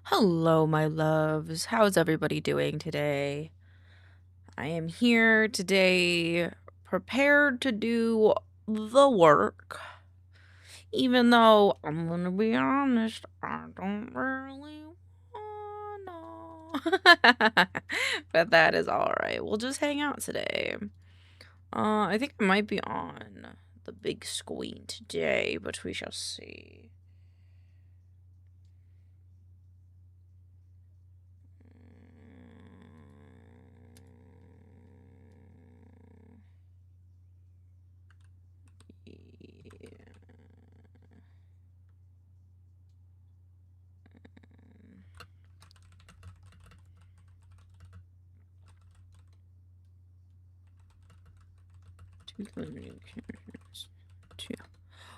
Hello, my loves. How's everybody doing today? I am here today prepared to do the work. Even though I'm gonna be honest, I don't really wanna. But that is alright. We'll just hang out today. I think I might be on the big screen today, but we shall see.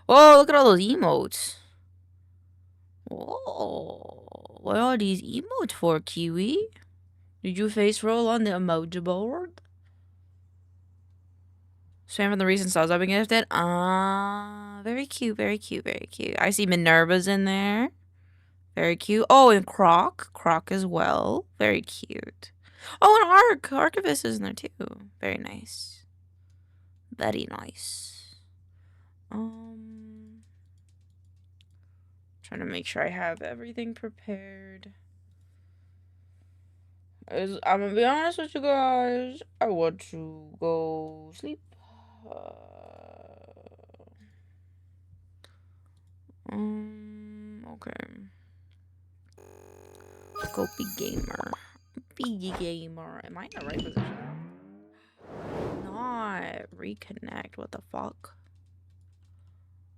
Oh, look at all those emotes. Oh, what are these emotes for, Kiwi? Did you face roll on the emoji board? Spam from the recent subs I've been gifted. Very cute, very cute, very cute. I see Minerva's in there. Very cute. Oh, and Croc as well. Very cute. Oh, and Archivist is in there too. Very nice. Very nice. Trying to make sure I have everything prepared. I'm gonna be honest with you guys. I want to go sleep. Okay. Go big gamer. Big gamer. Am I in the right position? Not reconnect. What the fuck?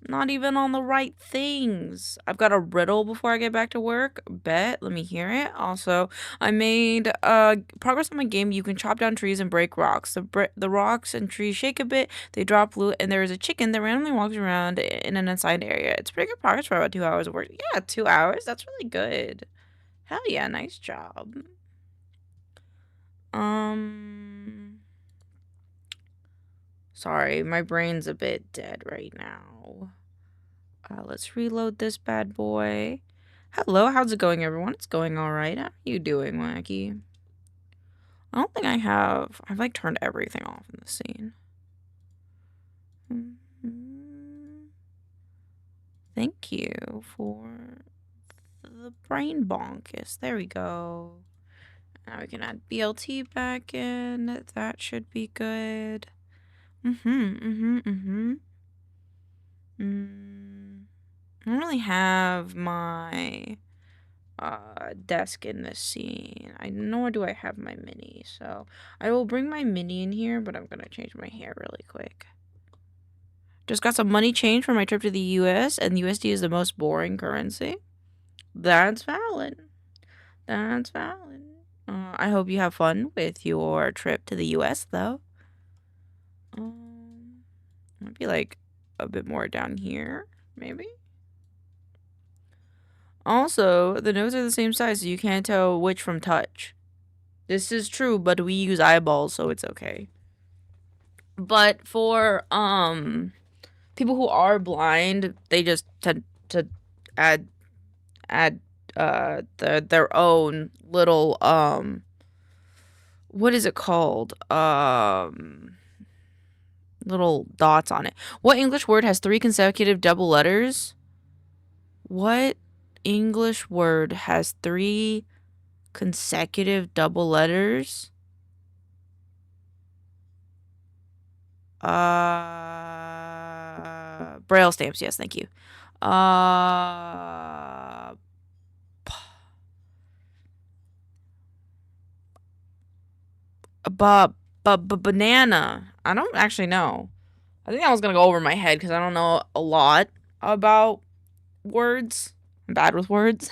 Not even on the right things. I've got a riddle before I get back to work. Bet. Let me hear it. Also, I made progress on my game. You can chop down trees and break rocks. The rocks and trees shake a bit. They drop loot, and there is a chicken that randomly walks around in an assigned area. It's pretty good progress for about 2 hours of work. Yeah, 2 hours. That's really good. Hell yeah, nice job. Sorry, my brain's a bit dead right now. Let's reload this bad boy. Hello, how's it going, everyone? It's going all right. How are you doing, Wacky? I don't think I have. I've like turned everything off in the scene. Thank you for the brain bonkus. There we go. Now we can add BLT back in. That should be good. I don't really have my desk in this scene. Nor do I have my mini, so I will bring my mini in here, but I'm gonna change my hair really quick. Just got some money change for my trip to the US, and USD is the most boring currency. That's valid. That's valid. I hope you have fun with your trip to the US, though. Might be like a bit more down here, maybe. Also, the nodes are the same size, so you can't tell which from touch. This is true, but we use eyeballs, so it's okay. But for people who are blind, they just tend to add their own little what is it called? Little dots on it. What English word has 3 consecutive double letters? What English word has 3 consecutive double letters? Braille stamps. Yes, thank you. Banana. I don't actually know. I think I was gonna go over my head because I don't know a lot about words. I'm bad with words.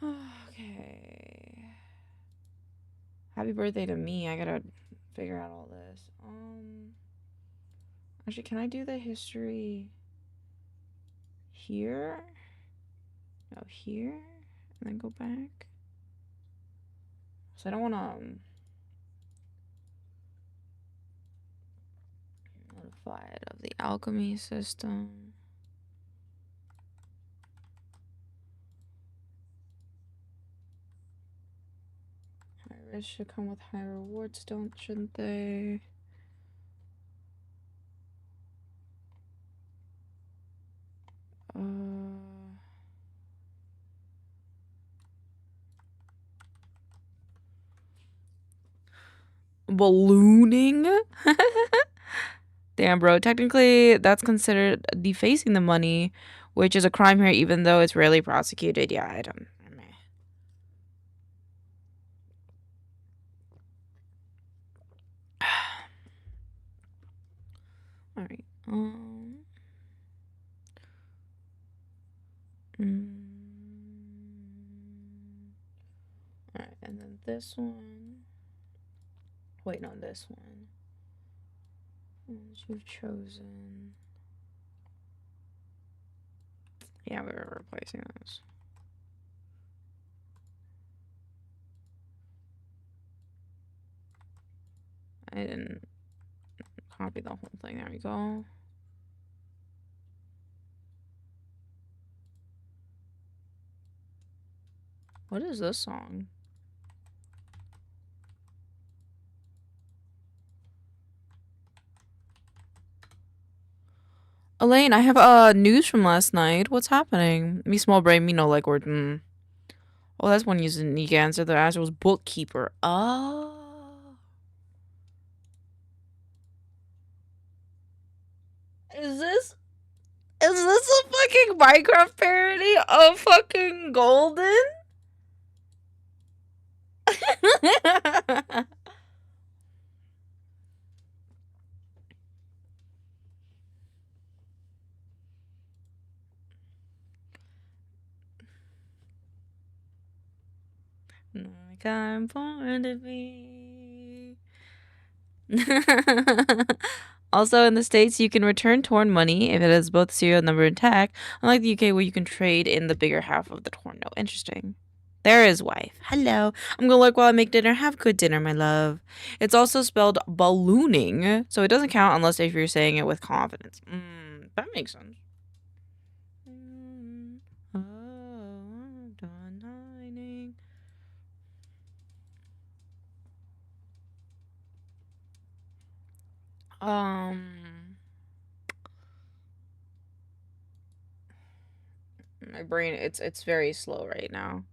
Okay. Happy birthday to me. I gotta figure out all this. Actually, can I do the history here? No, here? And then go back? So I don't want to notify it of the alchemy system. It should come with high rewards, shouldn't they? Ballooning? Damn, bro. Technically, that's considered defacing the money, which is a crime here, even though it's rarely prosecuted. Yeah, I don't. All right. All right, and then this one. Wait, no, this one. You've chosen. Yeah, we're replacing this. I didn't copy the whole thing. There we go. What is this song? Elaine, I have news from last night. What's happening? Me small brain, me no like word. Oh, that's one using unique answer. The answer was bookkeeper. Oh. Is this a fucking Minecraft parody of fucking Golden? Like I'm born to be. Also, in the States, you can return torn money if it has both serial number and tag, unlike the UK where you can trade in the bigger half of the torn note. Interesting. There is wife. Hello. I'm gonna look while I make dinner. Have good dinner, my love. It's also spelled ballooning, so it doesn't count unless if you're saying it with confidence. That makes sense. Oh, I'm done hiding. My brain, it's very slow right now.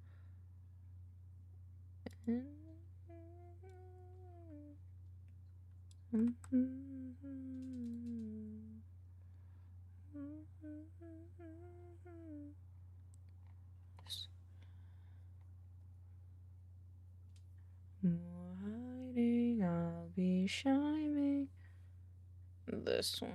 Hiding, I'll be shining. This one.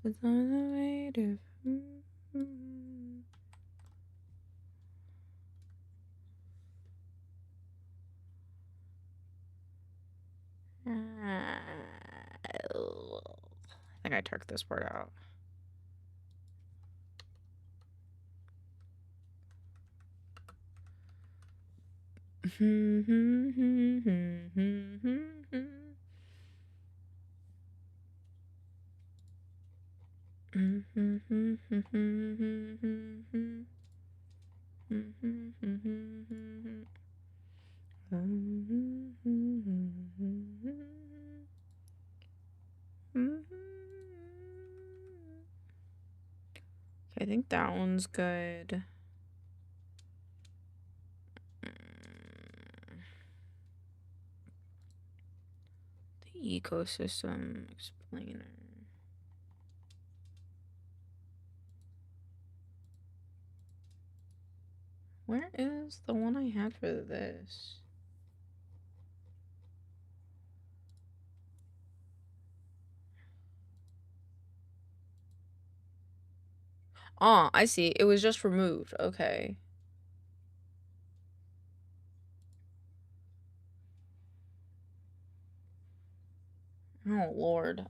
It's on the way to. I think I took this part out. I think that one's good. The ecosystem explainer. Where is the one I had for this? Oh, I see. It was just removed. Okay. Oh, Lord.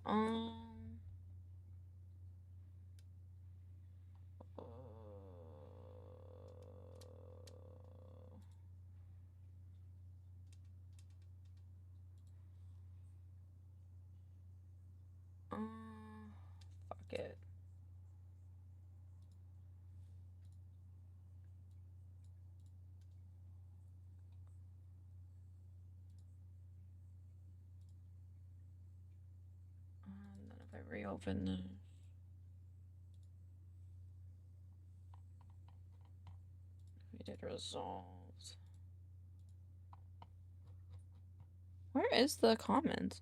reopen this. We did resolved. Where is the comment?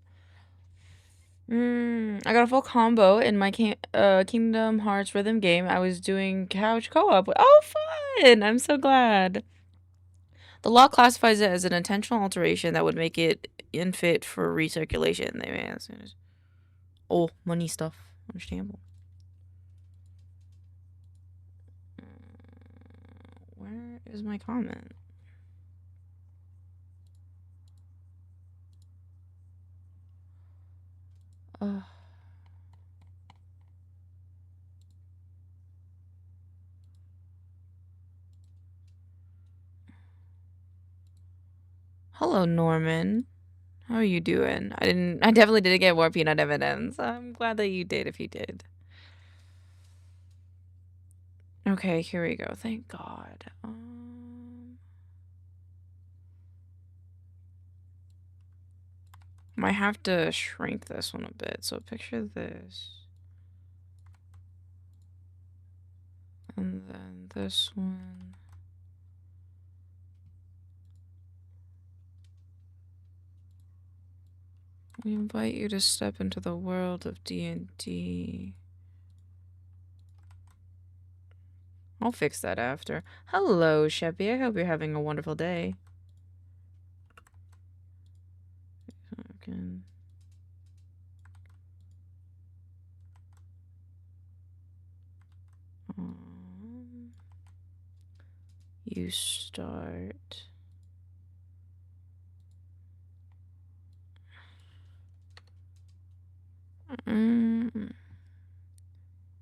I got a full combo in my Kingdom Hearts rhythm game. I was doing couch co-op. Oh, fun! I'm so glad. The law classifies it as an intentional alteration that would make it unfit for recirculation. They may ask. Oh, money stuff. Understandable. Where is my comment? Hello, Norman. How are you doing? I definitely didn't get more peanut evidence. I'm glad that you did if you did. Okay, here we go. Thank God. Might have to shrink this one a bit. So picture this. And then this one. We invite you to step into the world of D&D. I'll fix that after. Hello, Sheppy. I hope you're having a wonderful day. Okay. You start.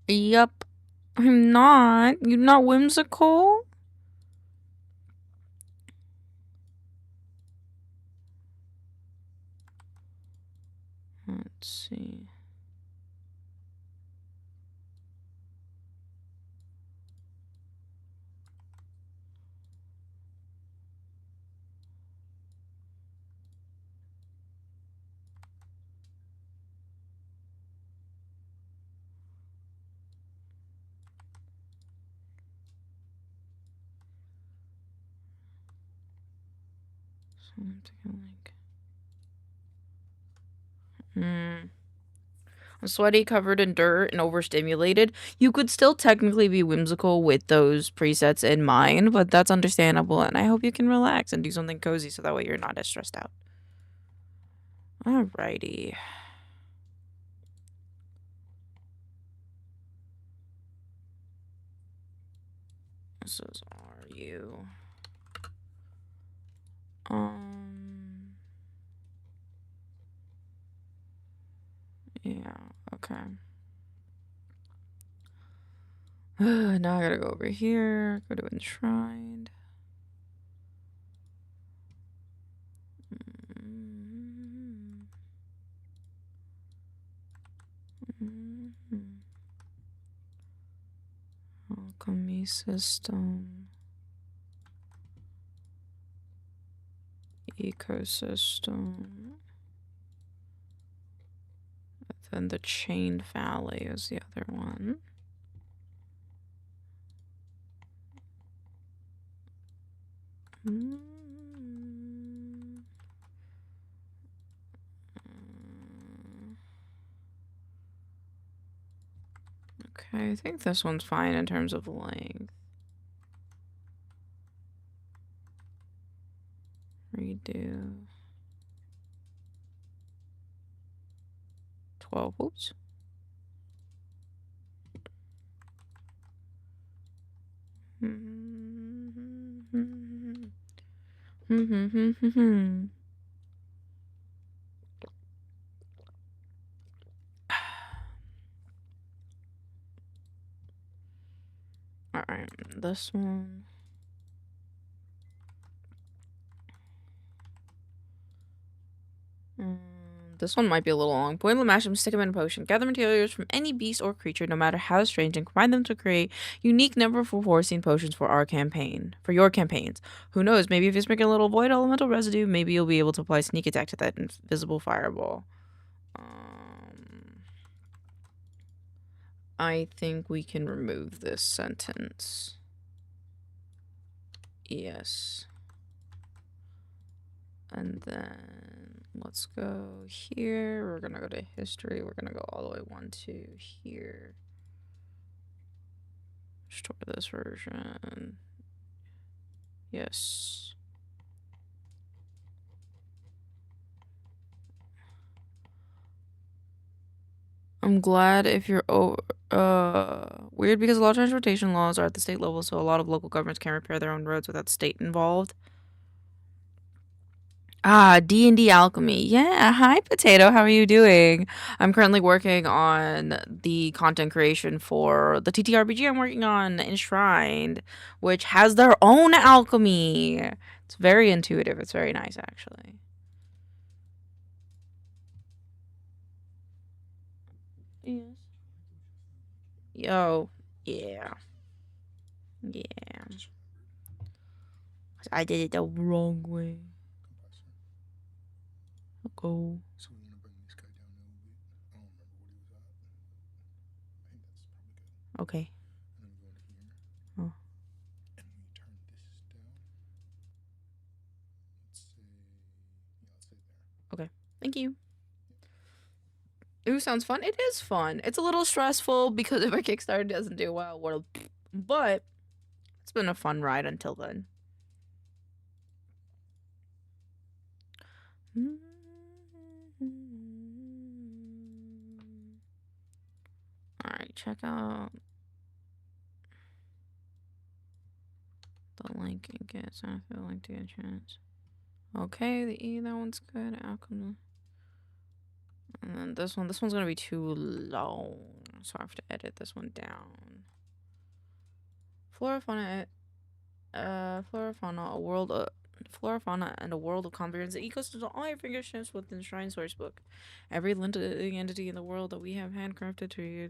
Yup. I'm not. You're not whimsical? Let's see. I'm sweaty, covered in dirt, and overstimulated. You could still technically be whimsical with those presets in mind, but that's understandable, and I hope you can relax and do something cozy so that way you're not as stressed out. Alrighty. This is RU. Yeah, okay. Now I gotta go over here, go to enshrined. Alchemy system. Ecosystem. Then the Chained Valley is the other one. Okay, I think this one's fine in terms of length. Redo. 12, oops. Alright, this one. This one might be a little long. Boil and mash them, stick them in a potion. Gather materials from any beast or creature, no matter how strange, and combine them to create unique number for forcing potions for our campaign. For your campaigns. Who knows, maybe if you sprinkle a little void elemental residue, maybe you'll be able to apply sneak attack to that invisible fireball. I think we can remove this sentence. Yes. And then let's go here. We're gonna go to history. We're gonna go all the way 1 to here. Restore this version. Yes. I'm glad if you're weird because a lot of transportation laws are at the state level, so a lot of local governments can't repair their own roads without the state involved. Ah, D&D Alchemy. Yeah, hi Potato, how are you doing? I'm currently working on the content creation for the TTRPG I'm working on, Enshrined, which has their own alchemy. It's very intuitive. It's very nice, actually. Yes. Yo, yeah. Yeah. I did it the wrong way. Go. So we want to bring this guy down a little bit. I don't remember what he was at. I think that's probably good. Okay. And then we go to here. Oh. And we turn this down. Let's say, yeah, let's say there. Okay. Thank you. Ooh, sounds fun. It is fun. It's a little stressful because if our Kickstarter doesn't do well, but it's been a fun ride until then. Alright, check out the link and get sign for the link to get a chance. Okay, the E, that one's good. Outcome. And then this one's gonna be too long, so I have to edit this one down. Flora, fauna, a world of flora, fauna, and a world of comprehensive ecosystems on all your fingertips with the enshrined source book. Every living entity in the world that we have handcrafted to.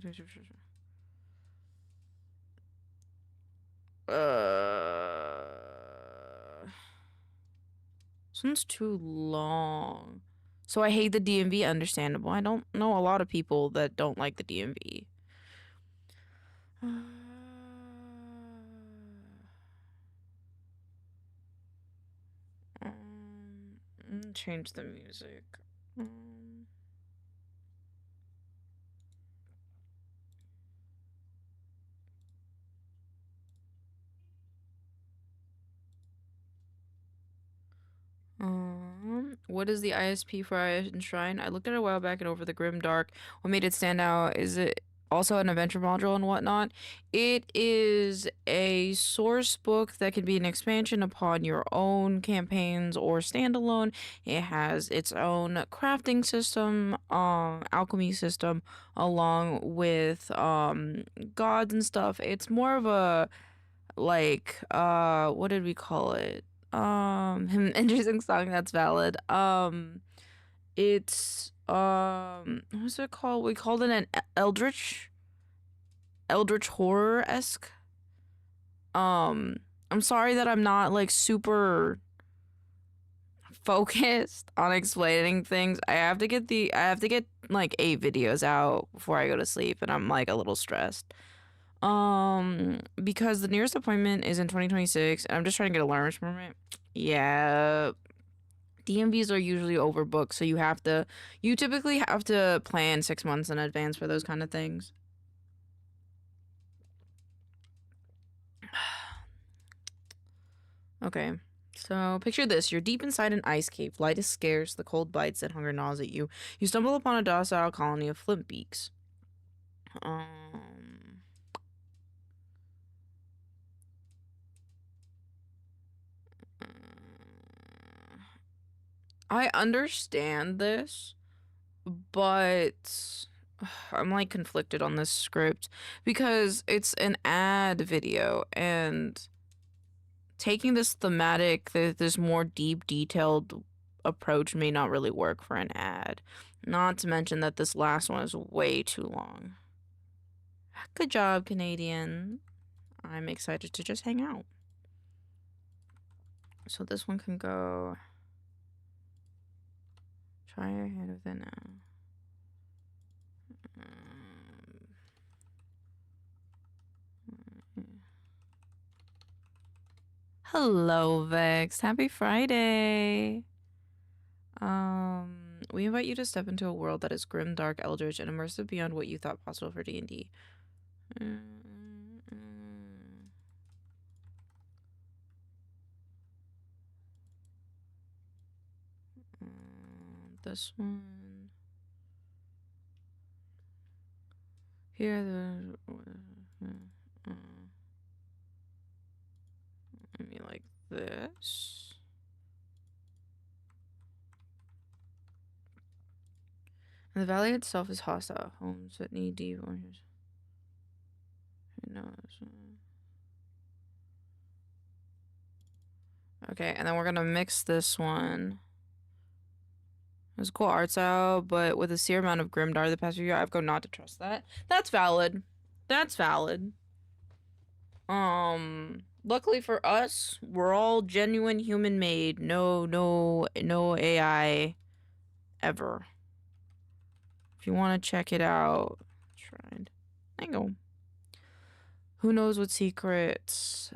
This one's too long. So I hate the DMV, understandable. I don't know a lot of people that don't like the DMV. Change the music. What is the ISP for Enshrine? I looked at it a while back and over the grim dark. What made it stand out? Is it also an adventure module and whatnot? It is a source book that can be an expansion upon your own campaigns or standalone. It has its own crafting system, alchemy system, along with gods and stuff. It's more of a like what did we call it? An interesting song that's valid. It's what's it called? We called it an eldritch horror-esque. I'm sorry that I'm not like super focused on explaining things. I have to get like 8 videos out before I go to sleep, and I'm like a little stressed. Because the nearest appointment is in 2026, and I'm just trying to get a learner's permit. Yeah. DMVs are usually overbooked, so you typically have to plan 6 months in advance for those kind of things. Okay. So, picture this. You're deep inside an ice cave. Light is scarce, the cold bites, and hunger gnaws at you. You stumble upon a docile colony of flint beaks. I understand this, but I'm like conflicted on this script because it's an ad video, and taking this thematic, this more deep, detailed approach may not really work for an ad. Not to mention that this last one is way too long. Good job, Canadian. I'm excited to just hang out. So this one can go. Try your hand with it now. Hello, Vex. Happy Friday. We invite you to step into a world that is grim, dark, eldritch, and immersive beyond what you thought possible for D&D. This one. Here, I mean, like this. And the valley itself is hostile. Homes that need deep oranges. Who knows? Okay, and then we're gonna mix this one. There's a cool art style, but with a sheer amount of grimdark the past few years, I've gone not to trust that. That's valid. That's valid. Luckily for us, we're all genuine human made. No AI ever. If you want to check it out, enshrined. There you go. Who knows what secrets?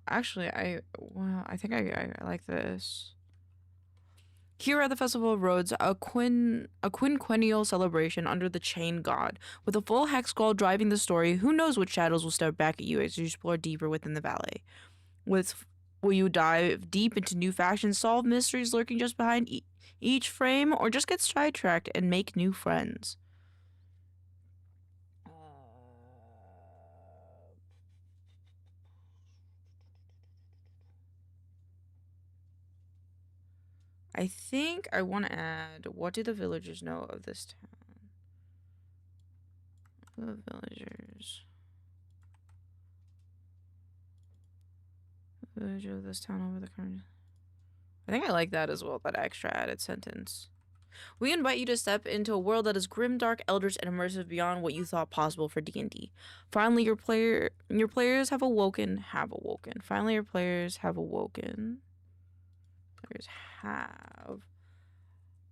Actually, I think I like this. Here at the Festival of Roads, a quinquennial celebration under the Chain God, with a full hex scroll driving the story. Who knows what shadows will stare back at you as you explore deeper within the valley? Will you dive deep into new factions, solve mysteries lurking just behind each frame, or just get sidetracked and make new friends? I think I want to add, what do the villagers know of this town? The villagers. The villager of this town over the current. I think I like that as well, that extra added sentence. We invite you to step into a world that is grim, dark, eldritch, and immersive beyond what you thought possible for D&D. Finally, your players have awoken. Finally, your players have awoken.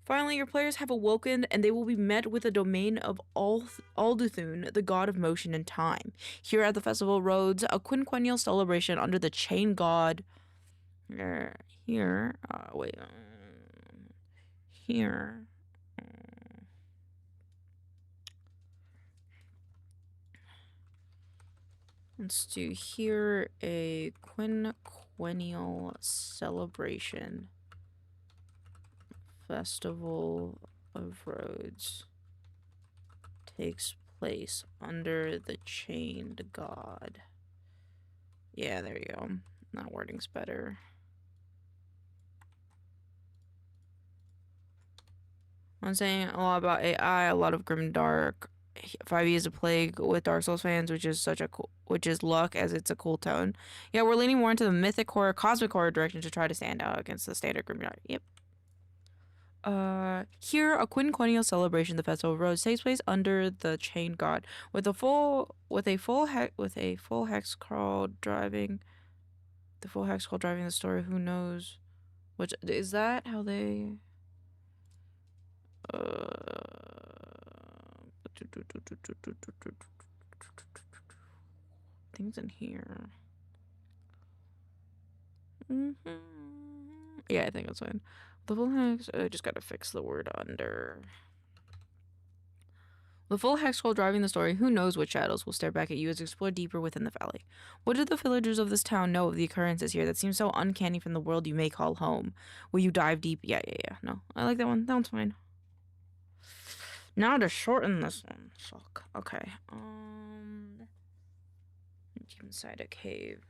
Finally, your players have awoken, and they will be met with a domain of Alduthun, the god of motion and time. Here at the Festival Roads, a quinquennial celebration under the Chain God. Here. Let's do here a quinquennial celebration. Festival of Roads takes place under the Chained God. Yeah, there you go. That wording's better. I'm saying a lot about AI, a lot of grimdark. 5e is a plague with Dark Souls fans, which is luck as it's a cool tone. Yeah, we're leaning more into the mythic horror, cosmic horror direction to try to stand out against the standard grimdark. Yep. Here a quinquennial celebration, the Festival of Roads, takes place under the Chain God, with a full hex crawl driving the story. Who knows? Which is that how they? Things in here. Yeah, I think that's fine. The full hex. I just gotta fix the word under. The full hex scroll driving the story. Who knows what shadows will stare back at you as you explore deeper within the valley? What do the villagers of this town know of the occurrences here that seem so uncanny from the world you may call home? Will you dive deep? Yeah. No, I like that one. That one's fine. Now to shorten this one. Fuck. Okay. Deep inside a cave.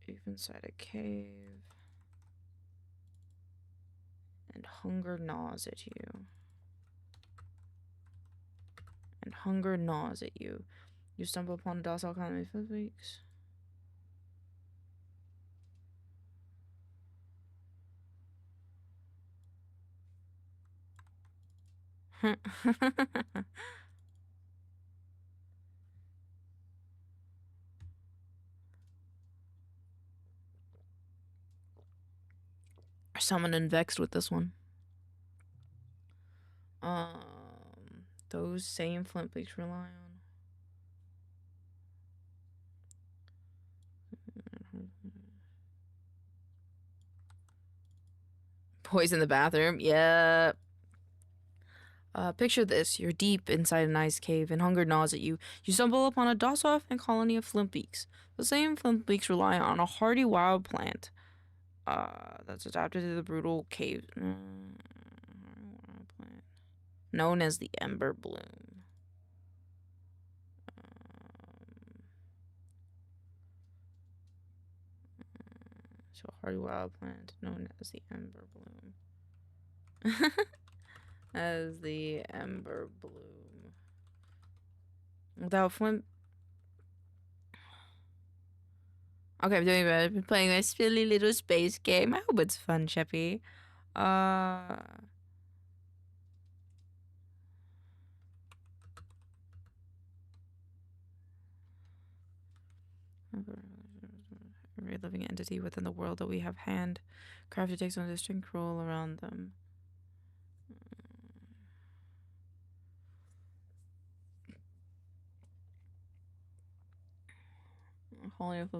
Deep inside a cave. And hunger gnaws at you. You stumble upon a docile colony for weeks. Summoned and vexed with this one. Those same flint beaks rely on. Boys in the bathroom. Yep. Picture this. You're deep inside an ice cave and hunger gnaws at you. You stumble upon a docile and colony of flint beaks. The same flint beaks rely on a hardy wild plant that's adapted to the brutal cave. Plant known as the ember bloom. So a hardy wild plant known as the ember bloom. As the ember bloom. Without flint. Okay, I'm doing better. I've been playing this silly little space game. I hope it's fun, Sheppy. Every living entity within the world that we have handcrafted takes on a distinct role around them.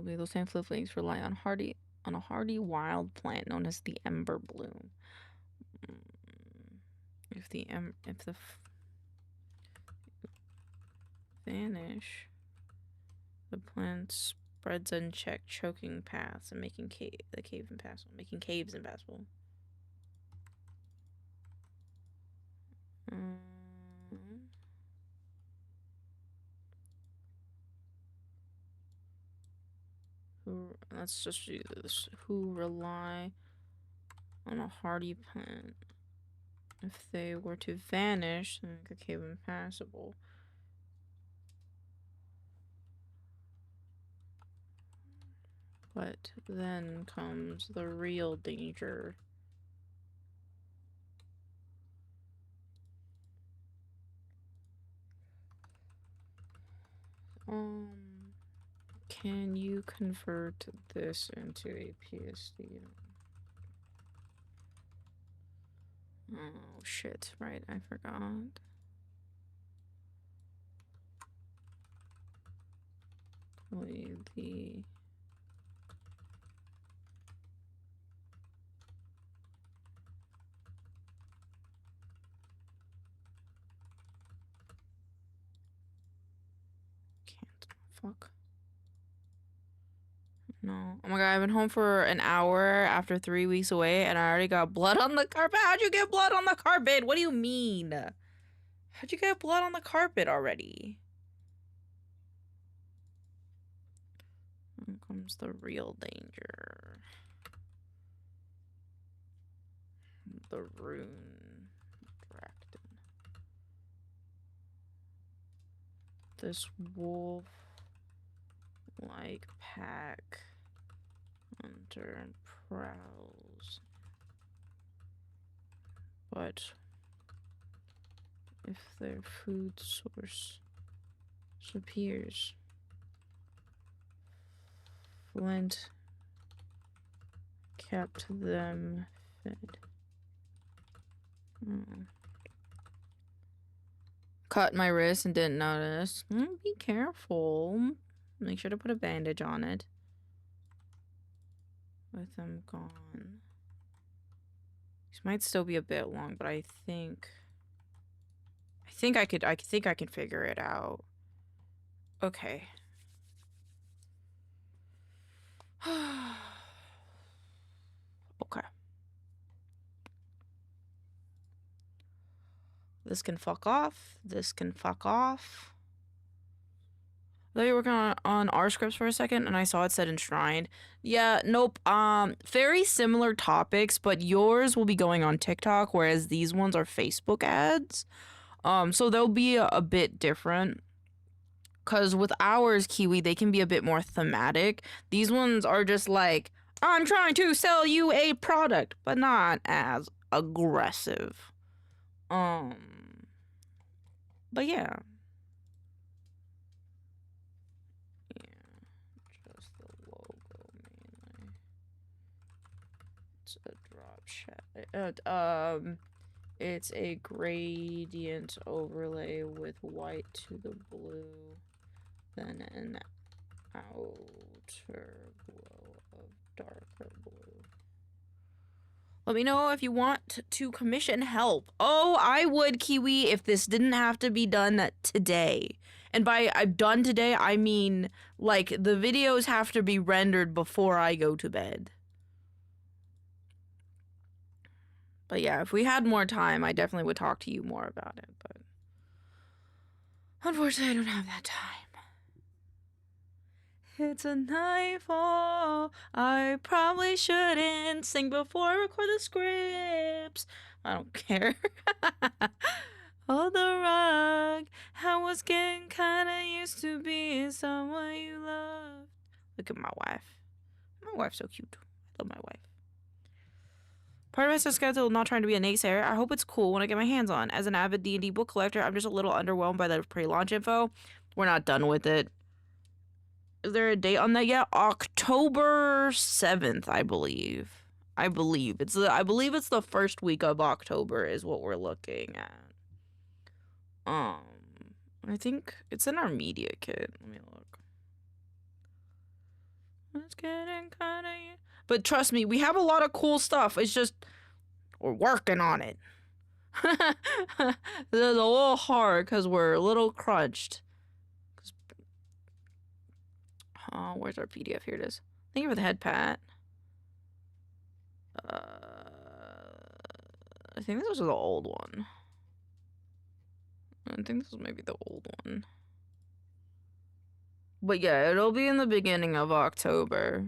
Those same flint rely on a hardy wild plant known as the ember bloom. If the vanish, the plant spreads unchecked, choking paths and making caves impassable. Let's just do this. Who rely on a hardy plant. If they were to vanish, then make a cave impassable. But then comes the real danger. Can you convert this into a PSD? Oh shit, right, I forgot. The can't. Fuck. No. Oh my god, I've been home for an hour after 3 weeks away and I already got blood on the carpet. How'd you get blood on the carpet? What do you mean? How'd you get blood on the carpet already? Here comes the real danger. The rune Dracton. This wolf like pack hunter prowls. But if their food source disappears, Flint kept them fed. Cut my wrist and didn't notice. Be careful. Make sure to put a bandage on it. With them gone. These might still be a bit long, but I think I can figure it out. Okay. Okay. This can fuck off. This can fuck off. I thought you were working on our scripts for a second and I saw it said enshrined. Yeah, nope. Very similar topics, but yours will be going on TikTok, whereas these ones are Facebook ads. So they'll be a bit different. Cause with ours, Kiwi, they can be a bit more thematic. These ones are just like, I'm trying to sell you a product, but not as aggressive. But yeah. Yeah, just the logo mainly. It's a drop shadow. It's a gradient overlay with white to the blue, then an outer glow of darker blue. Let me know if you want to commission help. Oh, I would, Kiwi, if this didn't have to be done today. And by I'm done today, I mean, like, the videos have to be rendered before I go to bed. But yeah, if we had more time, I definitely would talk to you more about it. But unfortunately, I don't have that time. It's a nightfall. I probably shouldn't sing before I record the scripts. I don't care. Hold the rug. I was getting kinda used to being someone you loved. Look at my wife. My wife's so cute. I love my wife. Part of my schedule not trying to be a naysayer. I hope it's cool when I get my hands on. As an avid D&D book collector, I'm just a little underwhelmed by the pre-launch info. We're not done with it. Is there a date on that yet? October 7th, I believe. I believe it's the first week of October is what we're looking at. I think it's in our media kit. Let me look. It's getting kind of... But trust me, we have a lot of cool stuff. It's just we're working on it. It's a little hard because we're a little crunched. Where's our PDF? Here it is. Thank you for the head pat. I think this was the old one. I think this was maybe the old one. But yeah, it'll be in the beginning of October.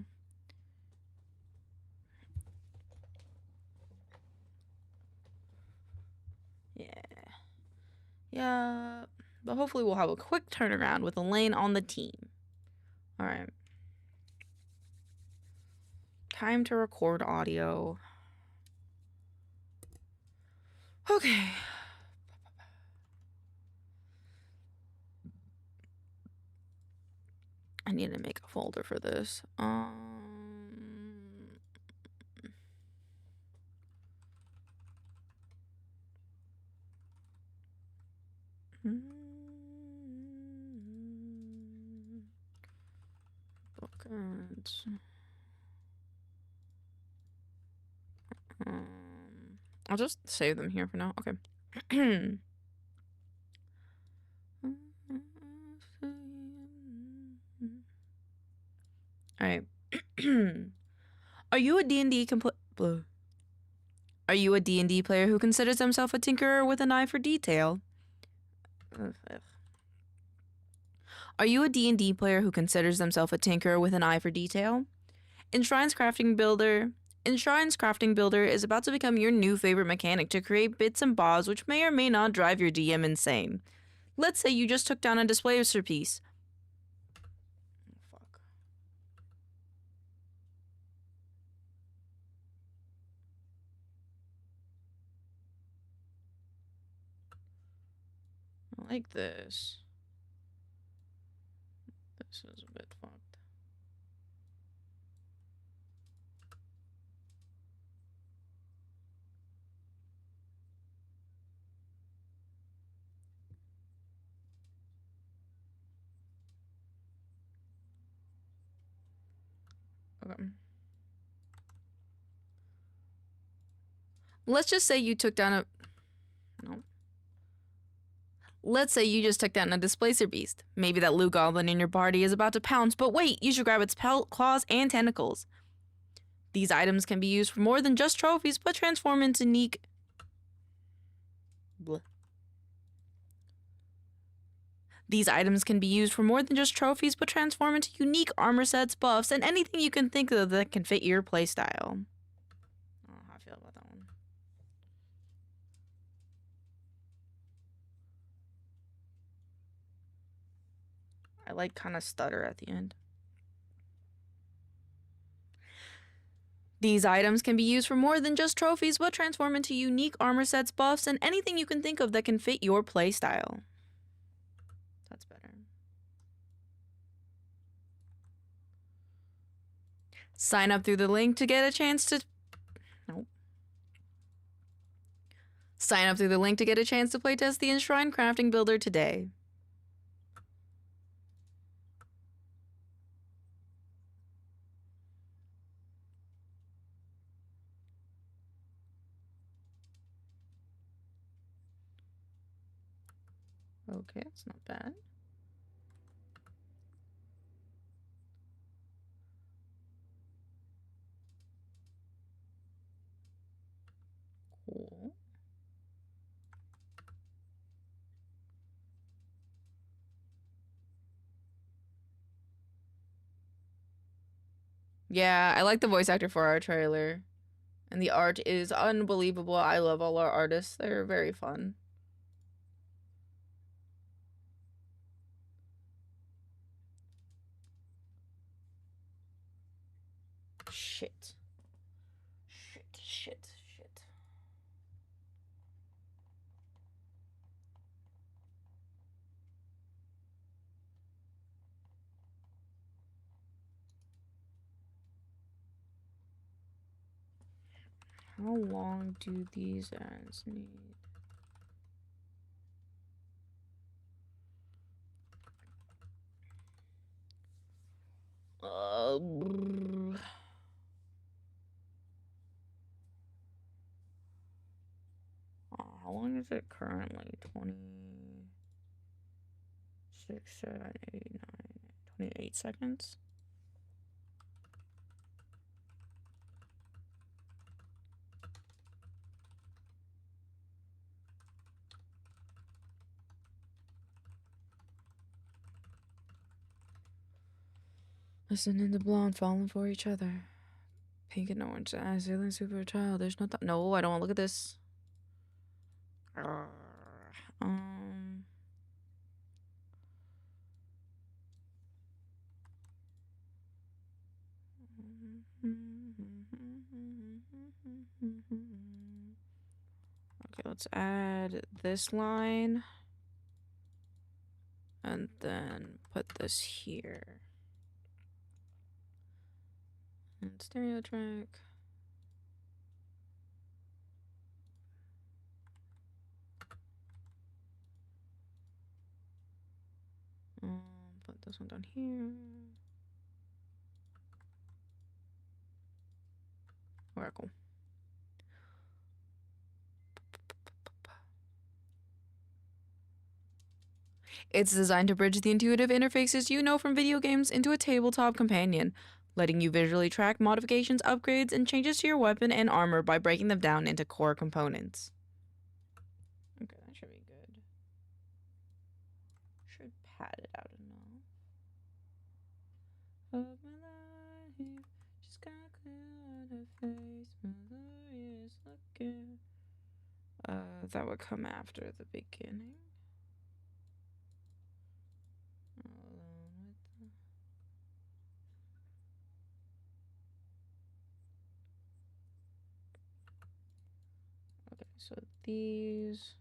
Yeah. Yeah. But hopefully we'll have a quick turnaround with Elaine on the team. Alright. Time to record audio. Okay. I need to make a folder for this. Bookends. I'll just save them here for now. Okay. Alright. Are you a D&D Are you a D&D player who considers himself a tinkerer with an eye for detail? Are you a D&D player who considers himself a tinkerer with an eye for detail? Enshrine's Crafting Builder is about to become your new favorite mechanic to create bits and bobs which may or may not drive your DM insane. Let's say you just took down a displacer piece. Fuck. I like this. This is a bit fucked. Okay. Let's just say you took down a... No. Let's say you just took down a displacer beast. Maybe that Lou Goblin in your party is about to pounce, but wait, you should grab its claws and tentacles. These items can be used for more than just trophies, but transform into unique... Bleh. These items can be used for more than just trophies, but transform into unique armor sets, buffs, and anything you can think of that can fit your playstyle. I don't know how I feel about that one. I like kind of stutter at the end. These items can be used for more than just trophies, but transform into unique armor sets, buffs, and anything you can think of that can fit your playstyle. That's better. Sign up through the link to get a chance to... Sign up through the link to get a chance to playtest the Enshrined crafting builder today. Okay, that's not bad. Cool. Yeah, I like the voice actor for our trailer. And the art is unbelievable. I love all our artists. They're very fun. Shit. Shit. How long do these ads need? How long is it currently? 26, 7, 8, 9, 28 seconds? Listening to blonde falling for each other. Pink and orange eyes, feeling super child. There's no no, I don't want to look at this. Okay, let's add this line. And then put this here. And stereo track. Put this one down here. Oracle. It's designed to bridge the intuitive interfaces you know from video games into a tabletop companion, letting you visually track modifications, upgrades, and changes to your weapon and armor by breaking them down into core components. Okay, that should be good. Should pad it out enough. Of my life, just got clear on her face, melodious looking. That would come after the beginning. Okay, so these.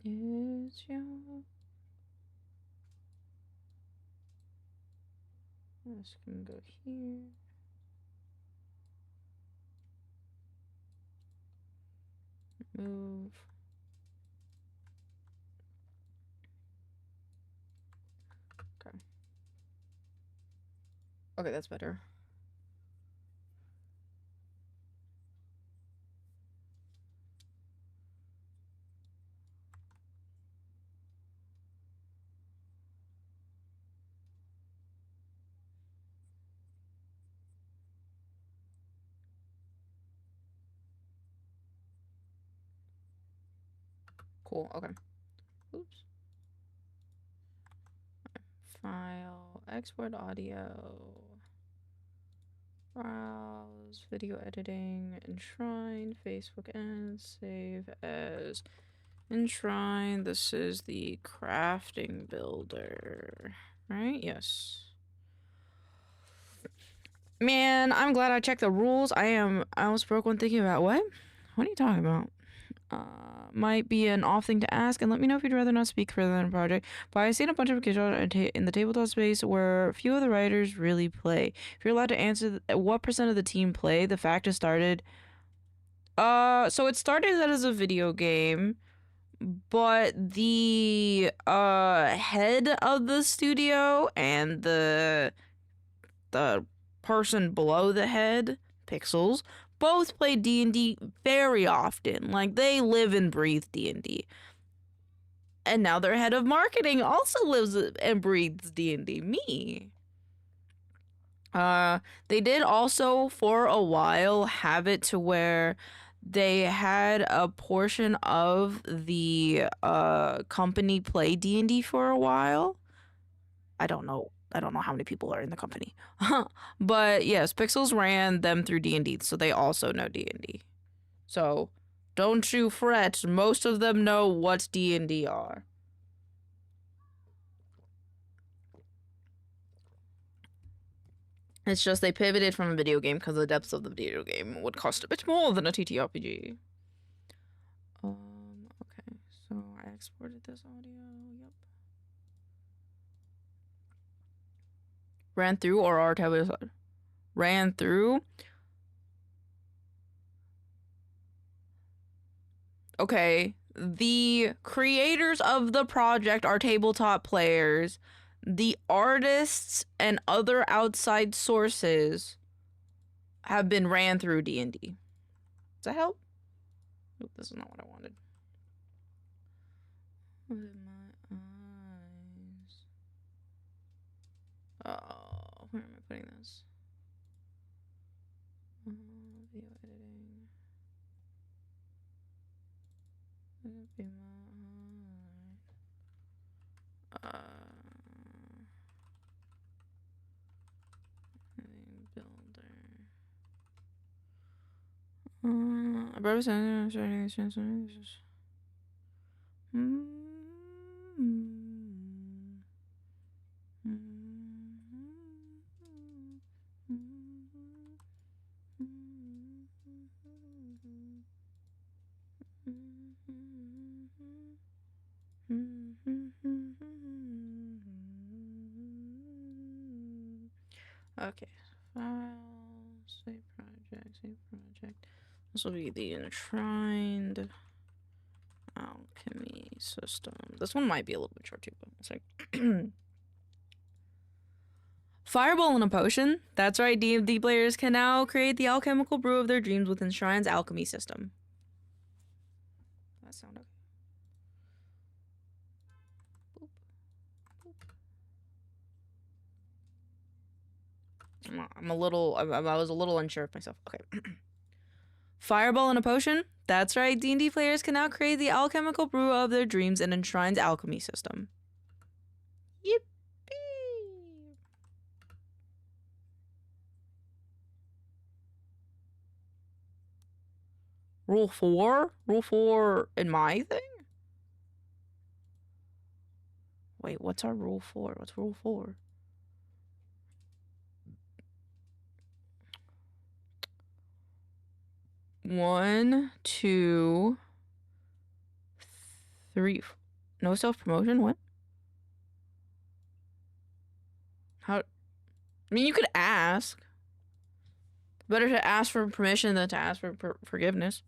It's your. This can go here. Move. Okay. Okay, that's better. Cool, okay. Oops. File, export audio, browse, video editing, enshrined, Facebook ads, save as enshrined. This is the crafting builder, right? Yes. Man, I'm glad I checked the rules. I almost broke one thinking about what? What are you talking about? might be an off thing to ask, and let me know if you'd rather not speak further than a project. But I've seen a bunch of kids in the tabletop space where few of the writers really play. If you're allowed to answer what percent of the team play, the fact has started. So it started as a video game, but the head of the studio and the person below the head, Pixels, both play D&D very often. Like, they live and breathe D&D. And now their head of marketing also lives and breathes D&D. Me. They did also, for a while, have it to where they had a portion of the company play D&D for a while. I don't know how many people are in the company. But yes, Pixels ran them through D&D, so they also know D&D. So don't you fret, most of them know what D&D are. It's just they pivoted from a video game because the depths of the video game would cost a bit more than a TTRPG. Okay, so I exported this audio, yep. Ran through or our tablet ran through. Okay, the creators of the project are tabletop players. The artists and other outside sources have been ran through D&D. Does that help? Nope, this is not what I wanted. Look at my eyes. Oh, where am I putting this? Video editing. That'd be my builder. I probably said okay, file, save project. This will be the enshrined alchemy system. This one might be a little bit short too, but it's like Fireball and a potion. That's right, D&D players can now create the alchemical brew of their dreams with Enshrine's alchemy system. That sound okay? Boop. Boop. I was a little unsure of myself. Okay. Fireball and a potion. That's right, D&D players can now create the alchemical brew of their dreams in Enshrine's alchemy system. Yippee! Rule 4? Rule 4 in my thing? Wait, what's our rule 4? What's rule 4? One, two, three. No self-promotion? What? How? I mean, you could ask. Better to ask for permission than to ask for forgiveness.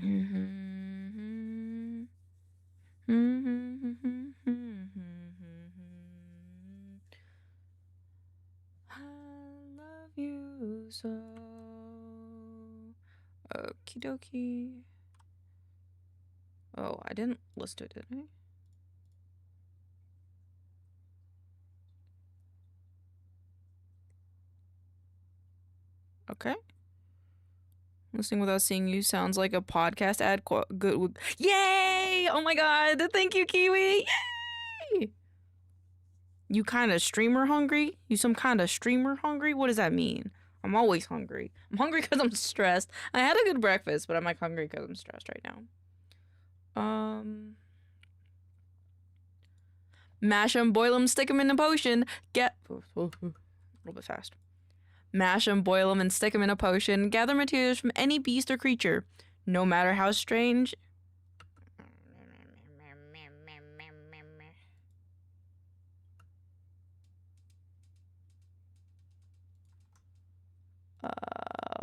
I love you so. Okie dokie. Oh, I didn't list it, did I? Okay. Listening without seeing you sounds like a podcast ad. Good. Yay! Oh my god! Thank you, Kiwi! Yay! You kind of streamer hungry? You some kind of streamer hungry? What does that mean? I'm always hungry. I'm hungry because I'm stressed. I had a good breakfast, but I'm like hungry because I'm stressed right now. Mash 'em, boil 'em, stick 'em in a potion. A little bit fast. Mash 'em, boil 'em, and stick 'em in a potion. Gather materials from any beast or creature. no matter how strange.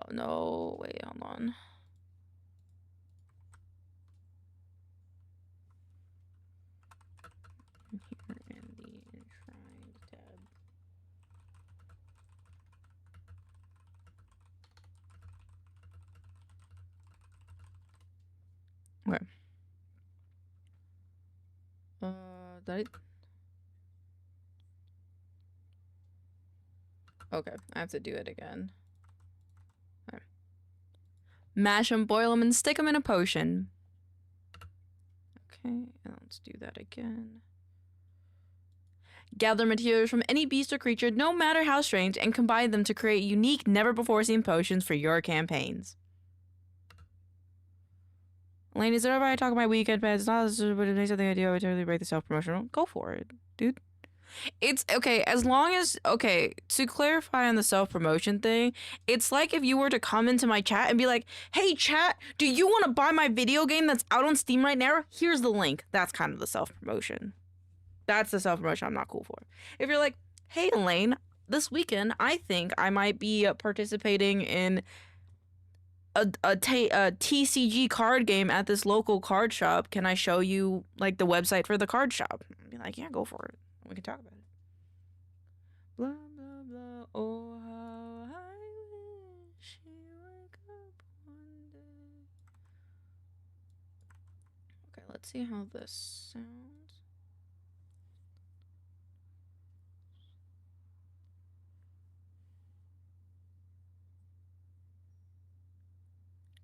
No, wait, hold on. Here in the enshrined tab. Okay. That. Okay, I have to do it again. Okay. Mash them, boil them, and stick them in a potion. Okay, let's do that again. Gather materials from any beast or creature, no matter how strange, and combine them to create unique, never-before-seen potions for your campaigns. Elaine, is there ever I talk about my weekend plans? It's not, but it makes something I do. I would totally break the self-promotional. Go for it, dude. It's okay, as long as, okay, to clarify on the self-promotion thing, it's like if you were to come into my chat and be like, hey, chat, do you want to buy my video game that's out on Steam right now? Here's the link. That's kind of the self-promotion. That's the self-promotion I'm not cool for. If you're like, hey, Elaine, this weekend, I think I might be participating in a TCG card game at this local card shop. Can I show you, like, the website for the card shop? I'd be like, yeah, go for it. We can talk about it. Blah, blah, blah. Oh, how I wish you wake up one day. Okay, let's see how this sounds.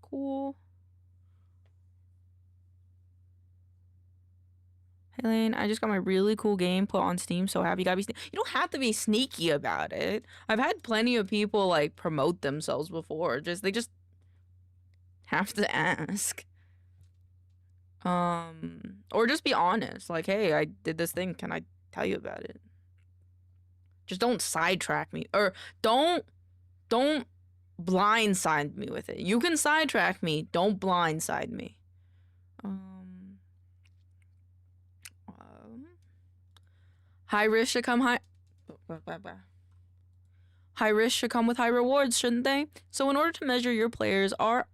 Cool. Hey, Lane, I just got my really cool game put on Steam. So happy. You gotta be. You don't have to be sneaky about it. I've had plenty of people like promote themselves before. They just have to ask. Or just be honest. Like, hey, I did this thing. Can I tell you about it? Just don't sidetrack me, or don't blindside me with it. You can sidetrack me. Don't blindside me. High risk should come high. High risk should come with high rewards, shouldn't they? So in order to measure your players are.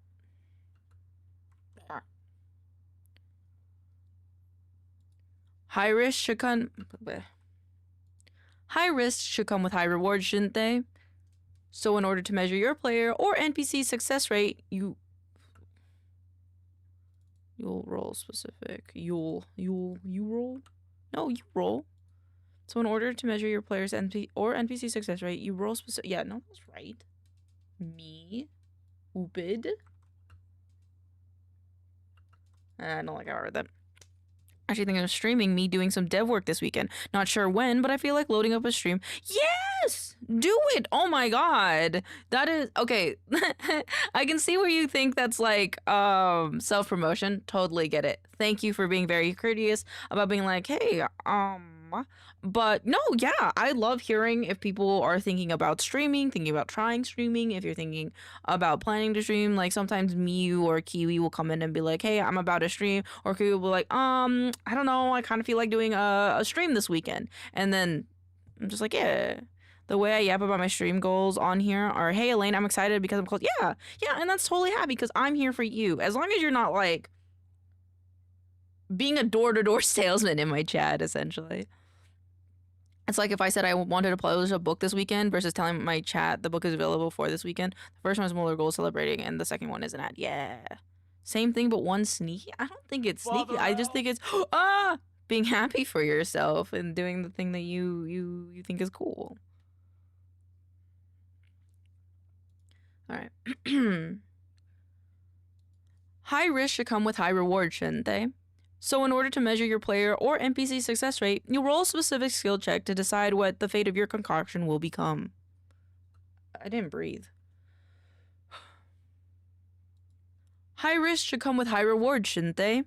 High risk should come. High risk should come with high rewards, shouldn't they? So in order to measure your player or NPC success rate, you'll roll specific. You roll? No, you roll. So in order to measure your player's NPC success rate, you roll specific. Yeah, no, that's right. Me. Stupid. I don't like how I read that. Actually thinking of streaming me doing some dev work this weekend. Not sure when, but I feel like loading up a stream. Yes! Do it! Oh my god. That is okay. I can see where you think that's like self-promotion. Totally get it. Thank you for being very courteous about being like, hey, but no, yeah, I love hearing if people are thinking about streaming, thinking about trying streaming, if you're thinking about planning to stream. Like sometimes me or Kiwi will come in and be like, hey, I'm about to stream, or Kiwi will be like, I don't know, I kind of feel like doing a stream this weekend. And then I'm just like, yeah. The way I yap about my stream goals on here are, hey, Elaine, I'm excited because I'm close. Yeah, and that's totally happy because I'm here for you. As long as you're not like being a door-to-door salesman in my chat, essentially. It's like if I said I wanted to publish a book this weekend versus telling my chat the book is available for this weekend. The first one is Muller Goal Celebrating, and the second one is an ad. Yeah. Same thing, but one sneaky. I don't think it's sneaky. I just think it's being happy for yourself and doing the thing that you think is cool. All right. High risk should come with high reward, shouldn't they? So in order to measure your player or NPC success rate, you roll a specific skill check to decide what the fate of your concoction will become. I didn't breathe. High risk should come with high reward, shouldn't they?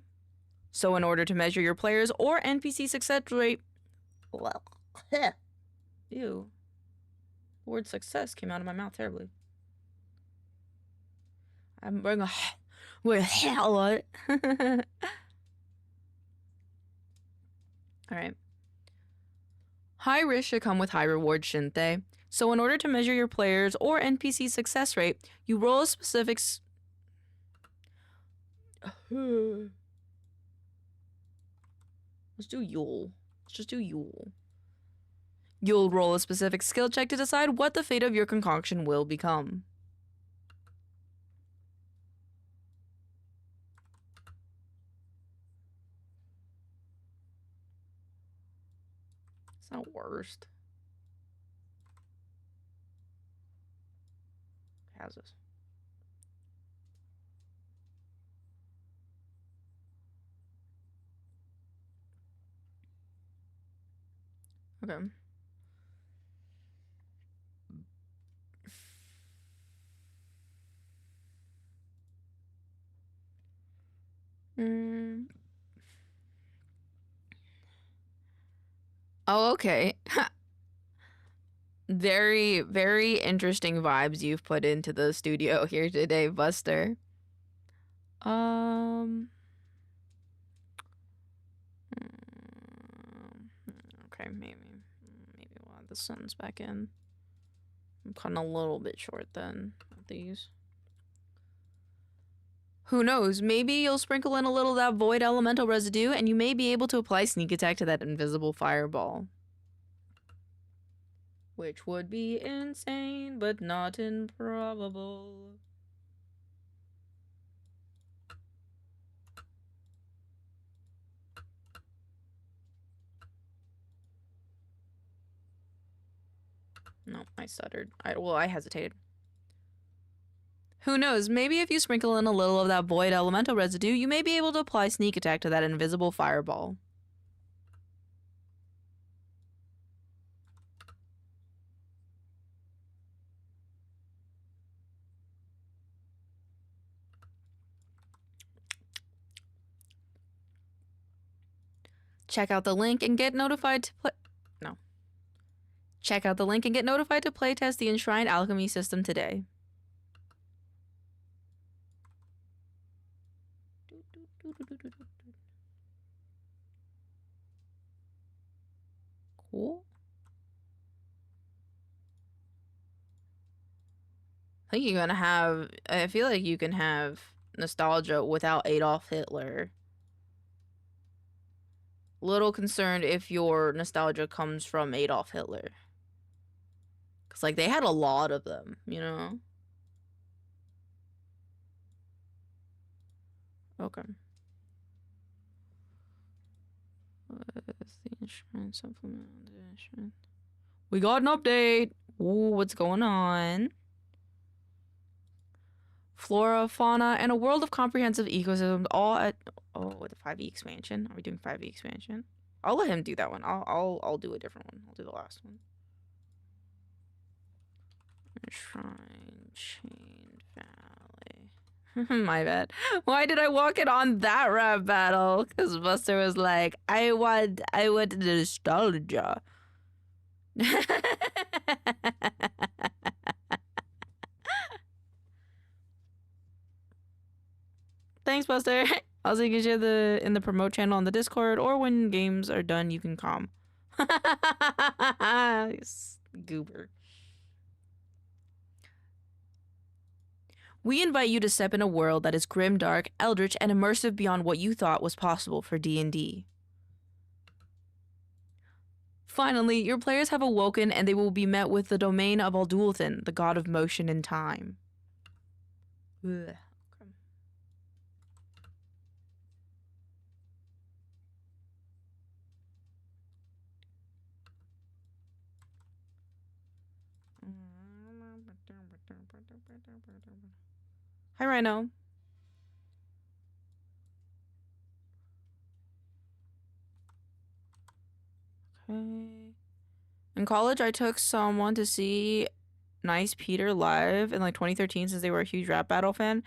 So in order to measure your player's or NPC success rate... Well, ew. The word success came out of my mouth terribly. I'm wearing a Wait, what? Alright. High risk should come with high reward, shouldn't they? So in order to measure your players' or NPC success rate, you roll a specific... Let's do Yule. Let's just do Yule. You'll roll a specific skill check to decide what the fate of your concoction will become. It's not worst. How's this? Okay. Oh, okay. Very, very interesting vibes you've put into the studio here today, Buster. Okay, maybe we'll add the sentence back in. I'm cutting a little bit short then with these. Who knows? Maybe you'll sprinkle in a little of that void elemental residue and you may be able to apply sneak attack to that invisible fireball. Which would be insane, but not improbable. No, I stuttered. I hesitated. Who knows? Maybe if you sprinkle in a little of that void elemental residue, you may be able to apply sneak attack to that invisible fireball. Check out the link and get notified to play... No. Check out the link and get notified to playtest the enshrined alchemy system today. Cool. I think you're gonna have... I feel like you can have nostalgia without Adolf Hitler. Little concerned if your nostalgia comes from Adolf Hitler. Because, like, they had a lot of them, you know? Okay. What's the enshrined supplement? We got an update! Ooh, what's going on? Flora, fauna, and a world of comprehensive ecosystems all at... Oh, with the 5e expansion? Are we doing 5e expansion? I'll let him do that one. I'll do a different one. I'll do the last one. Shrine, Chained Valley. My bad. Why did I walk it on that rap battle? Because Buster was like, I want nostalgia. Thanks, Buster. Also, you can share in the promote channel on the Discord, or when games are done, you can calm. Goober. We invite you to step in a world that is grim, dark, eldritch, and immersive beyond what you thought was possible for D&D. Finally, your players have awoken and they will be met with the domain of Aldulthin, the god of motion and time. Ugh. Hi, Rhino. Okay. In college, I took someone to see Nice Peter live in like 2013 since they were a huge rap battle fan.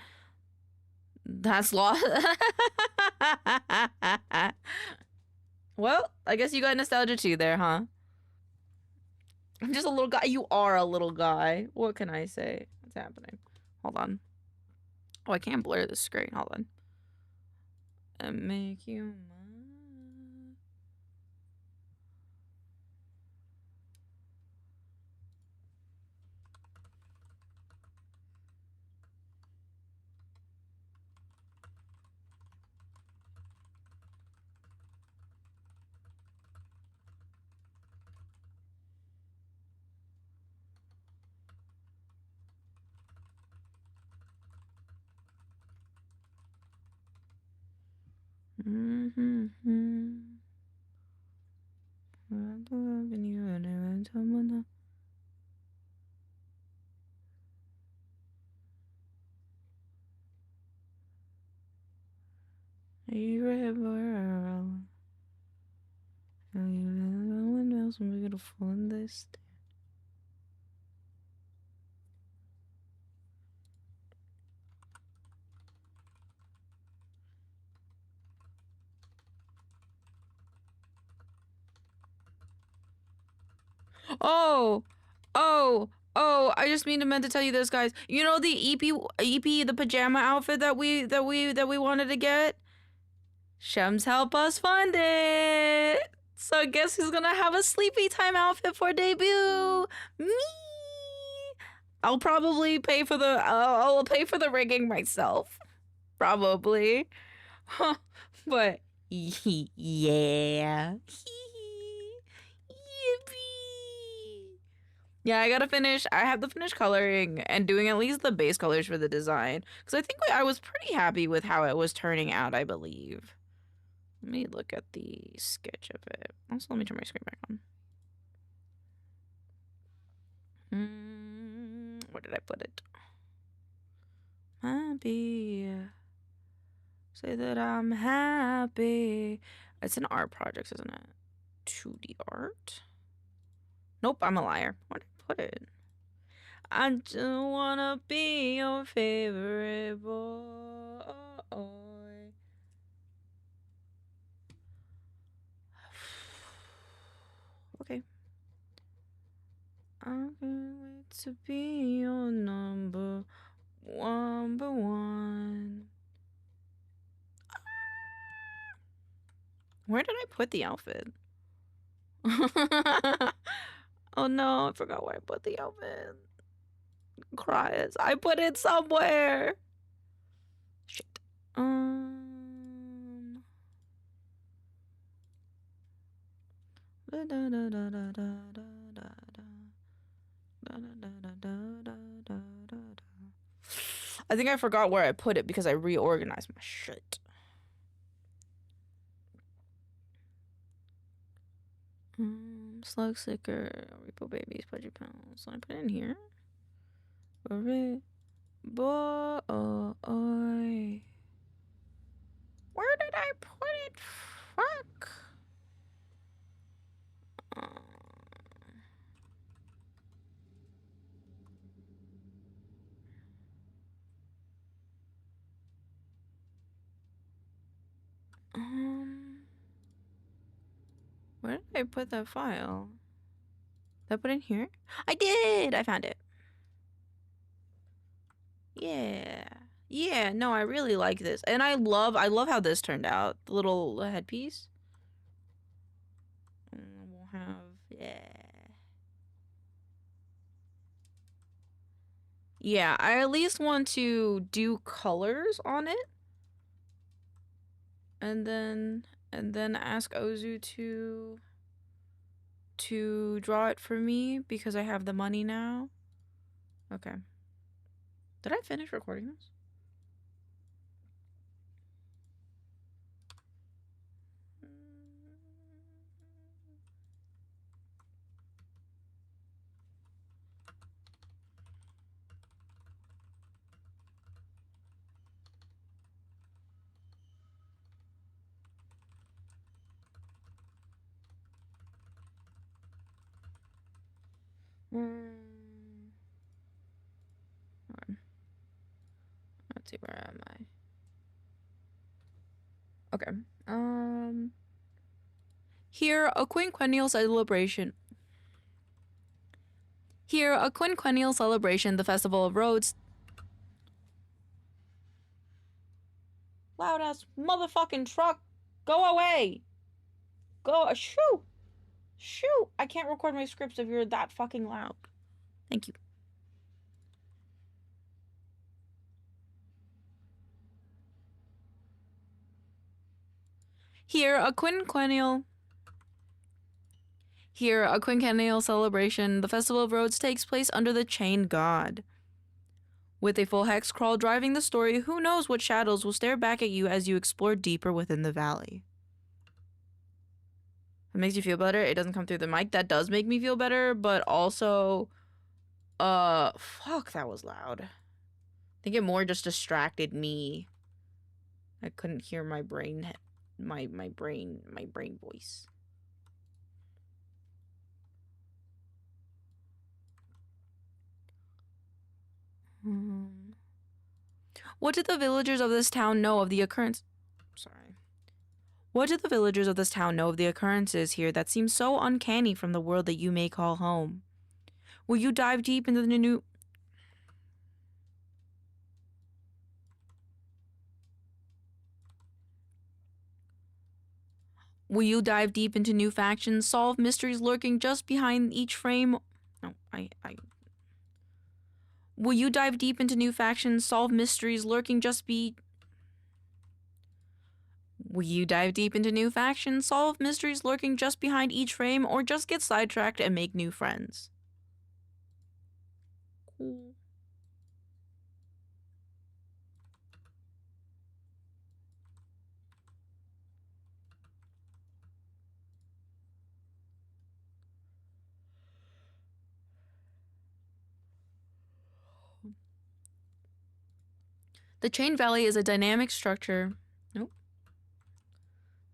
That's lost. Well, I guess you got nostalgia too there, huh? I'm just a little guy. You are a little guy. What can I say? What's happening? Hold on. Oh, I can't blur the screen. Hold on. And make you mine. Mm-hmm. Beautiful in this. Oh, oh! I just meant to tell you this, guys. You know the EP, the pajama outfit that we wanted to get. Shems help us fund it. So I guess he's gonna have a sleepy time outfit for debut. Me. I'll probably pay for the. I'll pay for the rigging myself. Probably. But yeah. Yippee. Yeah, I gotta finish. I have to finish coloring and doing at least the base colors for the design. Because I think I was pretty happy with how it was turning out, I believe. Let me look at the sketch of it. Also, let me turn my screen back on. Where did I put it? Happy. Say that I'm happy. It's an art project, isn't it? 2D art? Nope, I'm a liar. Where did I put it? I just wanna be your favorite boy. Okay. I can't wait to be your number one. Where did I put the outfit? Oh no, I forgot where I put the outfit. Cries. I put it somewhere. Shit. I think I forgot where I put it because I reorganized my shit. Slug sticker, repo babies, pudgy pounds. So I put it in here. Boy. Where did I put it? Fuck. Where did I put that file? Did I put it in here? I did! I found it. Yeah. Yeah, no, I really like this. And I love how this turned out. The little headpiece. We'll have, yeah. Yeah, I at least want to do colors on it. And then ask Ozu to draw it for me because I have the money now. Okay. Did I finish recording this? Let's see, where am I? Okay. Here, a quinquennial celebration. Here, a quinquennial celebration, the Festival of Roads. Loud ass motherfucking truck. Go away. Go. Shoo. Shoo. I can't record my scripts if you're that fucking loud. Thank you. Here, a quinquennial celebration, the Festival of Roads takes place under the Chained God. With a full hex crawl driving the story, who knows what shadows will stare back at you as you explore deeper within the valley. It makes you feel better. It doesn't come through the mic. That does make me feel better, but also, fuck, that was loud. I think it more just distracted me. I couldn't hear my brain, my brain voice. What did the villagers of this town know of the occurrence? Sorry. What did the villagers of this town know of the occurrences here that seem so uncanny from the world that you may call home? Will you dive deep into the new... Will you dive deep into new factions, solve mysteries lurking just behind each frame? No, Will you dive deep into new factions, solve mysteries lurking just Will you dive deep into new factions, solve mysteries lurking just behind each frame, or just get sidetracked and make new friends? Cool. The Chain Valley is a dynamic structure. Nope.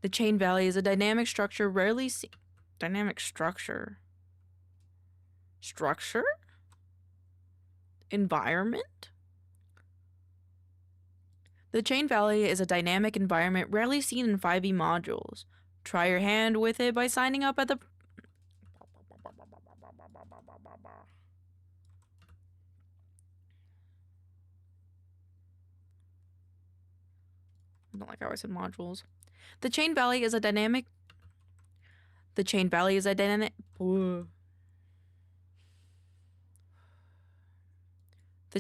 The Chain Valley is a dynamic structure rarely seen. Dynamic structure. Structure? Environment? The Chain Valley is a dynamic environment rarely seen in 5e modules. Try your hand with it by signing up at the... I don't like how I said modules. The Chain Valley is a dynamic... The Chain Valley is a dynamic... The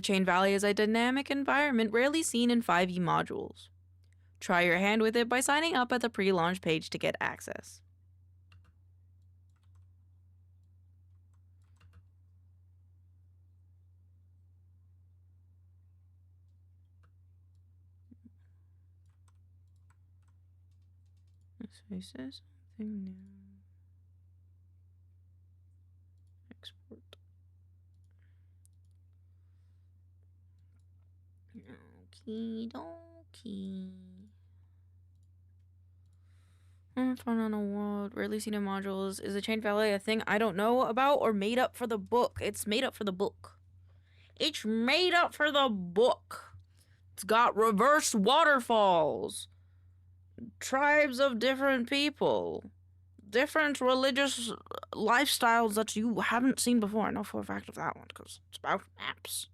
Chain Valley is a dynamic environment rarely seen in 5e modules. Try your hand with it by signing up at the pre-launch page to get access. Let's face this. Something new. Export. Okie dokie. Fun on a world rarely seen in modules. Is the Chain Valley a thing I don't know about or made up for the book? It's made up for the book. It's made up for the book. It's got reversed waterfalls. Tribes of different people. Different religious lifestyles that you haven't seen before. I know for a fact of that one because it's about maps.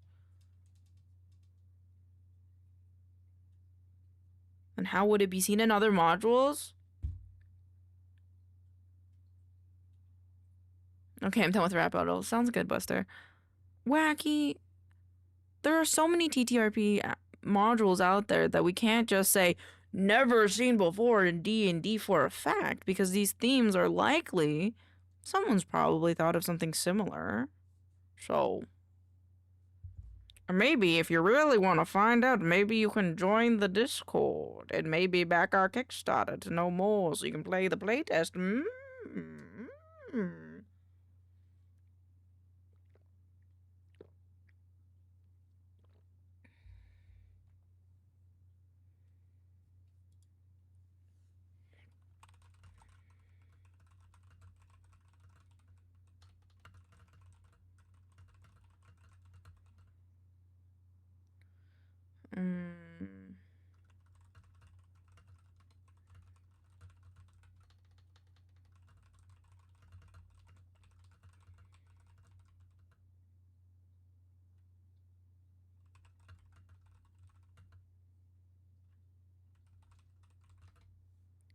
And how would it be seen in other modules? Okay, I'm done with rap battle. Sounds good, Buster. Wacky. There are so many TTRP modules out there that we can't just say never seen before in D&D for a fact, because these themes are likely someone's probably thought of something similar. So, or maybe if you really want to find out, maybe you can join the Discord and maybe back our Kickstarter to know more so you can play the playtest.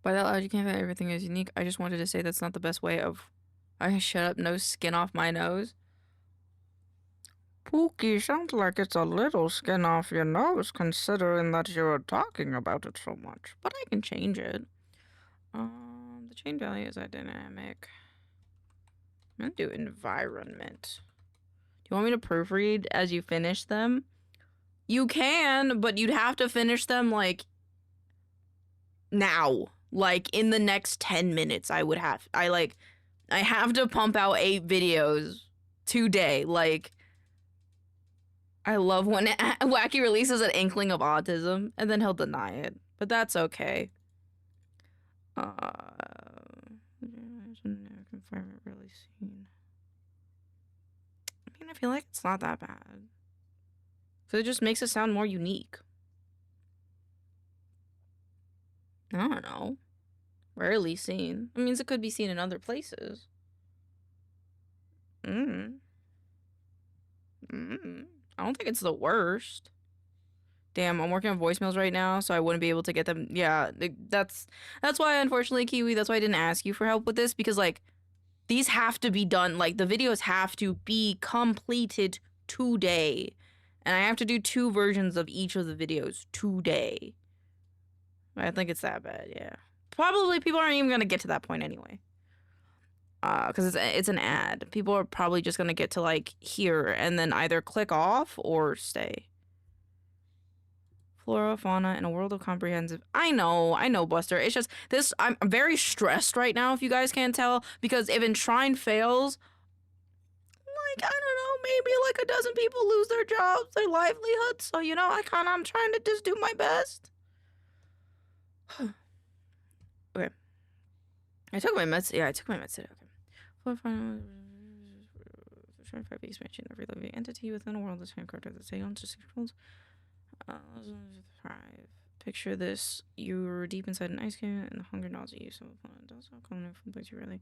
By that logic, you can't say everything is unique. I just wanted to say that's not the best way of. I shut up, no skin off my nose. Pookie, sounds like it's a little skin off your nose, considering that you're talking about it so much. But I can change it. The chain value is dynamic. I'm gonna do environment. Do you want me to proofread as you finish them? You can, but you'd have to finish them like now. Like in the next 10 minutes, I have to pump out 8 videos today. Like, I love when Wacky releases an inkling of autism and then he'll deny it. But that's okay. Confirm it really seen. I mean, I feel like it's not that bad. So it just makes it sound more unique. I don't know. Rarely seen. It means it could be seen in other places. I don't think it's the worst. Damn, I'm working on voicemails right now, so I wouldn't be able to get them. Yeah, that's why, unfortunately, Kiwi, that's why I didn't ask you for help with this, because, like, these have to be done. Like, the videos have to be completed today. And I have to do 2 versions of each of the videos today. I think it's that bad, yeah. Probably people aren't even going to get to that point anyway. Because it's an ad. People are probably just going to get to, like, here and then either click off or stay. Flora, fauna, in a world of comprehensive. I know, Buster. It's just this. I'm very stressed right now, if you guys can't tell, because if Enshrined fails, like, I don't know, maybe like a dozen people lose their jobs, their livelihoods. So, you know, I'm trying to just do my best. Okay. I took my meds. Yeah, I took my meds today. Okay. Flora, fauna. Expansion. Every living entity within a world is handcrafted that owns just controls. Picture this: you're deep inside an ice cave, and the hunger nausea you. So it does not come from place you really.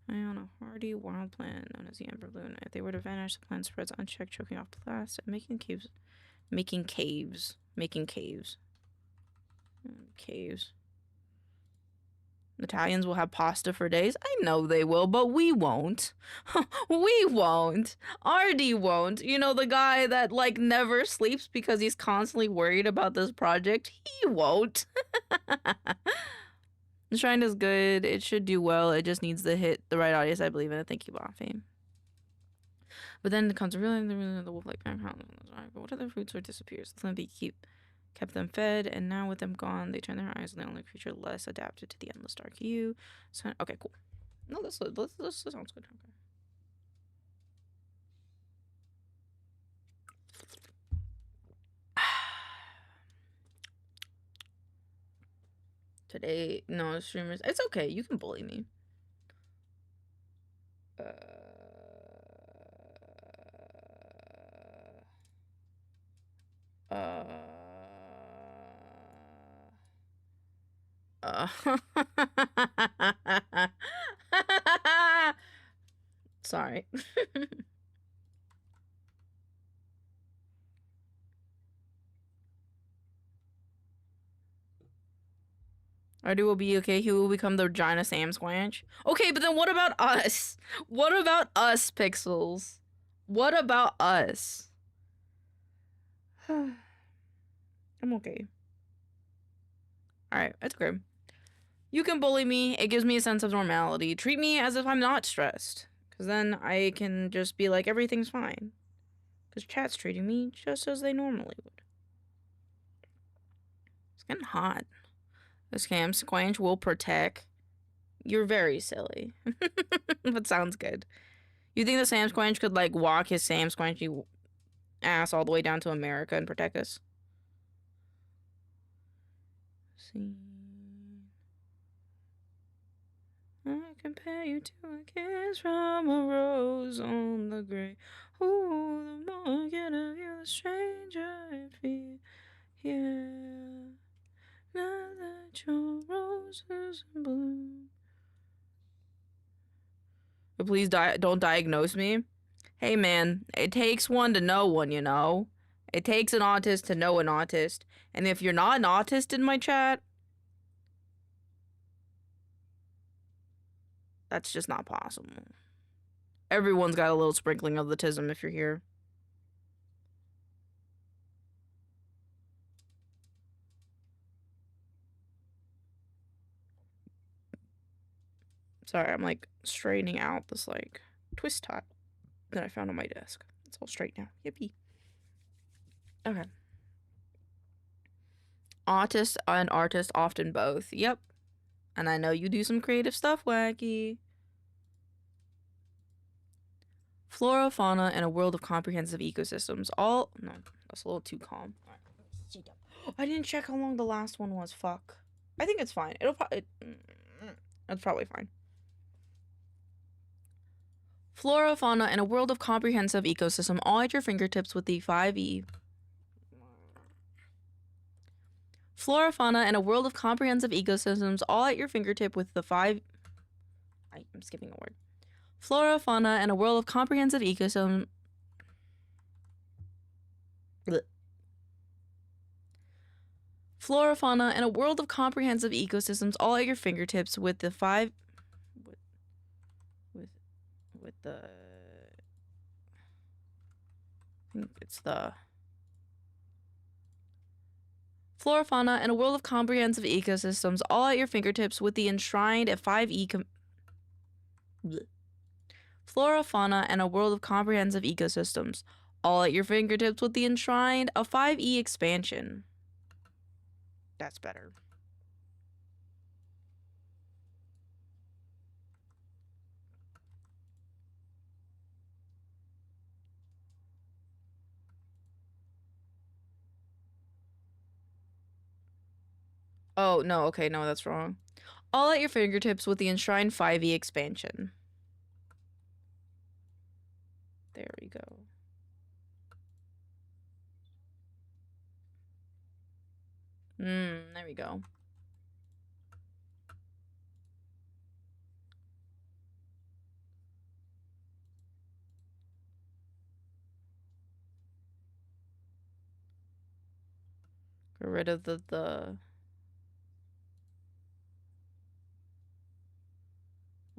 I on a hardy wild plant known as the ember balloon. If they were to vanish, the plant spreads unchecked, choking off the last, and making caves. Italians will have pasta for days. I know they will, but we won't. We won't. RD won't. You know, the guy that, like, never sleeps because he's constantly worried about this project? He won't. The shrine is good. It should do well. It just needs to hit the right audience. I believe in it. Thank you, Buffy. But then it comes to really the wolf-like background. But what other food source disappears? The bee kept them fed, and now with them gone, they turn their eyes on the only creature less adapted to the endless dark hue. So, okay, cool. No, this sounds good. Okay. Today, no streamers. It's okay. You can bully me. Sorry. Ardu will be okay. He will become the Regina Sam Squanch. Okay, but then what about us? What about us, Pixels? What about us? I'm okay. Alright, it's okay. You can bully me. It gives me a sense of normality. Treat me as if I'm not stressed. Because then I can just be like, everything's fine. Because chat's treating me just as they normally would. It's getting hot. The scam squanch will protect. You're very silly. But sounds good. You think the Sam Squanch could, like, walk his Sam Squanchy ass all the way down to America and protect us? See. I compare you to a kiss from a rose on the grave. Oh, the more I get of you, the stranger I feel. Yeah. Now that your rose is in bloom. But please don't diagnose me. Hey man, it takes one to know one, you know? It takes an autist to know an autist. And if you're not an autist in my chat, That's just not possible. Everyone's got a little sprinkling of the tism if you're here. Sorry, I'm like straightening out this like twist tie that I found on my desk. It's all straight now. Yippee. Okay. Autist and artist, often both. Yep. And I know you do some creative stuff, Wacky. Flora, fauna, and a world of comprehensive ecosystems. All... No, that's a little too calm. I didn't check how long the last one was. Fuck. I think it's fine. It's probably fine. Flora, fauna, and a world of comprehensive ecosystem all at your fingertips with the 5e. Flora, fauna, and a world of comprehensive ecosystems all at your fingertip with the 5... I'm skipping a word. Flora, fauna, and a world of comprehensive ecosystem... Blech. Flora, fauna, and a world of comprehensive ecosystems all at your fingertips with the 5... With the... I think it's the... Flora, fauna, and a world of comprehensive ecosystems all at your fingertips with the enshrined at 5e... Flora, fauna, and a world of comprehensive ecosystems all at your fingertips with the enshrined a 5e expansion. That's better. Oh, no, okay, no, that's wrong. All at your fingertips with the enshrined 5e expansion. There we go. There we go. Get rid of the...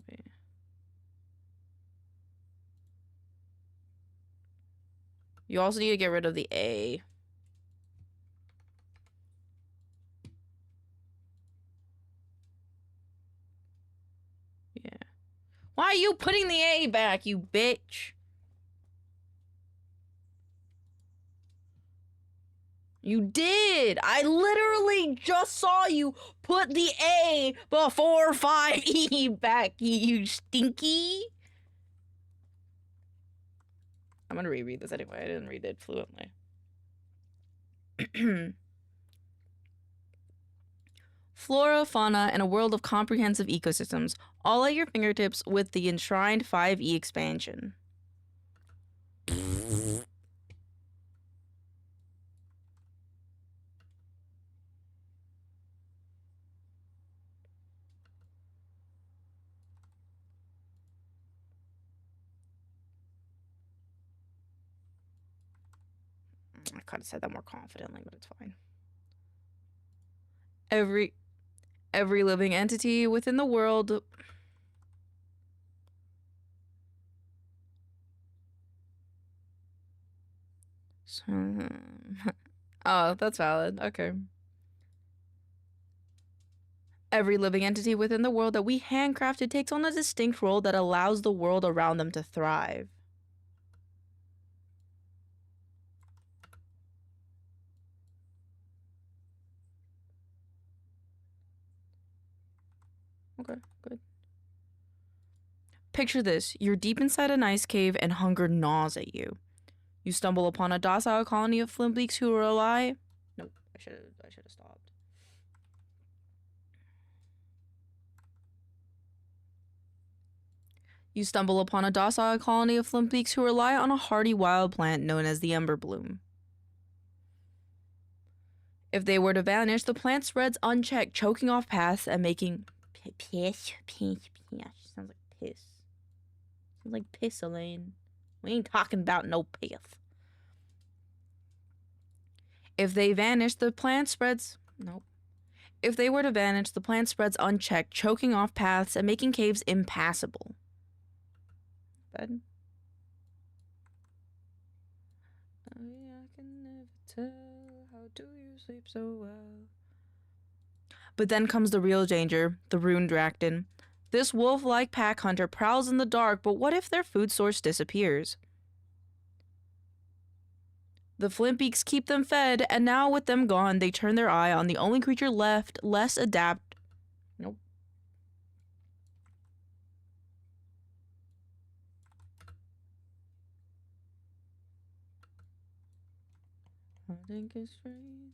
Wait. You also need to get rid of the A. Yeah. Why are you putting the A back, you bitch? You did! I literally just saw you put the A before 5E back, you stinky! I'm gonna reread this anyway. I didn't read it fluently. Flora, fauna, and a world of comprehensive ecosystems, all at your fingertips with the enshrined 5e expansion. I could have said that more confidently, but it's fine. Every living entity within the world... Oh, that's valid. Okay. Every living entity within the world that we handcrafted takes on a distinct role that allows the world around them to thrive. Okay, good. Picture this. You're deep inside an ice cave and hunger gnaws at you. You stumble upon a docile colony of flimbeaks who rely... Nope, I should have stopped. You stumble upon a docile colony of flimbeaks who rely on a hardy wild plant known as the ember bloom. If they were to vanish, the plant spreads unchecked, choking off paths and making... Piss. Sounds like piss. Sounds like piss, Elaine. We ain't talking about no piss. If they vanish, the plant spreads... Nope. If they were to vanish, the plant spreads unchecked, choking off paths and making caves impassable. Bed. I can never tell, how do you sleep so well? But then comes the real danger, the rune Drakton. This wolf-like pack hunter prowls in the dark, but what if their food source disappears? The Flintbeaks keep them fed, and now with them gone, they turn their eye on the only creature left, less adapt. Nope. I think it's strange.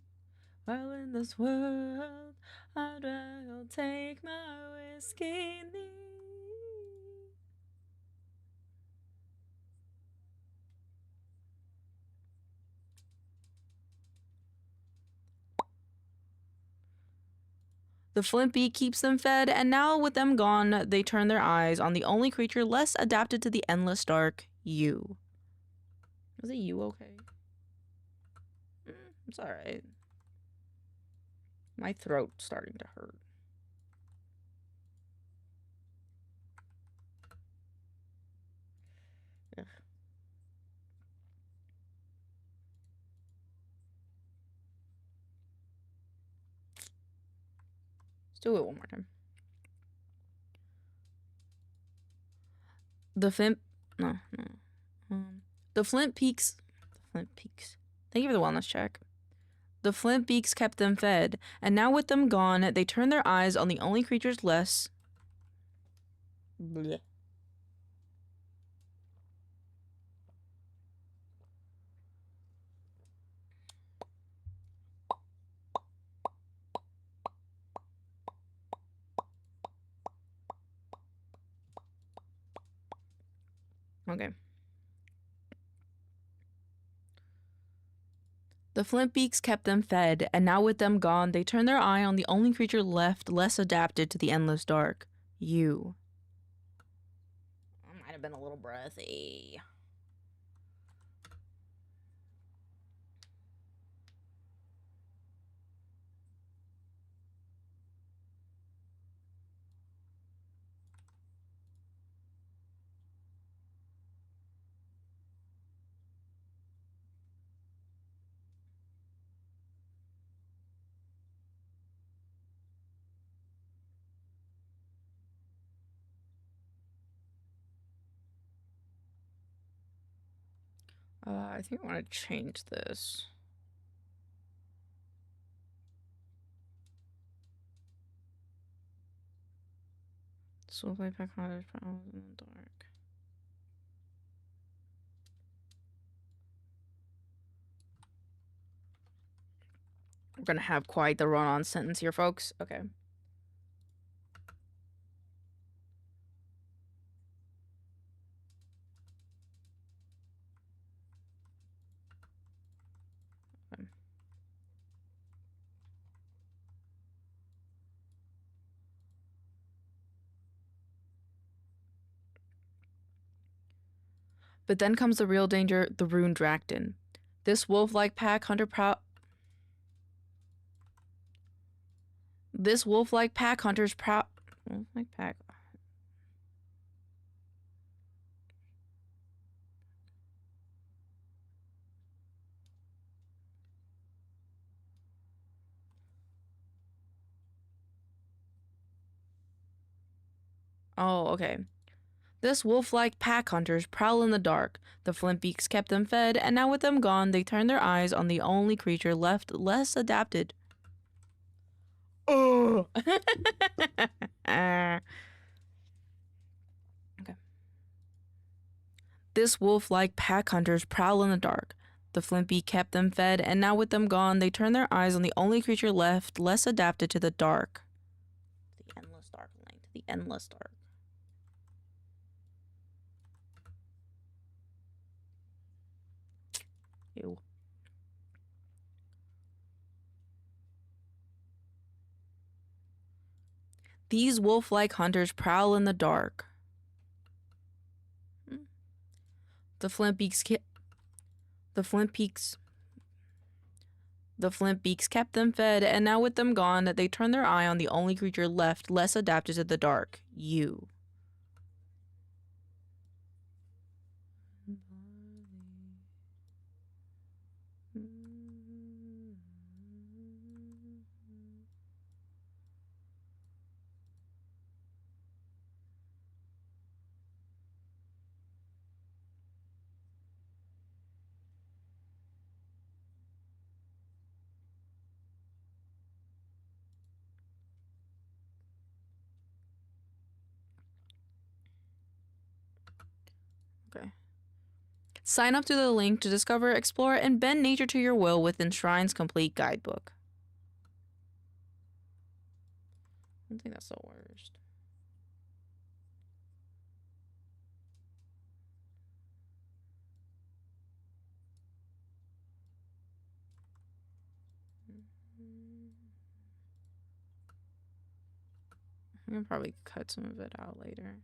While in this world, I'll take my whiskey neat. The Flintbeak keeps them fed, and now with them gone, they turn their eyes on the only creature less adapted to the endless dark, you. Was it you okay? It's alright. My throat's starting to hurt. Ugh. Let's do it one more time. The Flint... No. The Flintbeaks... Thank you for the wellness check. The Flintbeaks kept them fed, and now with them gone, they turn their eyes on the only creatures less... Blech. Okay. The Flintbeaks kept them fed, and now with them gone, they turn their eye on the only creature left less adapted to the endless dark. You. I might have been a little breathy. I think I want to change this. So play back on in the dark. We're gonna have quite the run-on sentence here, folks. Okay. But then comes the real danger, the rune Drakton. This wolf-like pack hunter's prowl wolf-like pack. Oh, okay. This wolf-like pack hunters prowl in the dark. The Flintbeaks kept them fed, and now with them gone, they turn their eyes on the only creature left less adapted. Oh. Okay. This wolf-like pack hunters prowl in the dark. The Flintbeak kept them fed, and now with them gone, they turn their eyes on the only creature left less adapted to the dark. The endless dark link. The endless dark. Ew. These wolf-like hunters prowl in the dark. The Flintbeaks The flint beaks kept them fed, and now with them gone, they turned their eye on the only creature left less adapted to the dark, you. Okay. Sign up to the link to discover, explore, and bend nature to your will with Enshrine's complete guidebook. I don't think that's the worst. I can probably cut some of it out later.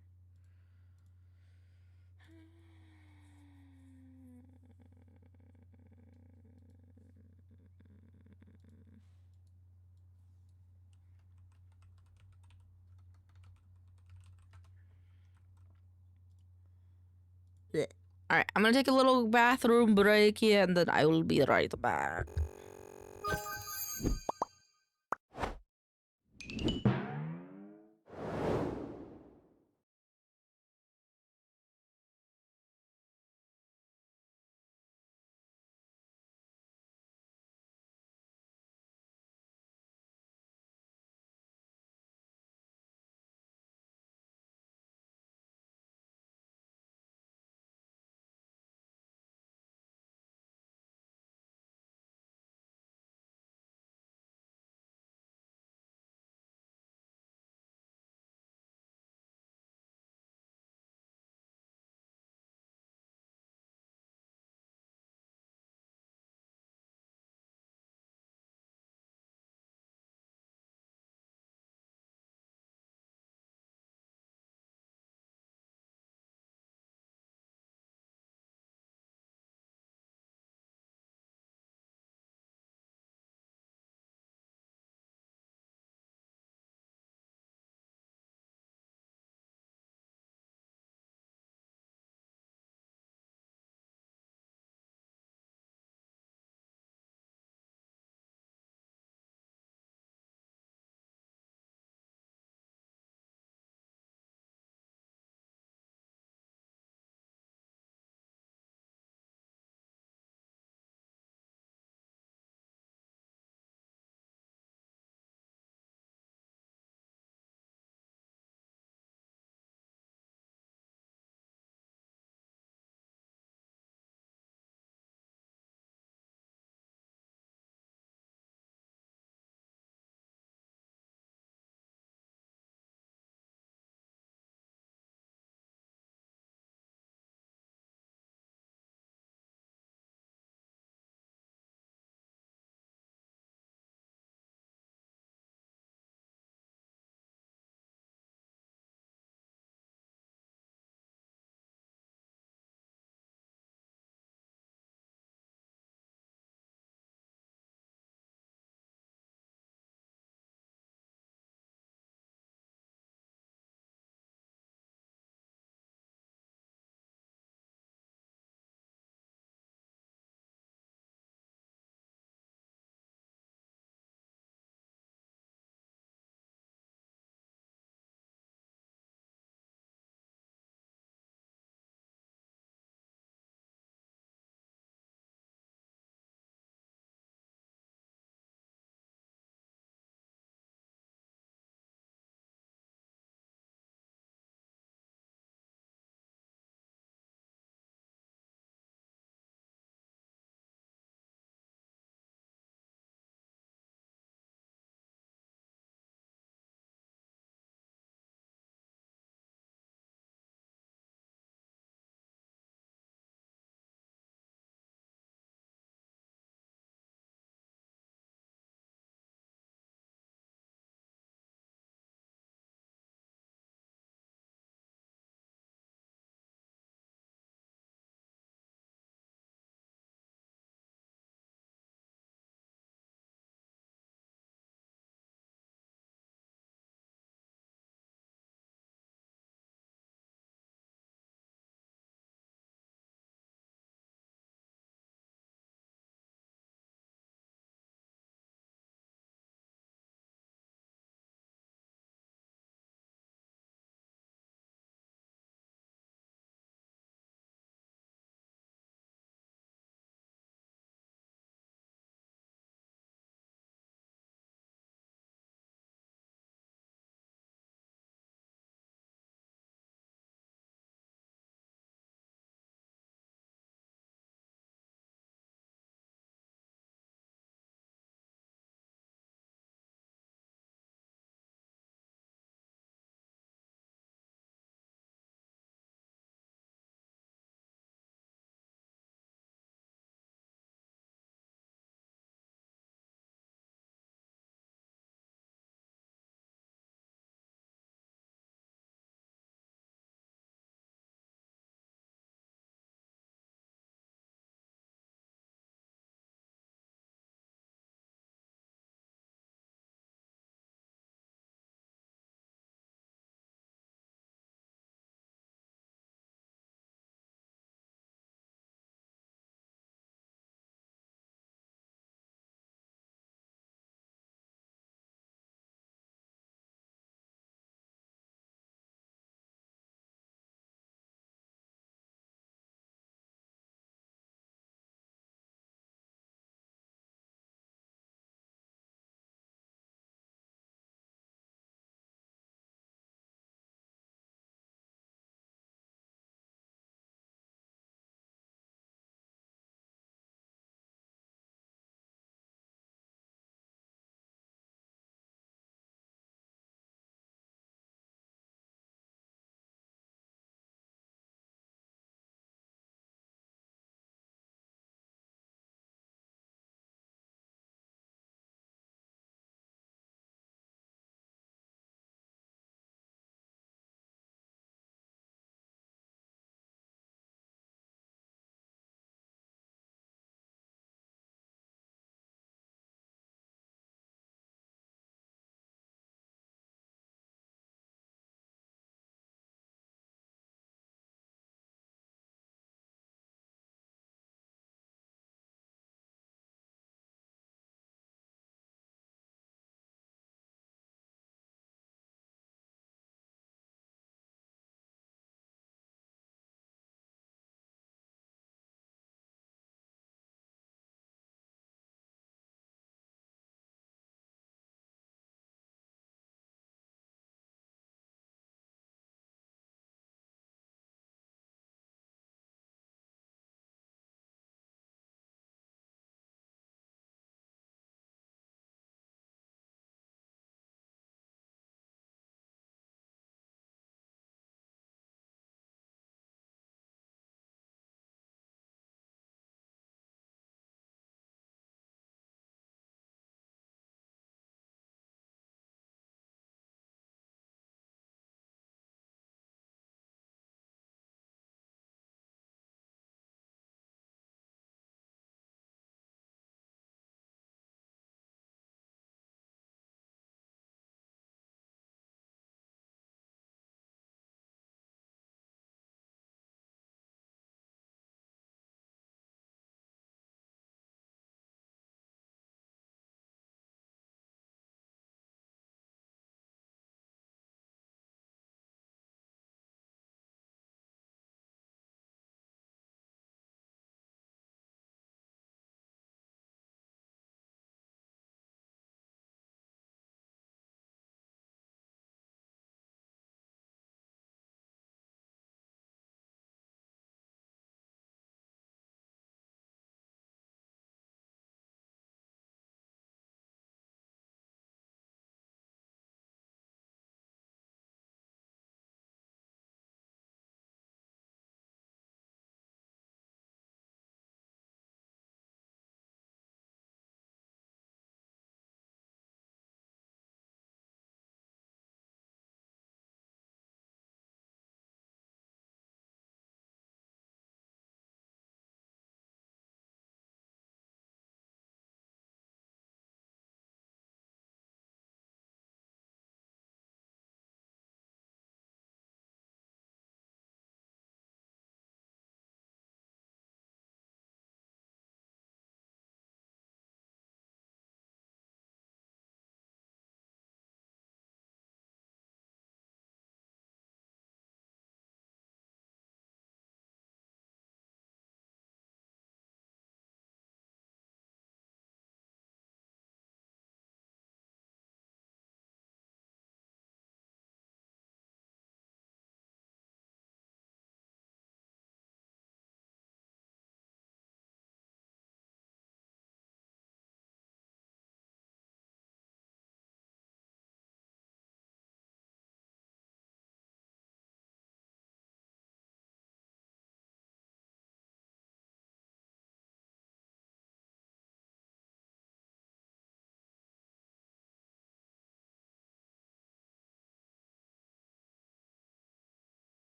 Alright, I'm gonna take a little bathroom break here and then I will be right back.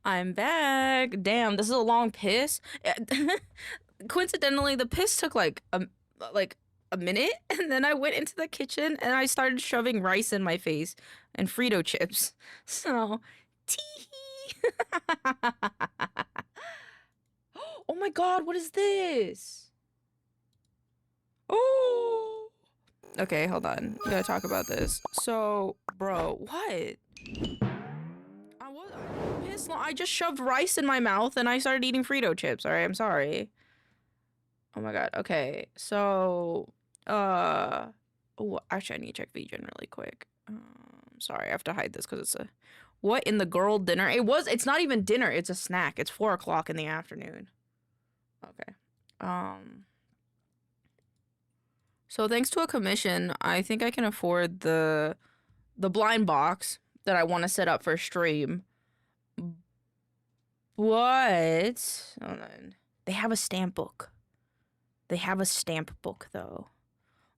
I'm back. Damn, this is a long piss. Coincidentally, the piss took like a minute, and then I went into the kitchen and I started shoving rice in my face and Frito chips. So, tee. Oh my god, what is this? Oh. Okay, hold on. We gotta talk about this. So, bro, what? I pissed. I just shoved rice in my mouth and I started eating Frito chips. All right, I'm sorry. Oh my god. Okay, so, oh, actually, I need to check VGen really quick. Sorry, I have to hide this because it's a. What in the girl dinner? It's not even dinner. It's a snack. It's 4 o'clock in the afternoon. Okay. So thanks to a commission, I think I can afford the blind box that I want to set up for stream. But hold on. They have a stamp book. They have a stamp book though.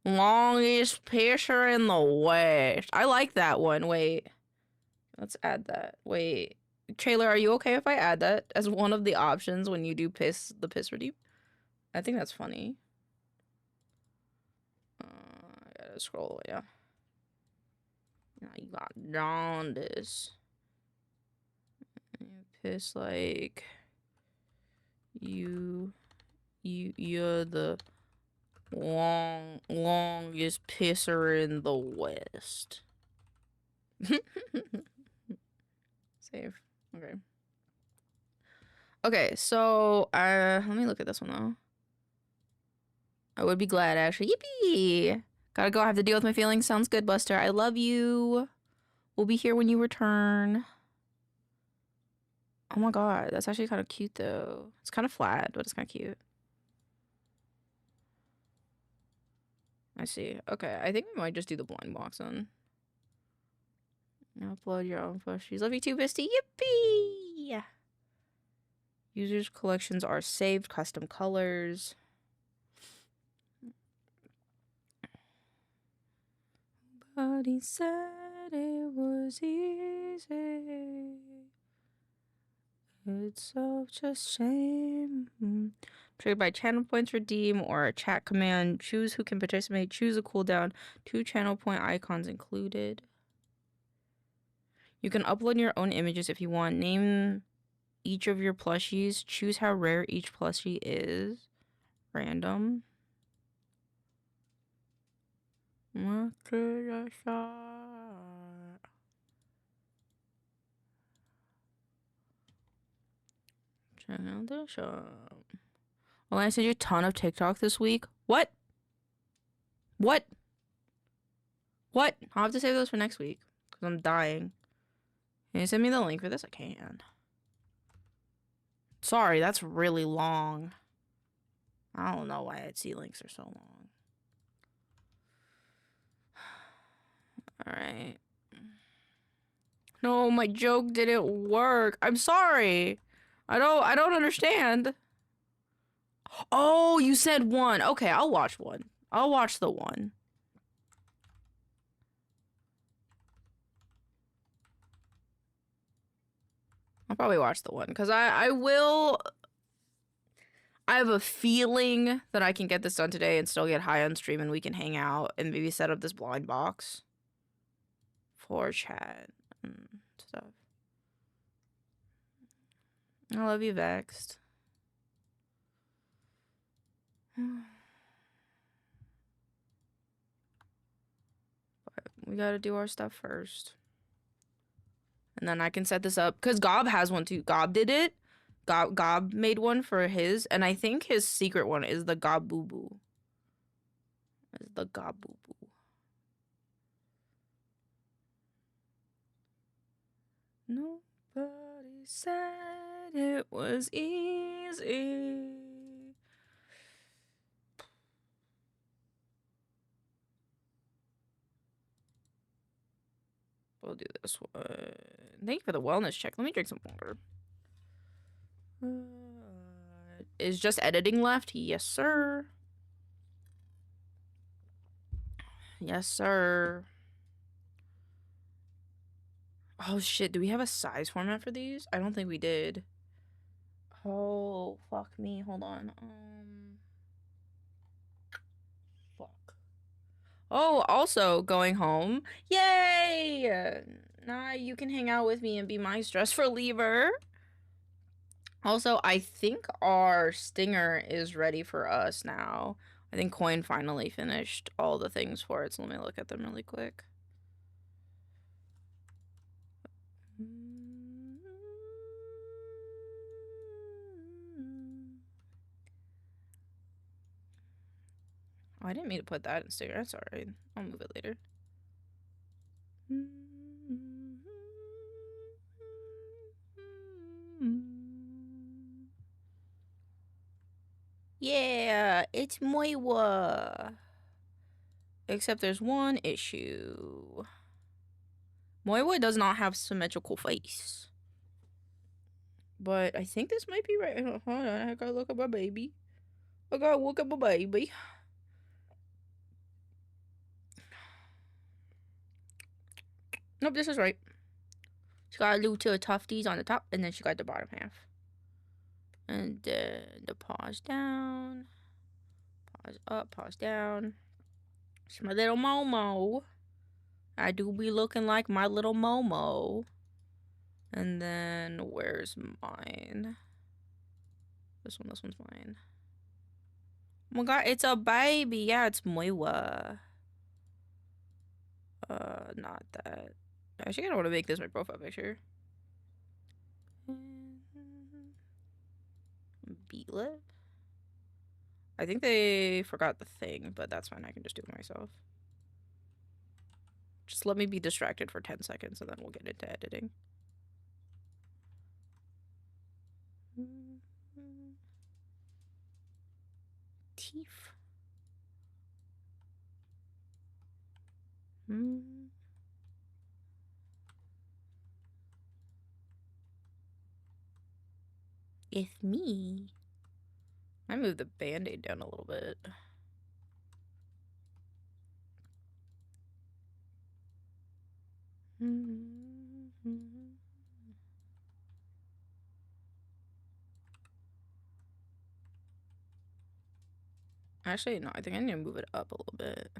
Longest picture in the West. I like that one. Wait. Let's add that. Wait. Trailer, are you okay if I add that as one of the options when you do the piss redeem? I think that's funny. I gotta scroll away, yeah. Now you got jaundice. You piss like you're the longest pisser in the West. Save. Okay. Okay, so let me look at this one though. I would be glad actually. Yippee! Gotta go. I have to deal with my feelings. Sounds good, Buster. I love you. We'll be here when you return. Oh my god, that's actually kind of cute though. It's kind of flat, but it's kind of cute. I see. Okay, I think we might just do the blind box then. Upload your own plushies. Love you too, Misty. Yippee! Users' collections are saved. Custom colors. But he said it was easy. It's all just shame. Triggered by channel points redeem or a chat command. Choose who can participate. Choose a cooldown. 2 channel point icons included. You can upload your own images if you want. Name each of your plushies. Choose how rare each plushie is. Random. What could I say? Check out the shop. Well, I sent you a ton of TikTok this week. What? What? What? I'll have to save those for next week because I'm dying. Can you send me the link for this? I can. Sorry, that's really long. I don't know why Etsy links are so long. Alright. No, my joke didn't work. I'm sorry. I don't understand. Oh, you said one. Okay, I'll watch one. I'll watch the one. I'll probably watch the one because I will. I have a feeling that I can get this done today and still get high on stream and we can hang out and maybe set up this blind box for chat and stuff. I love you, Vexed. But we gotta do our stuff first. And then I can set this up. Because Gob has one too. Gob did it. Gob made one for his. And I think his secret one is the Gob Boo Boo. Is the Gob Boo Boo. Nobody said it was easy. We'll do this one. Thank you for the wellness check. Let me drink some water. Is just editing left? Yes, sir. Yes, sir. Oh shit, do we have a size format for these? I don't think we did. Oh, fuck me. Hold on. Fuck. Oh, also going home. Yay! Now you can hang out with me and be my stress reliever. Also, I think our stinger is ready for us now. I think Coin finally finished all the things for it, so let me look at them really quick. Oh, I didn't mean to put that in stinger. That's alright. I'll move it later. Yeah, it's Moiwa. Except there's one issue. Moiwa does not have symmetrical face. But I think this might be right. Hold on, I gotta look at my baby. I gotta look at my baby. Nope, this is right. She got a little two tufties on the top, and then she got the bottom half. And then the paws down. Paws up, paws down. It's my little Momo. I do be looking like my little Momo. And then where's mine? This one's mine. Oh my god, it's a baby. Yeah, it's Moiwa. Not that. Actually, I don't want to make this my profile picture. Beetlip. I think they forgot the thing, but that's fine. I can just do it myself. Just let me be distracted for 10 seconds and then we'll get into editing. Teeth. It's me. I moved the band-aid down a little bit. Actually, no, I think I need to move it up a little bit.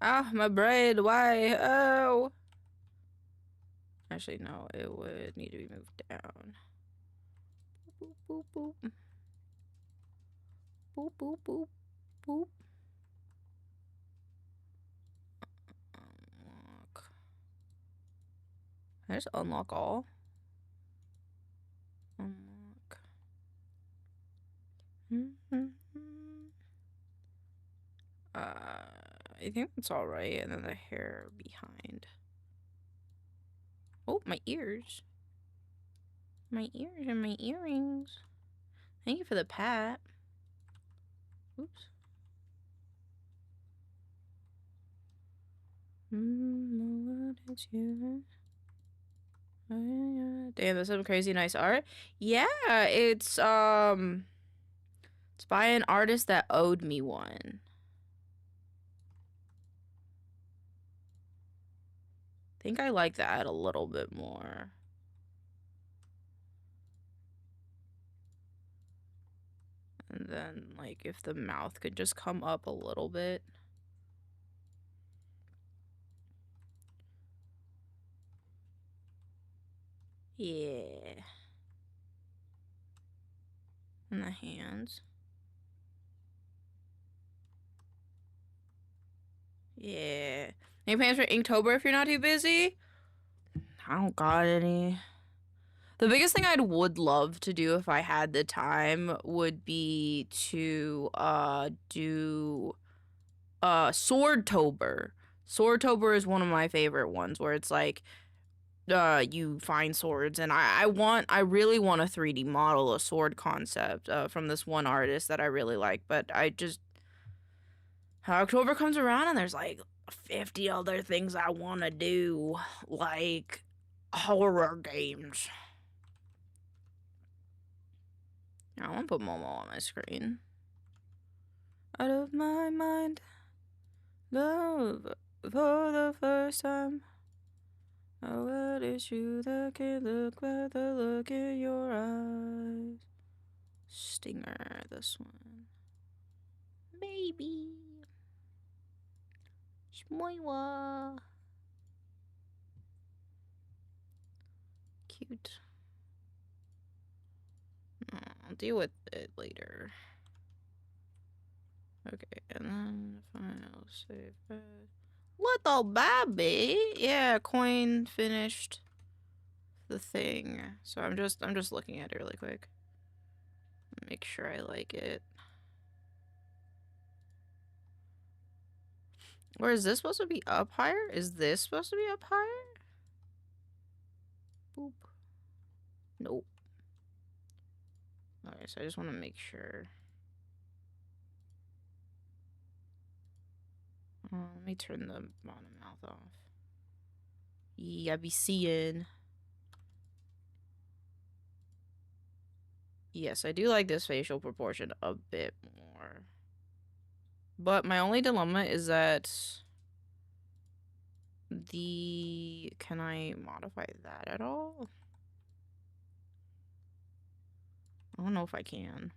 Ah, my braid, why? Oh! Actually, no, it would need to be moved down. Boop, boop, boop. Boop, boop, boop, boop. Unlock. Can I just unlock all? Unlock. I think that's alright, and then the hair behind. Oh, my ears. My ears and my earrings. Thank you for the pat. Oops. What is you? Damn, that's some crazy nice art. Yeah, it's by an artist that owed me one. I think I like that a little bit more. And then, like, if the mouth could just come up a little bit. Yeah. And the hands. Yeah. Any plans for Inktober if you're not too busy? I don't got any. The biggest thing I would love to do if I had the time would be to do Swordtober. Swordtober is one of my favorite ones where it's like you find swords, and I really want a 3D model a sword concept from this one artist that I really like, but I just October comes around and there's like 50 other things I want to do, like horror games. I want to put Momo on my screen. Out of my mind, love. for the first time. Oh, what is you that can look at the look in your eyes? Stinger, this one. Baby. Shmoiwa. Cute. I'll deal with it later. Okay, and then file save as. Little baby. Yeah, coin finished the thing. So I'm just looking at it really quick. Make sure I like it. Or is this supposed to be up higher? Is this supposed to be up higher? Boop. Nope. Alright, so I just want to make sure. Let me turn the bottom mouth off. Yeah, I be seeing. Yes, I do like this facial proportion a bit more. But my only dilemma is that can I modify that at all? I don't know if I can.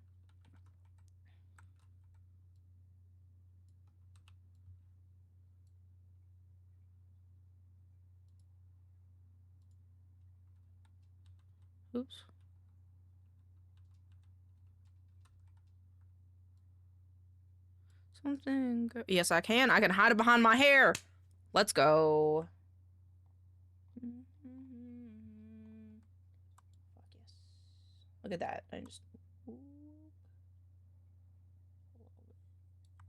Oops. Something. Yes, I can. I can hide it behind my hair. Let's go. Fuck yes. Look at that. I just. There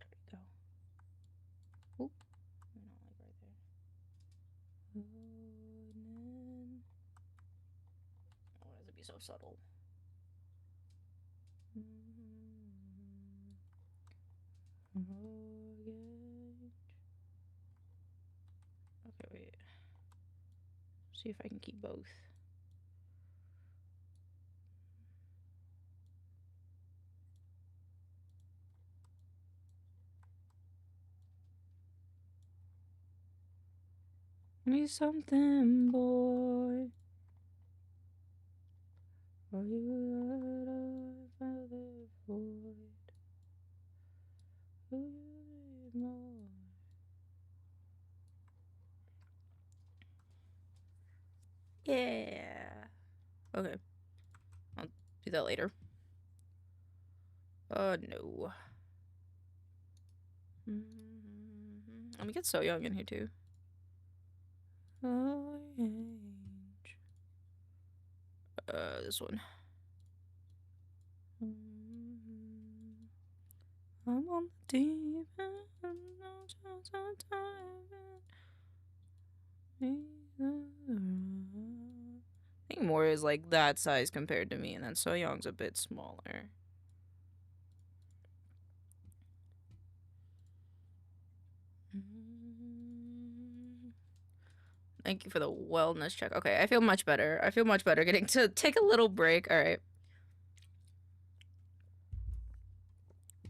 we go. Oop. Not like right there. Oh, why does it be so subtle? Okay, wait. See if I can keep both. Me something, boy. Are you out of the void? Who you need more? Yeah. Okay. I'll do that later. Oh no. Let me get So Young in here too. Orange. This one. I'm on the deep end, no chance of diving. I think more is like that size compared to me, and then So Young's a bit smaller. Thank you for the wellness check. Okay, I feel much better. I feel much better getting to take a little break. All right.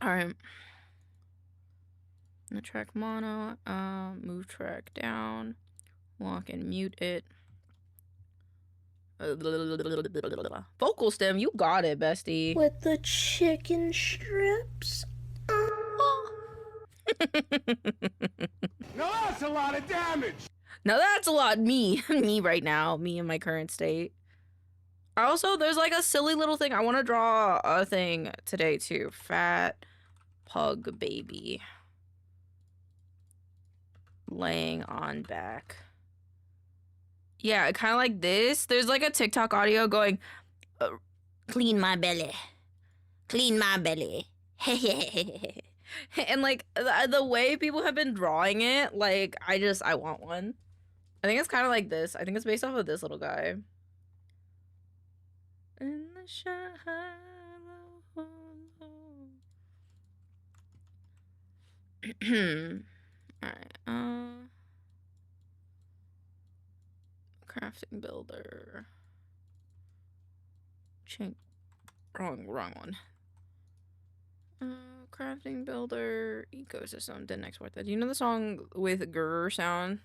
All right. The track mono, move track down, lock and mute it. Vocal stem, you got it, bestie. With the chicken strips. Now that's a lot of damage! Now that's a lot. Me right now. Me in my current state. Also, there's like a silly little thing. I want to draw a thing today too. Fat pug baby. Laying on back. Yeah, kind of like this. There's like a TikTok audio going, clean my belly. Clean my belly. And like the way people have been drawing it, like I want one. I think it's kind of like this. I think it's based off of this little guy. In the shallow. Alright, crafting builder. Change. Wrong one. Crafting builder ecosystem didn't export that. Do you know the song with grr sound?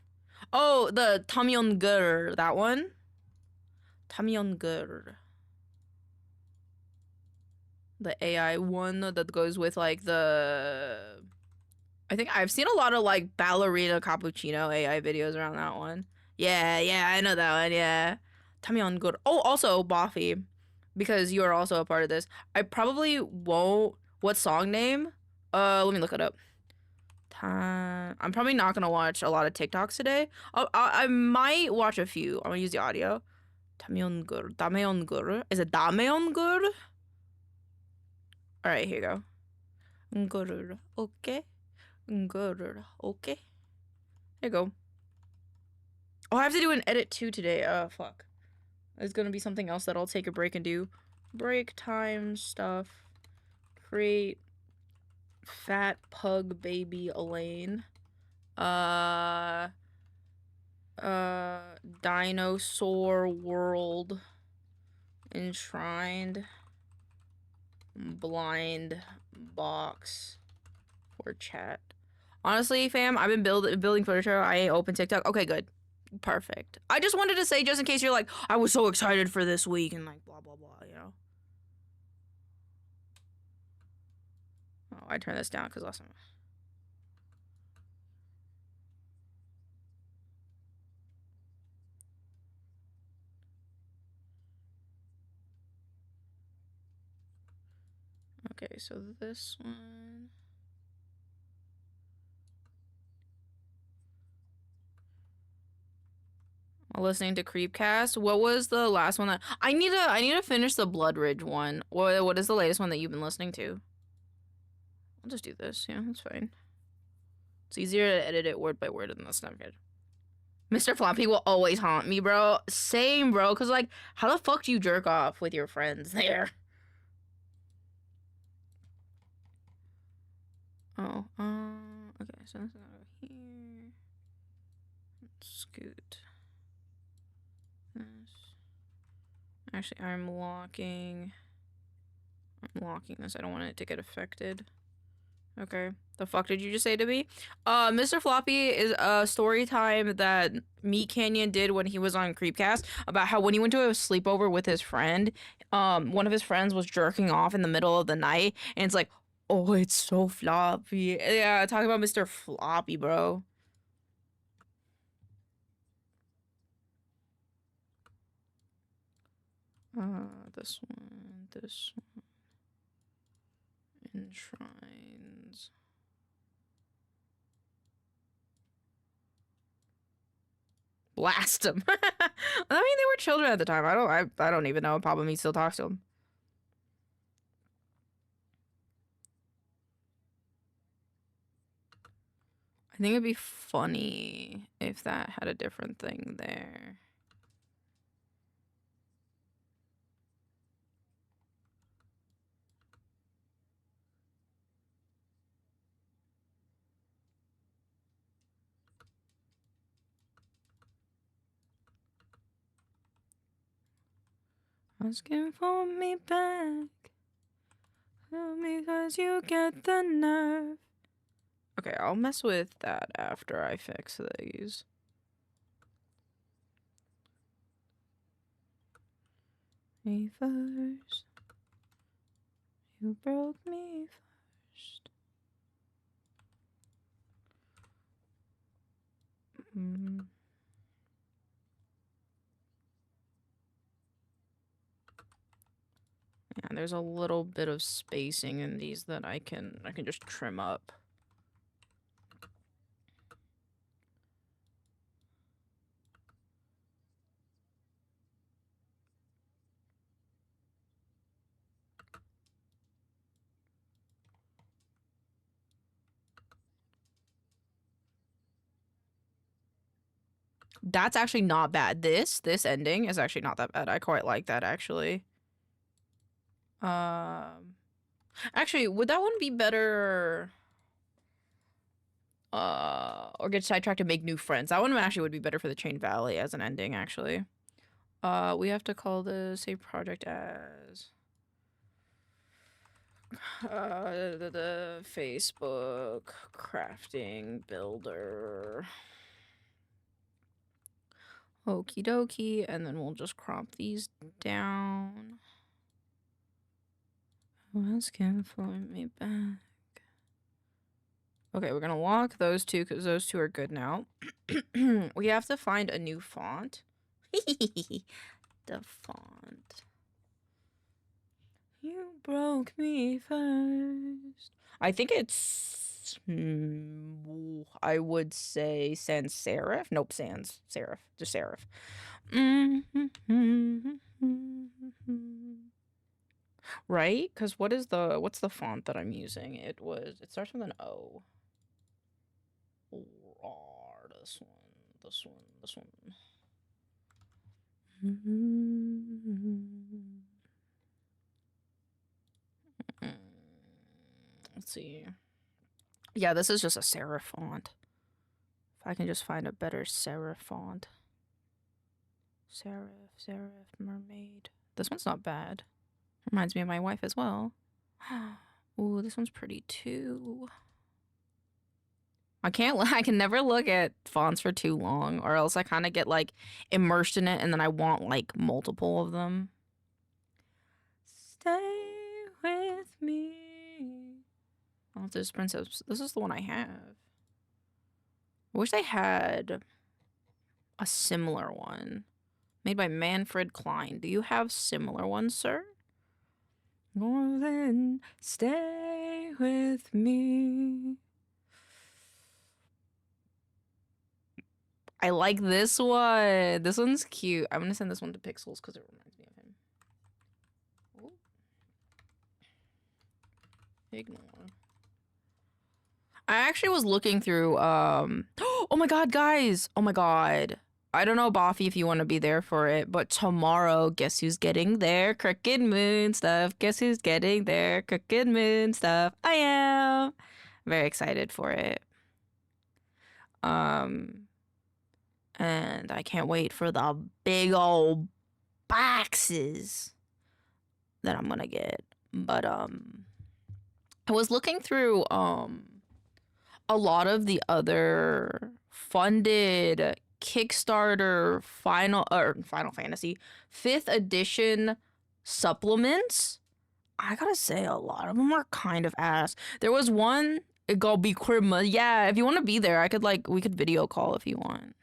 Oh, the Tamyeon grr, that one. Tamyeon grr. The AI one that goes with like the. I think I've seen a lot of like ballerina cappuccino AI videos around that one. Yeah, I know that one. Yeah, Tamyeon grr. Oh, also Boffy, because you are also a part of this. I probably won't. What song name? Let me look it up. I'm probably not gonna watch a lot of TikToks today. I might watch a few. I'm gonna use the audio. Tamyeongur. Dameongur. Is it Dameongur? All right, here you go. Ngur. Okay. Ngur. Okay. There you go. Oh, I have to do an edit too today. Fuck. There's gonna be something else that I'll take a break and do. Break time stuff. Create fat pug baby Elaine. Dinosaur world. Enshrined. Blind box for chat. Honestly, fam, I've been building furniture. I ain't open TikTok. Okay, good. Perfect. I just wanted to say, just in case you're like, I was so excited for this week and like blah blah blah, you know. Oh, I turned this down because last time. Okay, so this one. Listening to Creepcast. What was the last one that I need to finish the Blood Ridge one. What is the latest one that you've been listening to? I'll just do this. Yeah, that's fine. It's easier to edit it word by word than that's not good. Mr. Floppy will always haunt me, bro. Same, bro. Cause like, how the fuck do you jerk off with your friends there? Oh, okay. So that's gonna go here. Scoot. This. Actually, I'm locking this. I don't want it to get affected. Okay. The fuck did you just say to me? Mr. Floppy is a story time that Meat Canyon did when he was on Creepcast about how when he went to a sleepover with his friend, one of his friends was jerking off in the middle of the night, and it's like, oh, it's so floppy. Yeah, talking about Mr. Floppy, bro. This one. Enshrines. Blast them. I mean, they were children at the time. I don't even know. Papa Me still talks to them. I think it'd be funny if that had a different thing there. Asking for me back. Tell me 'cause you get the nerve. Okay, I'll mess with that after I fix these. Me first. You broke me first. Yeah, there's a little bit of spacing in these that I can just trim up. That's actually not bad. This ending is actually not that bad. I quite like that actually. Actually, would that one be better? Or get sidetracked to make new friends. That one actually would be better for the Chain Valley as an ending, actually. We have to call this a project as The Facebook crafting builder. Okie dokie, and then we'll just crop these down. What's gonna float me back? Okay, we're gonna lock those two because those two are good now. We have to find a new font. The font. You broke me first. I think it's, I would say sans serif. Nope, sans serif. Just serif. Right? Because what's the font that I'm using? It starts with an O. This one. Let's see. Yeah, this is just a serif font. If I can just find a better serif font. Serif, mermaid. This one's not bad. Reminds me of my wife as well. Ooh, this one's pretty too. I can never look at fonts for too long, or else I kind of get like immersed in it and then I want like multiple of them. Stay with me. Oh, this princess. This is the one I have. I wish I had a similar one made by Manfred Klein. Do you have similar ones, sir? More than stay with me. I like this one. This one's cute. I'm gonna send this one to Pixels because it reminds me of him. Oh. Ignore. I actually was looking through, oh my god, guys. Oh my god. I don't know, Boffy, if you want to be there for it, but tomorrow, guess who's getting their Crooked Moon stuff? Guess who's getting their Crooked Moon stuff? I am. Very excited for it. And I can't wait for the big old boxes that I'm gonna get. But I was looking through a lot of the other funded Kickstarter Final Fantasy 5th edition supplements. I gotta say, a lot of them are kind of ass. There was one, it called Be Quirma. Yeah, if you want to be there, we could video call if you want.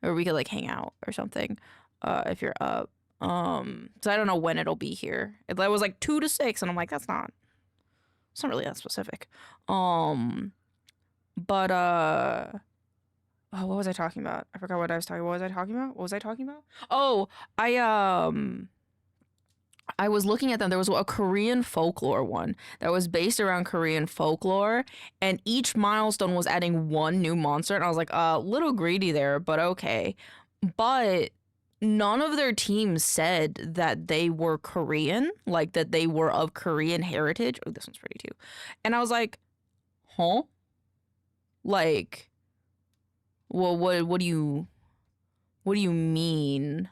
Or we could like hang out or something, if you're up. So I don't know when it'll be here. It was like 2 to 6, and I'm like, it's not really that specific. But oh, what was I talking about? I forgot what I was talking. What was I talking about? Oh, I was looking at them. There was a Korean folklore one that was based around Korean folklore, and each milestone was adding one new monster, and I was like, little greedy there, but okay. But none of their teams said that they were Korean, like that they were of Korean heritage. Oh, this one's pretty too. And I was like, huh? Like, well, what do you mean?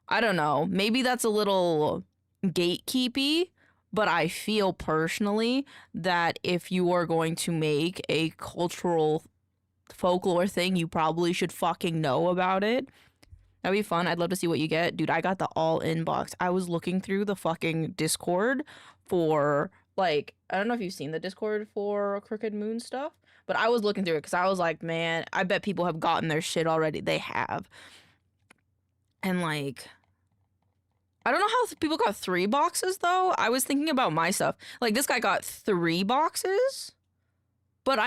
I don't know. Maybe that's a little gatekeepy, but I feel personally that if you are going to make a cultural folklore thing, you probably should fucking know about it. That'd be fun. I'd love to see what you get. Dude, I got the all-in box. I was looking through the fucking Discord for, like, I don't know if you've seen the Discord for Crooked Moon stuff, but I was looking through it because I was like, man, I bet people have gotten their shit already. They have. And, like, I don't know how people got 3 boxes, though. I was thinking about my stuff. Like, this guy got 3 boxes, but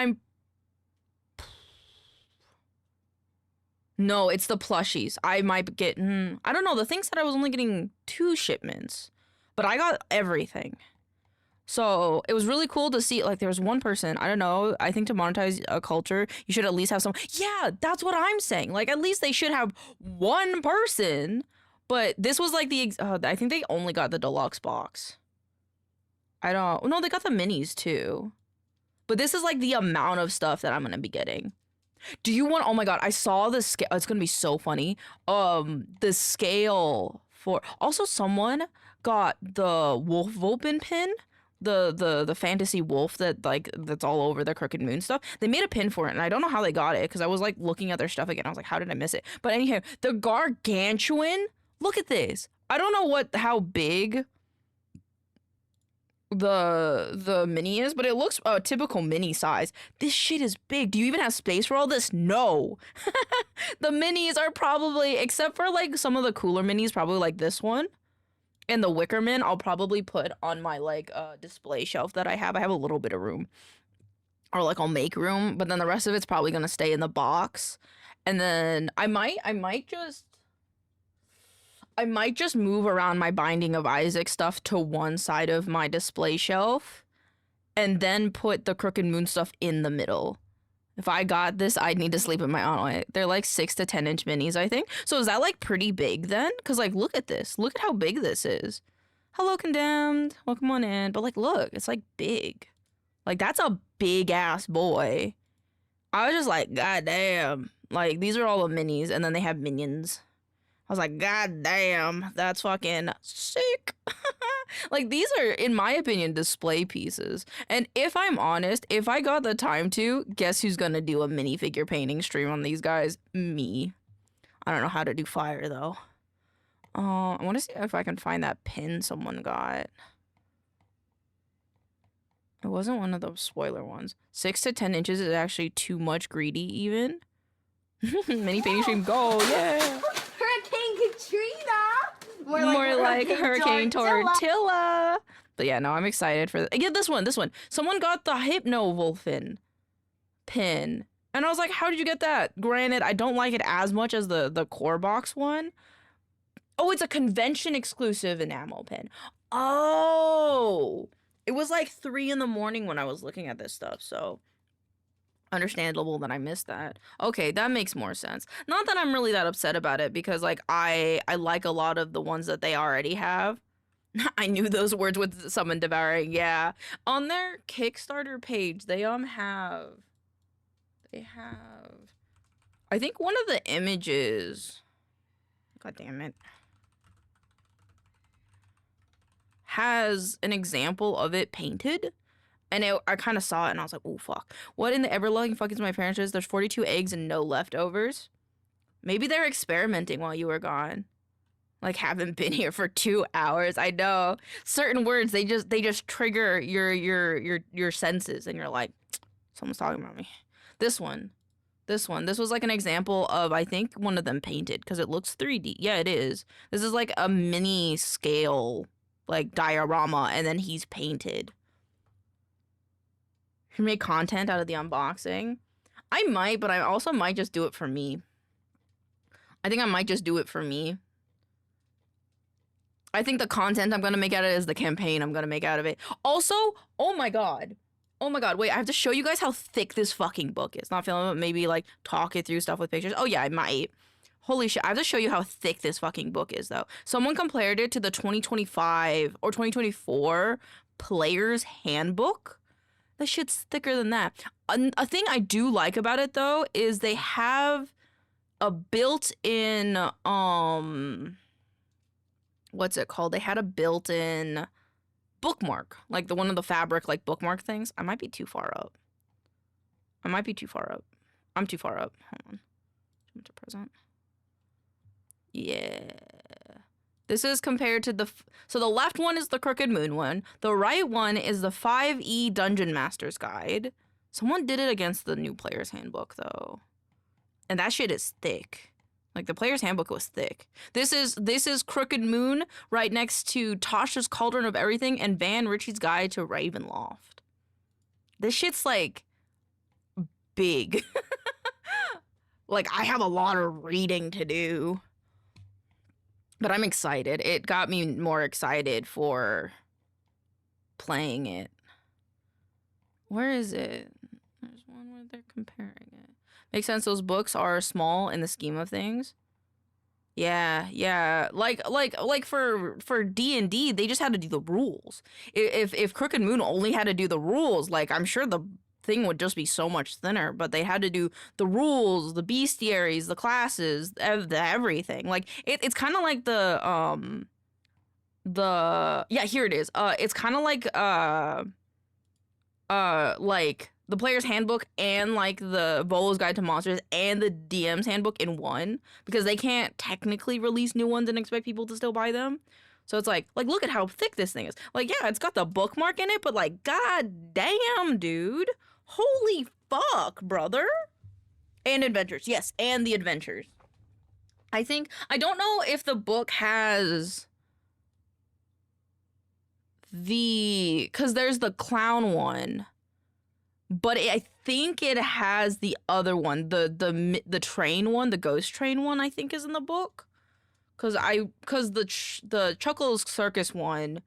no, it's the plushies. I might get, I don't know. The thing said I was only getting 2 shipments, but I got everything. So it was really cool to see, like, there was one person, I don't know, I think to monetize a culture, you should at least have some, yeah, that's what I'm saying. Like, at least they should have one person. But this was like I think they only got the deluxe box. No, they got the minis too. But this is like the amount of stuff that I'm going to be getting. Do you want, oh my god, I saw the scale, it's going to be so funny. The scale for, also someone got the Wolf Vulpin pin, the fantasy wolf that's all over the Crooked Moon stuff. They made a pin for it, and I don't know how they got it because I was like looking at their stuff again. I was like, how did I miss it? But anyhow, the gargantuan. Look at this. I don't know how big the mini is, but it looks a typical mini size. This shit is big. Do you even have space for all this? No. The minis are probably, except for like some of the cooler minis, probably like this one and the Wickerman, I'll probably put on my like display shelf that I have. I have a little bit of room, or like I'll make room, but then the rest of it's probably gonna stay in the box. And then I might just move around my Binding of Isaac stuff to one side of my display shelf and then put the Crooked Moon stuff in the middle. If I got this, I'd need to sleep in my own. They're like 6 to 10 inch minis, I think. So is that like pretty big then? Because like, look at this. Look at how big this is. Hello, Condemned. Welcome on in. But like, look, it's like big. Like, that's a big ass boy. I was just like, God damn. Like, these are all the minis, and then they have minions. I was like, God damn, that's fucking sick. Like, these are, in my opinion, display pieces. And if I'm honest, if I got the time to, guess who's gonna do a minifigure painting stream on these guys? Me. I don't know how to do fire, though. I want to see if I can find that pin someone got. It wasn't one of those spoiler ones. 6 to 10 inches is actually too much greedy, even. Mini painting stream, go, yeah! Hurricane Katrina! More like Hurricane Tortilla. But yeah, no, I'm excited for get this one. Someone got the Hypno Wolfen pin. And I was like, how did you get that? Granted, I don't like it as much as the core box one. Oh, it's a convention exclusive enamel pin. Oh, it was like 3 in the morning when I was looking at this stuff. So understandable that I missed that. Okay, that makes more sense. Not that I'm really that upset about it because like I like a lot of the ones that they already have. I knew those words with Summon Devouring. Yeah. On their Kickstarter page, they have I think one of the images, God damn it, has an example of it painted. And I kind of saw it and I was like, oh, fuck. What in the ever-loving fuck is my parents? There's 42 eggs and no leftovers. Maybe they're experimenting while you were gone. Like, haven't been here for 2 hours. I know. Certain words, they just trigger your senses. And you're like, someone's talking about me. This one. This was like an example of, I think, one of them painted. Because it looks 3D. Yeah, it is. This is like a mini scale, like, diorama. And then he's painted. Make content out of the unboxing. I might, but I also might just do it for me. I think I might just do it for me. I think the content I'm gonna make out of it is the campaign I'm gonna make out of it. Also, oh my god, wait, I have to show you guys how thick this fucking book is. Not feeling it, maybe like talk it through stuff with pictures. Oh yeah, I might. Holy shit, I have to show you how thick this fucking book is though. Someone compared it to the 2025 or 2024 Player's Handbook. This shit's thicker than that. A thing I do like about it, though, is they have a built-in, what's it called? They had a built-in bookmark. Like one of the fabric, like, bookmark things. I might be too far up. I'm too far up. Hold on. Jump to present. Yeah. This is compared to so the left one is the Crooked Moon one. The right one is the 5e Dungeon Master's Guide. Someone did it against the new Player's Handbook, though. And that shit is thick. Like, the Player's Handbook was thick. This is Crooked Moon right next to Tasha's Cauldron of Everything and Van Ritchie's Guide to Ravenloft. This shit's, like, big. Like, I have a lot of reading to do. But I'm excited. It got me more excited for playing it. Where is it? There's one where they're comparing it. Makes sense. Those books are small in the scheme of things. Yeah. Like for D&D, they just had to do the rules. If Crooked Moon only had to do the rules, like, I'm sure the thing would just be so much thinner, but they had to do the rules, the bestiaries, the classes, the everything. Like, it's kind of like the yeah, here it is. It's kind of like the player's handbook and like the Volo's Guide to Monsters and the DM's handbook in one, because they can't technically release new ones and expect people to still buy them. So it's like look at how thick this thing is. Like, yeah, it's got the bookmark in it, but like, god damn, dude. Holy fuck, brother. And adventures. Yes, and the adventures. I don't know if the book has because there's the clown one, but I think it has the other one, the train one, the ghost train one, I think is in the book. Because the Chuckles Circus one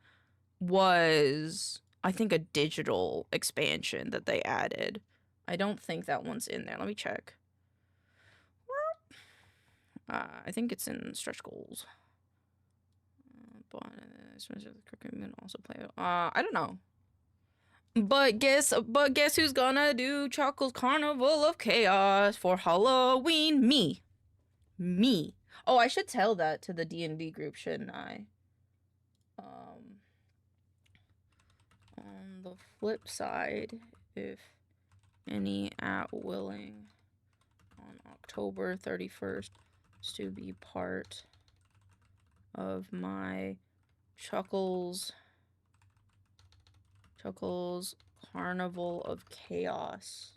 was, I think, a digital expansion that they added. I don't think that one's in there. Let me check. I think it's in stretch goals. But also play. I don't know. But guess who's gonna do Chuckles Carnival of Chaos for Halloween? Me. Oh, I should tell that to the D&D group, shouldn't I? On the flip side, if any willing on October 31st to be part of my Chuckles Carnival of Chaos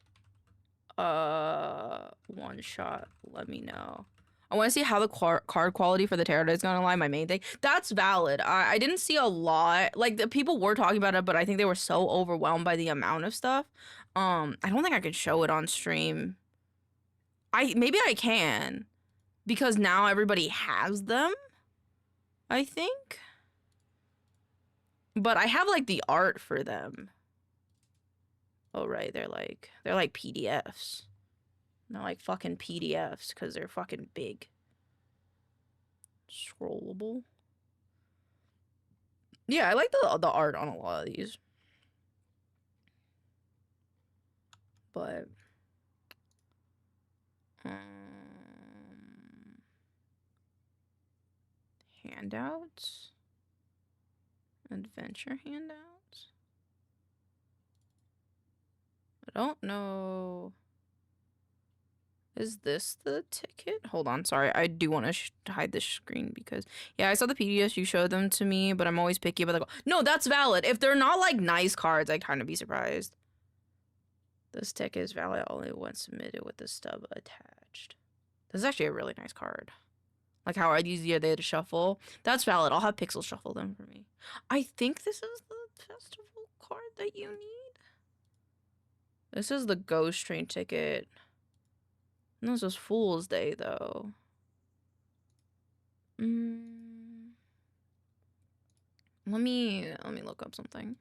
one shot, let me know. I want to see how the card quality for the tarot is gonna lie, my main thing. That's valid. I didn't see a lot. Like, the people were talking about it, but I think they were so overwhelmed by the amount of stuff. I don't think I could show it on stream. Maybe I can, because now everybody has them, I think. But I have like the art for them. Oh right, they're like PDFs. They're like fucking PDFs because they're fucking big. Scrollable. Yeah, I like the art on a lot of these. But handouts? Adventure handouts? I don't know. Is this the ticket? Hold on, sorry. I do want to hide this screen because, yeah, I saw the PDFs, you showed them to me, but I'm always picky about no, that's valid. If they're not like nice cards, I'd kind of be surprised. This ticket is valid only when submitted with the stub attached. This is actually a really nice card. Like, how easy are they to shuffle? That's valid. I'll have Pixel shuffle them for me. I think this is the festival card that you need. This is the Ghost Train ticket. And this is Fool's Day, though. Let me look up something.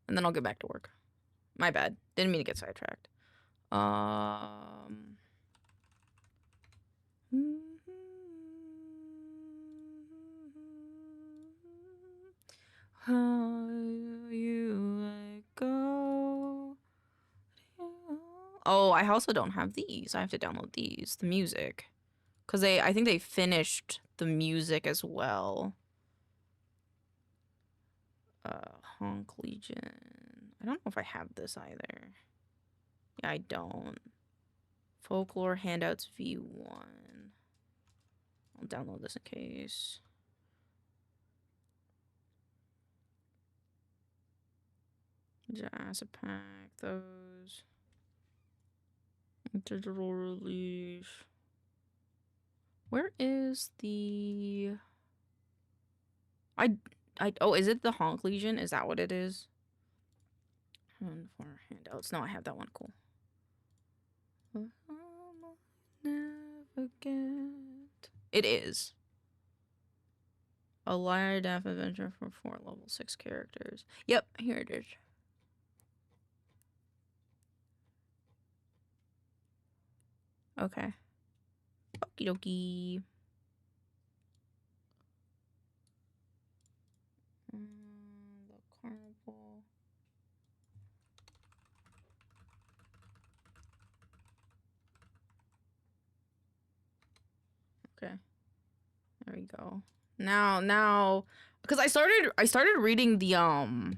And then I'll get back to work. My bad. Didn't mean to get sidetracked. How you let go. Oh, I also don't have these. I have to download these. The music. Because I think they finished the music as well. Honk Legion. I don't know if I have this either. Yeah, I don't. Folklore Handouts V1. I'll download this in case. Jazz Pack, those. Digital Relief. Where is the... oh, is it the Honk Legion? Is that what it is? And for handouts. No, I have that one. Cool. Never get. It is. A Liar Death Adventure for 4 level 6 characters. Yep, here it is. Okay. Okie dokie. The carnival. Okay. There we go. Now Because I started reading the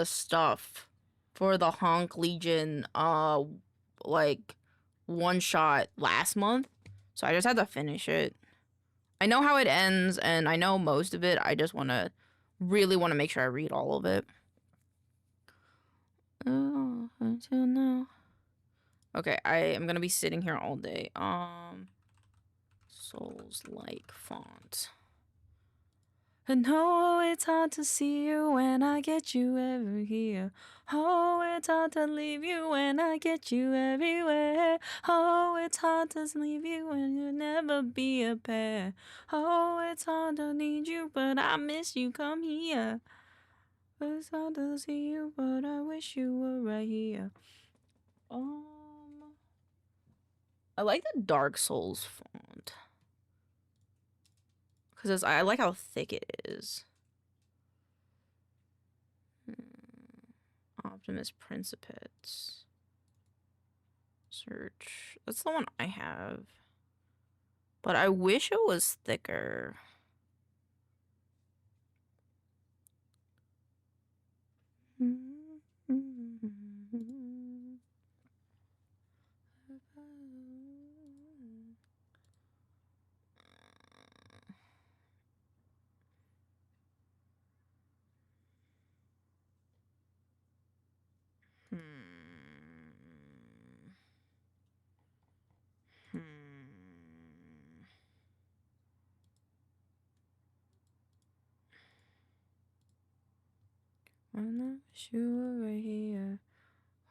stuff for the Honk Legion like one shot last month. So I just had to finish it. I know how it ends and I know most of it. I just really want to make sure I read all of it. Oh, until now. Okay, I am gonna be sitting here all day. Souls like font. I know it's hard to see you when I get you ever here. Oh, it's hard to leave you when I get you everywhere. Oh, it's hard to leave you when you'll never be a pair. Oh, it's hard to need you, but I miss you. Come here. It's hard to see you, but I wish you were right here. I like the Dark Souls font. Because I like how thick it is. Optimus Principets. Search. That's the one I have. But I wish it was thicker. When I wish you were right here.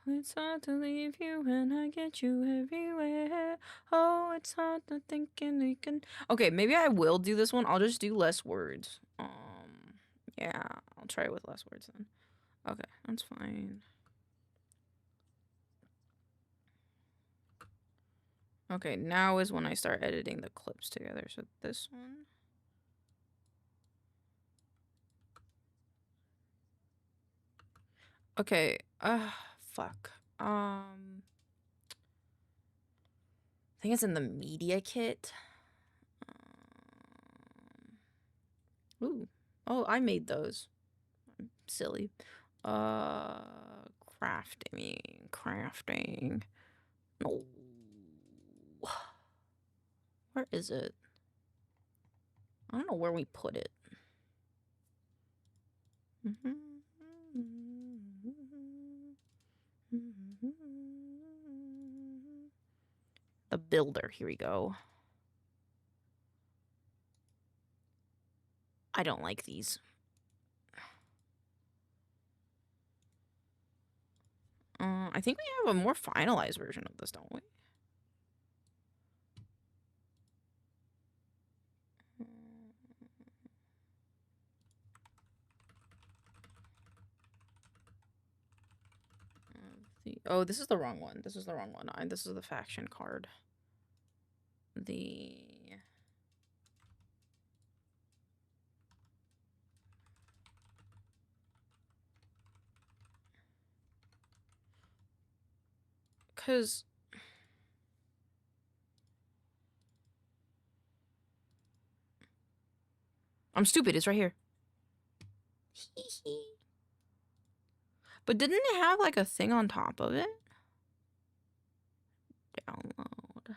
It's hard to leave you when I get you everywhere. Oh, it's hard to think and we can. Okay, maybe I will do this one. I'll just do less words. Yeah, I'll try it with less words then. Okay, that's fine. Okay, now is when I start editing the clips together. So this one. Okay, fuck. I think it's in the media kit. Ooh. Oh, I made those. I'm silly. Crafting. No. Where is it? I don't know where we put it. The builder. Here we go. I don't like these. I think we have a more finalized version of this, don't we? Oh, this is the wrong one. This is the wrong one. This is the faction card. Because I'm stupid. It's right here. But didn't it have like a thing on top of it? Download.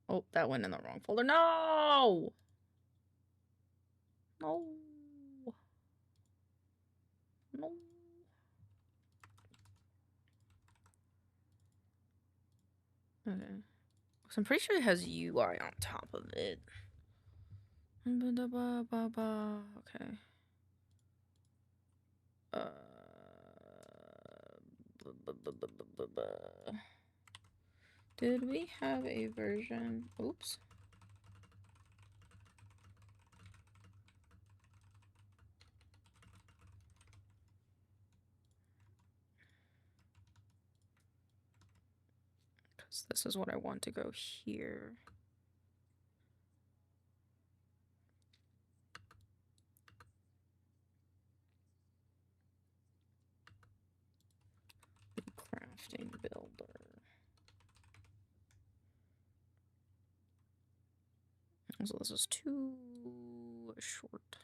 Oh, that went in the wrong folder. No! No. No. Okay. So I'm pretty sure it has UI on top of it. Okay. Did we have a version? Oops. Because this is what I want to go here. Crafting builder. So this is too short.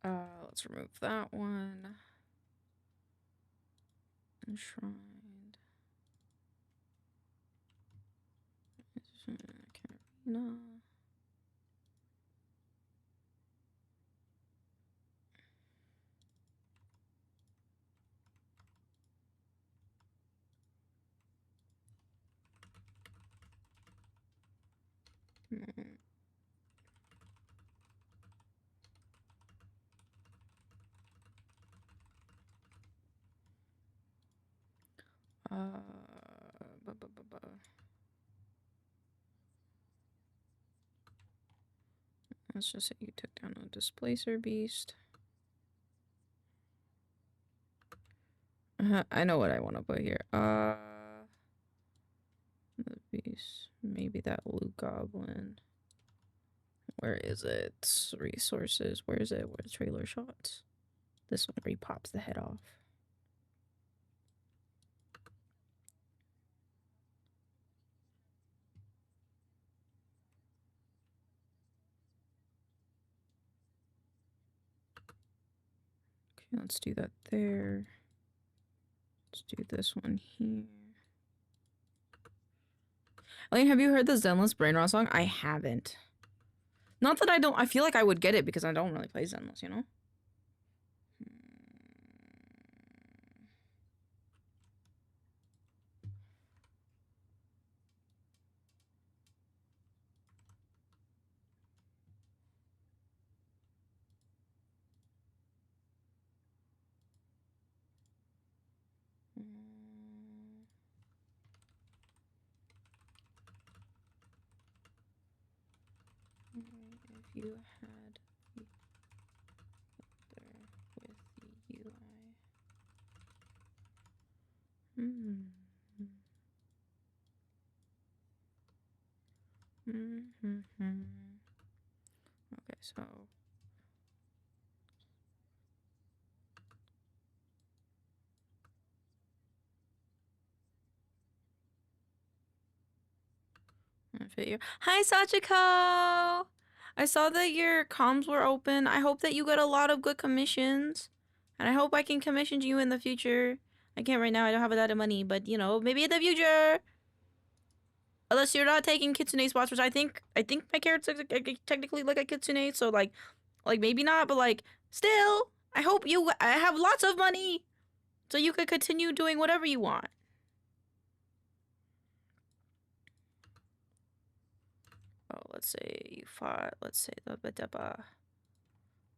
Let's remove that one. Enshrined. No. Let's just say you took down a displacer beast. I know what I want to put here. The beast. Maybe that loot goblin. Where is it? Resources. Where is it? Where the trailer shots? This one where he pops the head off. Okay, let's do that there. Let's do this one here. Elaine, have you heard the Zenless Brain Rot song? I haven't. Not that I don't. I feel like I would get it because I don't really play Zenless, you know? If you had there with the UI. Okay, so fit you. Hi, Sachiko! I saw that your comms were open. I hope that you get a lot of good commissions. And I hope I can commission you in the future. I can't right now. I don't have a lot of money. But, you know, maybe in the future. Unless you're not taking Kitsune spots, which I think my character's technically like a Kitsune. So, like maybe not. But, like, still, I hope I have lots of money. So you could continue doing whatever you want. Oh, let's say you fought. Let's say the Badeba.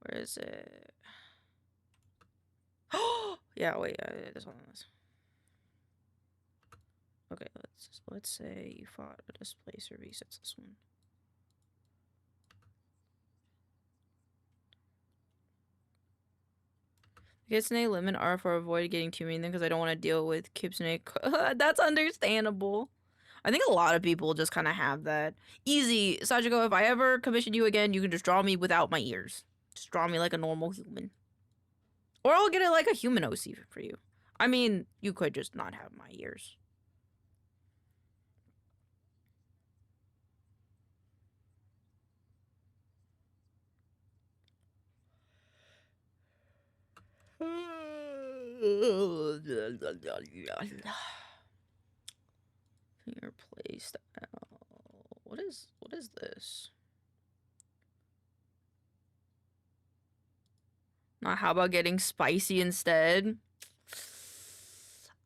Where is it? Oh, yeah. Wait. There's one on this. Okay. Let's say you fought a displacer beast. It's this one. Kitsune limit are for avoid getting too mean because I don't want to deal with Kitsune. That's understandable. I think a lot of people just kind of have that. Easy, Sajiko, if I ever commission you again, you can just draw me without my ears. Just draw me like a normal human. Or I'll get it like a human OC for you. I mean, you could just not have my ears. Your playstyle. What is this? How about getting spicy instead?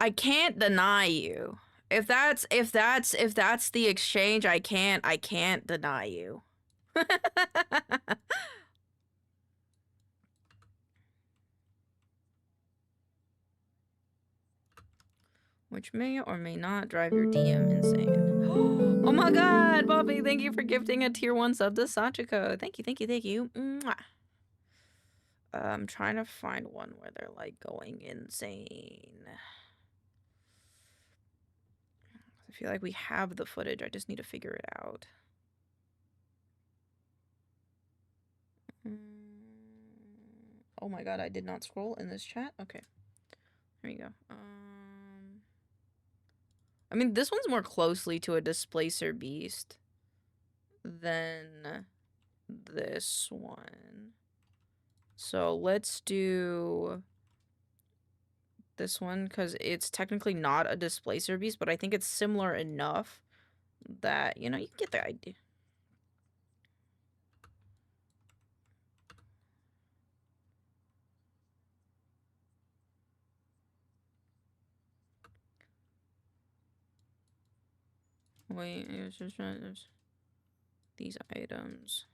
I can't deny you. If that's the exchange, I can't deny you. Which may or may not drive your DM insane. Oh my god, Bobby, thank you for gifting a tier 1 sub to Sachiko. Thank you. Mwah. I'm trying to find one where they're like going insane. I feel like we have the footage. I just need to figure it out. Oh my god, I did not scroll in this chat. Okay, here you go. I mean, this one's more closely to a displacer beast than this one. So let's do this one because it's technically not a displacer beast, but I think it's similar enough that, you know, you get the idea. Wait, it's just these items.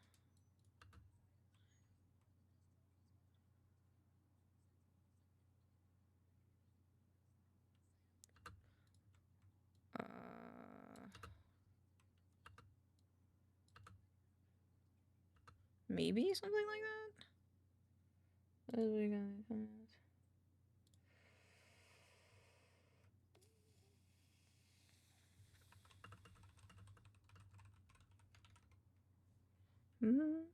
Maybe something like that. What are we gonna find? Unlock.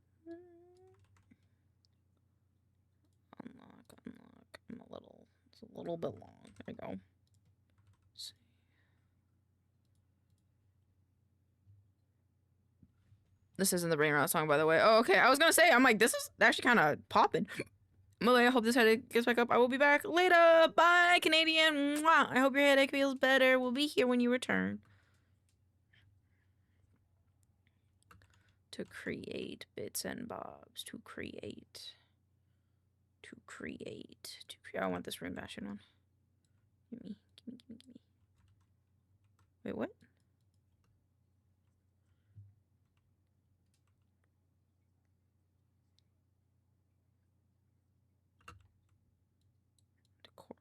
It's a little bit long. There we go. Let's see. This isn't the Brain Rot song, by the way. Oh, okay. I was gonna say, I'm like, this is actually kind of popping. Molly, I hope this headache gets back up. I will be back later. Bye, Canadian. Mwah. I hope your headache feels better. We'll be here when you return. To create bits and bobs. To create. I want this room bastion one. Gimme. Wait, what? Core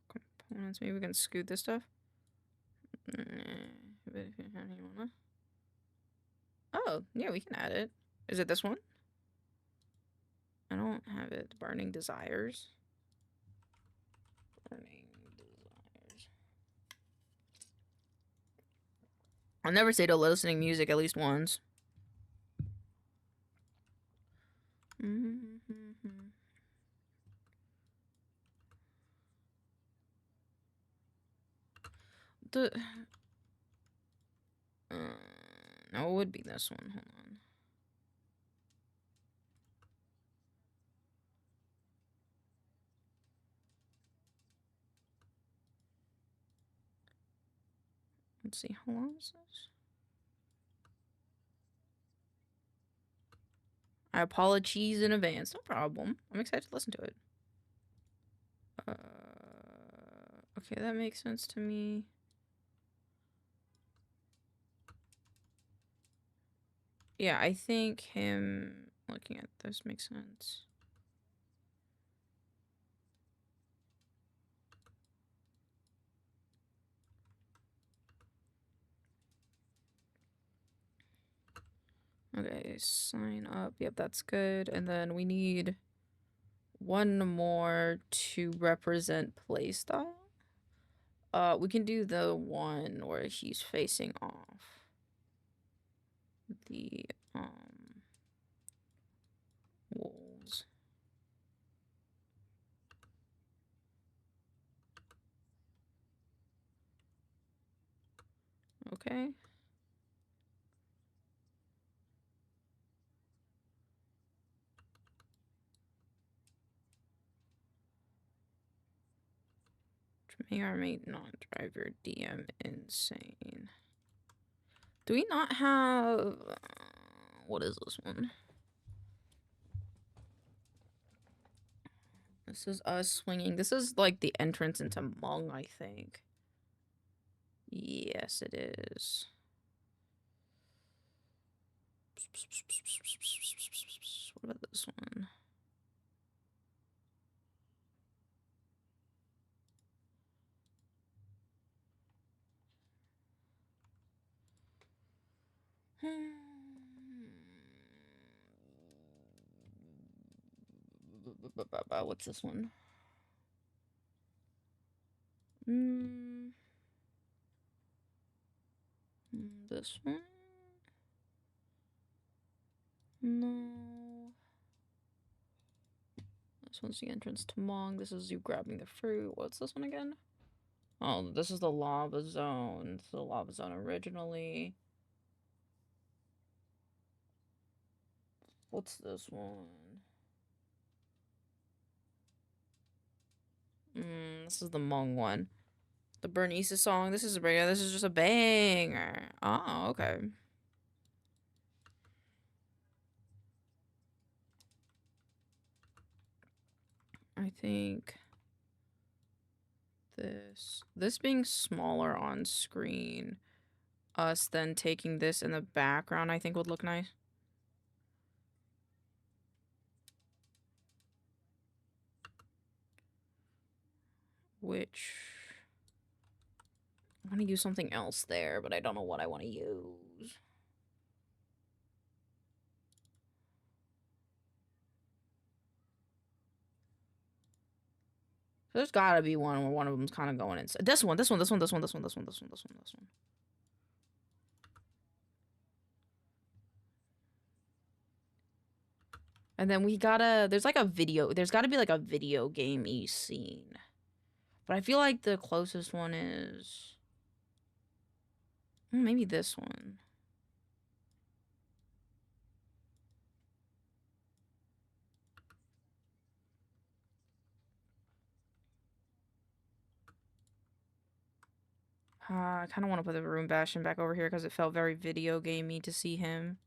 components. Maybe we can scoot this stuff. Oh, yeah, we can add it. Is it this one? I don't have it. Burning desires. I'll never say to listening music at least once. No, it would be this one. Hold on. Let's see, how long is this? I apologize in advance. No problem. I'm excited to listen to it. Okay, that makes sense to me. Yeah, I think him looking at this makes sense. Okay, sign up. Yep, that's good. And then we need one more to represent playstyle. We can do the one where he's facing off. The wolves. Okay. May or may not drive your DM insane. Do we not have... what is this one? This is us swinging. This is like the entrance into Hmong, I think. Yes, it is. What about this one? What's this one? This one? No. This one's the entrance to Mong. This is you grabbing the fruit. What's this one again? Oh, this is the lava zone. This is the lava zone originally. What's this one? This is the Hmong one. The Bernice song. This is a banger. This is just a banger. Oh, okay. I think this being smaller on screen, us then taking this in the background, I think would look nice. Which I want to use something else there, but I don't know what I want to use. There's gotta be one where one of them's kind of going inside. This one. And then there's like a video, there's gotta be like a video game-y scene. But I feel like the closest one is maybe this one. I kind of want to put the room bastion back over here because it felt very video gamey to see him.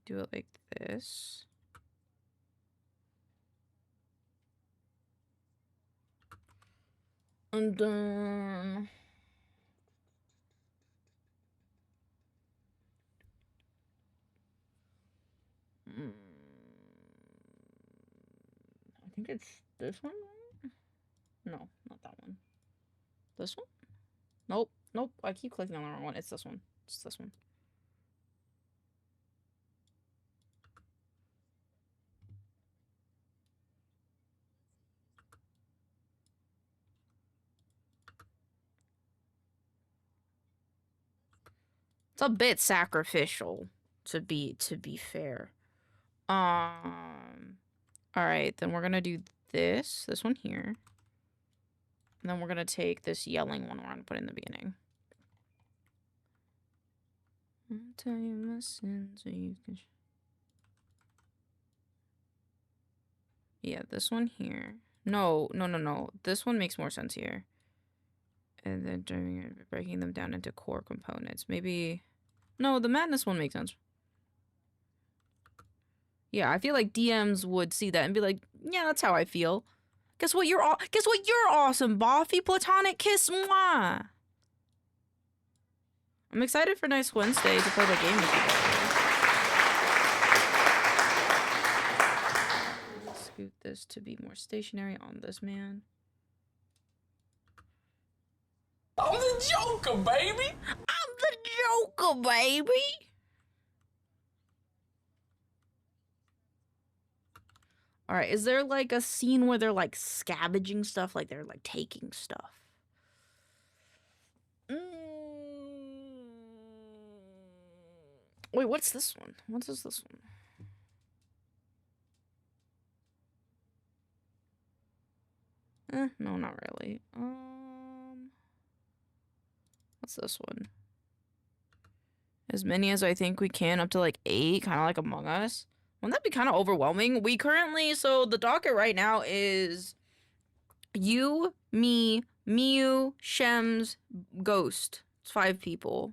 Do it like this. And then I think it's this one. No, not that one. This one? Nope. Nope. I keep clicking on the wrong one. It's this one. It's this one. It's a bit sacrificial to be fair. Alright, then we're gonna do this one here. And then we're gonna take this yelling one we're gonna put in the beginning. I'll tell you my sins so you can... Yeah, this one here. No. This one makes more sense here. And then breaking them down into core components. Maybe... No, the madness one makes sense. Yeah, I feel like DMs would see that and be like, yeah, that's how I feel. Guess what? You're awesome, Boffy. Platonic kiss. Mwah. I'm excited for next Wednesday to play the game with you guys. Let's scoot this to be more stationary on this man. I'm the Joker, baby! I'm the Joker, baby! Alright, is there like a scene where they're like scavenging stuff? Like they're like taking stuff? Wait, what's this one? What is this one? No, not really. What's this one? As many as I think we can, up to like 8, kind of like Among Us. Wouldn't that be kind of overwhelming? We currently, so the docket right now is you, me, Miu, Shems, Ghost. It's 5 people.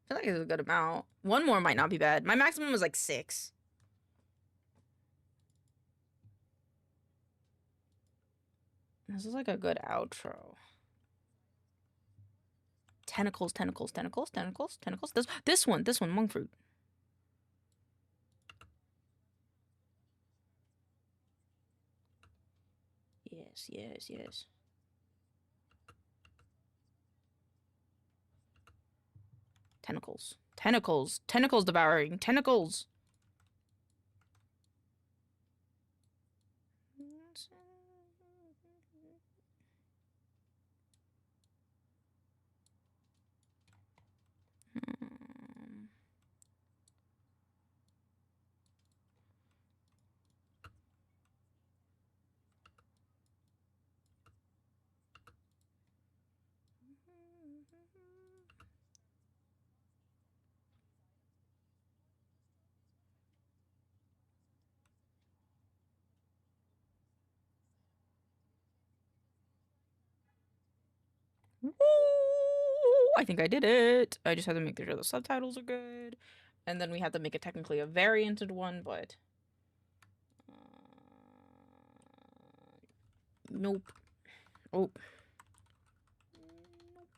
I feel like it's a good amount. One more might not be bad. My maximum was like 6. This is like a good outro. Tentacles. This one, monk fruit. Yes. Tentacles devouring. Tentacles. Woo! I think I did it. I just have to make sure the subtitles are good. And then we have to make it technically a varianted one, but... nope. Oh. Nope.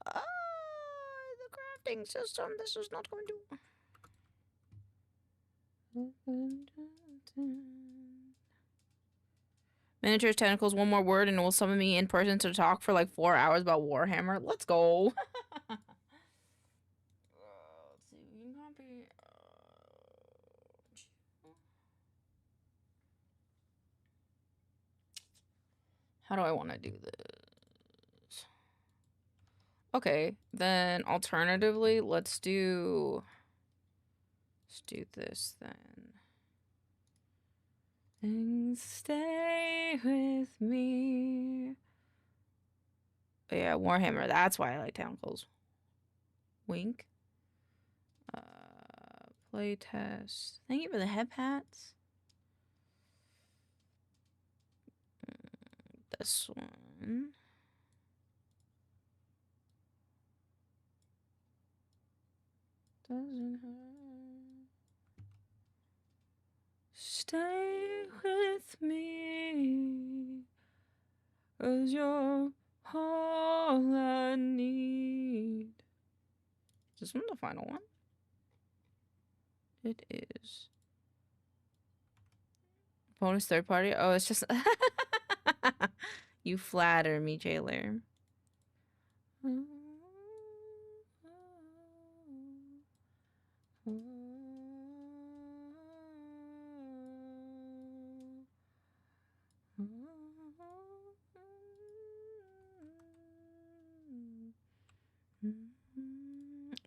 The crafting system. This is not going to... Miniatures, tentacles, one more word, and it will summon me in person to talk for like 4 hours about Warhammer. Let's go. Let's see. We can copy. How do I want to do this? Okay, then alternatively, let's do this then. Things stay with me. Oh, yeah, Warhammer. That's why I like tentacles. Wink. Playtest. Thank you for the head pats. This one. Doesn't hurt. Stay with me, 'cause you're all I need. Is this one the final one? It is. Bonus third party? Oh, it's just... You flatter me, jailer.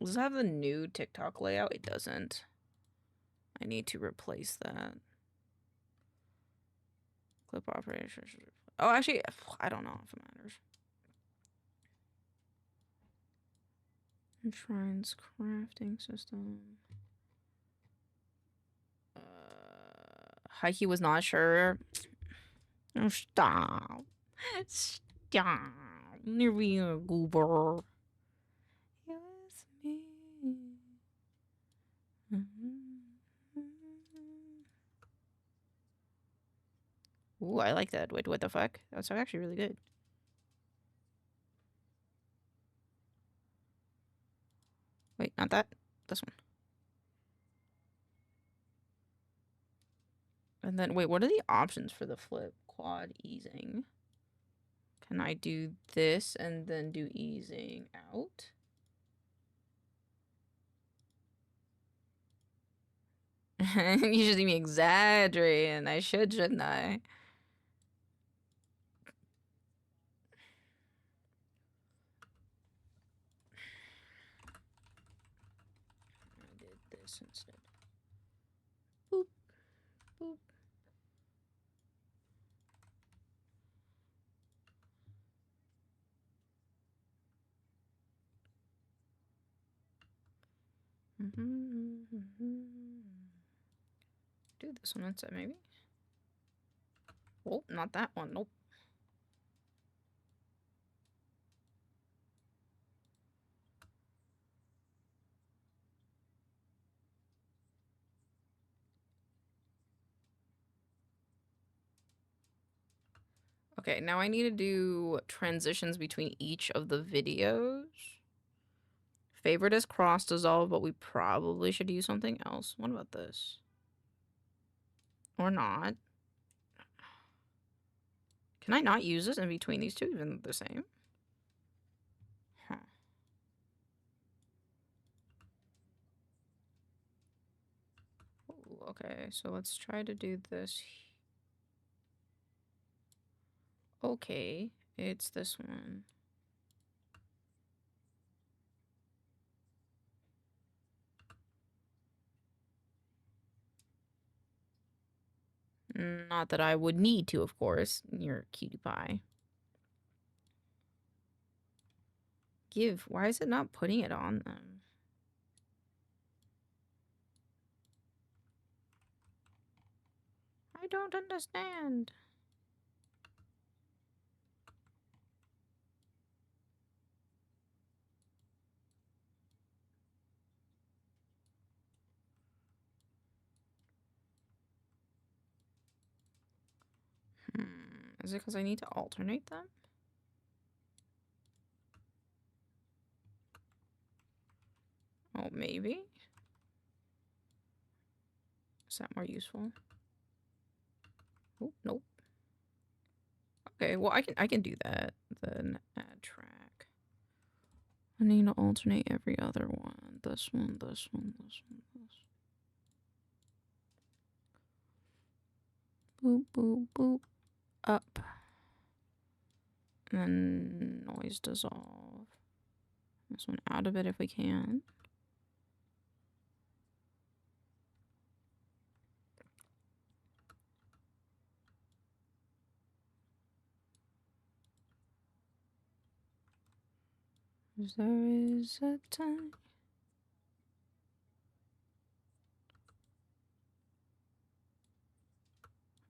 Does it have the new TikTok layout? It doesn't. I need to replace that. Clip operation. Oh, actually, I don't know if it matters. Enshrined crafting system. Heike was not sure. Oh, stop. Stop. You're being a goober. It was me. Ooh, I like that. Wait, what the fuck? That's actually really good. Wait, not that. This one. And then, wait, what are the options for the flip? Quad easing. Can I do this and then do easing out? You should see me exaggerating. I should, shouldn't I? I did this instead. Boop. Boop. Do this one instead, maybe? Oh, not that one. Nope. Okay, now I need to do transitions between each of the videos. Favorite is cross dissolve, but we probably should use something else. What about this? Or not? Can I not use this in between these two, even the same? Huh. Ooh, okay, so let's try to do this. Okay, it's this one. Not that I would need to, of course. You're a cutie pie. Give. Why is it not putting it on them? I don't understand. Is it because I need to alternate them? Oh, maybe? Is that more useful? Oh, nope. Okay, well, I can do that. Then add track. I need to alternate every other one. This one, this one, this one, this. Boop, boop, boop. Up. And then noise dissolve. This one out of it if we can. There is a time.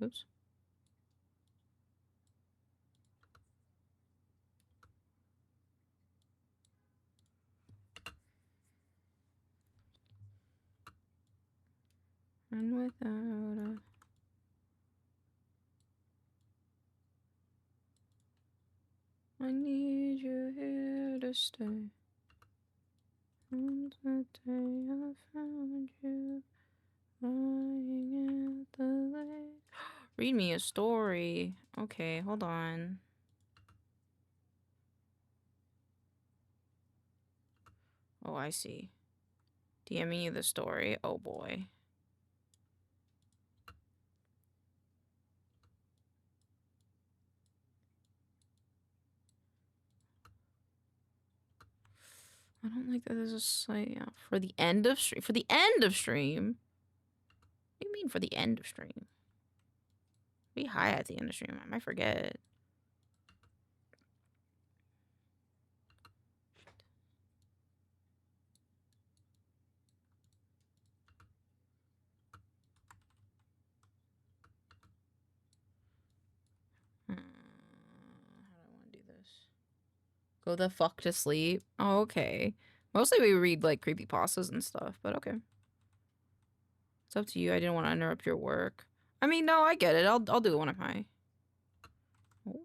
Oops. And without a... I need you here to stay. On the day I found you lying at the lake. Read me a story. Okay, hold on. Oh, I see. DM me the story. Oh boy. I don't like that there's a site for the end of stream. For the end of stream? What do you mean for the end of stream? Be high at the end of stream. I might forget. How do I want to do this? Go the fuck to sleep? Oh, okay. Mostly we read like creepypastas and stuff, but okay. It's up to you. I didn't want to interrupt your work. I mean, no, I get it. I'll do it when I'm high. Oh.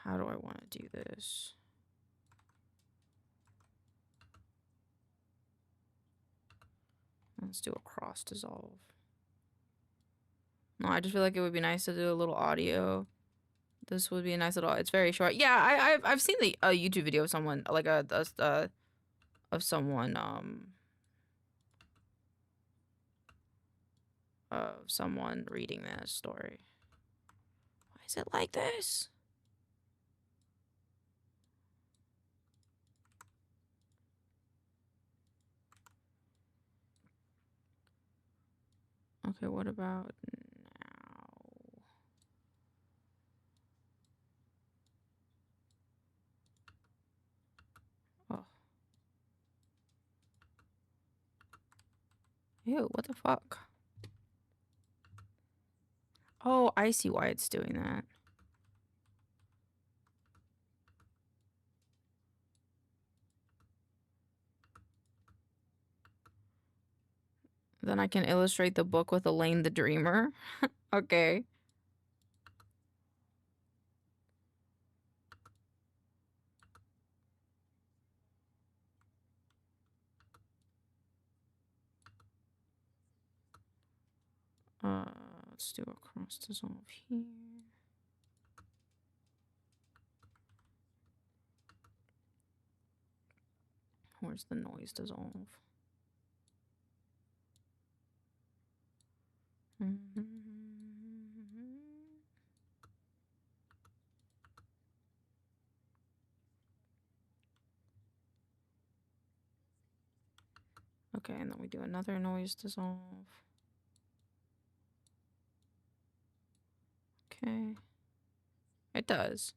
How do I want to do this? Let's do a cross dissolve. No, I just feel like it would be nice to do a little audio. This would be a nice little. It's very short. Yeah, I've seen the YouTube video of someone like of someone reading this story. Why is it like this? Okay, what about now? Oh. Ew, what the fuck? Oh, I see why it's doing that. Then I can illustrate the book with Elaine the Dreamer. Okay. Let's do a cross dissolve here. Where's the noise dissolve? Okay, and then we do another noise dissolve. Okay. It does.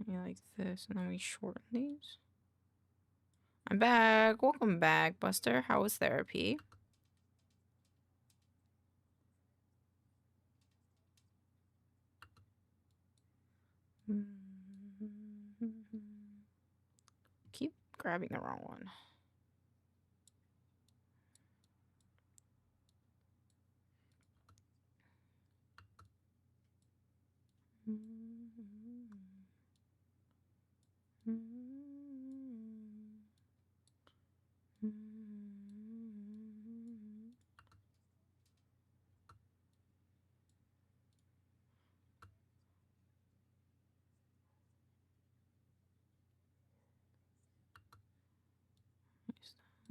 Yeah, like this, and then we shorten these. I'm back. Welcome back, Buster. How was therapy? Keep grabbing the wrong one.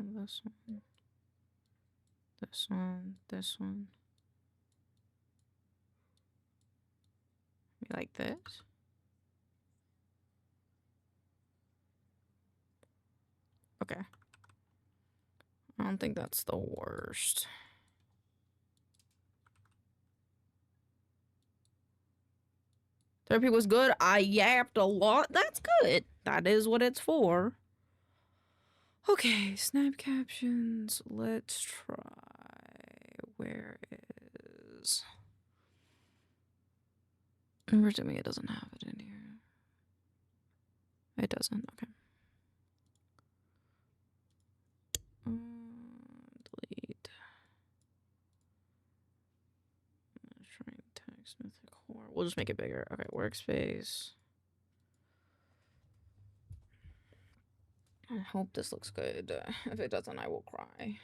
This one, this one, this one. You like this? Okay. I don't think that's the worst. Therapy was good. I yapped a lot. That's good. That is what it's for. Okay, snap captions. Let's try. Where is... I'm presuming it doesn't have it in here. It doesn't. Okay. Delete. Shrine text mythic core. We'll just make it bigger. Okay, workspace. I hope this looks good. If it doesn't, I will cry.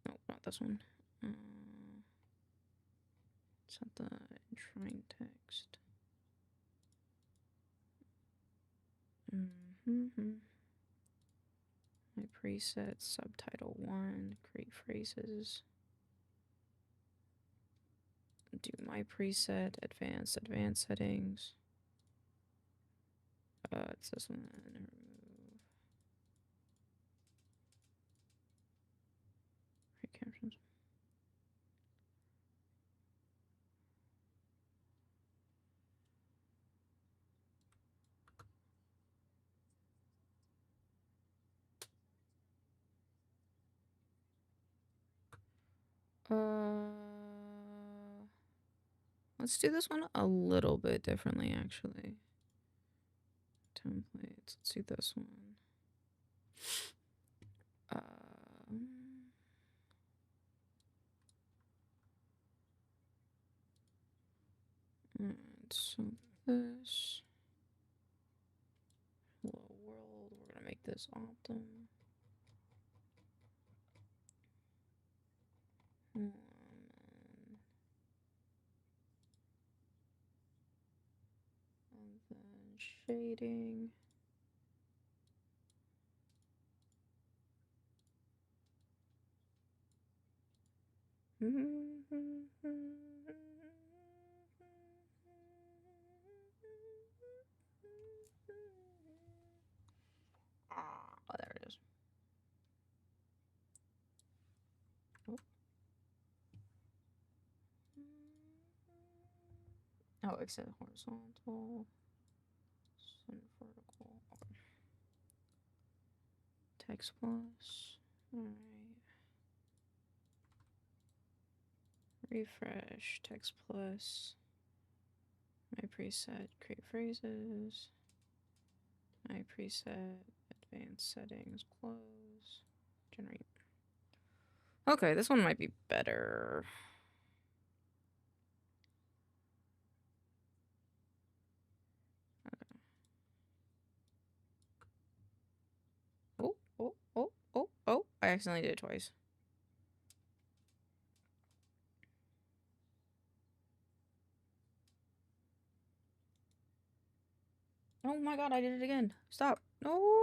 No, not this one. Set the enshrined text. My preset, subtitle 1, create phrases. Do my preset, advanced settings. It's this one. Remove. Create captions. Let's do this one a little bit differently, actually. Templates. Let's do this one. And so this. Hello world. We're gonna make this optim. And then shading. Oh, there it is. Oh, except horizontal. And vertical. Okay. Text plus. Alright. Refresh. Text plus. My preset. Create phrases. My preset. Advanced settings. Close. Generate. Okay, this one might be better. Oh, oh, oh, oh, oh. I accidentally did it twice. Oh my god, I did it again. Stop. No.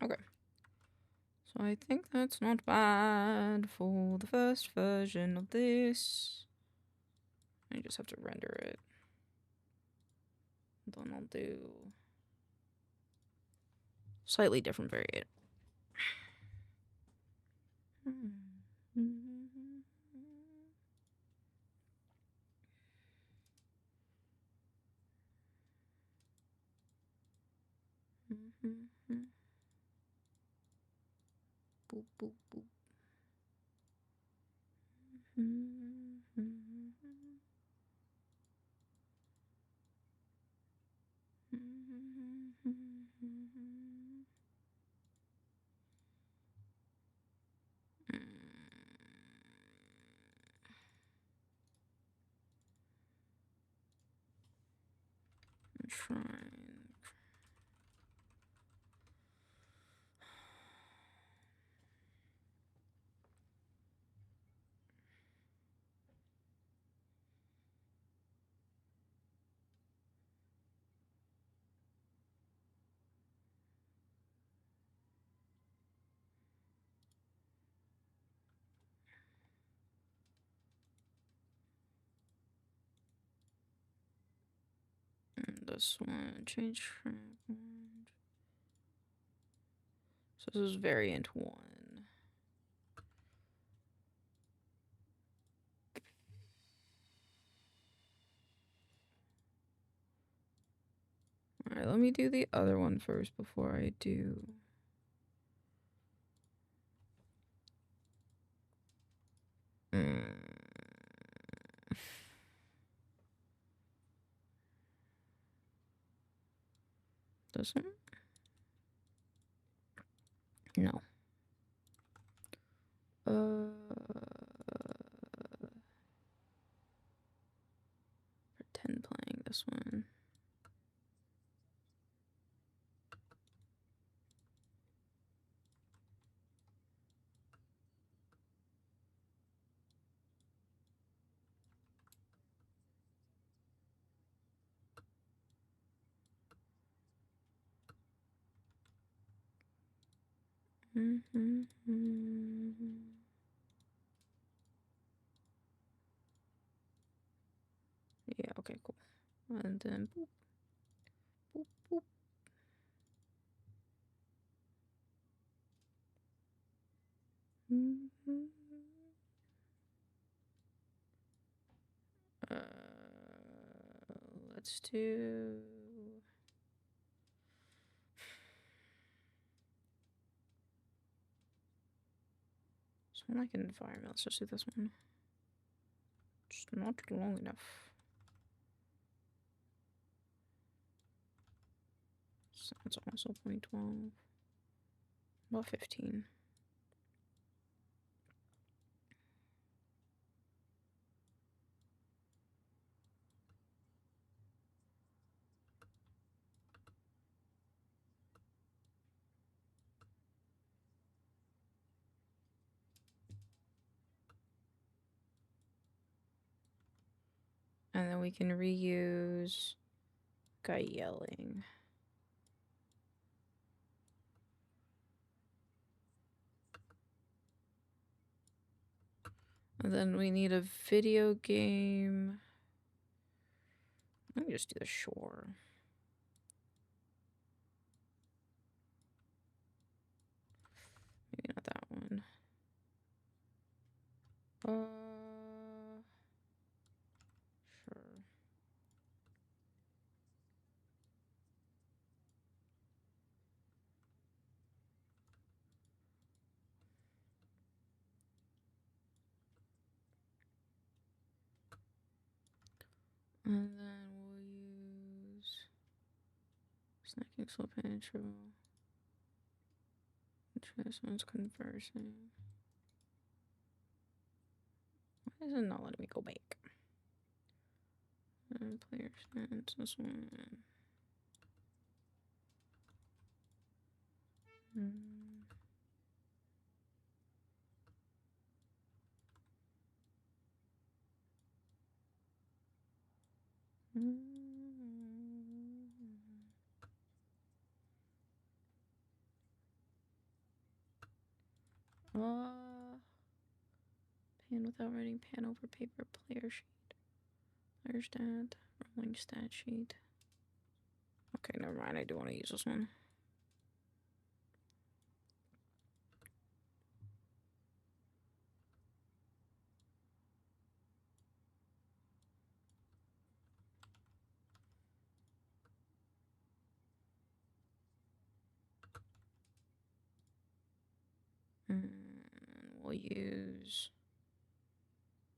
Okay. So I think that's not bad for the first version of this. I just have to render it. Then I'll do slightly different variant. Boop, boop, boop. Enshrined. And this one, change frame. So this is variant 1. Alright, let me do the other one first before I do. This one? No. Pretend playing this one. Yeah, okay, cool. And then boop, boop, boop. Uh, let's do. This one like an environment. Let's just do this one. Just not long enough. So it's also 0.12. About 15. And then we can reuse guy yelling. And then we need a video game. Let me just do the shore. Maybe not that one. Sure. And then we'll use snacking slip intro. This one's conversing. Why is it not letting me go back? And player sense, this one. Pan without writing, pan over paper, player sheet. Player stat, rolling stat sheet. Okay, never mind, I do want to use this one. We'll use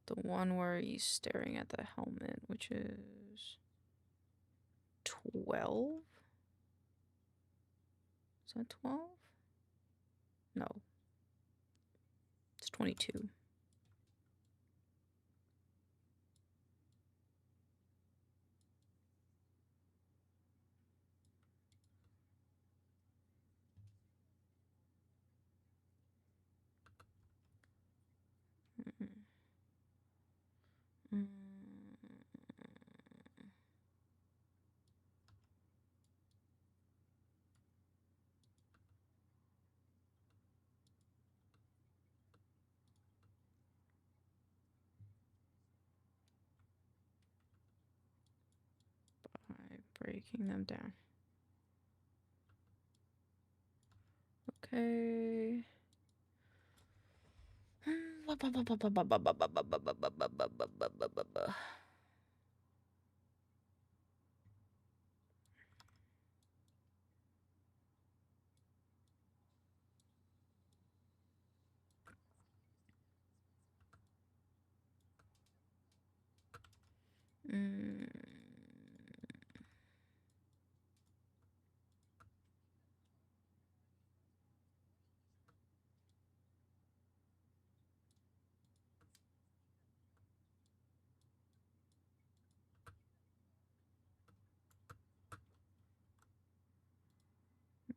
the one where he's staring at the helmet, which is 12? Is that 12? No. It's 22. By breaking them down. Okay.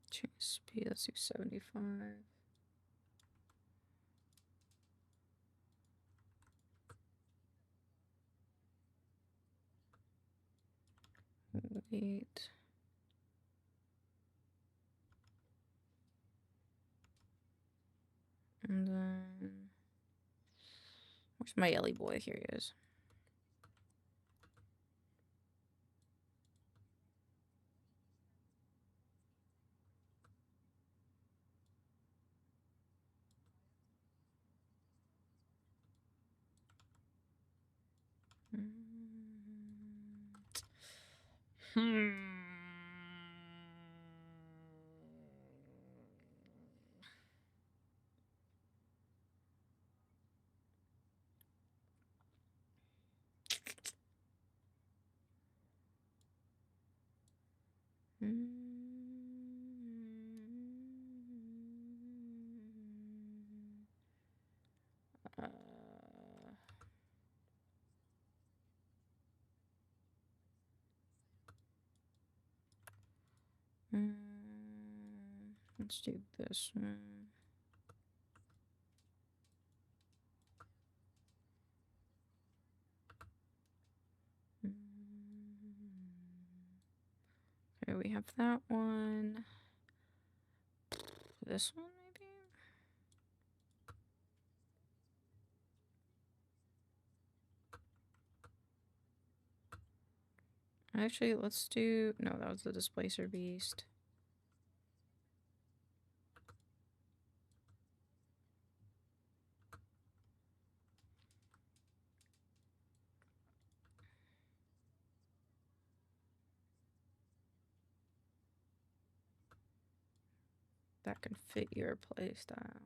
Change speed, let's do 75. Wait. And then where's my Ellie boy? Here he is. Let's do this one. Okay, we have that one. This one, maybe? Actually, let's do... No, that was the Displacer Beast. That can fit your playstyle.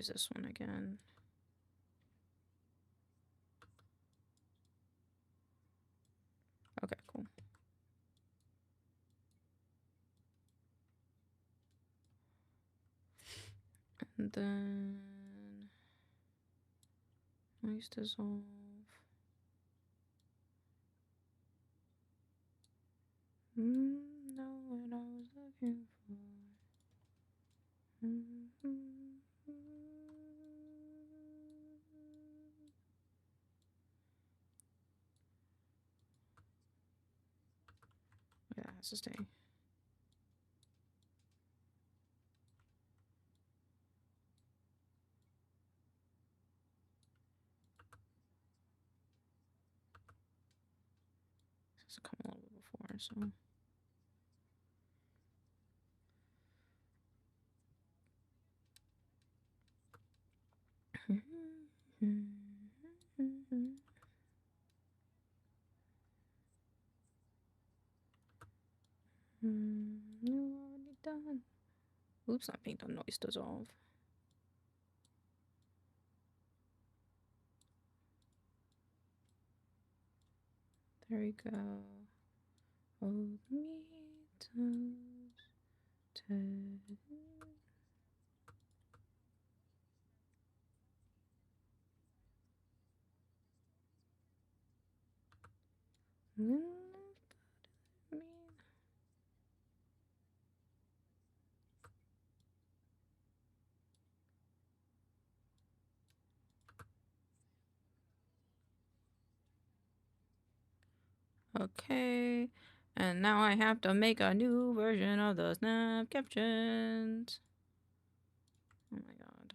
use this one again. Okay, cool. And then noise dissolve. Know what I was looking for. Yeah, it has to stay. This has come a little bit before, so. You already done. Oops, not pink on noise dissolve. There we go. Hold me toes. Okay, and now I have to make a new version of the snap captions. Oh my god.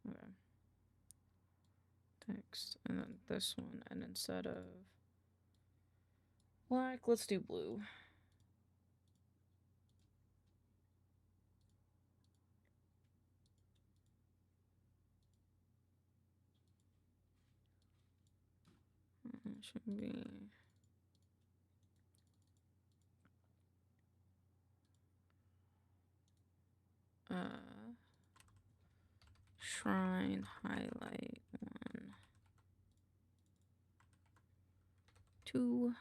Okay. Text, and then this one, and instead of black, let's do blue. It should be shrine highlight 1, 2.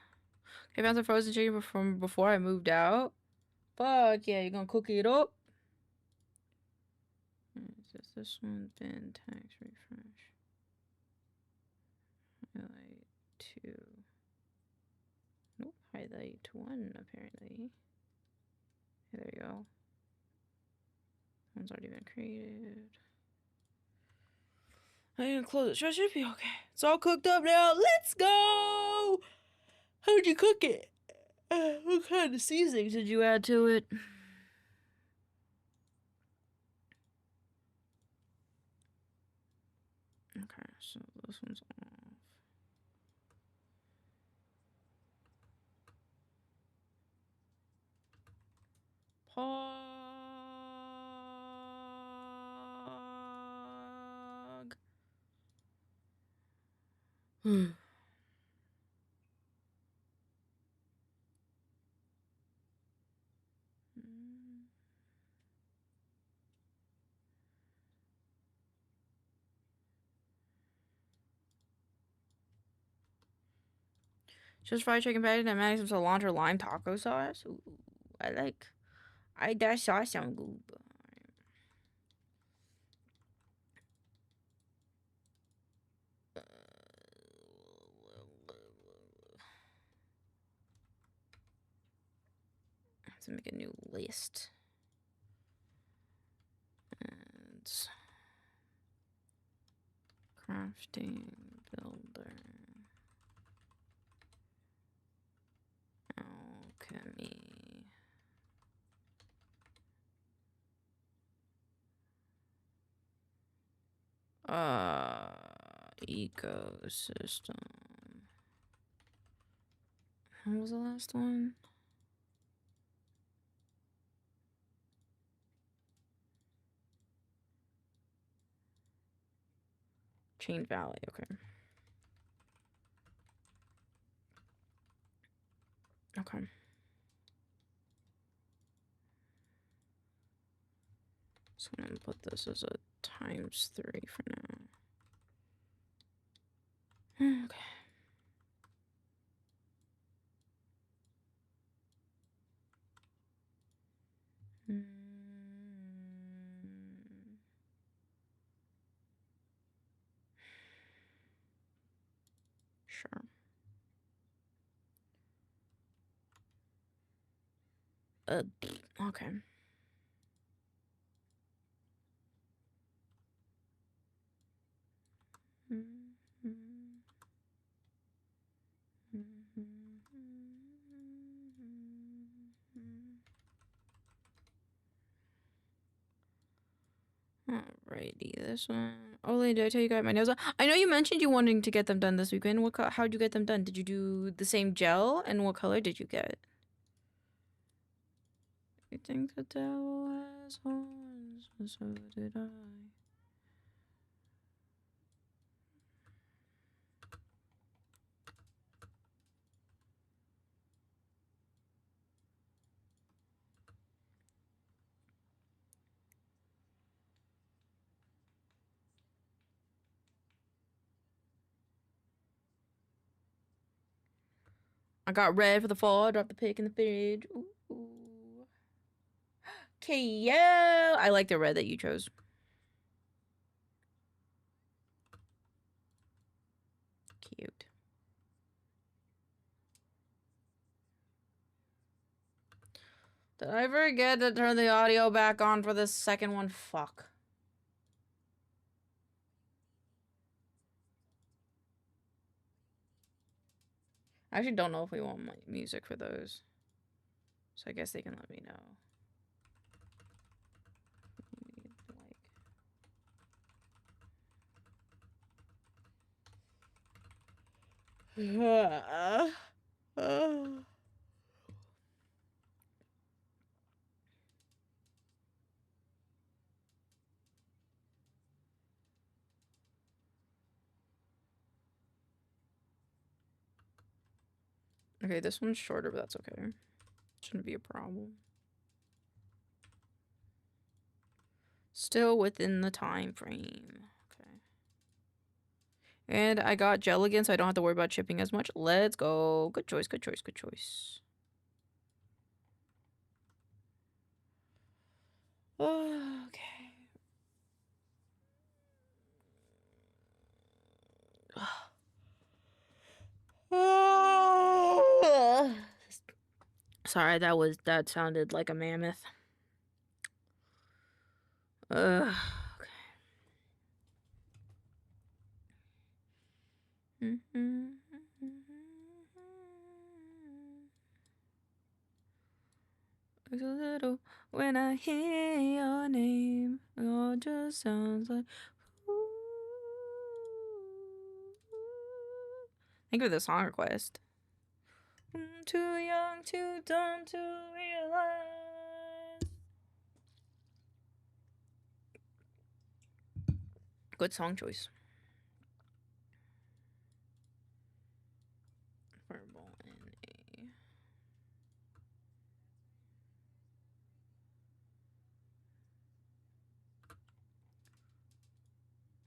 Okay, found some frozen chicken from before I moved out. Fuck yeah, you gonna cook it up? Is this one? Bin text refresh. Highlight 2. Nope, highlight 1 apparently. Okay, there you go. One's already been created. I didn't close it. Should be okay. It's all cooked up now. Let's go! How'd you cook it? What kind of seasonings did you add to it? Okay, so this one's off. Pog. Just fried chicken patty and adding some cilantro lime taco sauce. Ooh, that sauce sound good. Let's make a new list. And crafting builder. Alchemy. Ecosystem. What was the last one? Chain Valley, okay. Okay. just gonna put this as a ×3 for now. Okay. Sure. Okay. Alrighty, this one. Oh, did I tell you guys my nails done? I know you mentioned you wanting to get them done this weekend. How'd you get them done? Did you do the same gel? And what color did you get? You think the devil has horns, and so did I. I got red for the fall. Dropped the pick in the fridge. Ooh. KO. I like the red that you chose. Cute. Did I forget to turn the audio back on for this second one? Fuck. I actually don't know if we want music for those. So I guess they can let me know. Okay, this one's shorter, but that's okay. Shouldn't be a problem. Still within the time frame. Okay. And I got gel again, so I don't have to worry about chipping as much. Let's go. Good choice, good choice, good choice. Okay. Sorry, that sounded like a mammoth. Okay. A little when I hear your name, it all just sounds like. Think of the song request. I'm too young, too dumb to realize. Good song choice. Fireball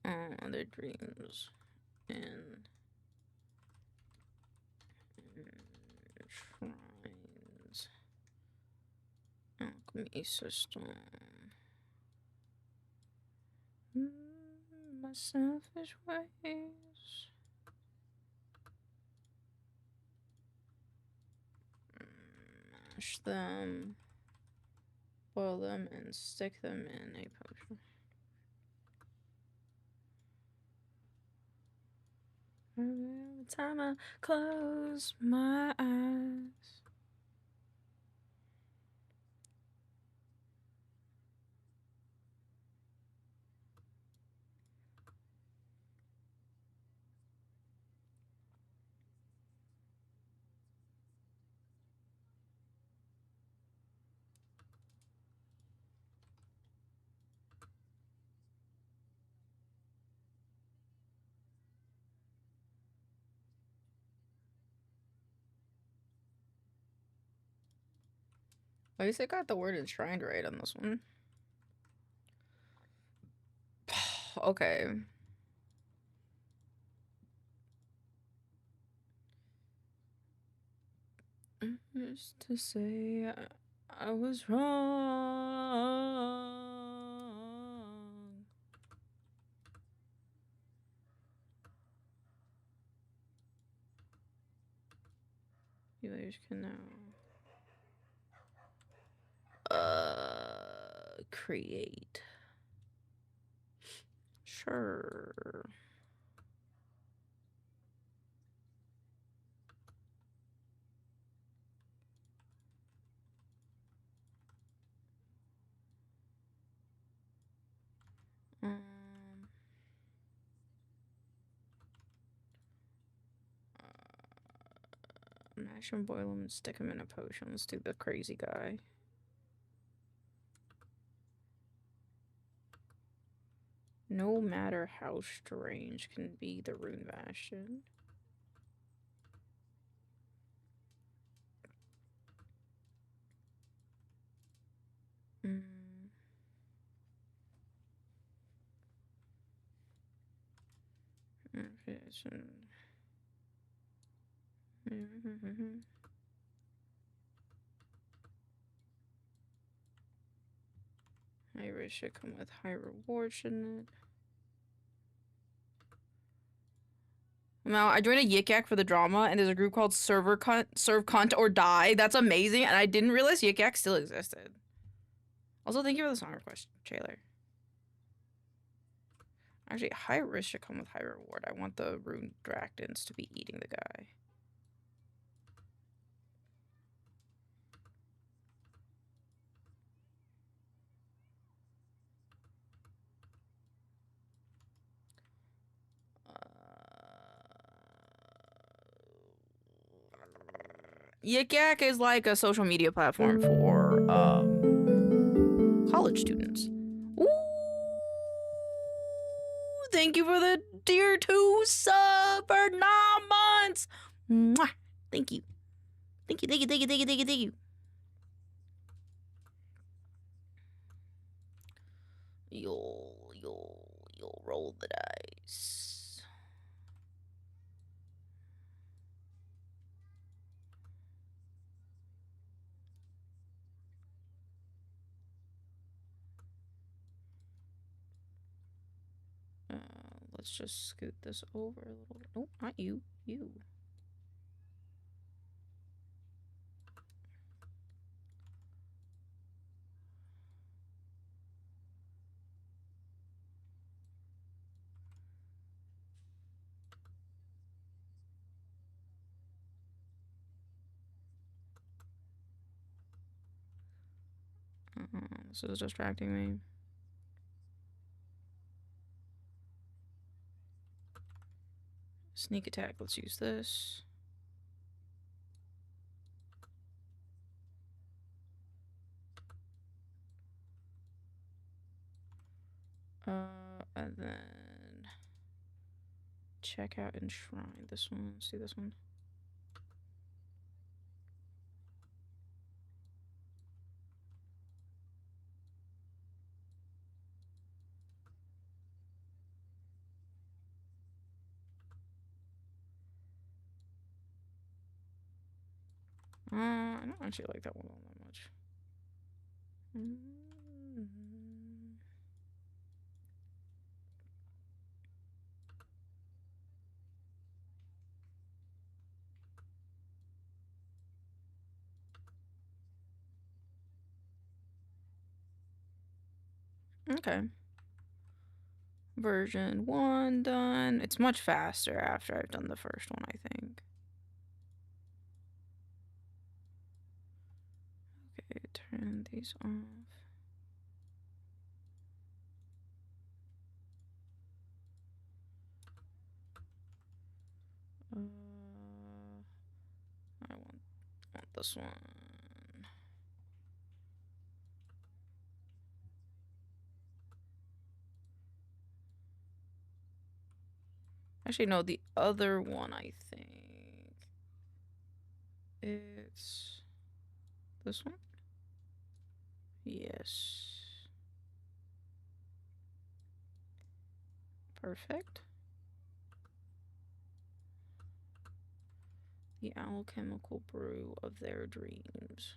in other dreams and shrines. Alchemy system. My selfish ways. Mash them, boil them, and stick them in a potion. Every time I close my eyes. At least I got the word enshrined right on this one. okay. Just to say I was wrong. Viewers can now create. Sure. Mash and boil them and stick them in a potion. Let's do the crazy guy. No matter how strange can be the rune bastion. High risk should come with high reward, shouldn't it? Now, I joined a Yik Yak for the drama, and there's a group called Serve Cunt or Die. That's amazing, and I didn't realize Yik Yak still existed. Also, thank you for the song request, trailer. Actually, high risk should come with high reward. I want the rune Dractons to be eating the guy. Yik Yak is like a social media platform for college students. Ooh, thank you for the tier 2 sub for 9 months. Mwah. Thank you. Thank you, thank you, thank you, thank you, thank you, thank you. You'll roll the dice. Let's just scoot this over a little bit. Oh, not you. You. This is distracting me. Sneak attack. Let's use this. And then check out enshrined. This one. Let's do this one. I don't actually like that one all that much. Okay. Version 1 done. It's much faster after I've done the first one, I think. Okay, turn these off. I want this one. Actually, no, the other one, I think. It's this one? Yes. Perfect. The alchemical brew of their dreams.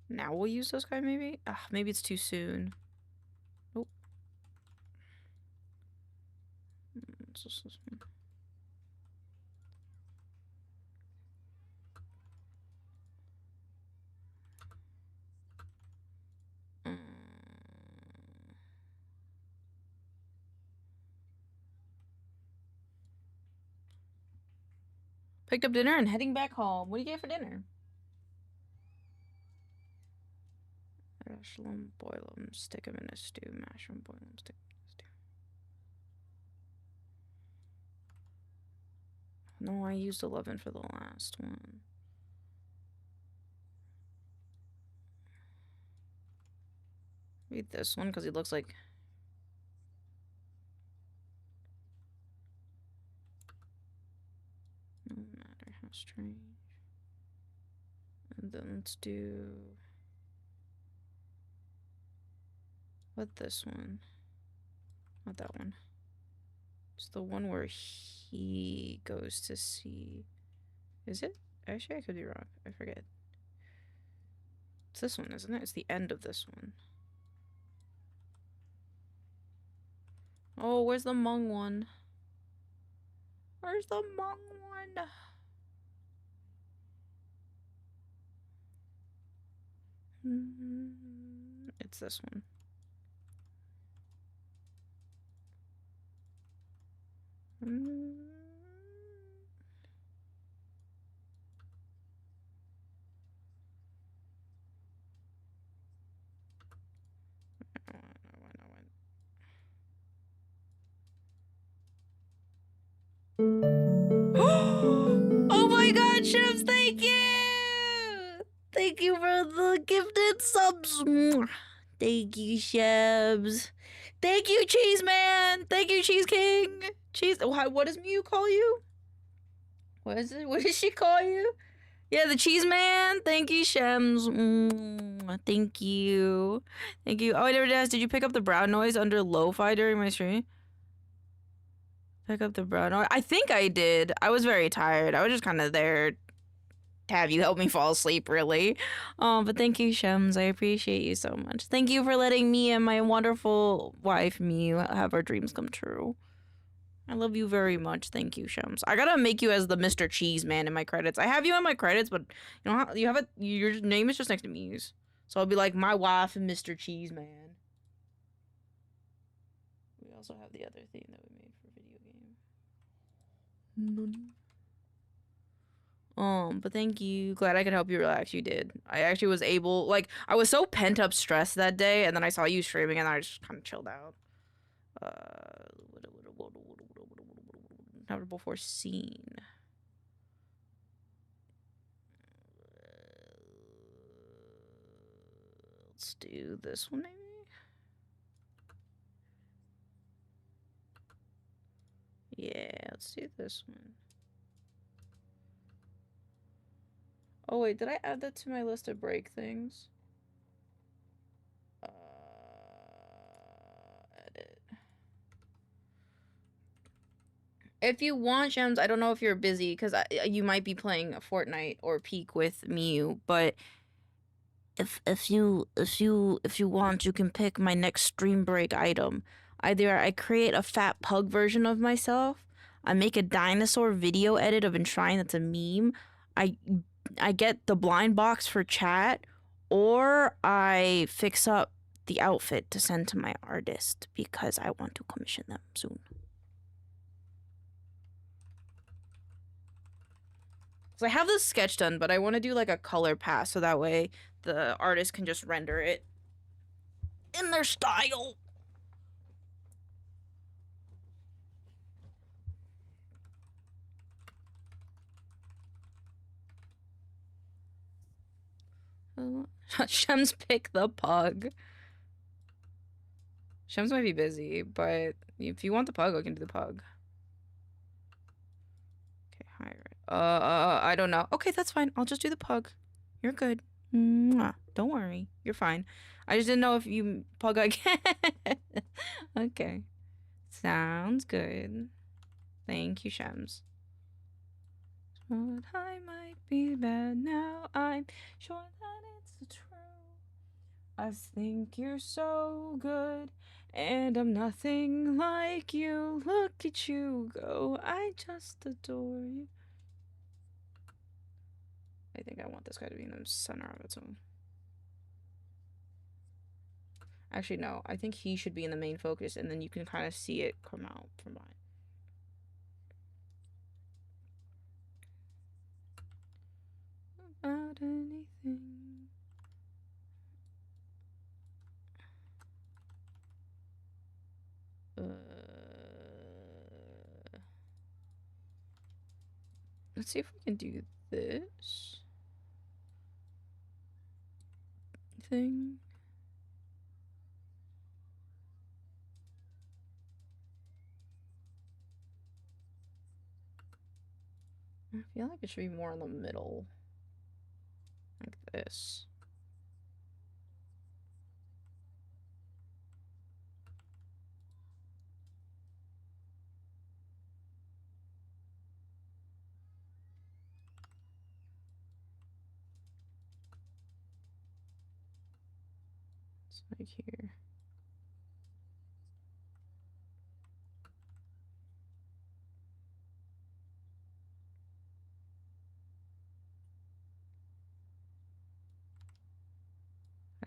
Now we'll use this guy, maybe? Maybe it's too soon. Nope. What's this one? Picked up dinner and heading back home. What do you get for dinner? Mash them, boil them, stick them in a stew. Mash them, boil them, stick them in a stew. No, I used 11 for the last one. Read this one because he looks like... No matter how strange. And then let's do... What this one? Not that one. It's the one where he goes to see... Is it? Actually, I could be wrong. I forget. It's this one, isn't it? It's the end of this one. Oh, where's the Hmong one? Where's the Hmong one? It's this one. Oh my god, Chefs, thank you! Thank you for the gifted subs. Thank you, Chefs. Thank you, Cheese Man. Thank you, Cheese King. Cheese. What does Mew call you? What is it? What does she call you? Yeah, the Cheese Man. Thank you, Shems. Thank you. Thank you. Oh, I never asked. Did you pick up the brown noise under lo-fi during my stream? Pick up the brown noise. I think I did. I was very tired. I was just kind of there to have you help me fall asleep, really. But thank you, Shems. I appreciate you so much. Thank you for letting me and my wonderful wife, Mew, have our dreams come true. I love you very much. Thank you, Shems. I gotta make you as the Mr. Cheese Man in my credits. I have you in my credits, but you know how you have it. Your name is just next to Mew's, so I'll be like my wife and Mr. Cheese Man. We also have the other theme that we made for video game. But thank you. Glad I could help you relax. You did. I actually was able, like, I was so pent up stress that day, and then I saw you streaming, and I just kind of chilled out. Never before seen. Let's do this one, maybe? Yeah, let's do this one. Oh, wait, did I add that to my list of break things? Edit. If you want, Gems, I don't know if you're busy, because you might be playing Fortnite or Peak with Mew, but if you want, you can pick my next stream break item. Either I create a fat pug version of myself, I make a dinosaur video edit of Enshrined that's a meme, I get the blind box for chat, or I fix up the outfit to send to my artist because I want to commission them soon. So I have this sketch done, but I want to do like a color pass so that way the artist can just render it in their style. Shems pick the pug. Shems might be busy, but if you want the pug, I can do the pug. Okay, hire it. I don't know. Okay, that's fine. I'll just do the pug. You're good. Mwah. Don't worry, you're fine. I just didn't know if you plug again. Okay. Sounds good. Thank you, Shems. But I might be bad now. I'm sure that it's true. I think you're so good, and I'm nothing like you. Look at you go. I just adore you. I think I want this guy to be in the center of its own. Actually, no. I think he should be in the main focus, and then you can kind of see it come out from behind. About anything. Let's see if we can do this thing. I feel like it should be more in the middle. Like this. It's like here.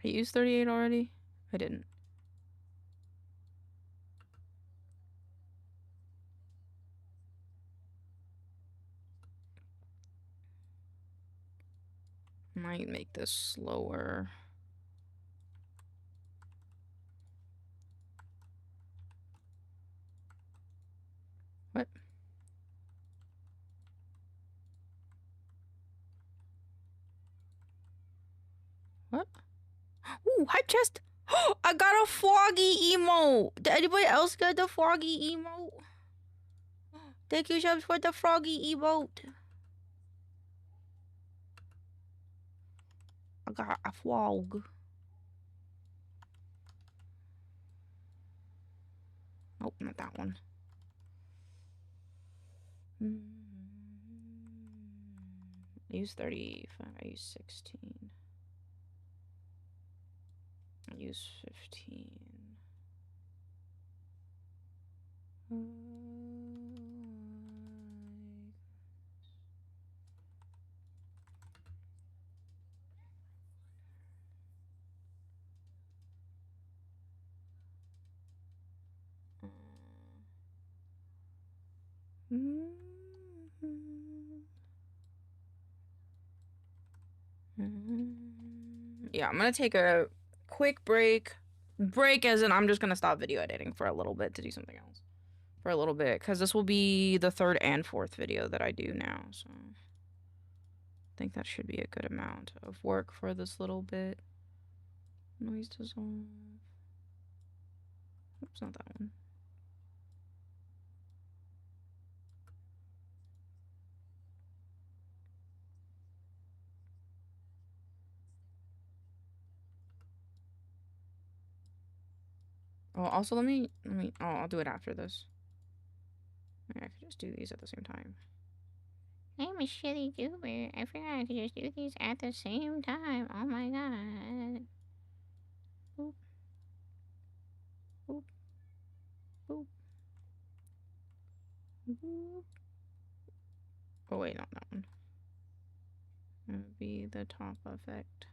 Did I use 38 already? I didn't. Might make this slower. What? What? Ooh, hype chest! I got a froggy emote! Did anybody else get the froggy emote? Thank you, Shubs, for the froggy emote. I got a frog. Nope, not that one. I use 35. I use 16. I use 15. Yeah, I'm gonna take a quick break. Break as in I'm just gonna stop video editing for a little bit to do something else. For a little bit, because this will be the third and fourth video that I do now, so I think that should be a good amount of work for this little bit. Noise dissolve. Oops, not that one. Oh, also let me, oh, I'll do it after this. I could just do these at the same time. I'm a shitty tuber. I forgot I could just do these at the same time. Oh my god. Boop. Boop. Boop. Boop. Oh wait, not that one. That would be the top effect.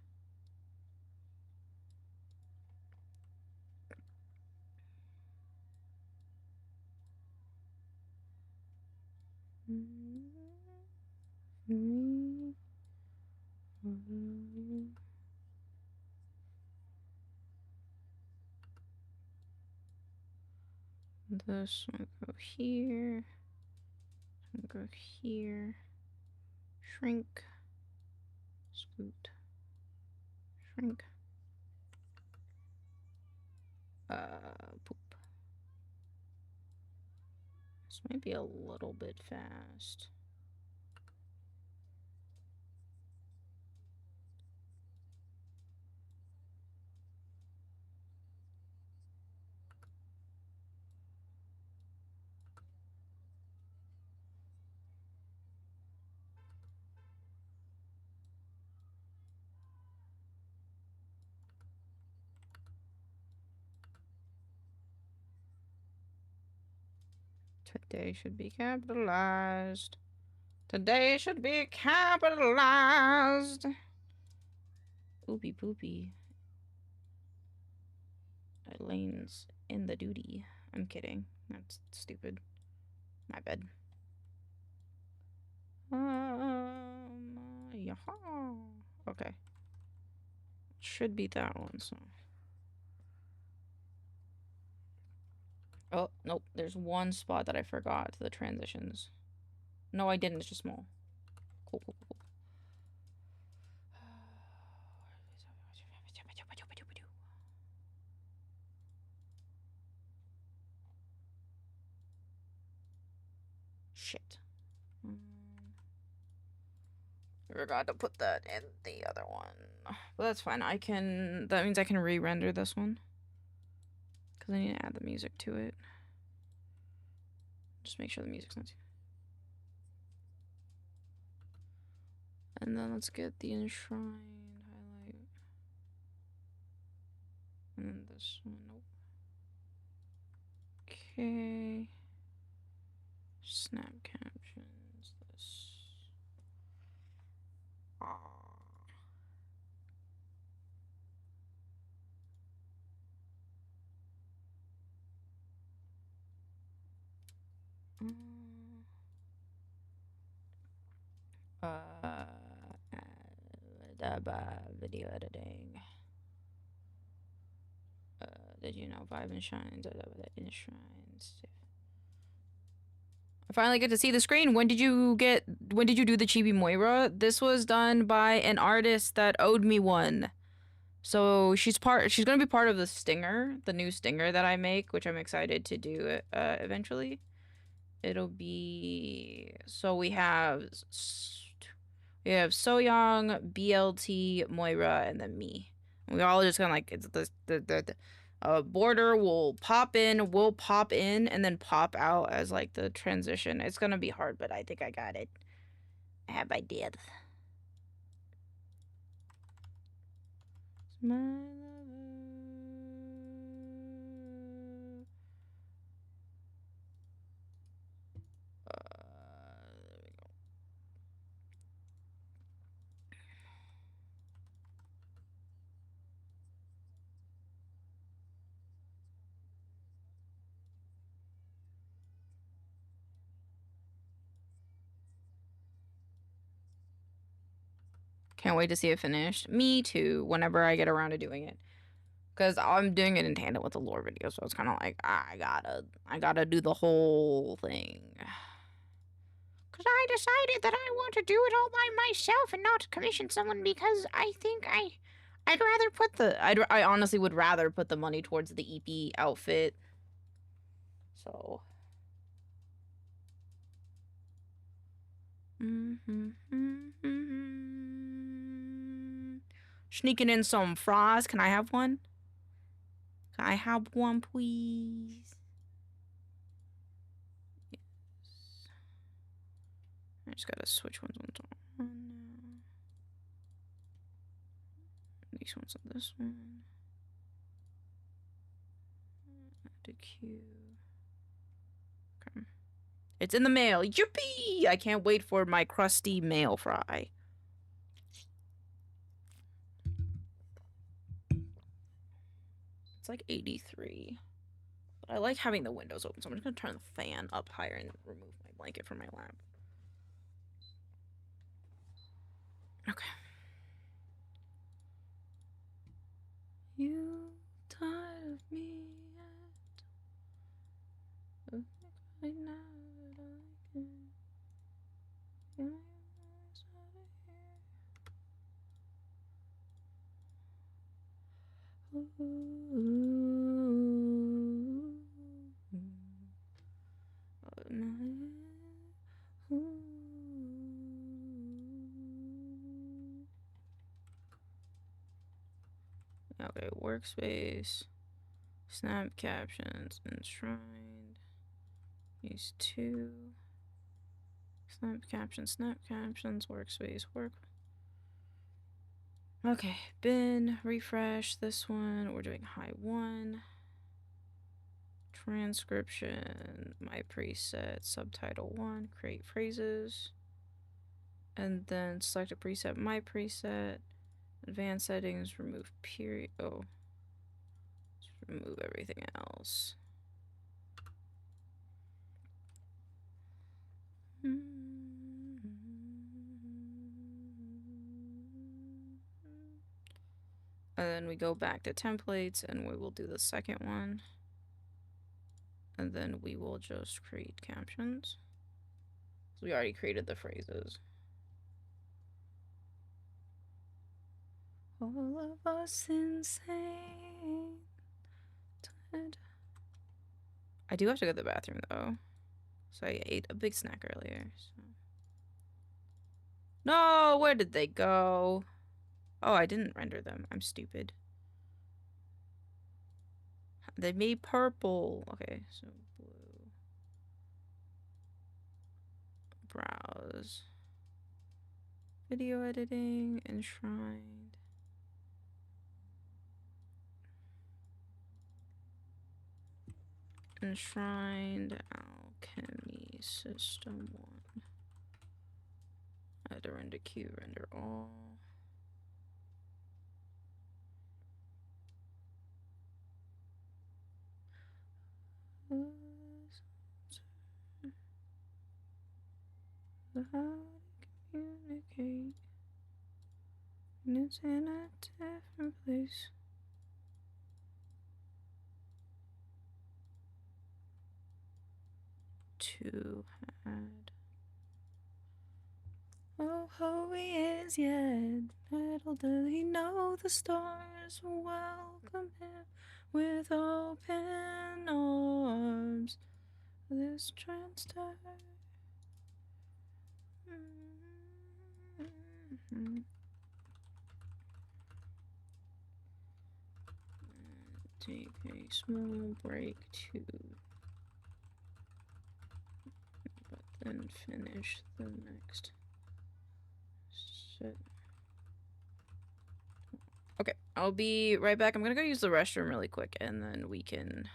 This one go here. Go here. Shrink. Scoot. Shrink. Poop. This might be a little bit fast. Today should be capitalized. Today should be capitalized. Oopie poopy. Elaine's in the duty. I'm kidding. That's stupid. My bad. Yeah. Okay. Should be that one, so. Oh, nope. There's one spot that I forgot. The transitions. No, I didn't. It's just small. Cool, cool, cool. Shit. I forgot to put that in the other one. But that's fine. That means I can re-render this one. Because I need to add the music to it. Just make sure the music's not too... And then let's get the enshrined highlight. And then this one, nope. Okay. Snap captions, this. Video editing. Did you know Vibe enshrined? Enshrined. I finally get to see the screen. When did you do the Chibi Moira? This was done by an artist that owed me one. So she's gonna be part of the stinger, the new stinger that I make, which I'm excited to do eventually. It'll be, so we have So Young, BLT, Moira, and then me. We all just kind of like, it's the border will pop in, we'll pop in, and then pop out as like the transition. It's gonna be hard, but I think I got it. I have ideas. My lover. There we go. Can't wait to see it finished. Me too, whenever I get around to doing it. Because I'm doing it in tandem with the lore video, so it's kind of like, I gotta do the whole thing. Because I decided that I want to do it all by myself and not commission someone because I think I'd rather put I honestly would rather put the money towards the EP outfit. So. Sneaking in some fries. Can I have one? Can I have one, please? Yes. I just gotta switch ones on now. These ones on this one. Add to queue. Okay. It's in the mail. Yippee! I can't wait for my crusty mail fry. It's like 83. But I like having the windows open, so I'm just gonna turn the fan up higher and remove my blanket from my lap. Okay. You tired of me yet? Right now that I can. Okay, workspace, snap captions, enshrined. These two. Snap captions, workspace, work. Okay, bin, refresh this one. We're doing high 1. transcription, my preset, subtitle 1, create phrases, and then select a preset, my preset, advanced settings, remove period. Oh, let's remove everything else. And then we go back to templates and we will do the second one. And then we will just create captions. So we already created the phrases. All of us insane. I do have to go to the bathroom though. So I ate a big snack earlier. So. No, where did they go? Oh, I didn't render them. I'm stupid. They made purple. Okay, so blue. Browse. Video editing, enshrined. Enshrined alchemy system 1. Add a render queue, render all. How to communicate, and it's in a different place. To had. Oh, who he is yet, little does he know the stars will welcome him with open arms. This transfer. Take a small break to, but then finish the next set. Okay, I'll be right back. I'm gonna go use the restroom really quick, and then we can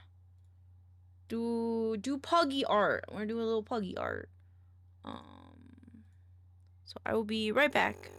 do puggy art. We're gonna do a little puggy art. So I will be right back.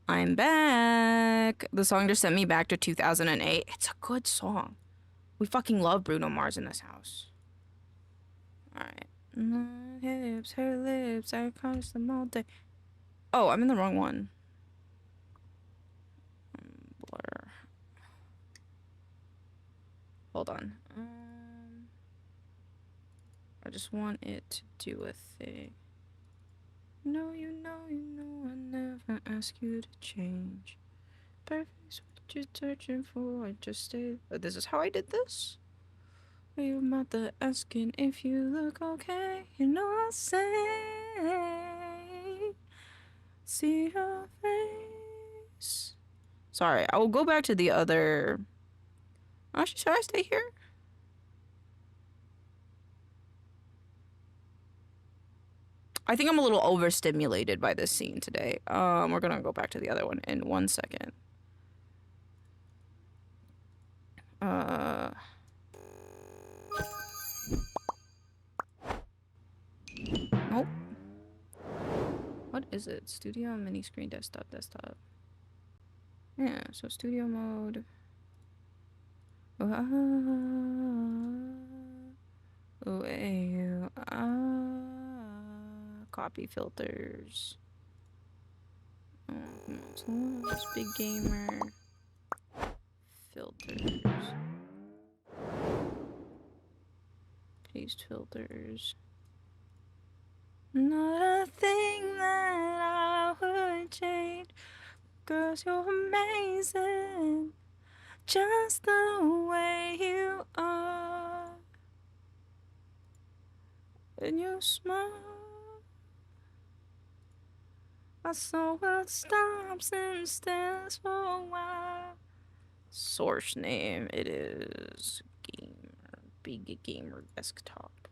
I'm back. The song just sent me back to 2008. It's a good song. We fucking love Bruno Mars in this house. Alright. Her lips, I cross them all day. Oh, I'm in the wrong one. Blur. Hold on. I just want it to do a thing. No, you know, I never ask you to change. Perfect's what you're searching for. I just stay. This is how I did this. Your mother asking if you look okay. You know I'll say, see your face. Sorry, I will go back to the other. Actually, should I stay here? I think I'm a little overstimulated by this scene today. We're gonna go back to the other one in 1 second. Nope. What is it? Studio, mini screen, desktop. Yeah, so studio mode. Copy filters. This big gamer. Filters. Paste filters. Not a thing that I would change. Girls, you're amazing. Just the way you are. And you smile. My soul world stops and stares for a while. Source name, it is gamer, big gamer desktop.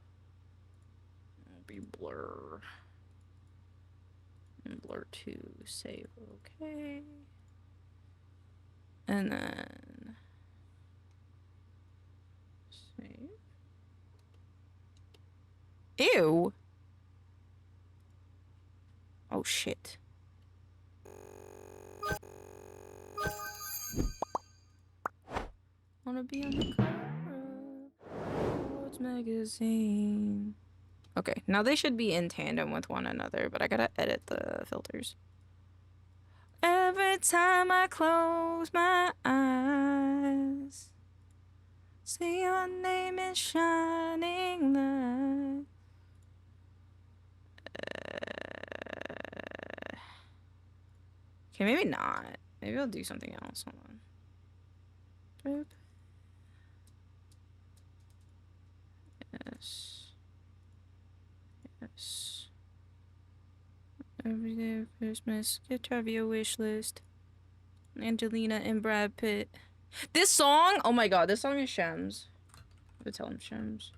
It'll be blur. And blur 2, save, okay. And then save. Ew. Oh shit. Wanna be on the cover of World's magazine. Okay, now they should be in tandem with one another, but I gotta edit the filters. Every time I close my eyes, see your name in shining light. Okay, maybe not. Maybe I'll do something else. Hold on. Yes. Yes. Every day of Christmas. Get trivia wish list. Angelina and Brad Pitt. This song? Oh my god, this song is Shems. I would tell him Shems.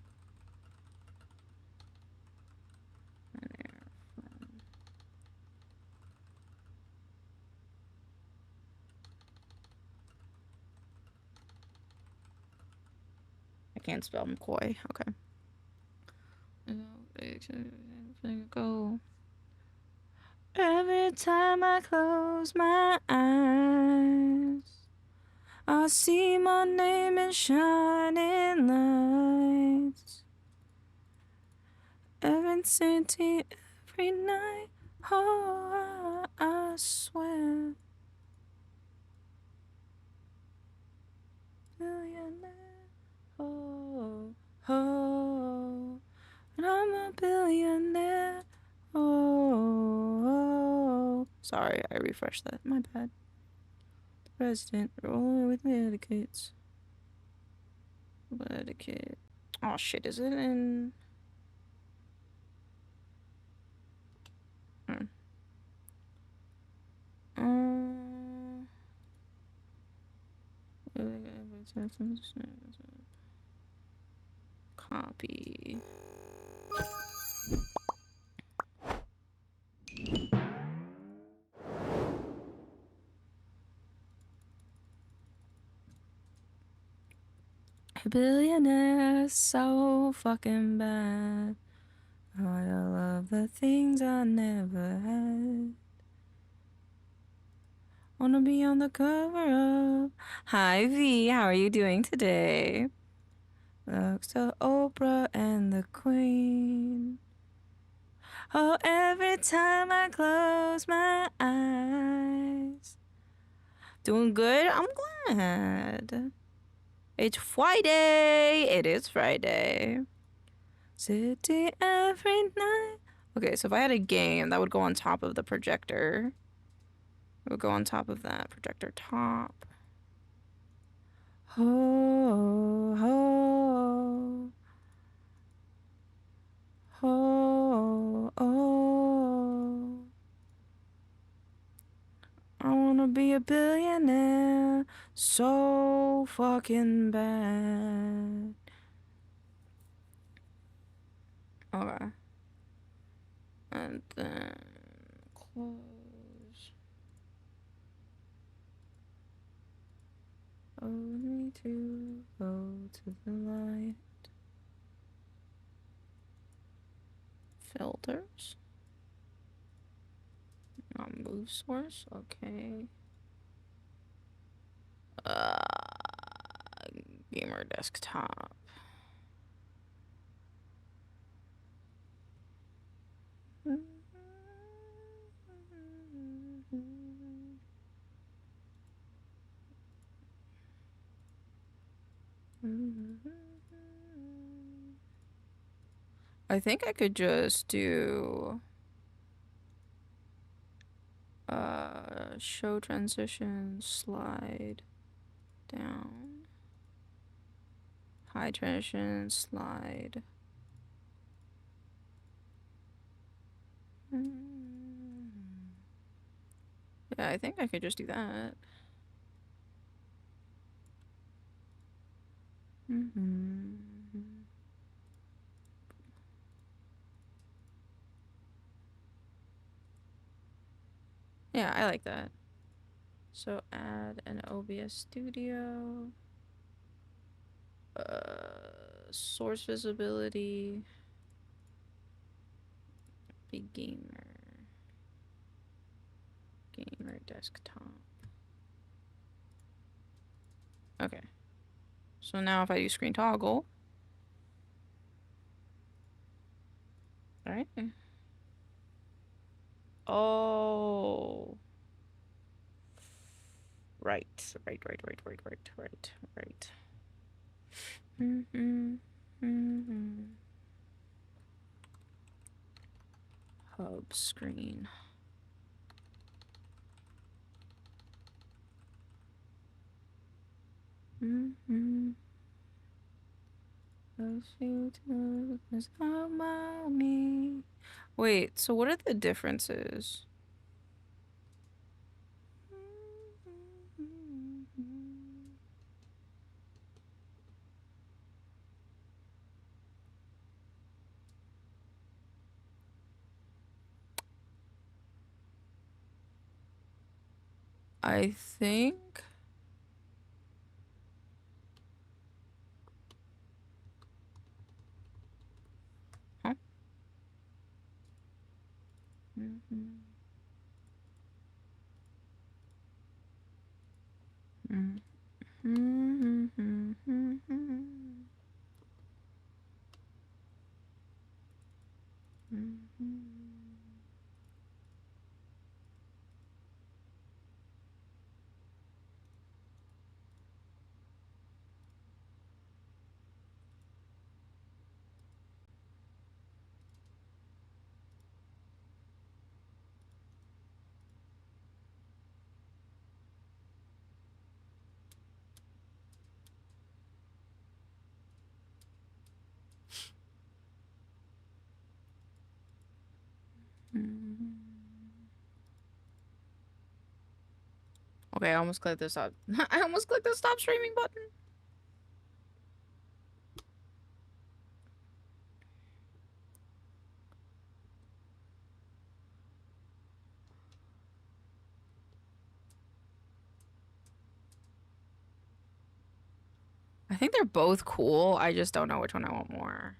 I can't spell McCoy. Okay. Go. Every time I close my eyes, I see my name in shining lights. Every city, every night, oh, I swear. Billionaire, oh, oh, and I'm a billionaire, oh. Sorry, I refreshed that. My bad. The president, rolling with etiquettes. What etiquette? Oh shit, is it in? Copy. A billionaire, so fucking bad. I love the things I never had. Wanna be on the cover of. Hi V, how are you doing today? Looks to Oprah and the Queen. Oh, every time I close my eyes. Doing good? I'm glad. It's Friday. It is Friday. City every night. Okay, so if I had a game, that would go on top of the projector. It would go on top of that projector top. Ho, ho, ho, oh. I wanna be a billionaire so fucking bad. Okay. And then close. Only to go to the light. Filters. Move source. Okay. Uh, gamer desktop. I think I could just do show transition, slide down, high transition, slide. Yeah, I think I could just do that. Yeah, I like that. So add an OBS studio. Source visibility. Be gamer desktop. Okay. So now if I do screen toggle. Right. Oh. Right. Hub screen. Me. Wait, so what are the differences? I think huh? Okay, I almost clicked the stop. I almost clicked the stop streaming button. I think they're both cool. I just don't know which one I want more.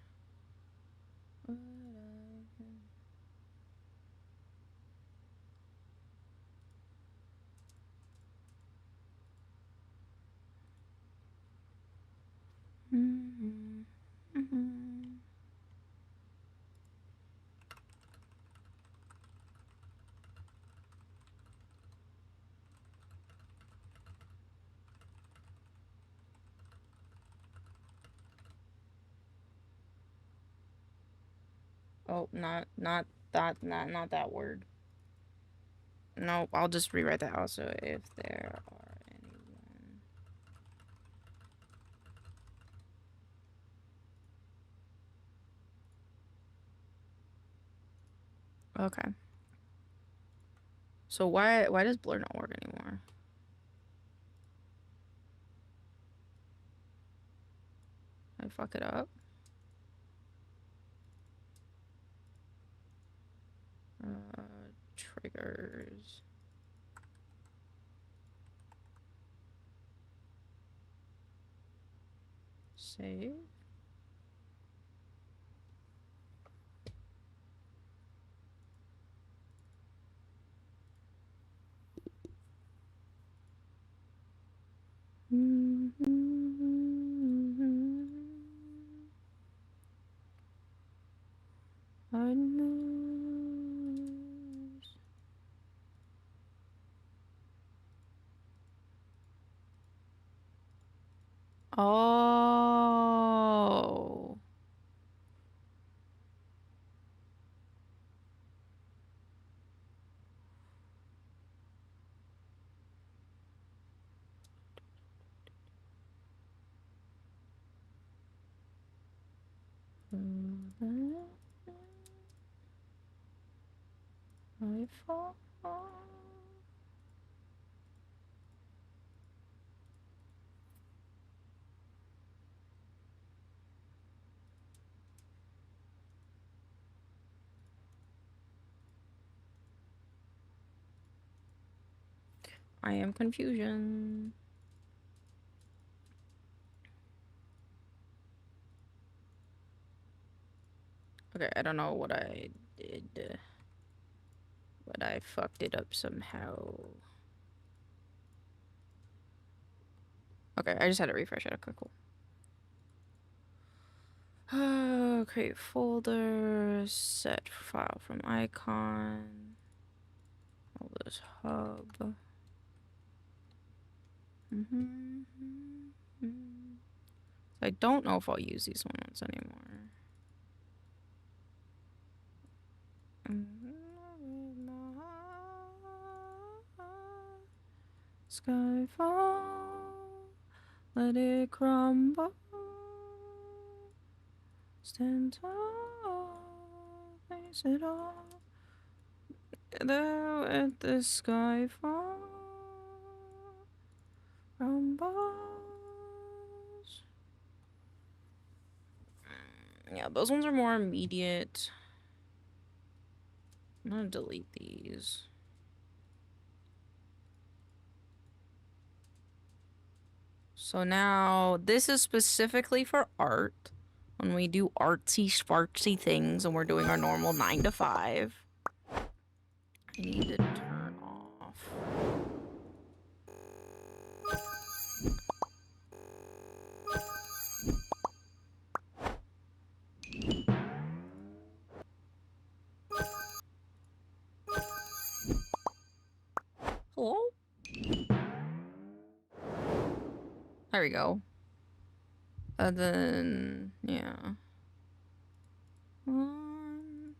Oh, not that word. Nope, I'll just rewrite that also if there are anyone. Okay. So why does blur not work anymore? I fuck it up. Triggers. Save. I lose. Oh. I fall. I am confusion. Okay, I don't know what I did, but I fucked it up somehow. Okay, I just had to refresh it. Okay, cool. Create folder, set file from icon, all this hub. I don't know if I'll use these ones anymore. Skyfall, let it crumble. Stand tall, face it all. There at the skyfall, crumbles. Yeah, those ones are more immediate. I'm gonna delete these. So now this is specifically for art. When we do artsy spartsy things and we're doing our normal 9 to 5. I need to turn off. Hello? There we go. And then, yeah. One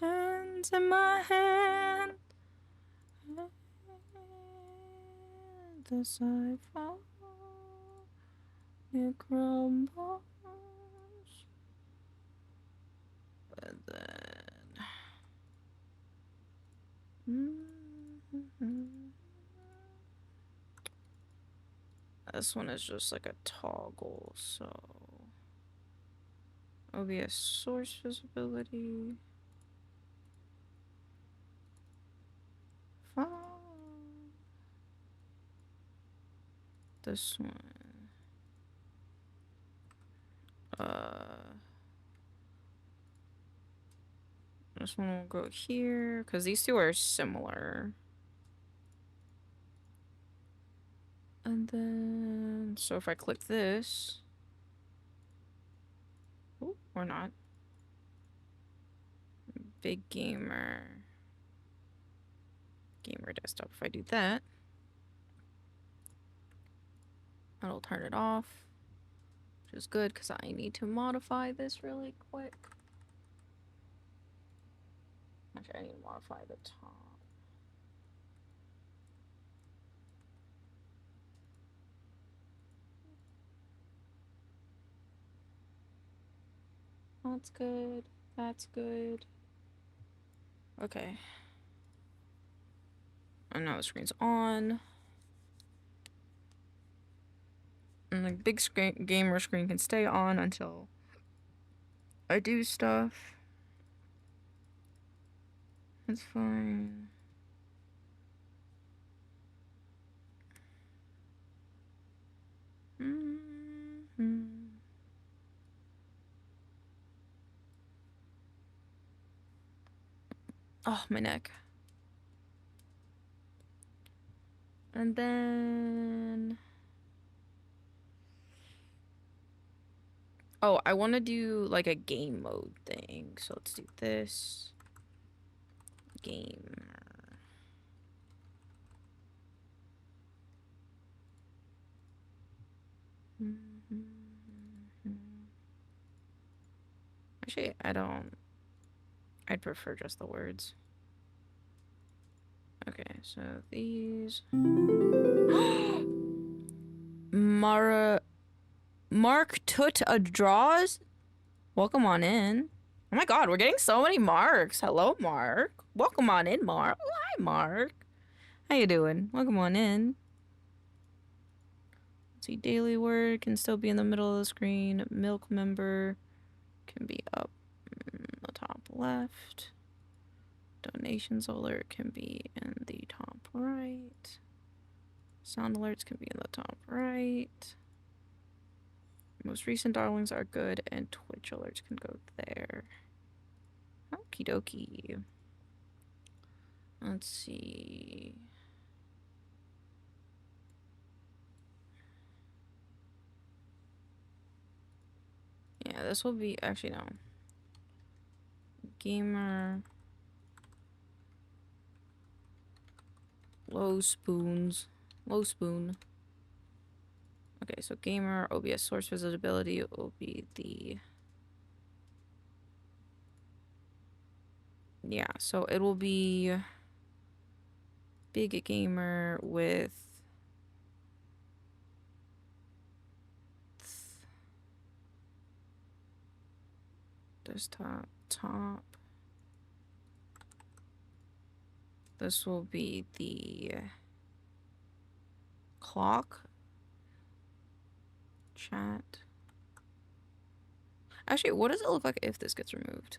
hand in my hand. As I fall, it crumbles. And then... This one is just like a toggle, so... OBS source visibility. File. This one. This one will go here, because these two are similar. And then, so if I click this, ooh, or not, big gamer desktop. If I do that, it'll turn it off, which is good because I need to modify this really quick. Actually, I need to modify the top. That's good. That's good. Okay. And now the screen's on. And the big screen, gamer screen can stay on until I do stuff. That's fine. Mm-hmm. Oh, my neck. And then... oh, I want to do like a game mode thing. So let's do this. Game. Actually, I don't... I'd prefer just the words. Okay, so these... Mark Tut a draws? Welcome on in. Oh my god, we're getting so many marks. Hello, Mark. Welcome on in, Mark. Oh, hi, Mark. How you doing? Welcome on in. Let's see, daily word can still be in the middle of the screen. Milk member can be up in the top left. Donations alert can be in the top right. Sound alerts can be in the top right. Most recent darlings are good, and Twitch alerts can go there. Okie dokie. Let's see. Yeah, this will be... actually, no. Gamer. Low spoons. Low spoon. Okay, so gamer, OBS source visibility will be the... yeah, so it will be big gamer with desktop top. This will be the clock chat. Actually, what does it look like if this gets removed?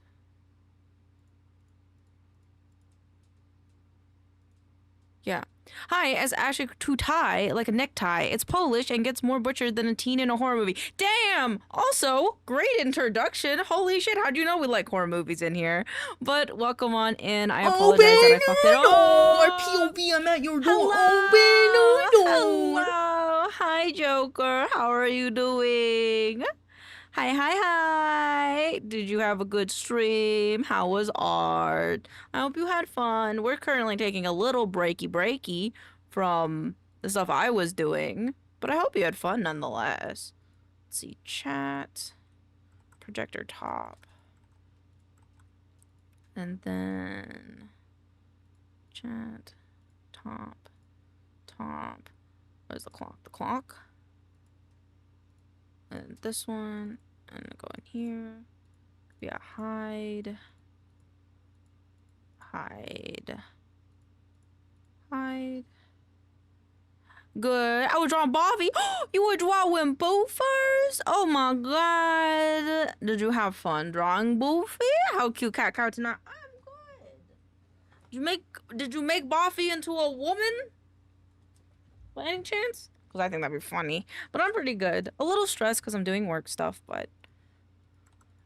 Yeah. Hi, as Ashley to tie, like a necktie. It's Polish and gets more butchered than a teen in a horror movie. Damn! Also, great introduction. Holy shit, how'd you know we like horror movies in here? But welcome on in. I apologize that I fucked it up. POV, I'm at your door. Hello! Open our door. Hello! Hi, Joker. How are you doing? Hi, hi, hi. Did you have a good stream? How was art? I hope you had fun. We're currently taking a little breaky from the stuff I was doing, but I hope you had fun nonetheless. Let's see, chat, projector top, and then chat, top. Where's the clock? The clock. And this one, and go in here. Yeah, hide. Good. I was drawing Bobby. You were drawing Boofers? Oh my god. Did you have fun drawing Boofy? How cute cat cow tonight. I'm good. Did you make Boffy into a woman? By any chance? Because I think that'd be funny. But I'm pretty good. A little stressed because I'm doing work stuff, but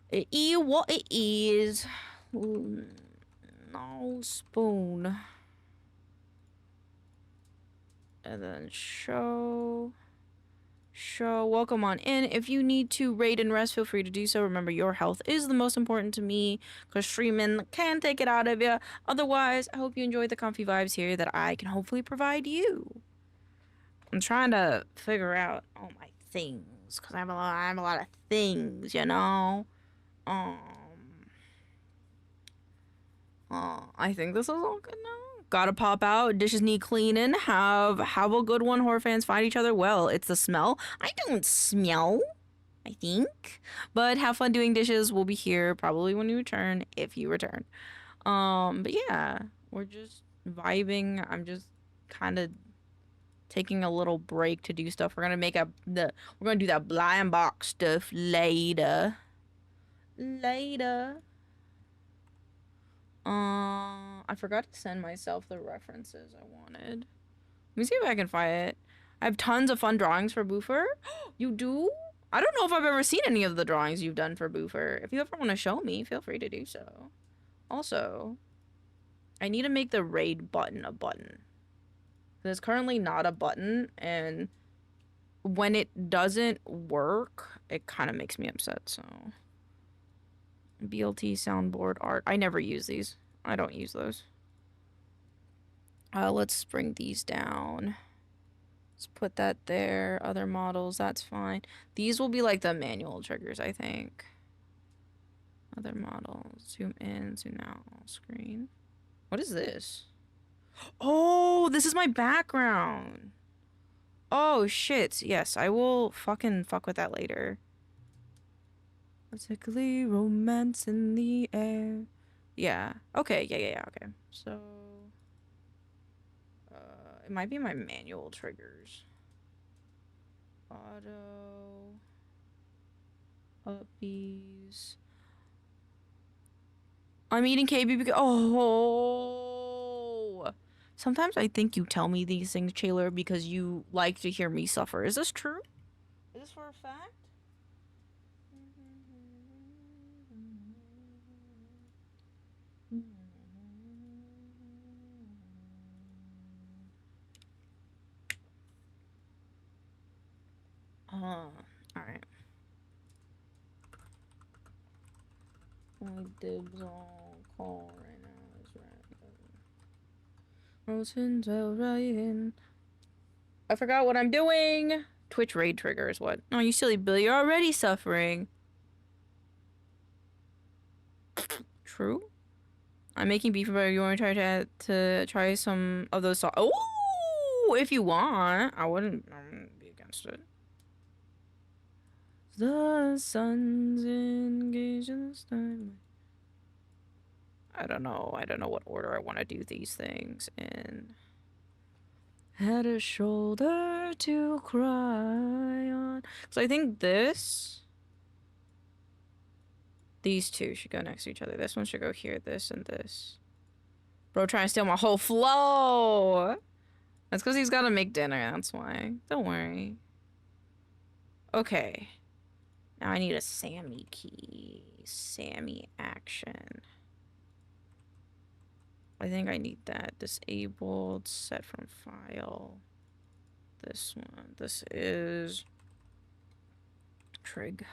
it is what it is. No spoon. And then show. Welcome on in. If you need to raid and rest, feel free to do so. Remember, your health is the most important to me because streaming can take it out of you. Otherwise, I hope you enjoy the comfy vibes here that I can hopefully provide you. I'm trying to figure out all my things because I have a lot of things, you know. I think this is all good now. Gotta pop out. Dishes need cleaning. Have a good one. Horror fans find each other well. It's the smell. I don't smell, I think. But have fun doing dishes. We'll be here probably when you return, if you return. But yeah, we're just vibing. I'm just kind of taking a little break to do stuff. We're gonna do that blind box stuff later. I forgot to send myself the references I wanted. Let me see if I can find it. I have tons of fun drawings for Boofer. You do? I don't know if I've ever seen any of the drawings you've done for Boofer. If you ever want to show me, feel free to do so. Also, I need to make the raid button a button. It's currently not a button, and when it doesn't work, it kind of makes me upset, so... BLT soundboard art. I never use these. I don't use those. Let's bring these down. Let's put that there. Other models, that's fine. These will be like the manual triggers, I think. Other models. Zoom in, zoom out, screen. What is this? Oh, this is my background. Oh, shit. Yes, I will fucking fuck with that later. Particularly romance in the air. Yeah. Okay. Yeah. Okay. So, it might be my manual triggers. Auto. Uppies. I'm eating KB because. Oh. Sometimes I think you tell me these things, Taylor, because you like to hear me suffer. Is this true? Is this for a fact? Alright. My dibs on call right now is right. Ryan. I forgot what I'm doing. Twitch raid triggers. What? Oh, you silly Billy. You're already suffering. True. I'm making beef about you want to try some of those sauce. Oh, if you want. I wouldn't be against it. The sun's engaged in the sky. I don't know what order I want to do these things in. Had a shoulder to cry on. So I think these two should go next to each other. This one should go here, this and this. Bro trying to steal my whole flow. That's because he's got to make dinner, that's why. Don't worry. Okay. Now I need a Sammy key. Sammy action. I think I need that. Disabled, set from file. This one. This is trig.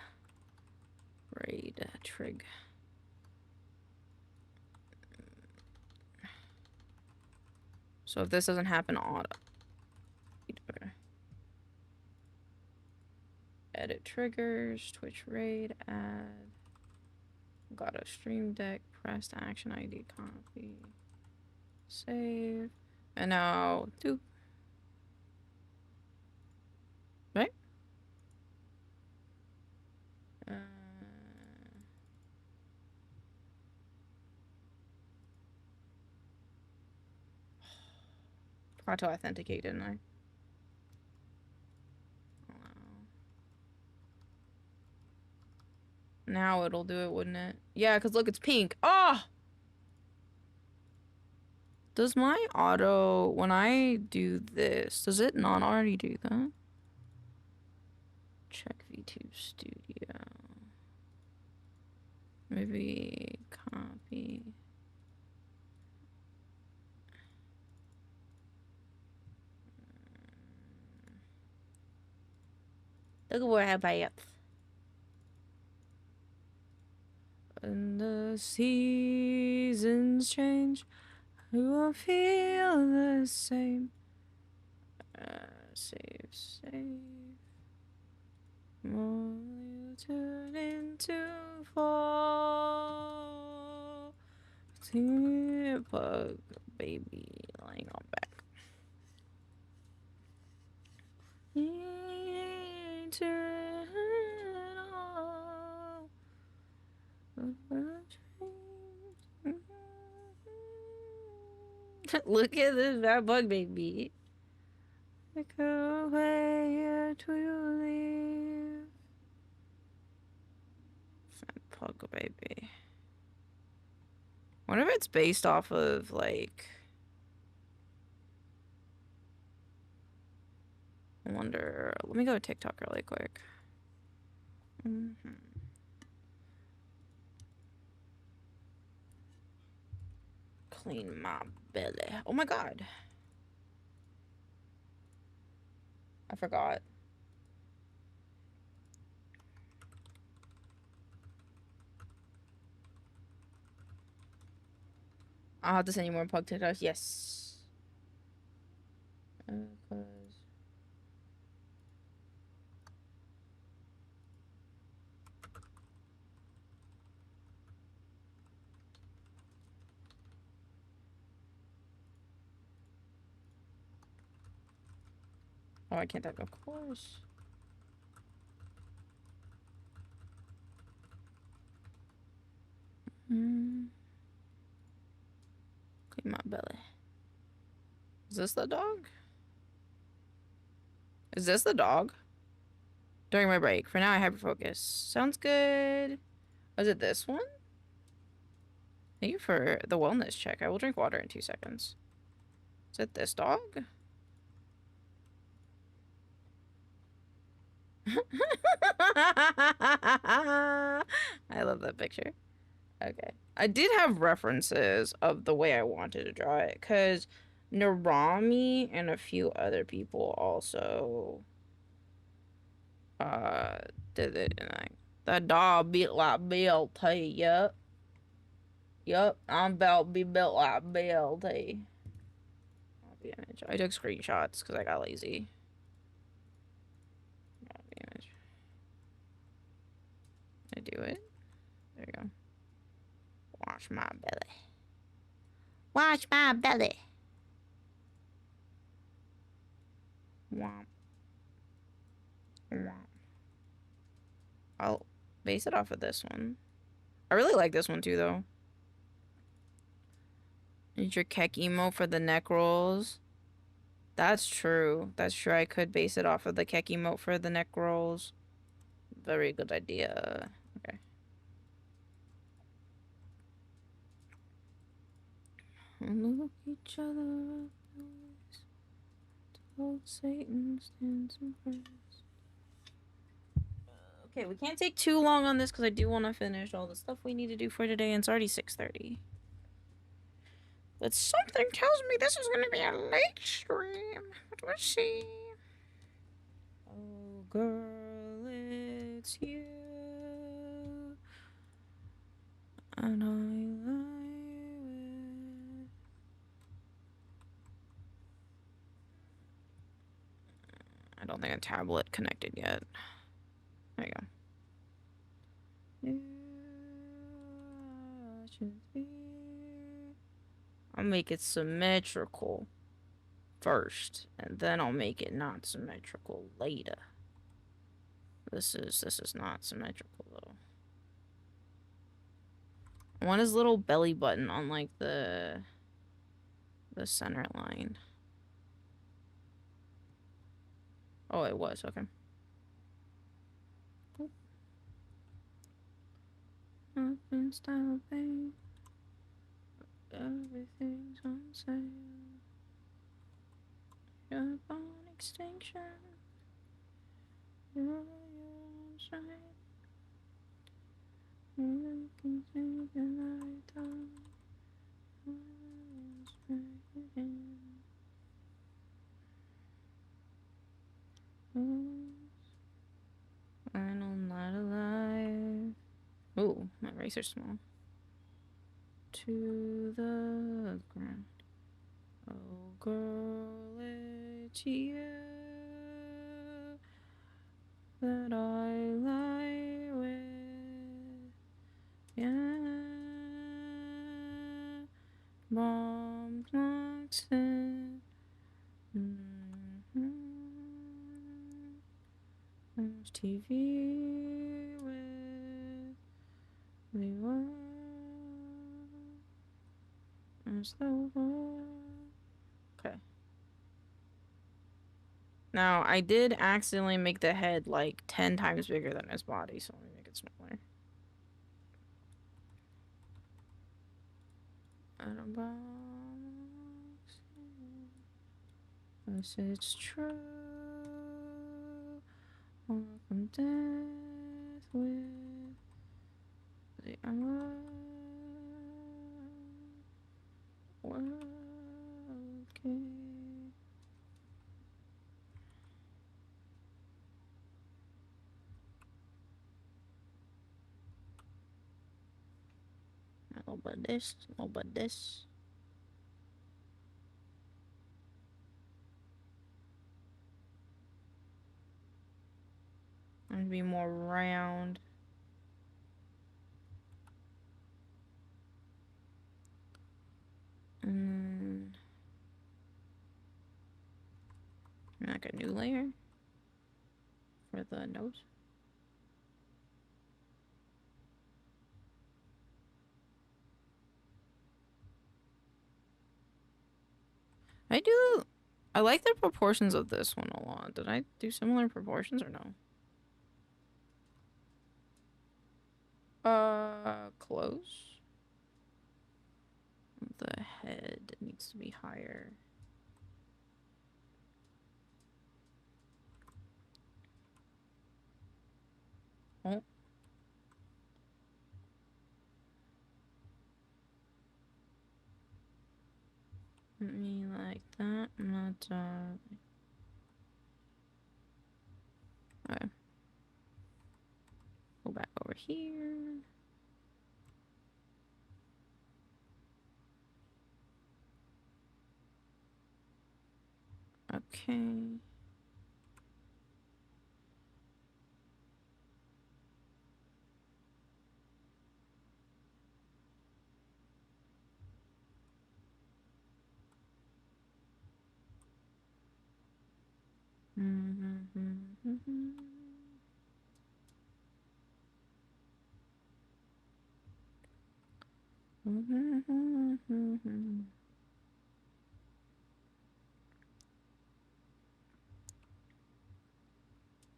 Raid trig. So if this doesn't happen, auto. Okay. Edit triggers, Twitch raid, add. Got a stream deck, pressed action ID copy. Save. And now do. Right? Forgot to authenticate, didn't I? Now it'll do it, wouldn't it? Yeah, because look, it's pink. Oh! Does my auto, when I do this, does it not already do that? Check VTube Studio. Maybe copy. Look at where I have. And the seasons change, we will feel the same. Save. Will you turn into fall? Pug baby lying on back. Eternal. Look at this bad bug baby. Look away to leave. Fat pug baby. Wonder if it's based off of like. I wonder. Let me go to TikTok really quick. Clean my belly. Oh my god. I forgot. I'll have to send you more pug TikToks. Yes. Cause... Oh, I can't type, of course. Clean my belly. Is this the dog? Is this the dog? During my break. For now, I hyperfocus. Sounds good. Was it this one? Thank you for the wellness check. I will drink water in 2 seconds. Is it this dog? I love that picture. Okay. I did have references of the way I wanted to draw it, because Narami and a few other people also did it, and like the dog built like BLT. Yup, I'm about to be built like BLT. I took screenshots because I got lazy. I do it. There you go. Wash my belly. Wash my belly. Womp. Womp. I'll base it off of this one. I really like this one too, though. Need your kek emo for the neck rolls. That's true. That's true. I could base it off of the kek emote for the neck rolls. Very good idea. Okay. And look each other up, told Satan stands impressed. Okay, we can't take too long on this because I do want to finish all the stuff we need to do for today, and it's already 6:30. But something tells me this is going to be a late stream. But we'll see. Oh, girl, it's you. And I lie with. I don't think a tablet connected yet. There you go. I'll make it symmetrical first, and then I'll make it not symmetrical later. This is not symmetrical though. I want his little belly button on like the center line. Oh, it was, okay. Up in style, babe. Everything's on sale. You're on extinction. You're on strike. You can take the night time. Eraser small. To the ground. Oh, girl, it's you that I lie with. Yeah. Bomb knocks in. There's TV with the world. There's the world. Okay. Now, I did accidentally make the head like 10 times bigger than his body, so let me make it smaller. Out of box. Yes, it's true. Welcome death with the world. Okay. A little bit of this, a little bit of this. And be more round. And like a new layer for the nose. I like the proportions of this one a lot. Did I do similar proportions or no? Close. The head needs to be higher. Oh. Me like that, not okay. Go back over here. Okay.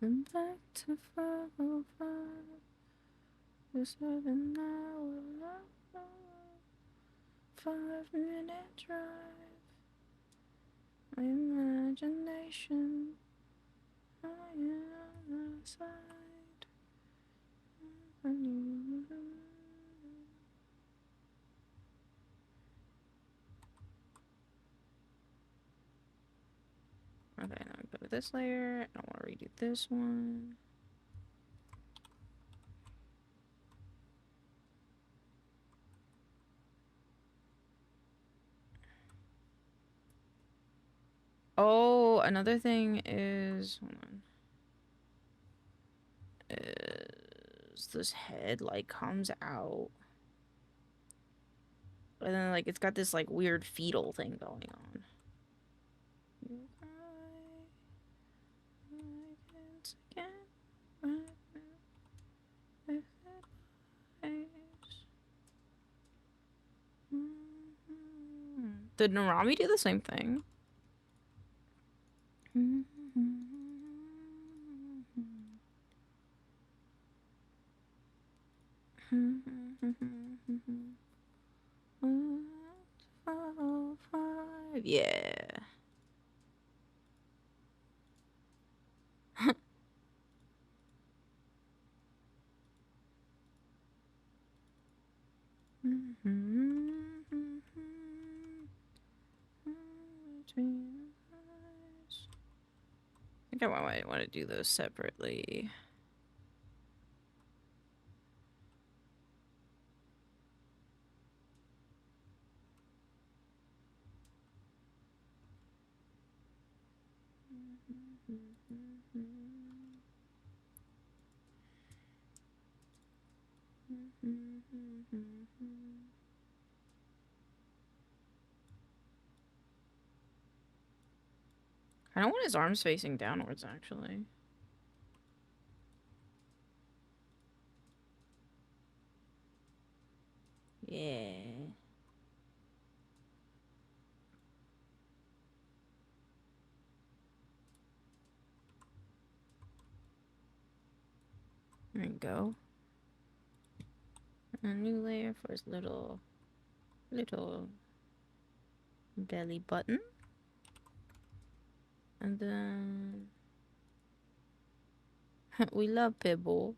I'm back to 505. Just have an hour, 5-minute drive. My imagination, I am on the side. Okay, now go to this layer. I want to redo this one. Oh, another thing is, hold on, is this head like comes out, and then like it's got this like weird fetal thing going on. You cry once again, with advice. Did Narami do the same thing? Yeah. I think I might want to do those separately. I don't want his arms facing downwards, actually. Yeah. There you go. A new layer for his little belly button. And then we love Pibble.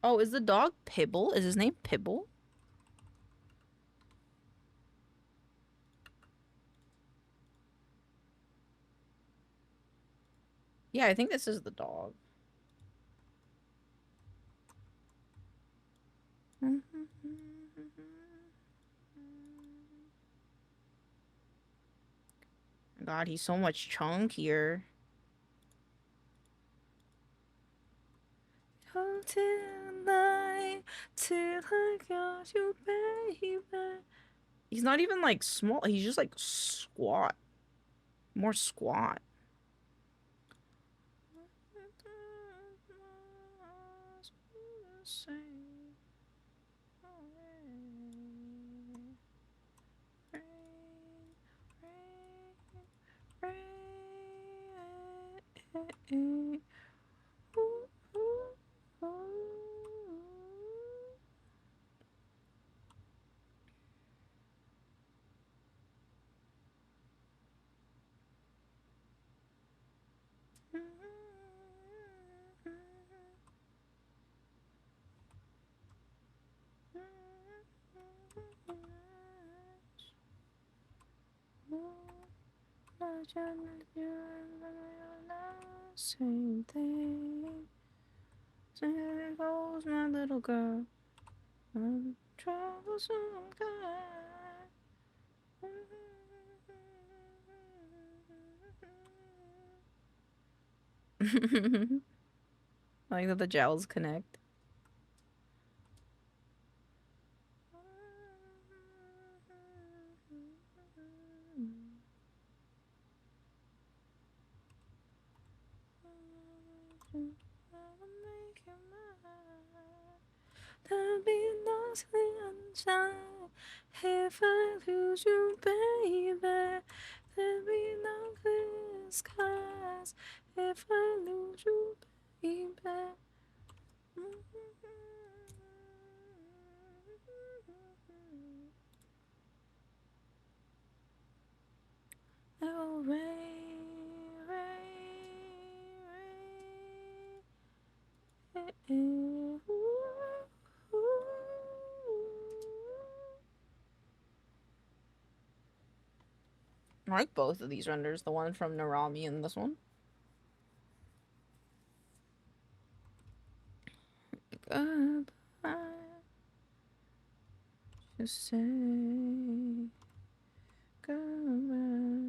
Oh, is the dog Pibble? Is his name Pibble? Yeah, I think this is the dog. God, he's so much chunkier. Till I got you, baby. He's not even like small. He's just like squat. More squat. Same thing. There goes my little girl. I'm troublesome kind. I like that the jowls connect. There'll be no sunshine if I lose you, baby. There'll be no clear skies if I lose you, baby. Oh, rain, rain, rain. I like both of these renders, the one from Narami and this one. Goodbye. Just say goodbye.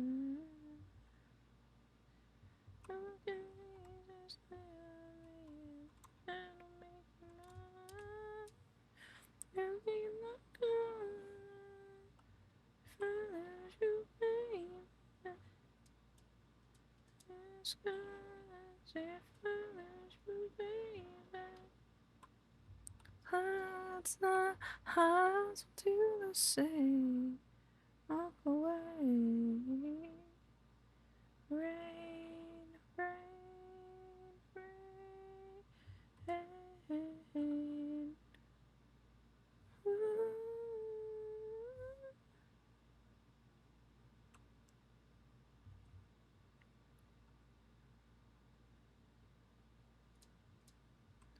It's not hard to do the same. Walk away. Rain, rain, rain. Ooh.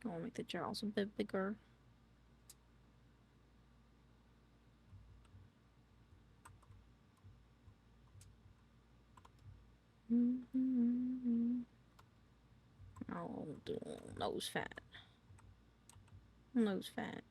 I'll make the jowls a bit bigger. Oh, nose fat. Nose fat.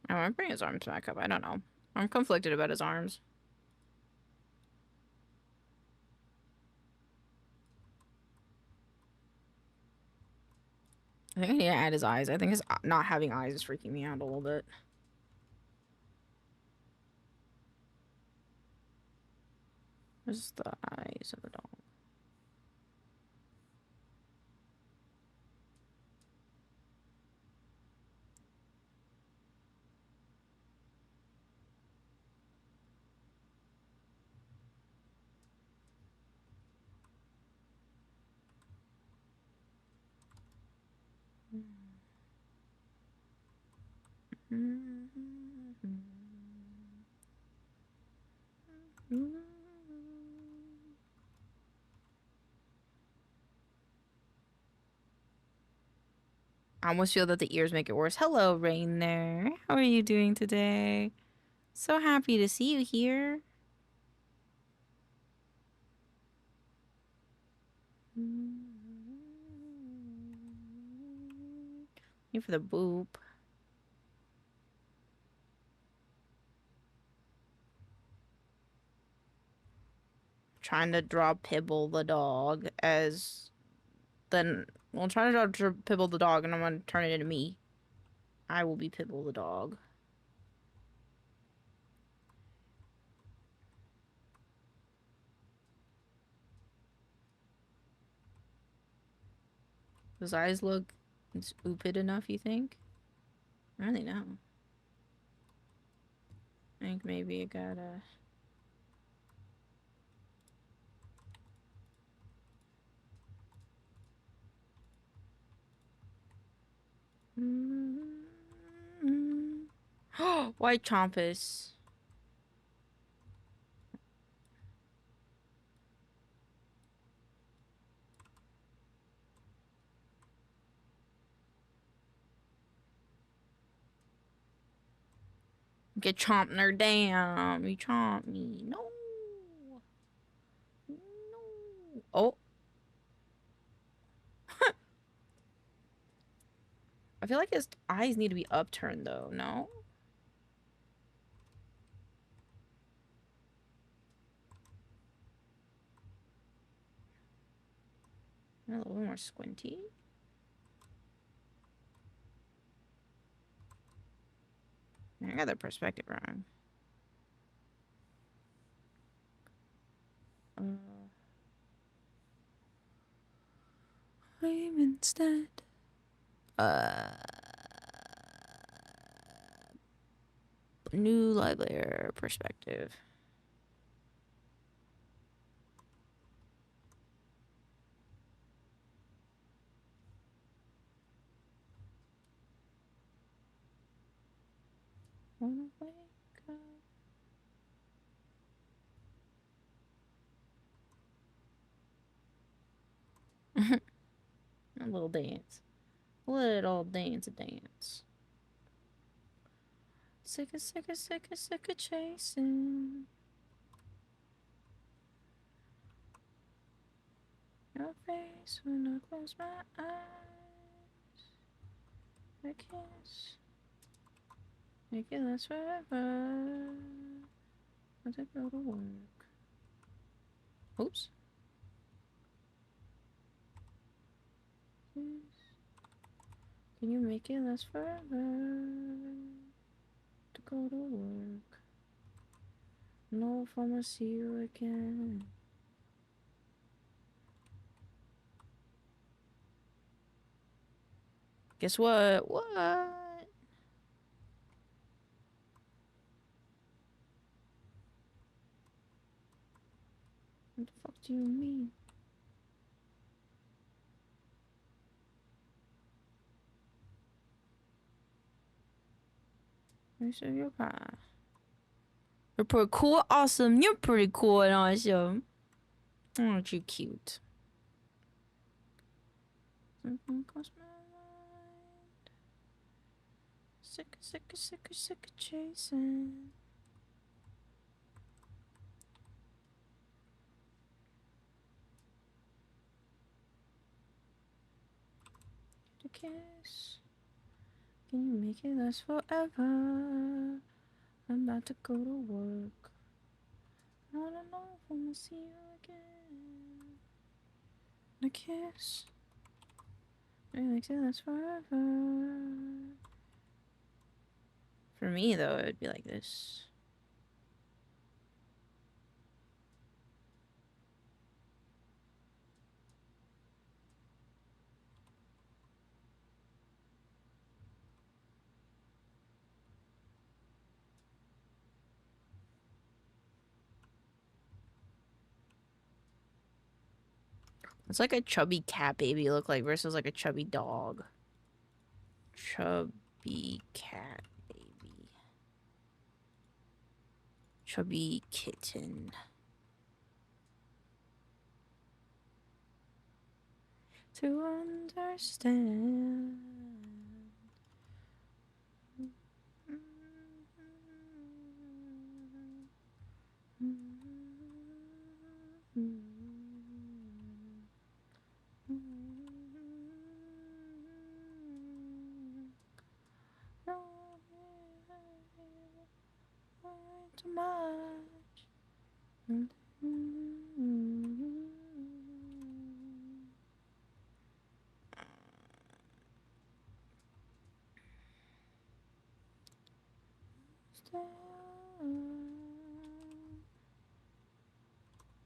Oh, I'm bringing his arms back up. I don't know. I'm conflicted about his arms. I think I need to add his eyes. I think his not having eyes is freaking me out a little bit. Where's the eyes of the dog? I almost feel that the ears make it worse. Hello, Rain there. How are you doing today? So happy to see you here. Here for the boop. Trying to draw Pibble the dog as then we'll try to draw Pibble the dog and I'm gonna turn it into me. I will be Pibble the dog. His eyes look oopid enough, you think? I don't really know. I think maybe I gotta... White Chompus. Get chomped her, damn. You chomp me. No. No. Oh. I feel like his eyes need to be upturned though, no? A little more squinty. I got the perspective wrong. I'm instead. New live layer perspective. Wanna wake up. A little dance. A little dance. Sick of chasing your face when I close my eyes. I kiss. Make it last forever. As I go to work. Oops. Can you make it last forever? To go to work. No, if I'm gonna see you again. Guess what? What? What the fuck do you mean? Nice of your guy. You're pretty cool, awesome. You're pretty cool and awesome. Aren't you cute? Something crossed my mind. Sick of chasing. Get a kiss. Can you make it last forever? I'm about to go to work. I don't know if I'm gonna see you again. A kiss. It makes it last forever. For me, though, it would be like this. It's like a chubby cat baby look like versus like a chubby dog. Chubby cat baby. Chubby kitten. To understand. Too much.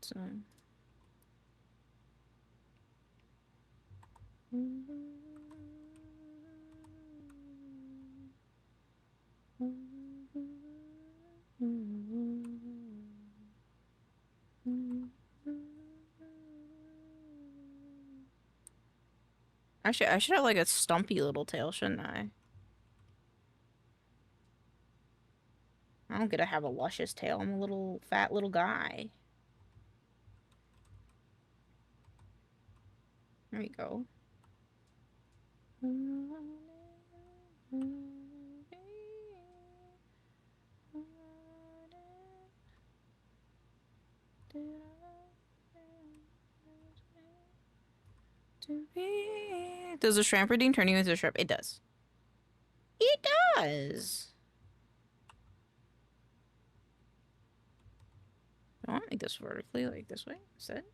So. Actually, I should have like a stumpy little tail, shouldn't I? I don't get to have a luscious tail. I'm a little fat little guy. There you go. Does the shrimperdine turn you into a shrimp? It does. It does. I want to make this vertically, like this way. Is it?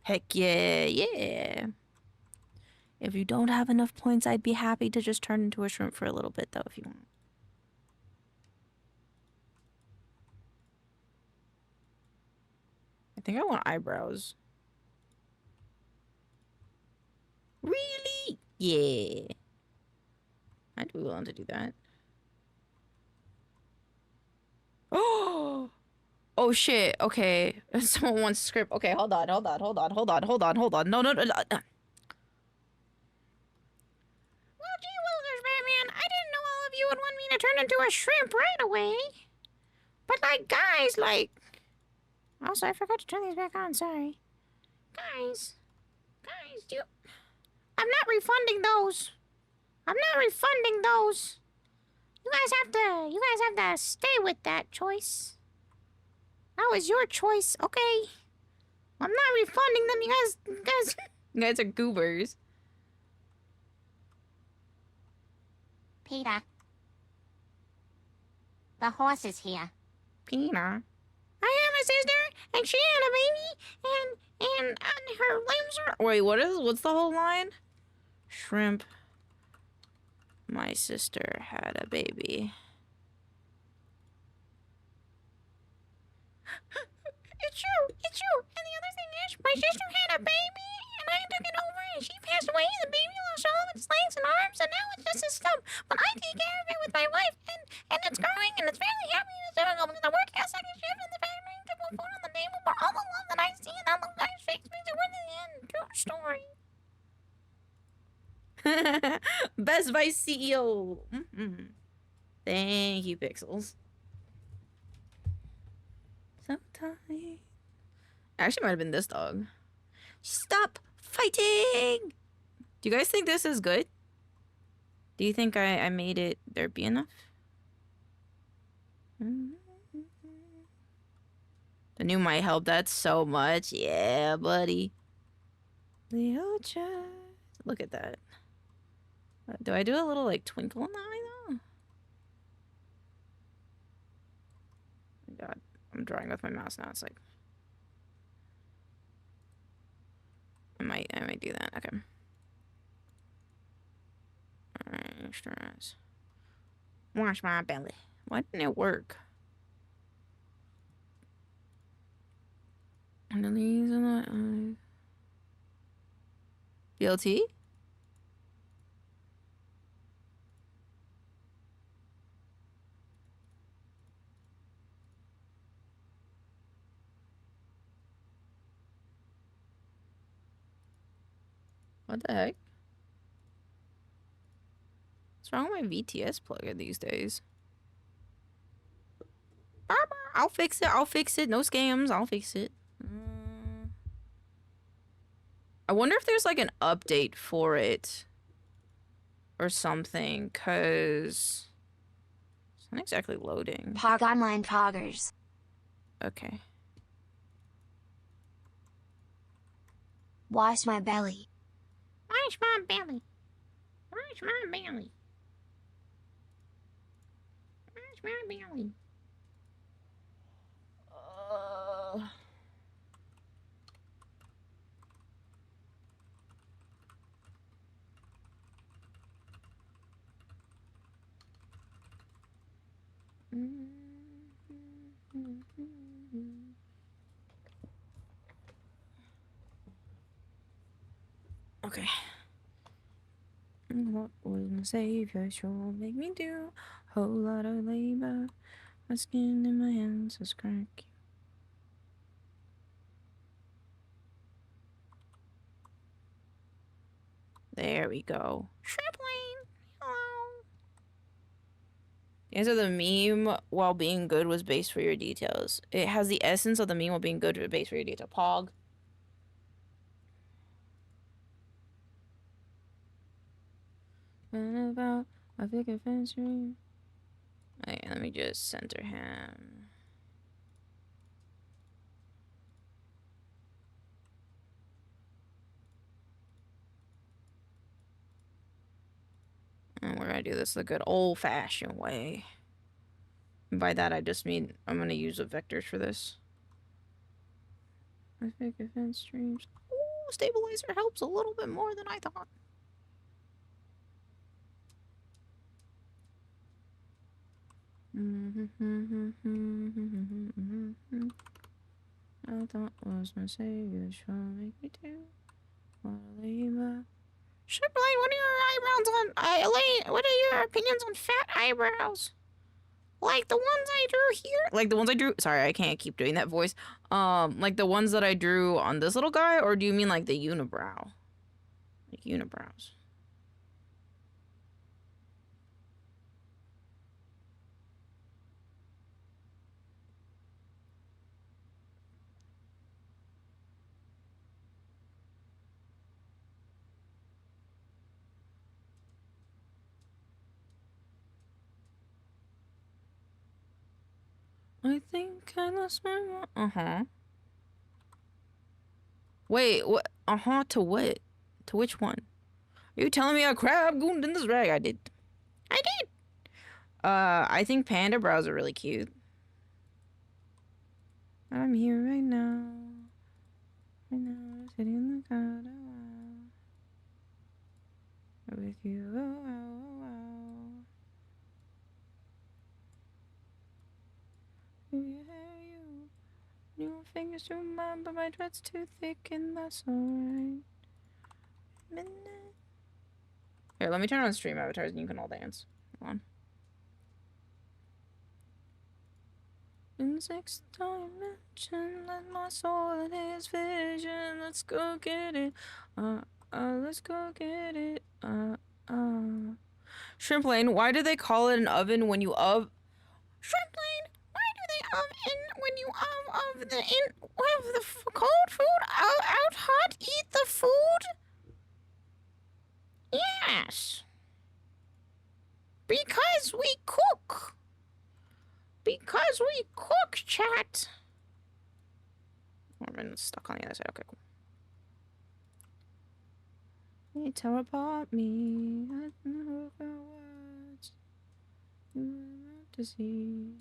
Heck yeah, yeah. If you don't have enough points, I'd be happy to just turn into a shrimp for a little bit, though, if you want. I think I want eyebrows. Really? Yeah. I'd be willing to do that. Oh! Oh shit, okay. Someone wants script. Okay, hold on. No. Well, gee willikers, Batman. I didn't know all of you would want me to turn into a shrimp right away. But, like, guys, like... Also, I forgot to turn these back on, sorry. Guys, do you... I'm not refunding those. You guys have to stay with that choice. That was your choice, okay? I'm not refunding them, you guys are goobers. Peter. The horse is here. Peter. I have a sister, and she had a baby, and her limbs are... Wait, what's the whole line? Shrimp. My sister had a baby. It's true. And the other thing is, my sister had a baby, and I took it over, and she passed away. The baby lost all of its legs and arms, and now it's just a stump. But I take care of it with my wife, and it's growing, and it's very happy. Best Vice CEO. Thank you, Pixels. Sometimes. Actually, might have been this dog. Stop fighting! Do you guys think this is good? Do you think I made it derpy enough? The new might help that so much. Yeah, buddy. Leo chat. Look at that. Do I do a little like twinkle in the eye though? Oh my God, I'm drawing with my mouse now. It's like I might do that. Okay. Alright, stress. Wash my belly. Why didn't it work? And then these are the BLT? What the heck? What's wrong with my VTS plugin these days? I'll fix it. I'll fix it. No scams. I'll fix it. I wonder if there's like an update for it or something, cause it's not exactly loading. Pog online poggers. Okay. Wash my belly. Wash my belly. Wash my belly. Wash my belly. Okay. What was my savior sure make me do? Whole lot of labor. My skin in my hands is cracky. There we go. Tripling. Hello. The answer to the meme while being good was based for your details. It has the essence of the meme while being good was based for your detail. Pog. About I think a fence ring. Alright, let me just center him. And we're gonna do this the good old-fashioned way. And by that I just mean I'm gonna use the vectors for this. I think a fence streams. Ooh, stabilizer helps a little bit more than I thought. I thought was my savior, shall make me do. What a labor. Shipline, what are your eyebrows on? Elaine, what are your opinions on fat eyebrows? Like the ones I drew here? Like the ones I drew? Sorry, I can't keep doing that voice. Like the ones that I drew on this little guy, or do you mean like the unibrow? Like unibrows. I think I lost my mind. Uh-huh. Wait, what? Uh-huh, to what? To which one? Are you telling me a crab gooned in this rag? I did. I did! I think panda brows are really cute. I'm here right now. Right now, sitting in the car. With you, oh, oh, oh. You have you. Your fingers too mine, but my dread's too thick, and that's alright. Midnight. Here, let me turn on stream avatars and you can all dance. Hold on. In sixth dimension, let my soul in his vision. Let's go get it. Let's go get it. Shrimp Lane, why do they call it an oven when you Shrimp Lane, why do they oven when you have the cold food out hot? Eat the food? Yes. Because we cook. Because we cook, chat. I've been stuck on the other side. Okay, cool. You tell about me. I don't know about words. You want to see.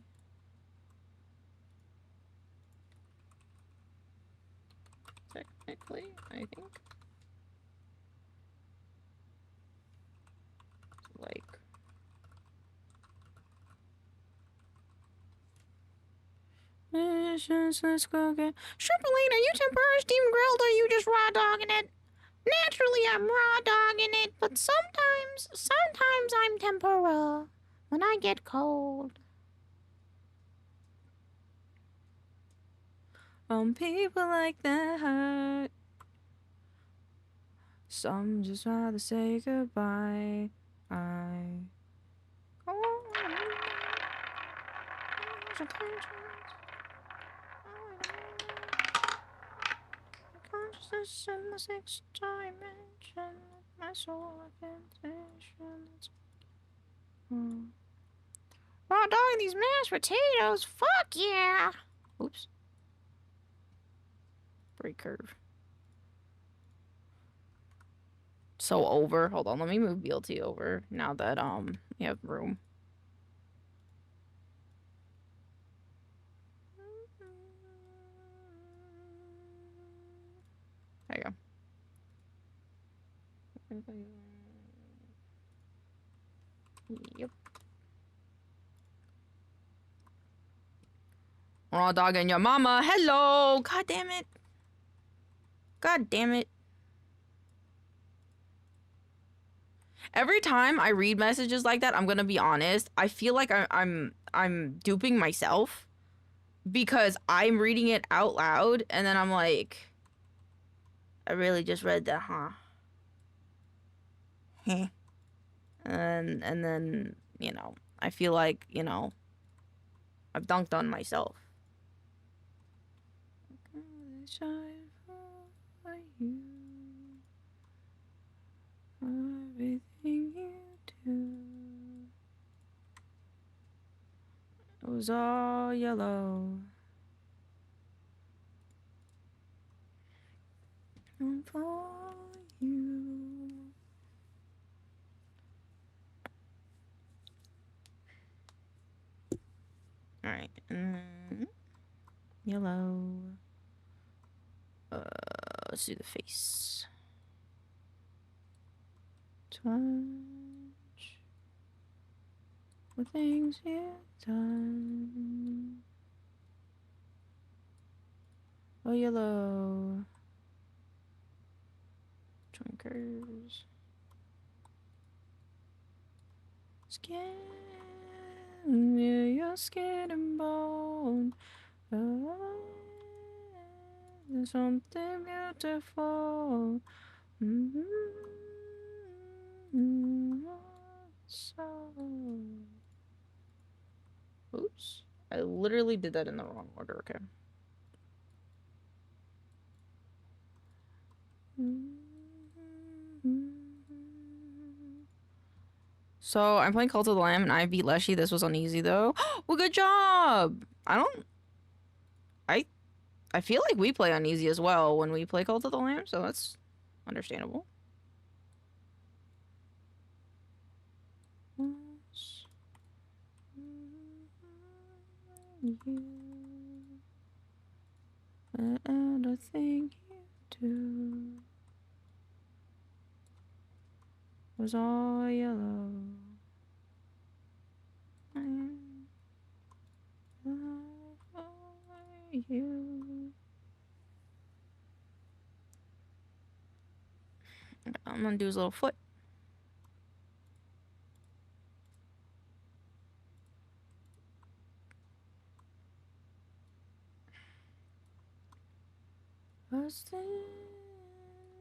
Technically, I think. Like. Let's go again. Shrimp-a-lane, are you tempura steam grilled or are you just raw dogging it? Naturally, I'm raw dogging it, but sometimes I'm tempura when I get cold. People like that. Some just rather say goodbye. Consciousness in the sixth dimension. My soul raw dogging these mashed potatoes. Fuck yeah. Oops. Break curve. So over. Hold on, let me move BLT over now that we have room. There you go. Yep. Raw dogging your mama. Hello. God damn it. God damn it. Every time I read messages like that, I'm gonna be honest, I feel like I'm duping myself because I'm reading it out loud and then I'm like, I really just read that, huh? Heh. And then, you know, I feel like, you know, I've dunked on myself. Everything you do. It was all yellow. And for you. Alright. Yellow. Let's do the face. Touch the things you've done. Oh, yellow. Drinkers. Skin. Yeah, your skin and bone. There's something beautiful. So. Oops. I literally did that in the wrong order. Okay. So I'm playing Cult of the Lamb and I beat Leshy. This was uneasy though. Well, good job. I feel like we play uneasy as well when we play Cult of the Lamb, so that's understandable. And I think you do was all yellow. And you. I'm gonna do his little foot.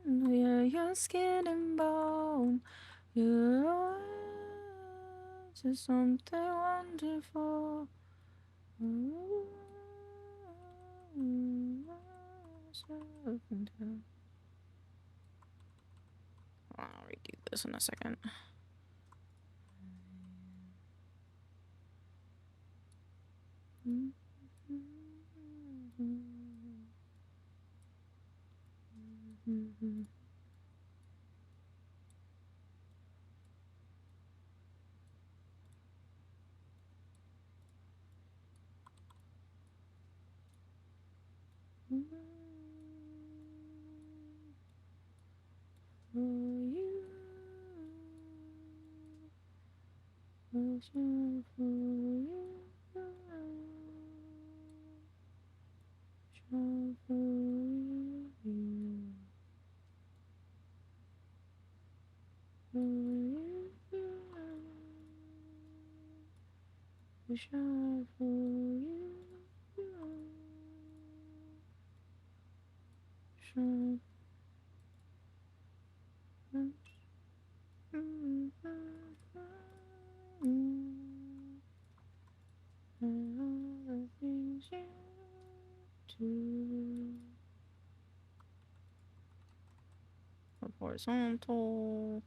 Yeah, your skin and bone. Your eyes is something wonderful. I'll redo this in a second. For you, wishing for you, shine for you, for you, shine for you, shine. Horizontal.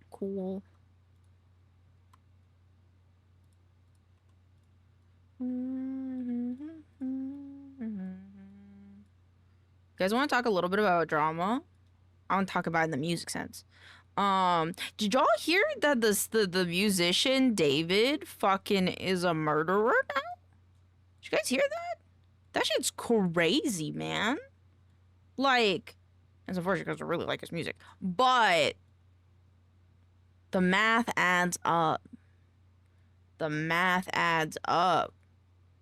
Cool. You guys want to talk a little bit about drama? I want to talk about it in the music sense. Did y'all hear that the musician David fucking is a murderer now? Did you guys hear that? That shit's crazy, man. Like, it's unfortunate because I really like his music, but the math adds up. The math adds up.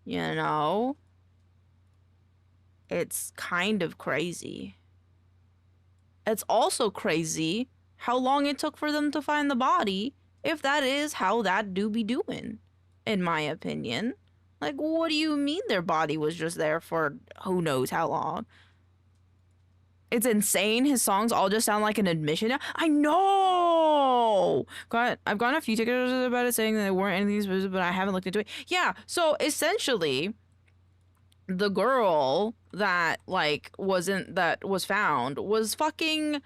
You know? It's kind of crazy. It's also crazy how long it took for them to find the body, if that is how that do be doing, in my opinion. Like, what do you mean their body was just there for who knows how long? It's insane. His songs all just sound like an admission. I know. I've gotten a few tickets about it saying that there weren't any of these, but I haven't looked into it. Yeah. So essentially, the girl that was found was fucking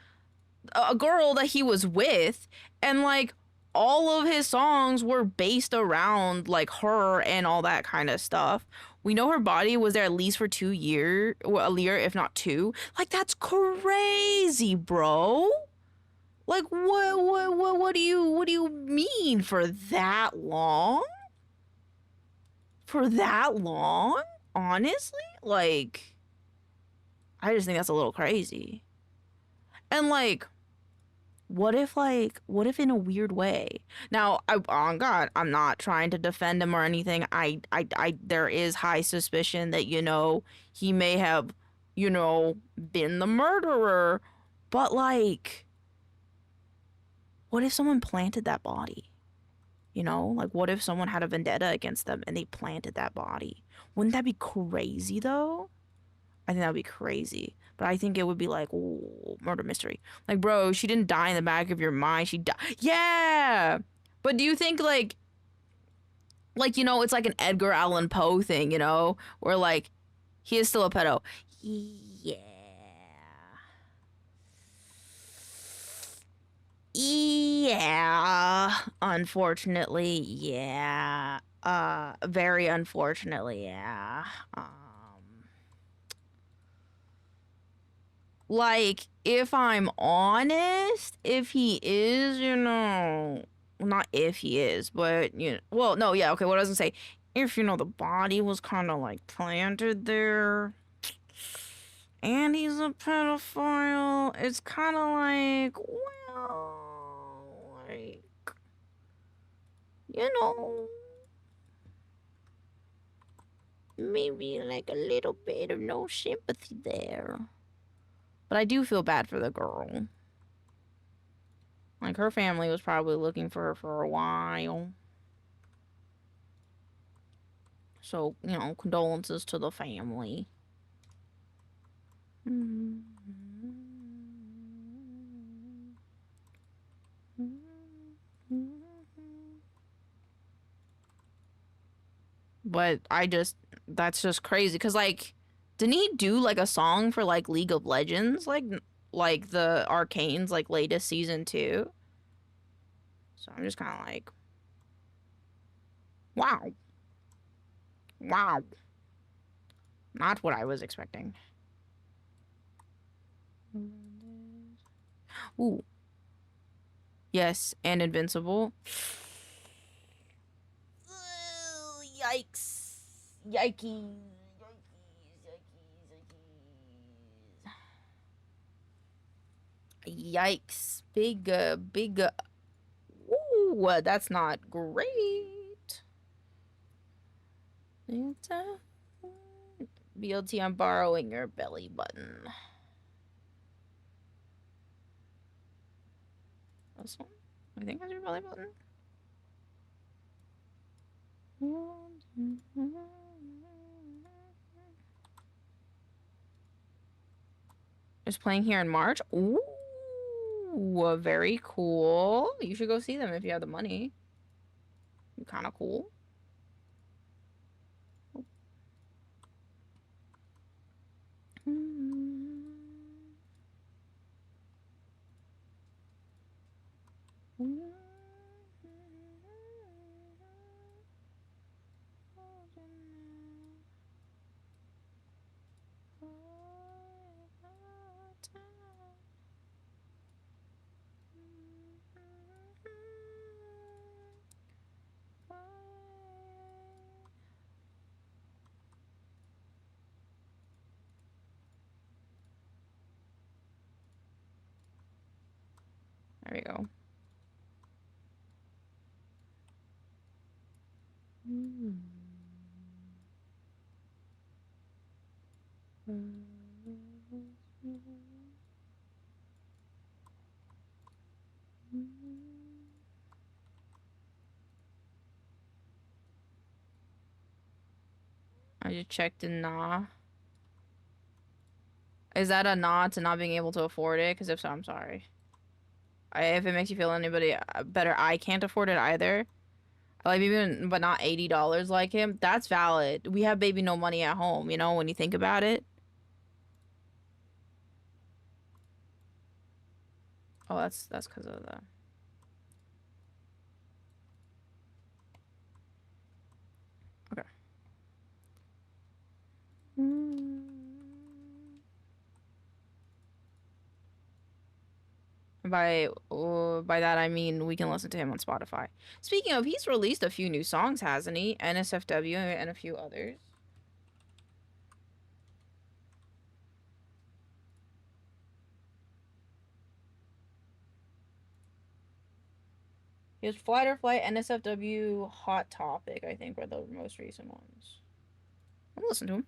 a girl that he was with, and like all of his songs were based around like her and all that kind of stuff. We know her body was there at least for 2 years, well, a year if not 2. Like, that's crazy, bro. Like, what do you mean for that long? For that long? Honestly? Like, I just think that's a little crazy. And like, what if in a weird way? Now, on God, I'm not trying to defend him or anything. There is high suspicion that, he may have, been the murderer. But like, what if someone planted that body? Like, what if someone had a vendetta against them and they planted that body? Wouldn't that be crazy though? I think that would be crazy. But I think it would be like, ooh, murder mystery. Like, bro, she didn't die in the back of your mind. She died. Yeah. But do you think like, it's like an Edgar Allan Poe thing, where like, he is still a pedo. Yeah. Yeah. Unfortunately, yeah. Very unfortunately, yeah. Like, if I'm honest, if he is, well, not if he is, but, well, no, yeah, okay, what I was gonna say, if, the body was kind of, like, planted there, and he's a pedophile, it's kind of like, well, like, maybe, like, a little bit of no sympathy there. But I do feel bad for the girl. Like, her family was probably looking for her for a while. So, condolences to the family. But that's just crazy. Cause like, didn't he do like a song for like League of Legends? Like the Arcane's like latest season 2? So I'm just kind of like, wow. Wow. Not what I was expecting. Ooh. Yes, and Invincible. Ooh, yikes. Yikes. Yikes. Big. Ooh, that's not great. BLT, I'm borrowing your belly button. This one? I think that's your belly button. It's playing here in March. Ooh, very cool. You should go see them if you have the money. Kind of cool. There we go. I just checked and nah. Is that a nod to not being able to afford it? Because if so, I'm sorry. If it makes you feel anybody better, I can't afford it either. Like even, but not $80 like him. That's valid. We have baby no money at home, you know, when you think about it. Oh, that's because of the. Okay. By that I mean we can listen to him on Spotify. Speaking of, he's released a few new songs, hasn't he? NSFW and a few others. He has Flight or Flight, NSFW, Hot Topic, I think were the most recent ones. I'll listen to him.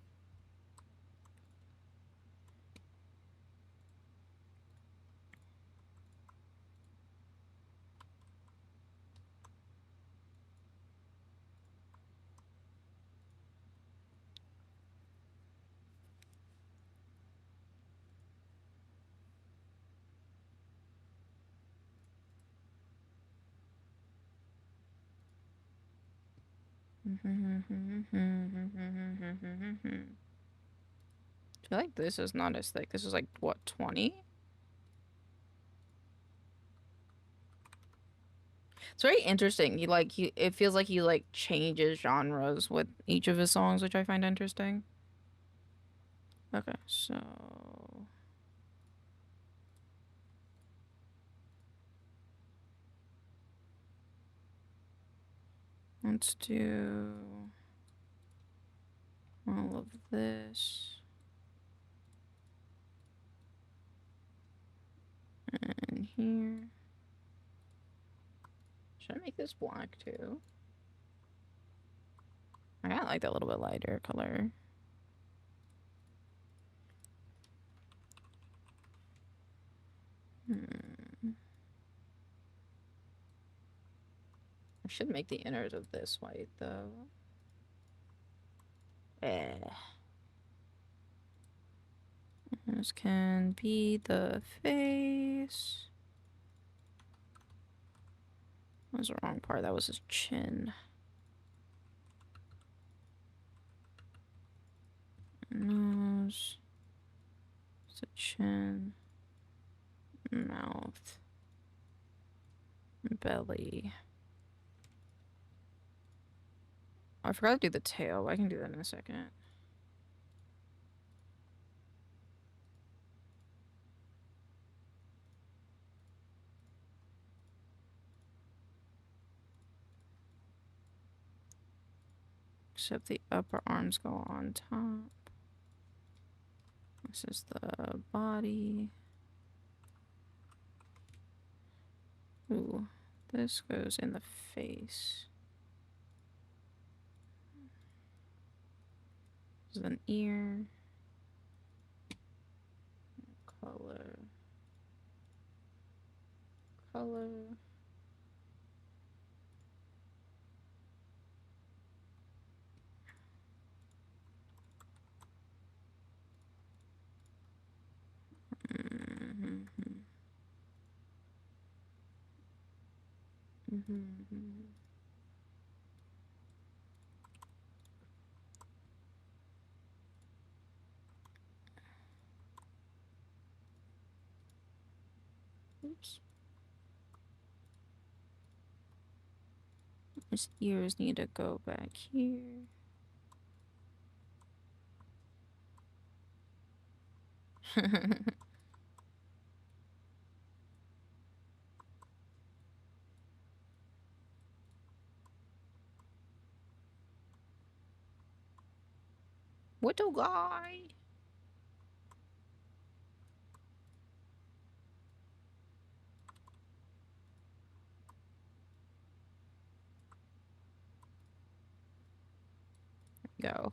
I feel like this is not as thick. This is like, what, 20? It's very interesting. It feels like he like changes genres with each of his songs, which I find interesting. Okay, so let's do all of this. And here. Should I make this black too? I kinda like that little bit lighter color. I should make the inners of this white though. Eh. This can be the face. That was the wrong part. That was his chin. Nose. It's the chin. Mouth. Belly. Oh, I forgot to do the tail. I can do that in a second. Except the upper arms go on top. This is the body. Ooh, this goes in the face. This is an ear. Color. Color. Oops. His ears need to go back here. What the guy? Go.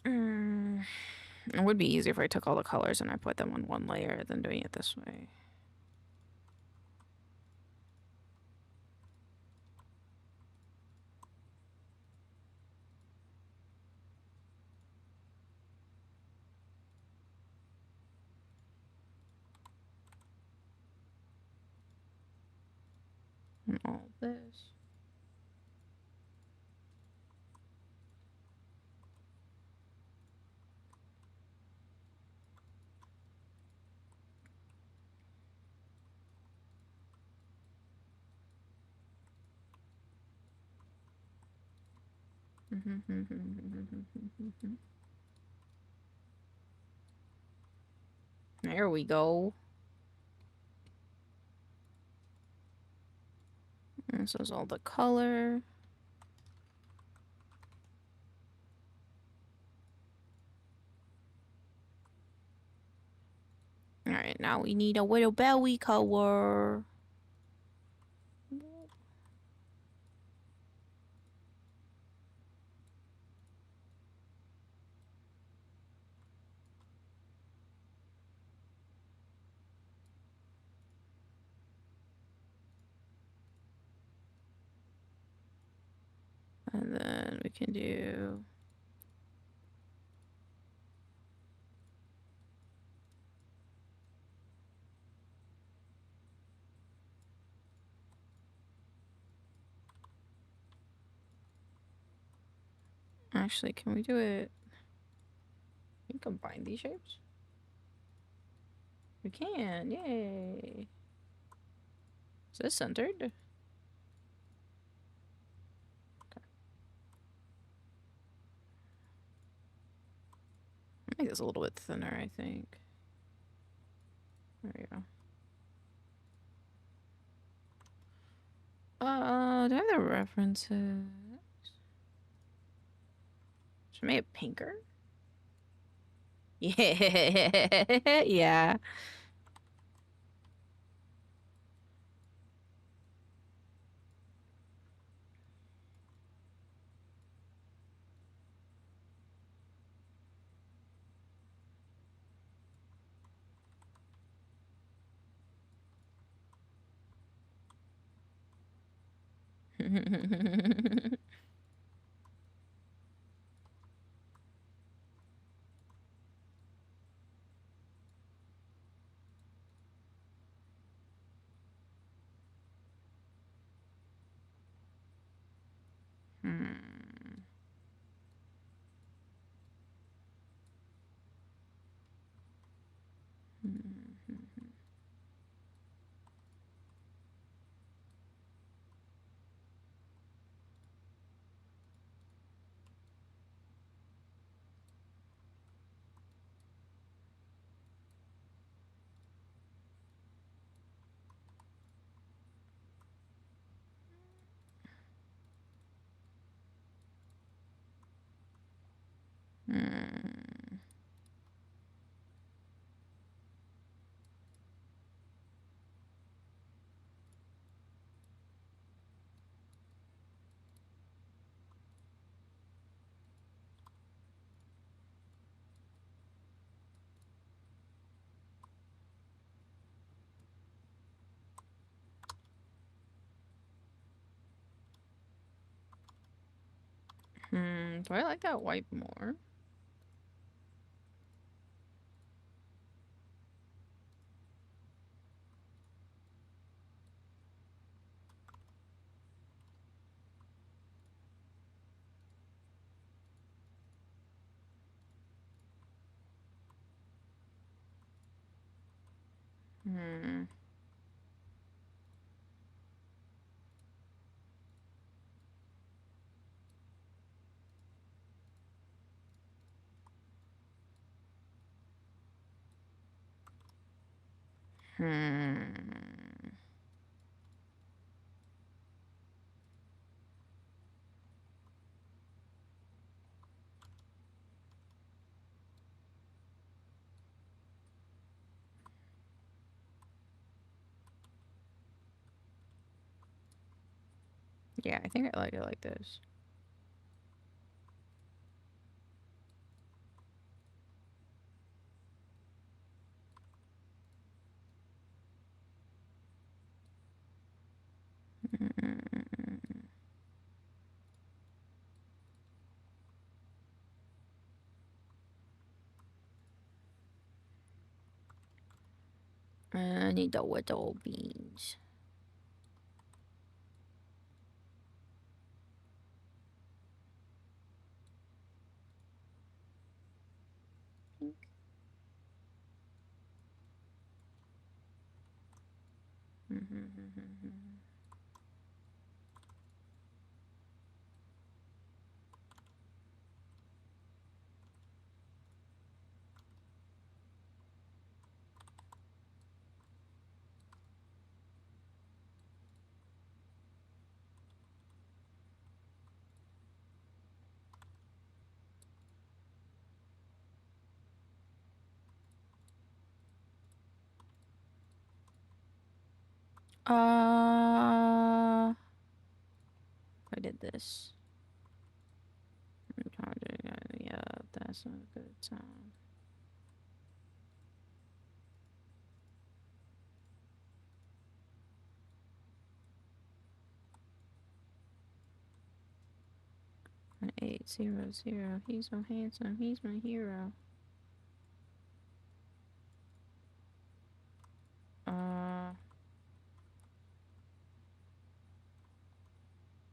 It would be easier if I took all the colors and I put them on one layer than doing it this way. And all this. There we go. This is all the color. Alright, now we need a little belly color. And then we can do... Actually, can we do it? Can we combine these shapes? We can, yay. Is this centered? Okay. Make this a little bit thinner, I think. There we go. Do I have the references? Should I make it pinker? Yeah, yeah. Do I like that wipe more? Hmm. Hmm. Yeah, I think I like it like this. I need the little beans. I did this. I'm trying to, yeah, that's not a good time. An 800. He's so handsome. He's my hero.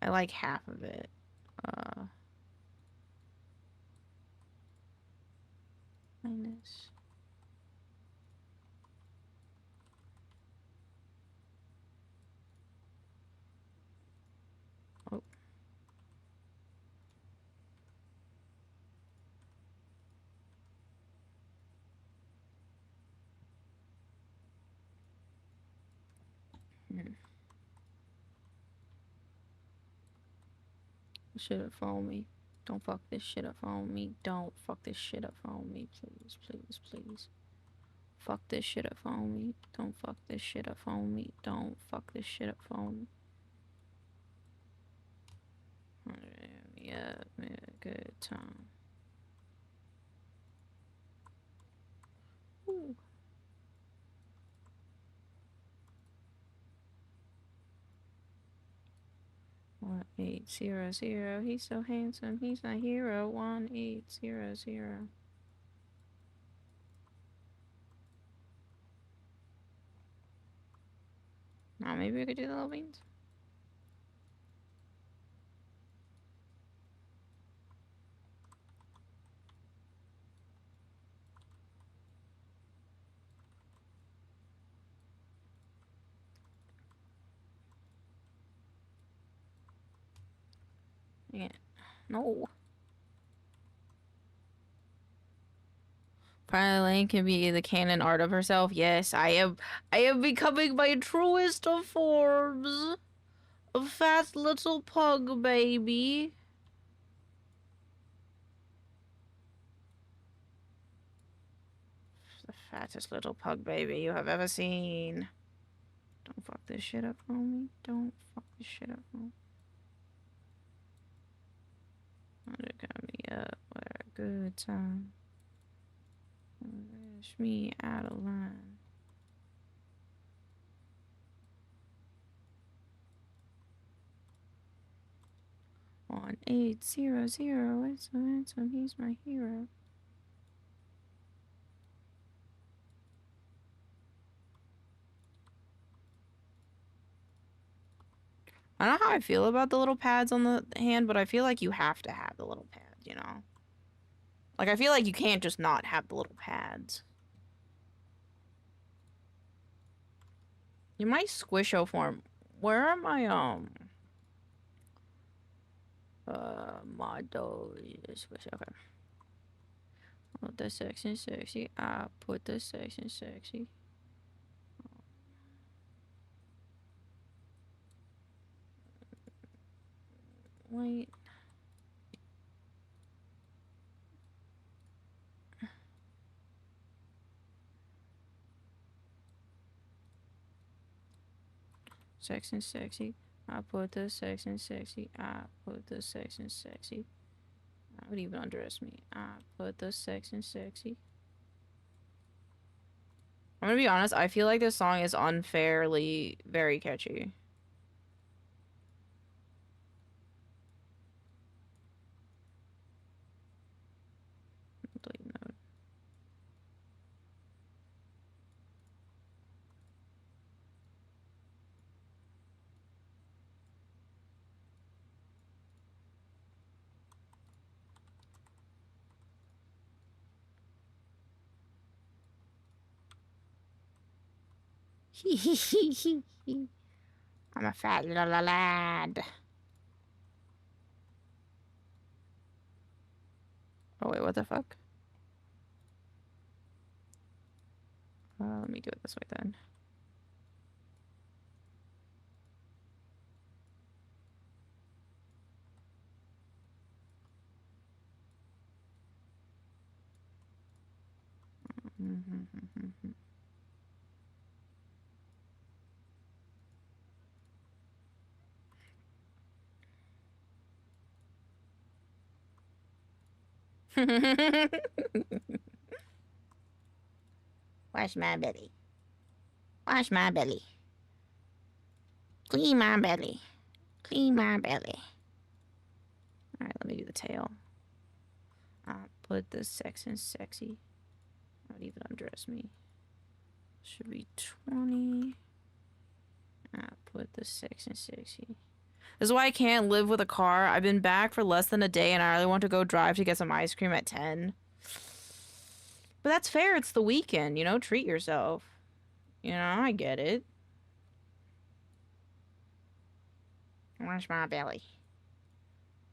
I like half of it. Minus. Oh. Should have phoned me. Don't fuck this shit up on me. Don't fuck this shit up on me. Please, please, please. Fuck this shit up on me. Don't fuck this shit up on me. Don't fuck this shit up on me. Yeah, a good time. Ooh. 1800. He's so handsome. He's my hero. 1800. Now maybe we could do the little beans. Yeah. No. Lane can be the canon art of herself. Yes, I am becoming my truest of forms. A fat little pug baby. The fattest little pug baby you have ever seen. Don't fuck this shit up on me. Don't fuck this shit up on me. Cut me up. What a good time. Wish me out of line. 1800. It's handsome. He's my hero. I don't know how I feel about the little pads on the hand, but I feel like you have to have the little pads, you know? Like, I feel like you can't just not have the little pads. You might squisho form. Where are my, model? Squish, okay. Put the section sexy. I put the section sexy. Wait. Section sexy. I put the section sexy. I put the section sexy. I would even underestimate. I put the section sexy. I'm gonna be honest, I feel like this song is unfairly very catchy. Delete node. I'm a fat little lad. Oh wait, what the fuck? Let me do it this way then. Wash my belly. Wash my belly. Clean my belly. Clean my belly. Alright, let me do the tail. Put the section sexy. Not even undress me. Should be 20. Put the section sexy. This is why I can't live with a car. I've been back for less than a day and I really want to go drive to get some ice cream at 10. But that's fair. It's the weekend, you know? Treat yourself. You know, I get it. Wash my belly.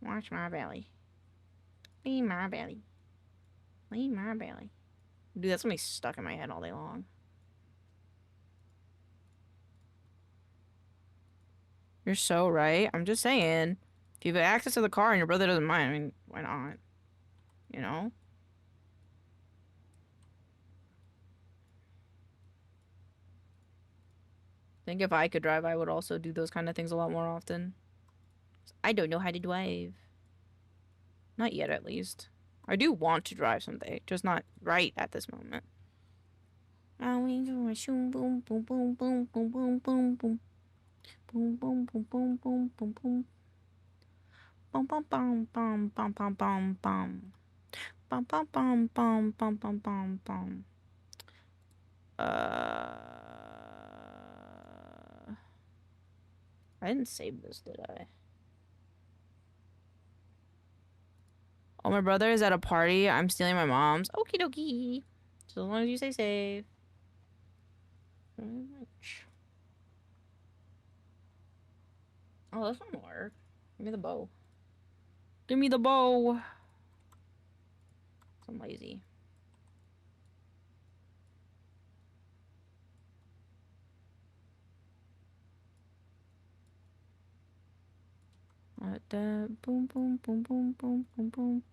Wash my belly. Clean my belly. Clean my belly. Dude, that's gonna be stuck in my head all day long. You're so right. I'm just saying. If you have access to the car and your brother doesn't mind, I mean, why not? You know? I think if I could drive, I would also do those kind of things a lot more often. I don't know how to drive. Not yet, at least. I do want to drive someday, just not right at this moment. We do a shoom boom boom boom boom boom boom boom boom boom boom boom boom boom boom boom bum bum bum bum bum bum bum bum bum bum bum bum bum bum bum bum. I didn't save this, did I? Oh, my brother is at a party. I'm stealing my mom's. Okie dokie. So as long as you say save. Oh, this one work. Give me the bow. Give me the bow. I'm lazy. Boom, boom, boom, boom, boom, boom, boom.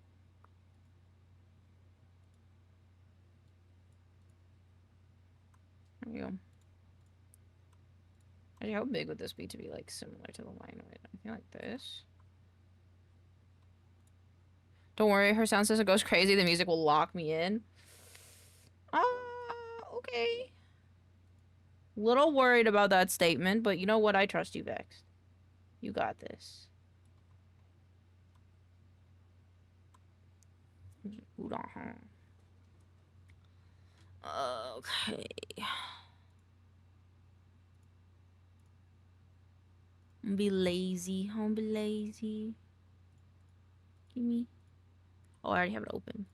There we go. Actually, how big would this be to be, like, similar to the line width? I feel like this. Don't worry, her sound system goes crazy. The music will lock me in. Okay. Little worried about that statement, but you know what? I trust you, Vex. You got this. Okay. I'm be lazy. I'm be lazy. Give me. Oh, I already have it open.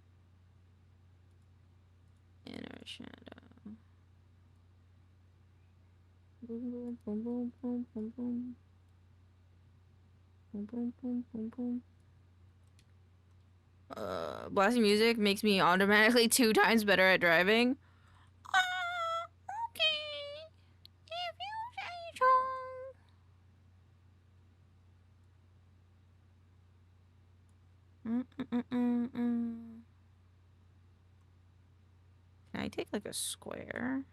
Inner shadow. Boom, boom, boom, boom, boom, boom, boom. Boom, boom, boom, boom, boom. Blasting music makes me automatically 2 times better at driving. Okay. If you say so. Can I take like a square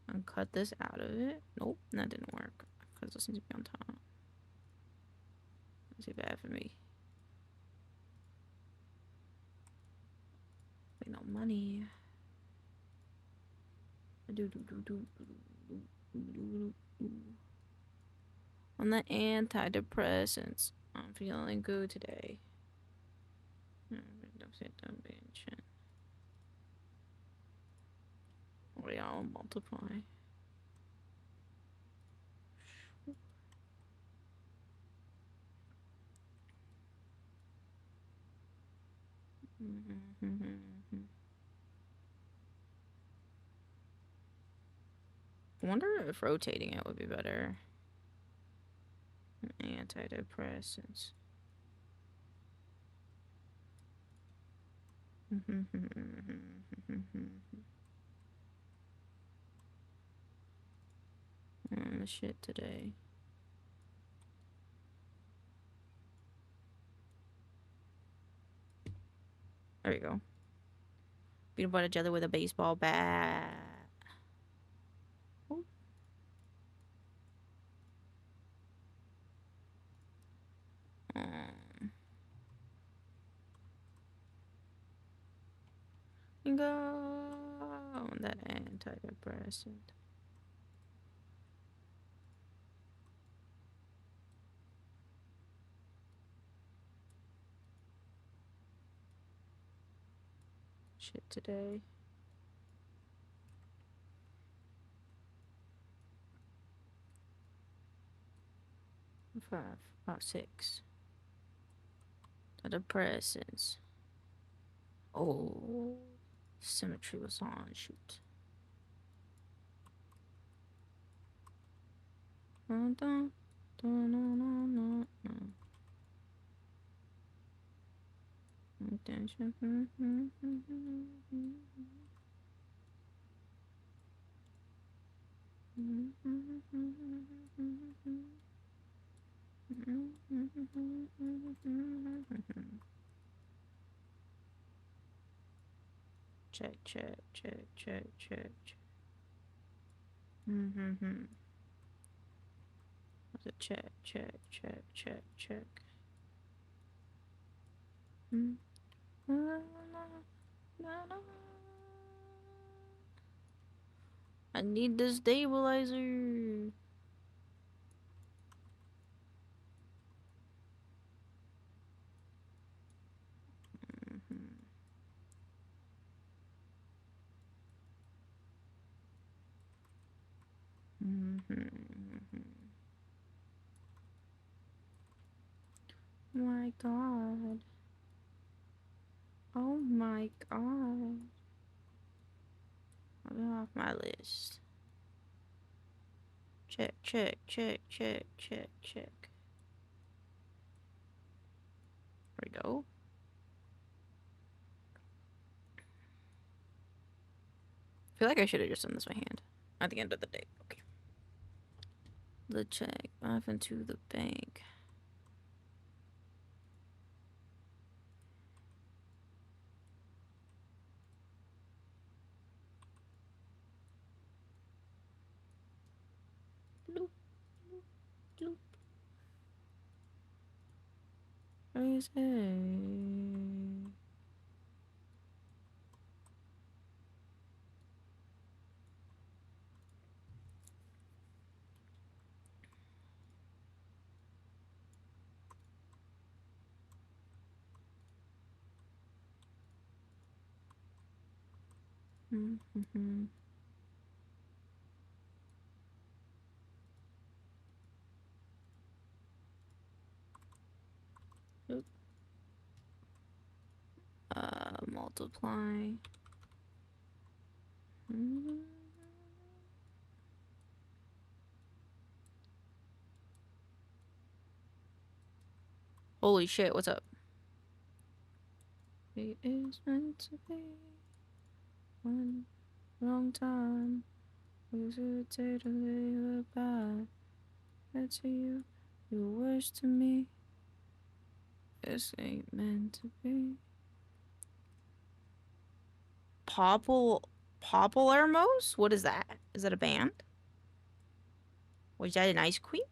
and cut this out of it? Nope, that didn't work because this needs to be on top. That's too bad for me. Wait, no money. On the antidepressants. I'm feeling good today. Wait, I'll multiply. I wonder if rotating it would be better. Antidepressants. Shit today. There we go. Peanut butter jelly with a baseball bat. Oh. Go that antidepressant. Shit today. Five, 6. Antidepressants. Oh, symmetry was on. Shoot. Dun, dun, dun, dun, dun, dun. Check, check, check, check, check, check. What's it? Check, check, check, check, check. I need the stabilizer. My God. Oh my God. I'll get off my list. Check, check, check, check, check, check. There we go. I feel like I should have just done this by hand at the end of the day. Okay. The check off into the bank. Bloop, bloop, bloop. Crazy. Oop. Multiply. Holy shit, what's up? It is meant to be one wrong time. Was it day to live goodbye? That to you, you wish to me. This ain't meant to be. Popularmos? What is that? Is that a band? Was that an ice cream?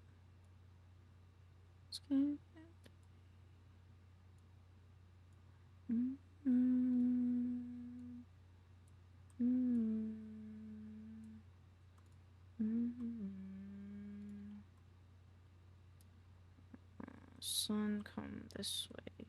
Sun, come this way.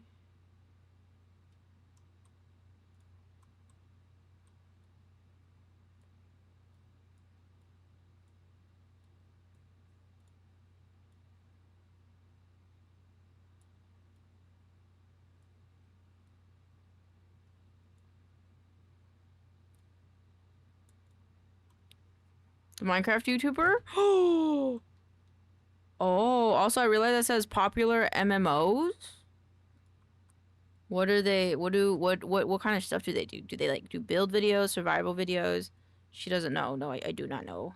The Minecraft YouTuber? Oh, also I realized that says popular MMOs. What are they? What kind of stuff do they do? Do they like do build videos, survival videos? She doesn't know. No, I do not know.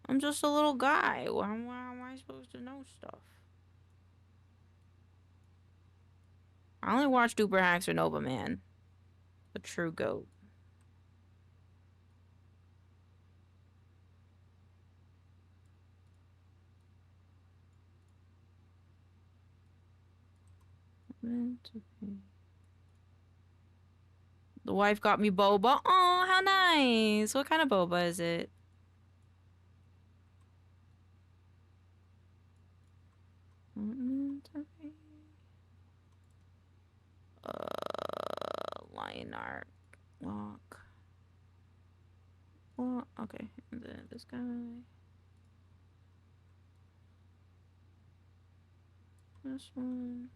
I'm just a little guy. Why am I supposed to know stuff? I only watch Duper Hacks or Nova Man. A true goat. The wife got me boba. Oh, how nice. What kind of boba is it? Lion art. Walk. Well, okay. And then this guy. This one.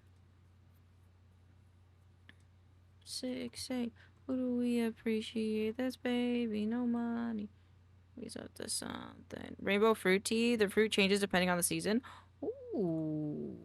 6, 8. Who do we appreciate? This baby, no money. He's up to something. Rainbow fruit tea. The fruit changes depending on the season. Ooh.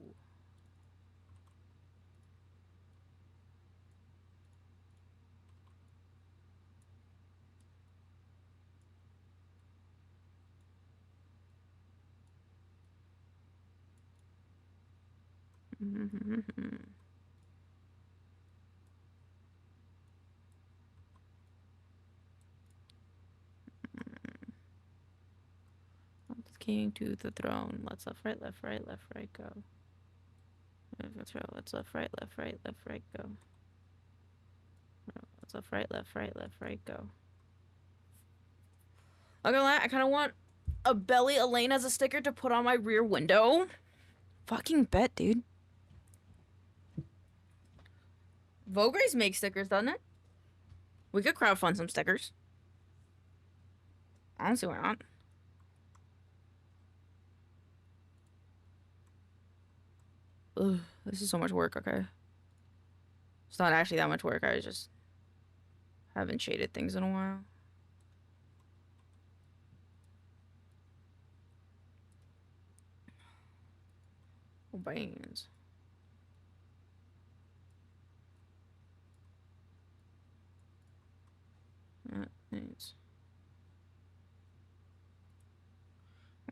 King to the throne. Let's left, right, go. Let's left, right, go. Let's left, right, go. I'm gonna lie, I kind of want a Belly Elaine as a sticker to put on my rear window. Fucking bet, dude. Vograce makes stickers, doesn't it? We could crowdfund some stickers. I don't see why not. Ugh, this is so much work, okay? It's not actually that much work, I just haven't shaded things in a while. Oh, bands. Thanks.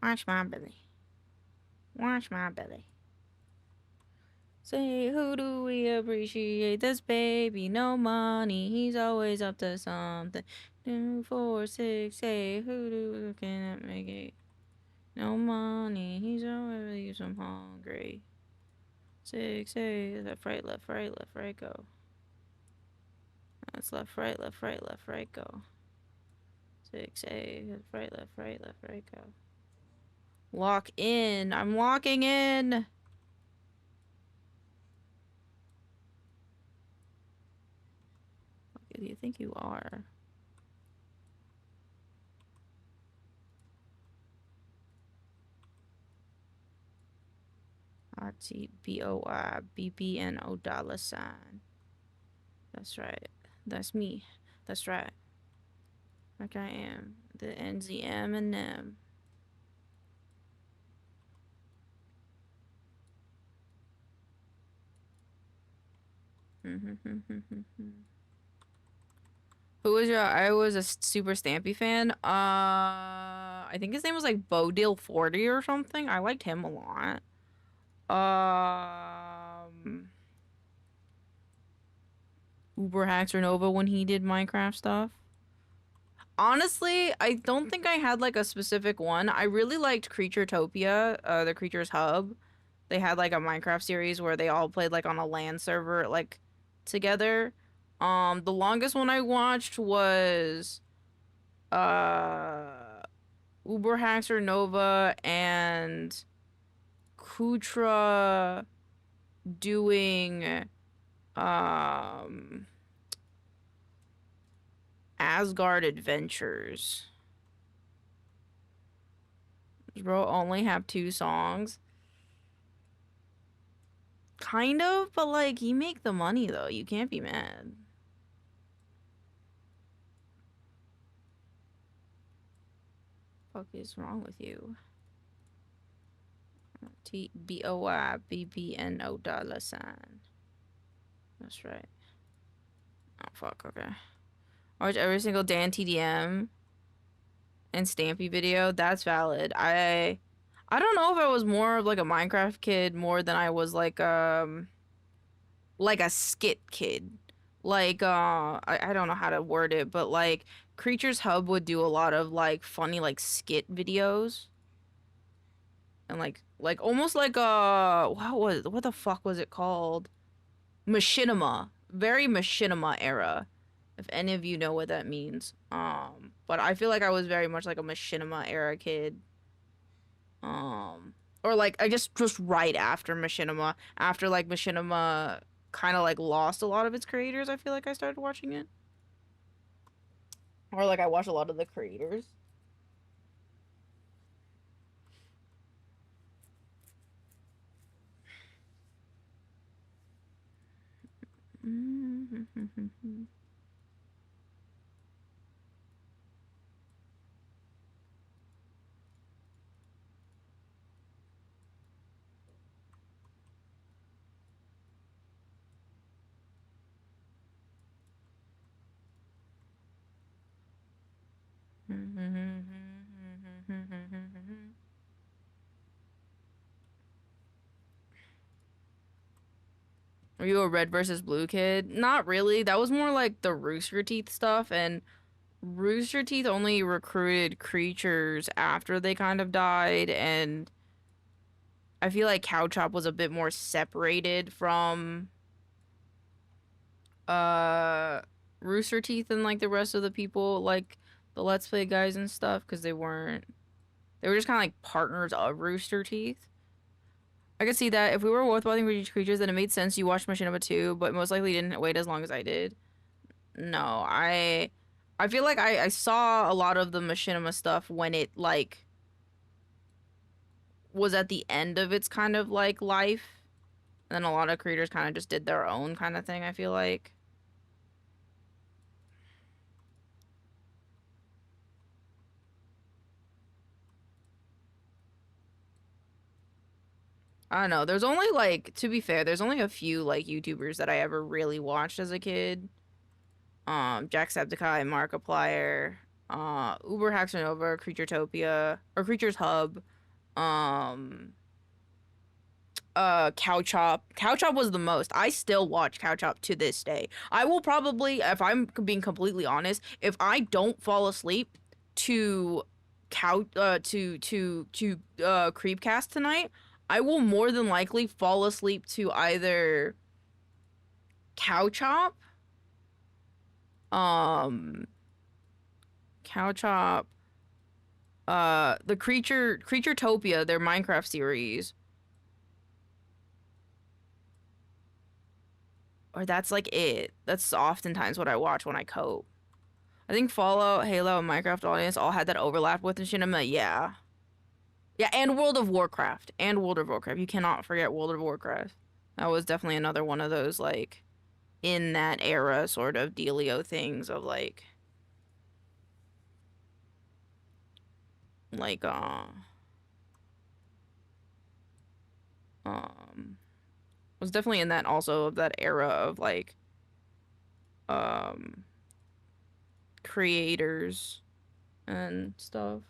Wash my belly. Wash my belly. Say, who do we appreciate? This baby, no money. He's always up to something. 2, 4, 6, say, who do cannot make it? No money. He's always leaves him hungry. 6, 8, left, right, go. That's left, right, go. 6, 8, left, right, go. Walk in. I'm walking in. Who do you think you are? $RTBOIBBNO$. That's right. That's me. That's right. Like I am. The NZM and them. Who was your? I was a super Stampy fan. I think his name was like Bodil40 or something. I liked him a lot. Uber Hacks or Nova when he did Minecraft stuff. Honestly, I don't think I had like a specific one. I really liked Creaturetopia, the Creatures Hub. They had like a Minecraft series where they all played like on a LAN server like together. The longest one I watched was Uber Haxer Nova and Kutra doing Asgard Adventures. Does bro only have 2 songs? Kind of, but like you make the money though. You can't be mad. Fuck is wrong with you? $TBOIBBNO$. That's right. Oh fuck, okay. Watch every single Dan TDM and Stampy video. That's valid. I don't know if I was more of like a Minecraft kid more than I was like a skit kid. Like I don't know how to word it, but like Creatures Hub would do a lot of like funny like skit videos. And like almost like what the fuck was it called? Machinima. Very Machinima era. If any of you know what that means. But I feel like I was very much like a Machinima era kid. Or like I guess just right after Machinima. After like Machinima kind of like lost a lot of its creators, I feel like I started watching it. Or like I watched a lot of the creators. Were you a red versus blue kid? Not really. That was more like the Rooster Teeth stuff, and Rooster Teeth only recruited creatures after they kind of died, and I feel like Cow Chop was a bit more separated from Rooster Teeth and like the rest of the people, like the Let's Play guys and stuff, because they were just kind of like partners of Rooster Teeth. I could see that if we were both watching for each creatures, then it made sense you watched Machinima too, but most likely didn't wait as long as I did. No, I feel like I saw a lot of the Machinima stuff when it like was at the end of its kind of like life. And then a lot of creators kind of just did their own kind of thing, I feel like. I don't know. There's only like, to be fair, there's only a few like YouTubers that I ever really watched as a kid. Jacksepticeye, Markiplier, Uber Hacks Nova, Creaturetopia, or Creatures Hub, Cow Chop. Cow Chop was the most. I still watch Cow Chop to this day. I will probably, if I'm being completely honest, if I don't fall asleep to Creepcast tonight, I will more than likely fall asleep to either Cow Chop, Cow Chop, the Creaturetopia, their Minecraft series. Or that's like it. That's oftentimes what I watch when I cope. I think Fallout, Halo, and Minecraft Audience all had that overlap with Machinima. Yeah. Yeah, and World of Warcraft. And World of Warcraft. You cannot forget World of Warcraft. That was definitely another one of those, like, in that era sort of dealio things of, like, was definitely in that also of that era of, like, um, creators and stuff.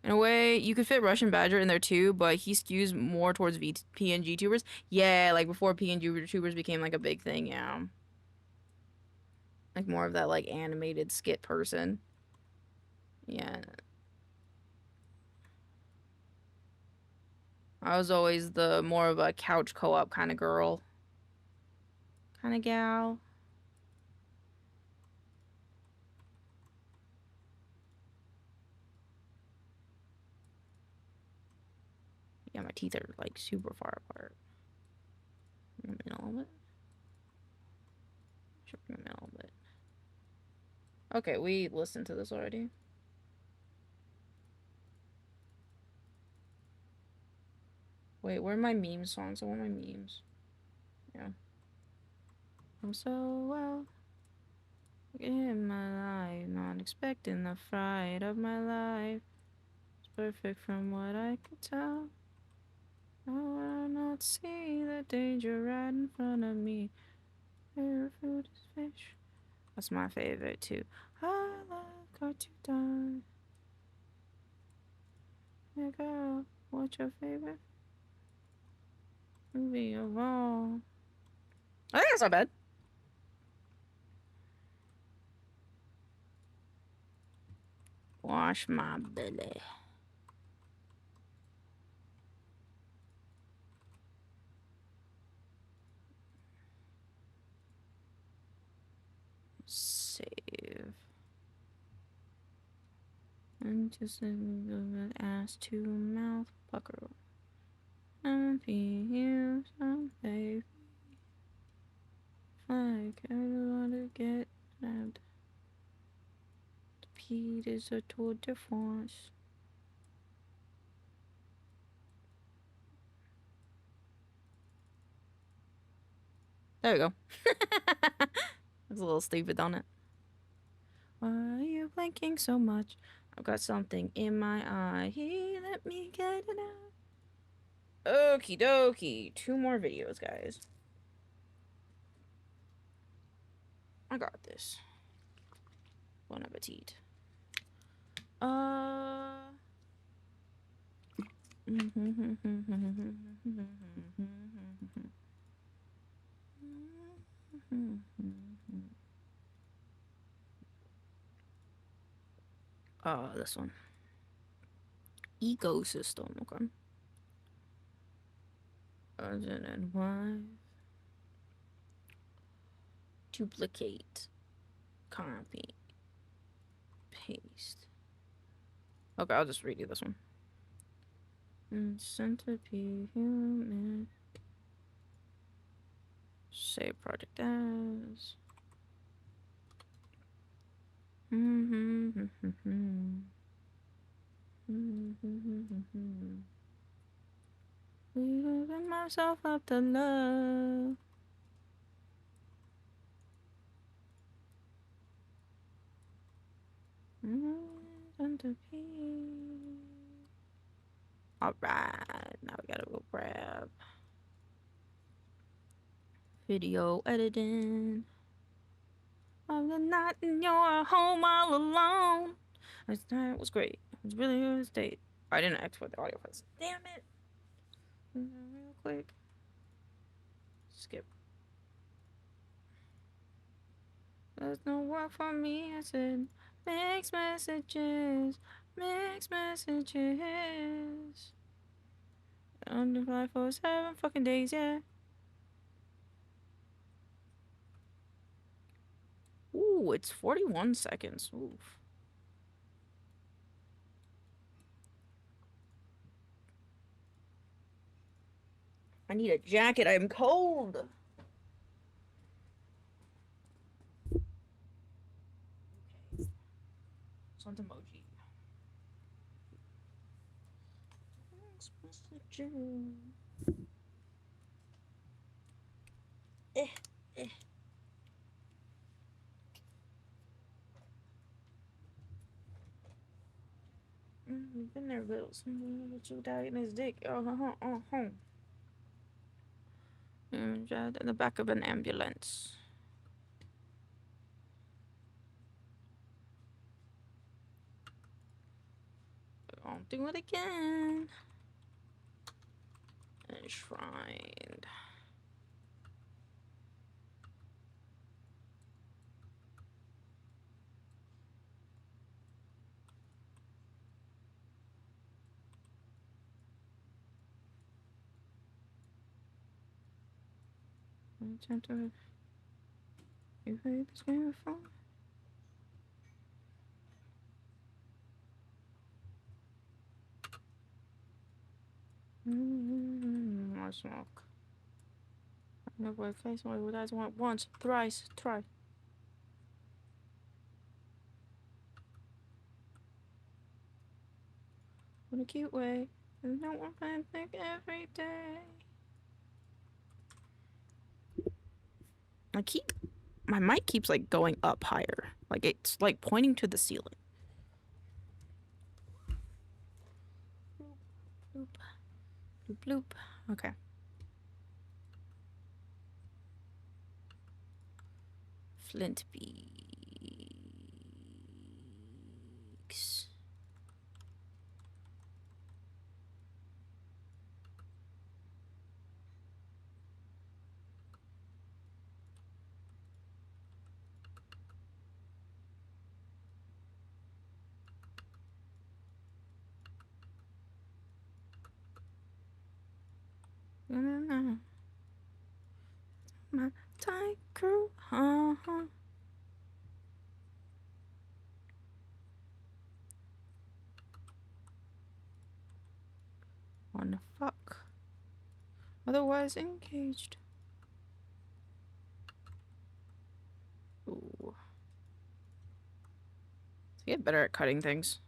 In a way, you could fit Russian Badger in there too, but he skews more towards PNG tubers. Yeah, like before PNG tubers became like a big thing, yeah. Like more of that like animated skit person. Yeah. I was always the more of a couch co-op kind of girl. Kind of gal. Yeah, my teeth are like super far apart. Bring them in a little bit. Should bring them in a little bit. Okay, we listened to this already. Wait, where are my meme songs? I want my memes. Yeah. I'm so well in my life, not expecting the fright of my life. It's perfect from what I can tell. How would I not see the danger right in front of me? Favorite food is fish. That's my favorite too. I love cartoon. Hey girl, what's your favorite movie of all? I think that's not bad. Wash my belly. Save. And just an ass to mouth pucker. And be here someday. Like I want to get nabbed. The Pete is a tour de France. There we go. Looks a little stupid, don't it? Why are you blinking so much? I've got something in my eye. Hey, let me get it out. Okie dokie. 2 more videos, guys. I got this. Bon appetit. This one. Ecosystem, okay. Husband and wife. Duplicate. Copy. Paste. Okay, I'll just redo this one. Centipede human. Save project as. Leaving myself up to love. Alright, now we gotta go grab video editing. I'm the night in your home all alone. That was great. It was really good state. I didn't export the audio files. Damn it. Real quick. Skip. There's no work for me. I said, mixed messages. Mixed messages. Under 5 for 7 fucking days, yeah. Ooh, it's 41 seconds. Oof. I need a jacket. I'm cold. Excellent emoji. Eh. We've been there, Bills. What you died in his dick? In the back of an ambulance. I'll do it again. Enshrined. You played this game before? More smoke. No boy face only with eyes once, thrice, try. In a cute way. There's no one I think every day. My mic keeps like going up higher. Like it's like pointing to the ceiling. Bloop, bloop, bloop. Okay. Flint beaks. My tight crew, Wanna fuck? Otherwise engaged. Ooh. Get better at cutting things.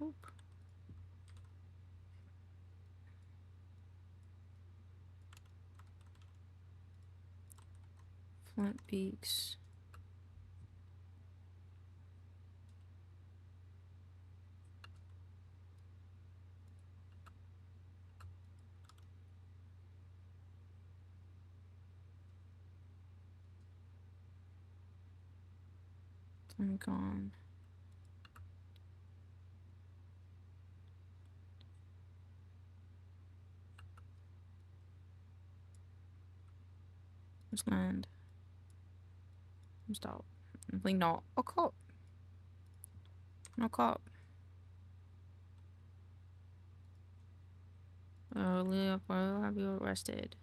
Boop. Flint beaks. I'm gone. Let's land. Stop. Definitely not a cop. No cop. Leah, why have you arrested?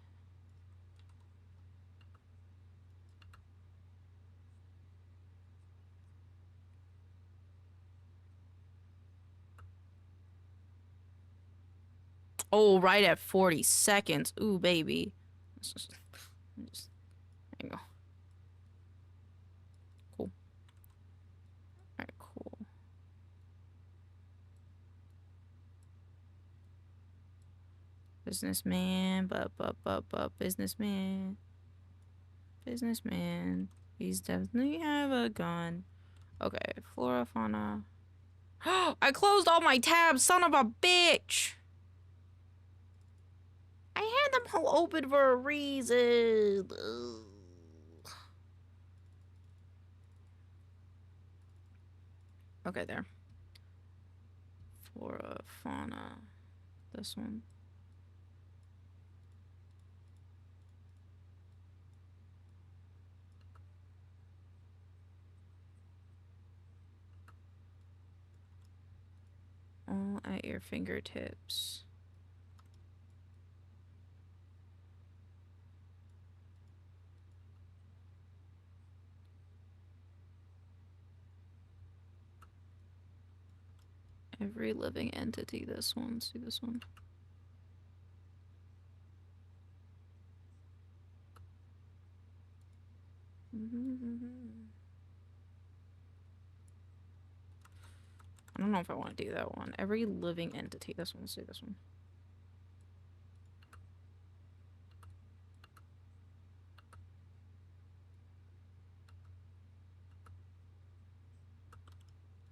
Oh, right at 40 seconds. Ooh, baby. Just, there you go. Cool. Alright, cool. Businessman, businessman. Businessman. He's definitely have a gun. Okay, flora, fauna. I closed all my tabs, son of a bitch! I had them all open for a reason. Ugh. Okay, there. Flora, fauna. This one. All at your fingertips. Every living entity. This one. See this one. I don't know if I want to do that one. Every living entity. This one. See this one.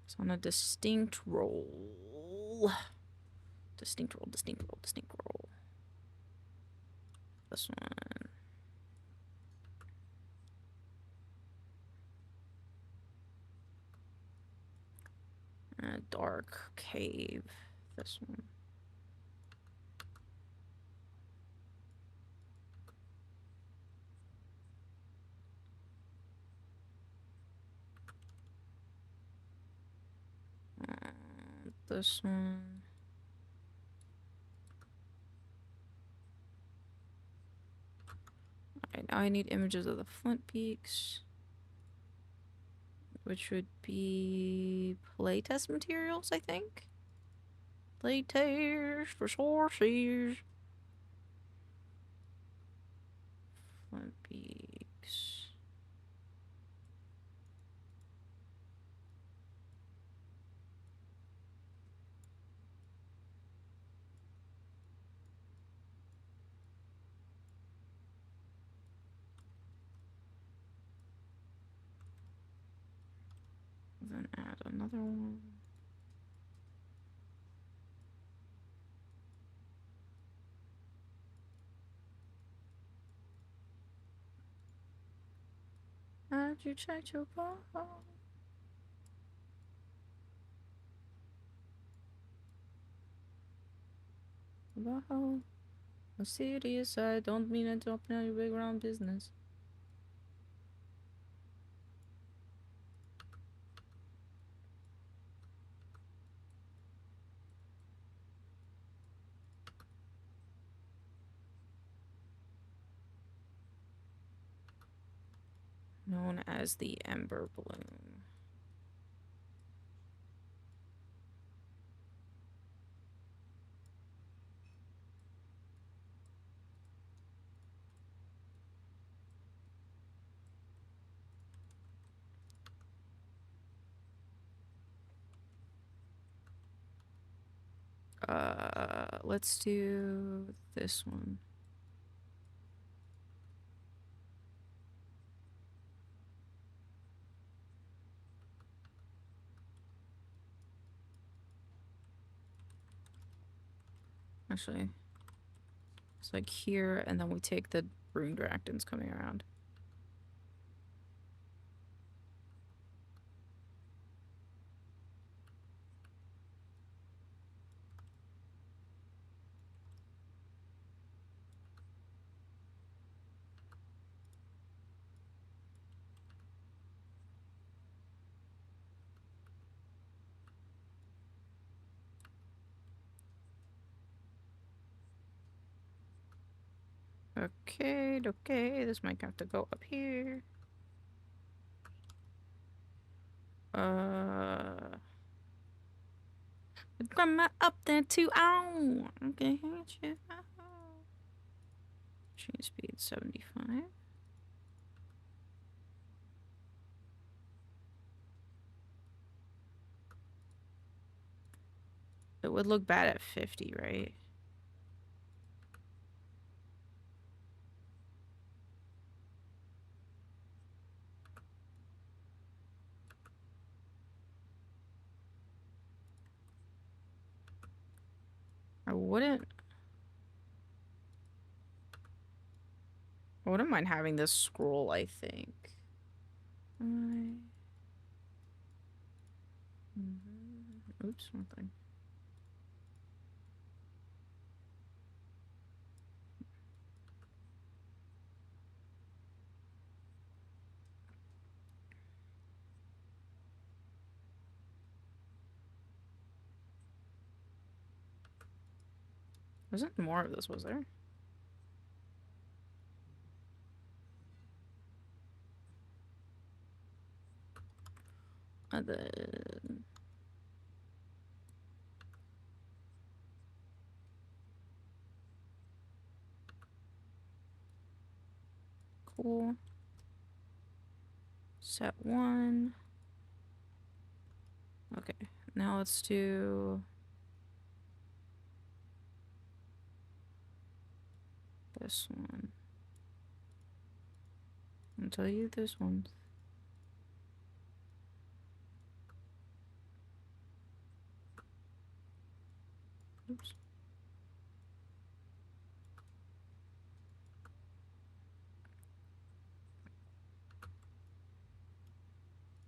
It's on a distinct role. Distinct role, distinct role, distinct role. This one. Dark cave. This one. This one. Alright, now I need images of the flint peaks. Which would be playtest materials, I think. Playtest for sources. Flint peaks. Then add another one. How'd you check your ball? Wow. I'm serious, I don't mean it to open any big round business. Known as the Ember Bloom. Let's do this one. Actually, it's like here, and then we take the rune dragons coming around. Okay, okay, this might have to go up here. Grandma up there too. Ow! Okay, chain speed 75. It would look bad at 50, right? I wouldn't mind having this scroll, I think. Oops, one thing. Wasn't more of this, was there? And then Cool. Set 1. Okay, now let's do this one. I'll tell you this one. Oops.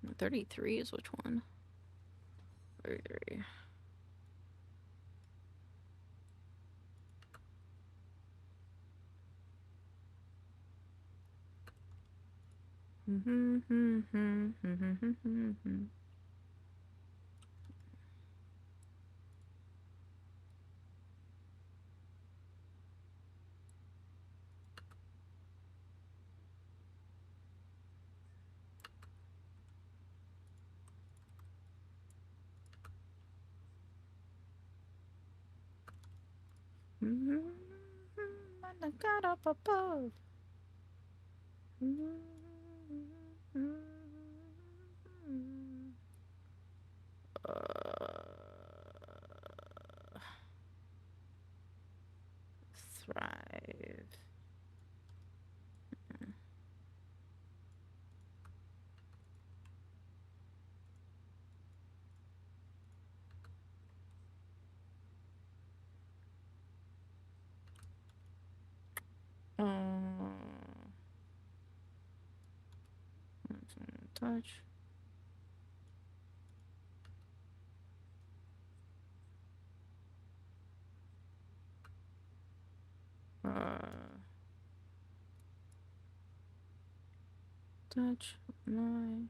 No, 33 is which one? 33. I got up above. Thrive. Touch. Touch my.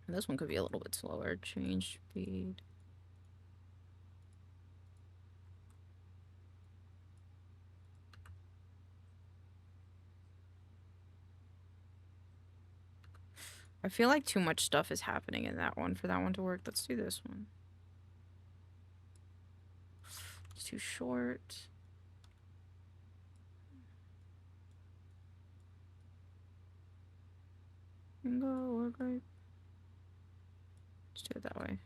This one could be a little bit slower. Change speed. I feel like too much stuff is happening in that one for that one to work. Let's do this one. It's too short. And go work right. Let's do it that way.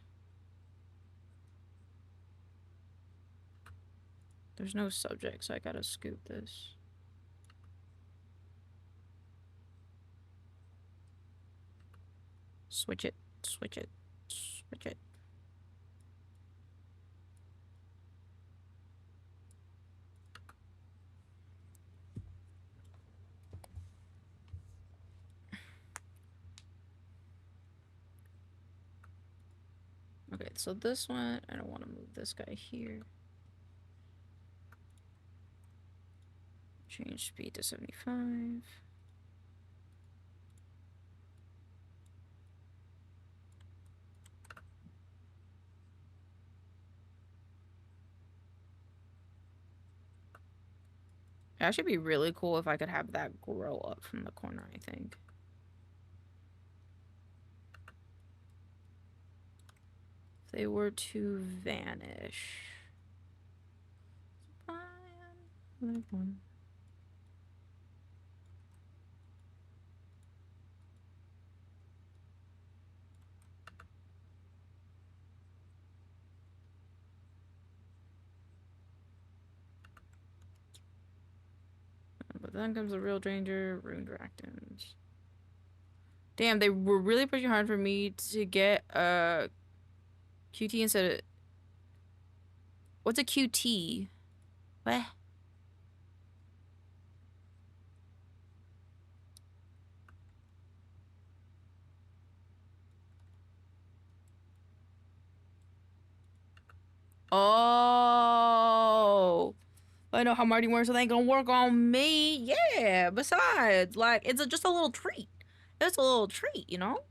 There's no subject, so I gotta scoop this. Switch it, switch it, switch it. Okay, so this one, I don't want to move this guy here. Change speed to 75. It actually be really cool if I could have that grow up from the corner, I think. If they were to vanish. Another one. But then comes the real danger, ruined Ractons. Damn, they were really pushing hard for me to get a QT instead of... What's a QT? What? Oh, I know how Marty works, so they ain't gonna work on me. Yeah, besides, like, it's just a little treat. It's a little treat, you know?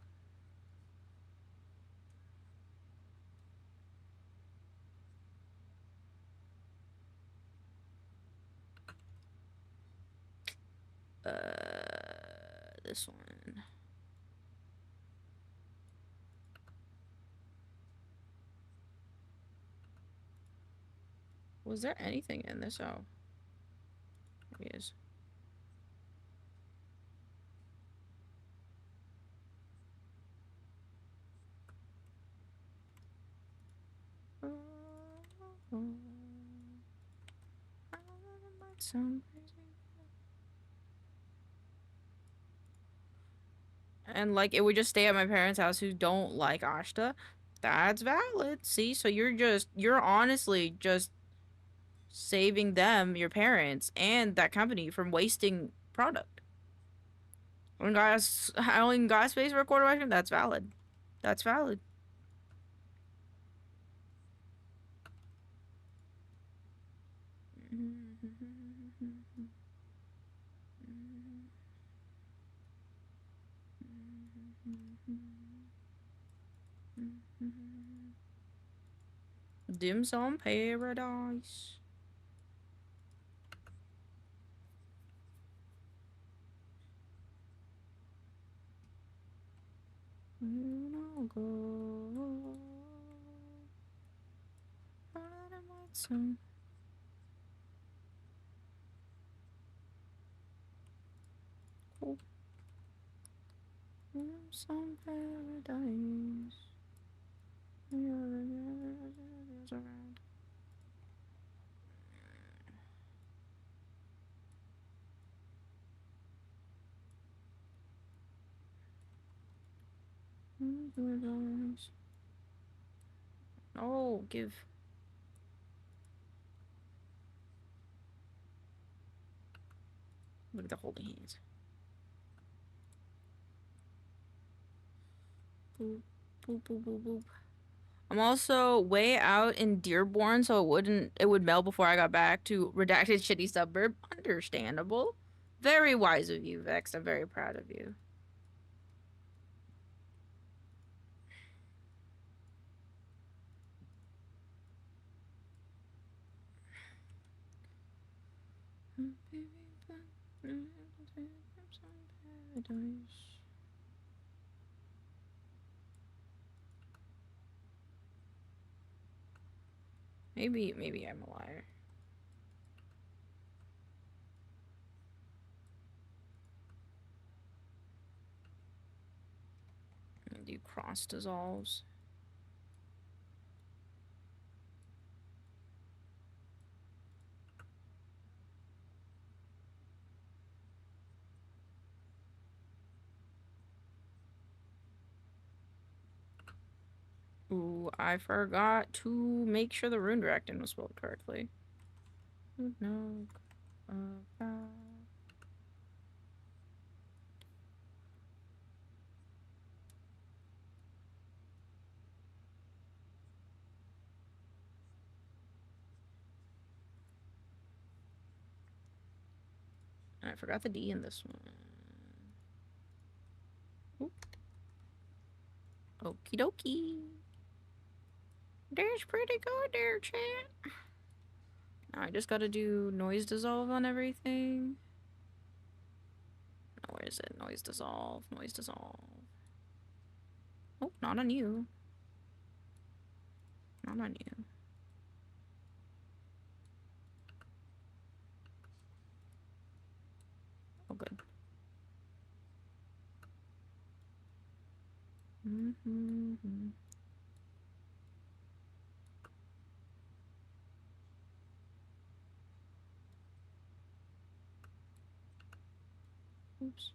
This one. Was there anything in this? Oh. There he is. Sound crazy. And like it would just stay at my parents' house who don't like Ashta. That's valid. See, so you're honestly just saving them, your parents, and that company from wasting product. When guys having gas space for a quarter machine, that's valid. That's valid. Dim sum paradise. Go. Cool. Dim sum paradise. Oh, give. Look at the holding hands. Boop, boop, boop, boop, boop. I'm also way out in Dearborn, so it would melt before I got back to redacted shitty suburb. Understandable. Very wise of you, Vex. I'm very proud of you. Maybe I'm a liar. I'm gonna do cross dissolves. Ooh, I forgot to make sure the rune direction was spelled correctly. No. I forgot the D in this one. Oop. Okie dokie. That's pretty good there, chat. Now I just gotta do noise dissolve on everything. Oh, where is it? Noise dissolve, noise dissolve. Oh, not on you. Not on you. Oh, good. Mm-hmm. Oops.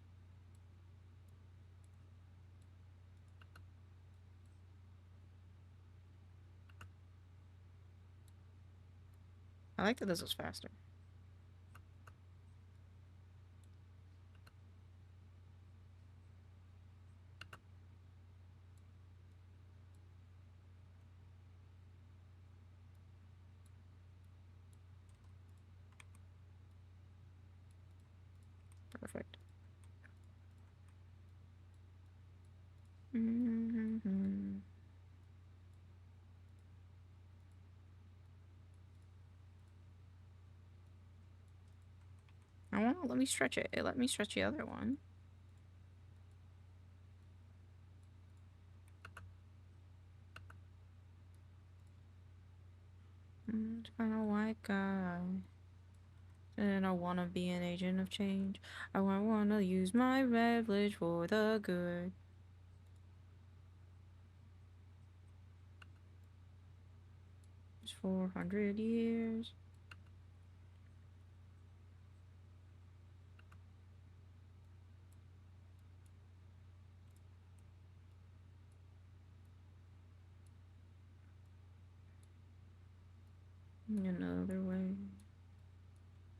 I like that this is faster. Perfect. Mm-hmm. I wanna let me stretch it. Let me stretch the other one. It's kind of white guy. And I wanna be an agent of change. I wanna use my privilege for the good. It's 400 years. Another way.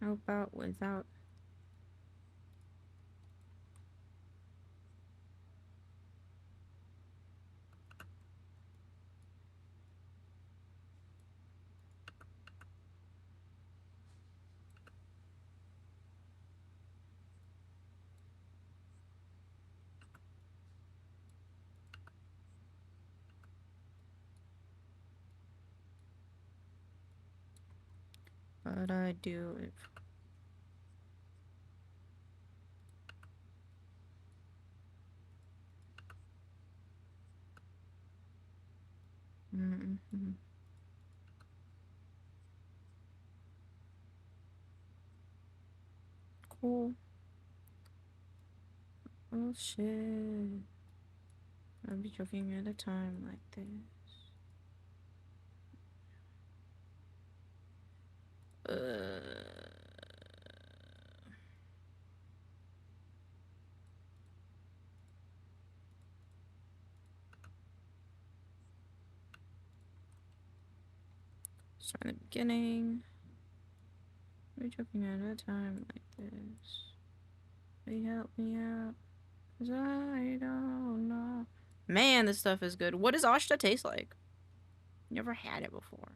How about without? But I do it. Mm-hmm. Cool. Oh shit. I'll be joking at a time like this. Start in the beginning. I'll be joking at a time like this. They help me out. 'Cause I don't know. Man, this stuff is good. What does Ashta taste like? Never had it before.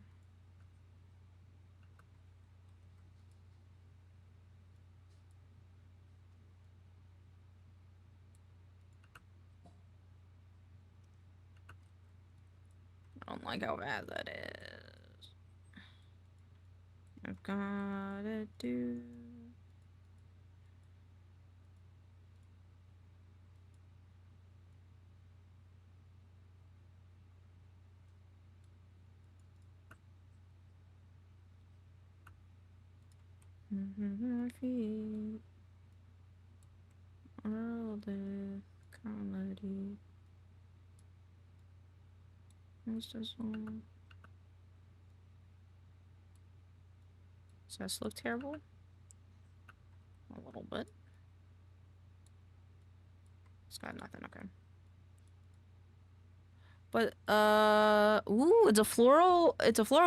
I don't like how bad that is. I've gotta do. My feet. All the comedy. What's this one? Does this look terrible? A little bit. It's got nothing, okay. But ooh, it's a floral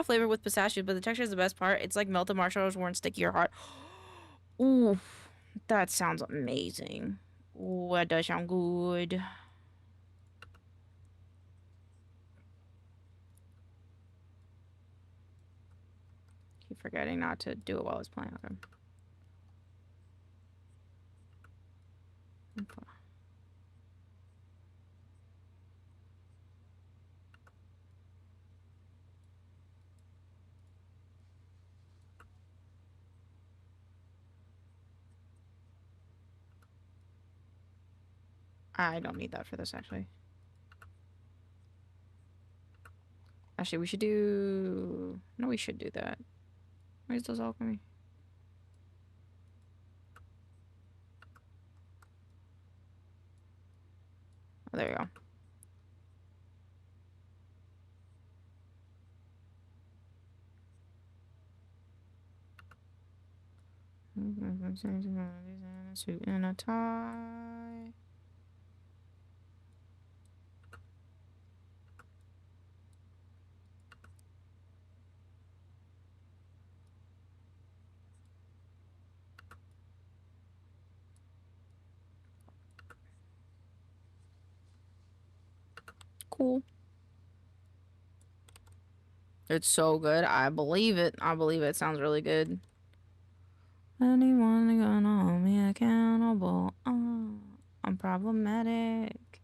flavor with pistachio, but the texture is the best part. It's like melted marshmallows weren't sticky or hot. Ooh, that sounds amazing. Ooh, that does sound good. Keep forgetting not to do it while I was playing. Okay. I don't need that for this, actually. Actually, we should do... No, we should do that. Where's those alchemy? Oh, there you go. Suit and a tie. Cool. It's so good. I believe it. I believe it. Sounds really good. Anyone gonna hold me accountable? I'm problematic.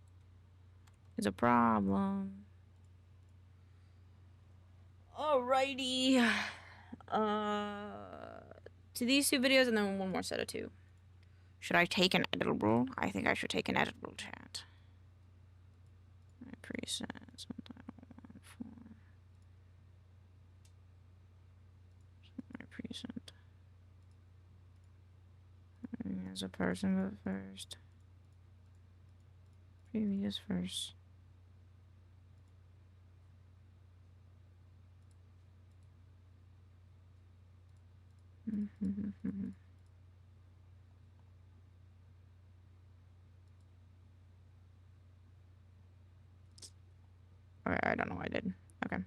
It's a problem. Alrighty. To these two videos and then one more set of two. Should I take an editable? I think I should take an editable, chat. My presets. Present. As a person, but first. Previous first. Alright, I don't know what I did. Okay.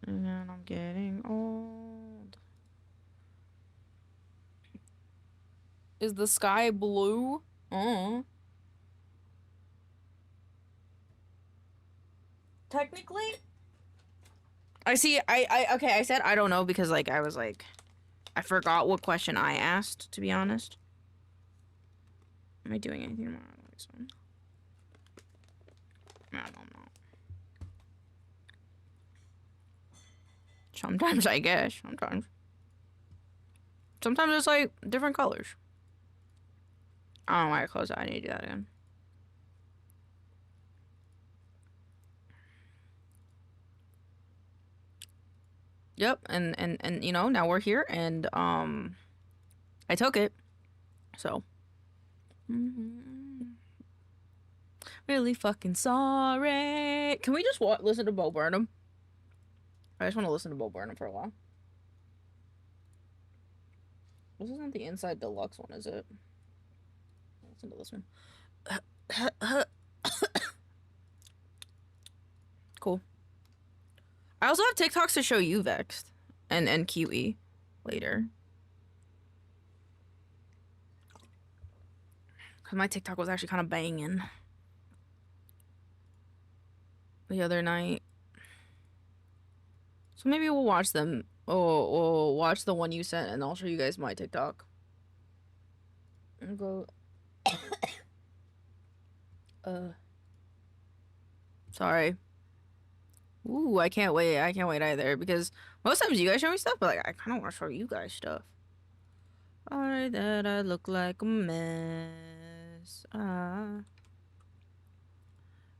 And I'm getting old. Is the sky blue? Oh. Technically, I see. Okay. I said I don't know because like I was like, I forgot what question I asked. To be honest, am I doing anything wrong? I don't know. Sometimes I guess. Sometimes it's like different colors. I don't know why I closed that. I need to do that again. Yep, and you know, now we're here and I took it. So really fucking sorry. Can we just listen to Bo Burnham? I just want to listen to Bo Burnham for a while. This isn't the Inside Deluxe one, is it? Listen to this one. Cool. I also have TikToks to show you, Vexed and QE later. Cause my TikTok was actually kind of banging the other night. So maybe we'll watch them. Oh, we'll watch the one you sent, and I'll show you guys my TikTok. And go. Sorry. Ooh, I can't wait. I can't wait either because most times you guys show me stuff, but like I kind of want to show you guys stuff. Alright, that I look like a mess.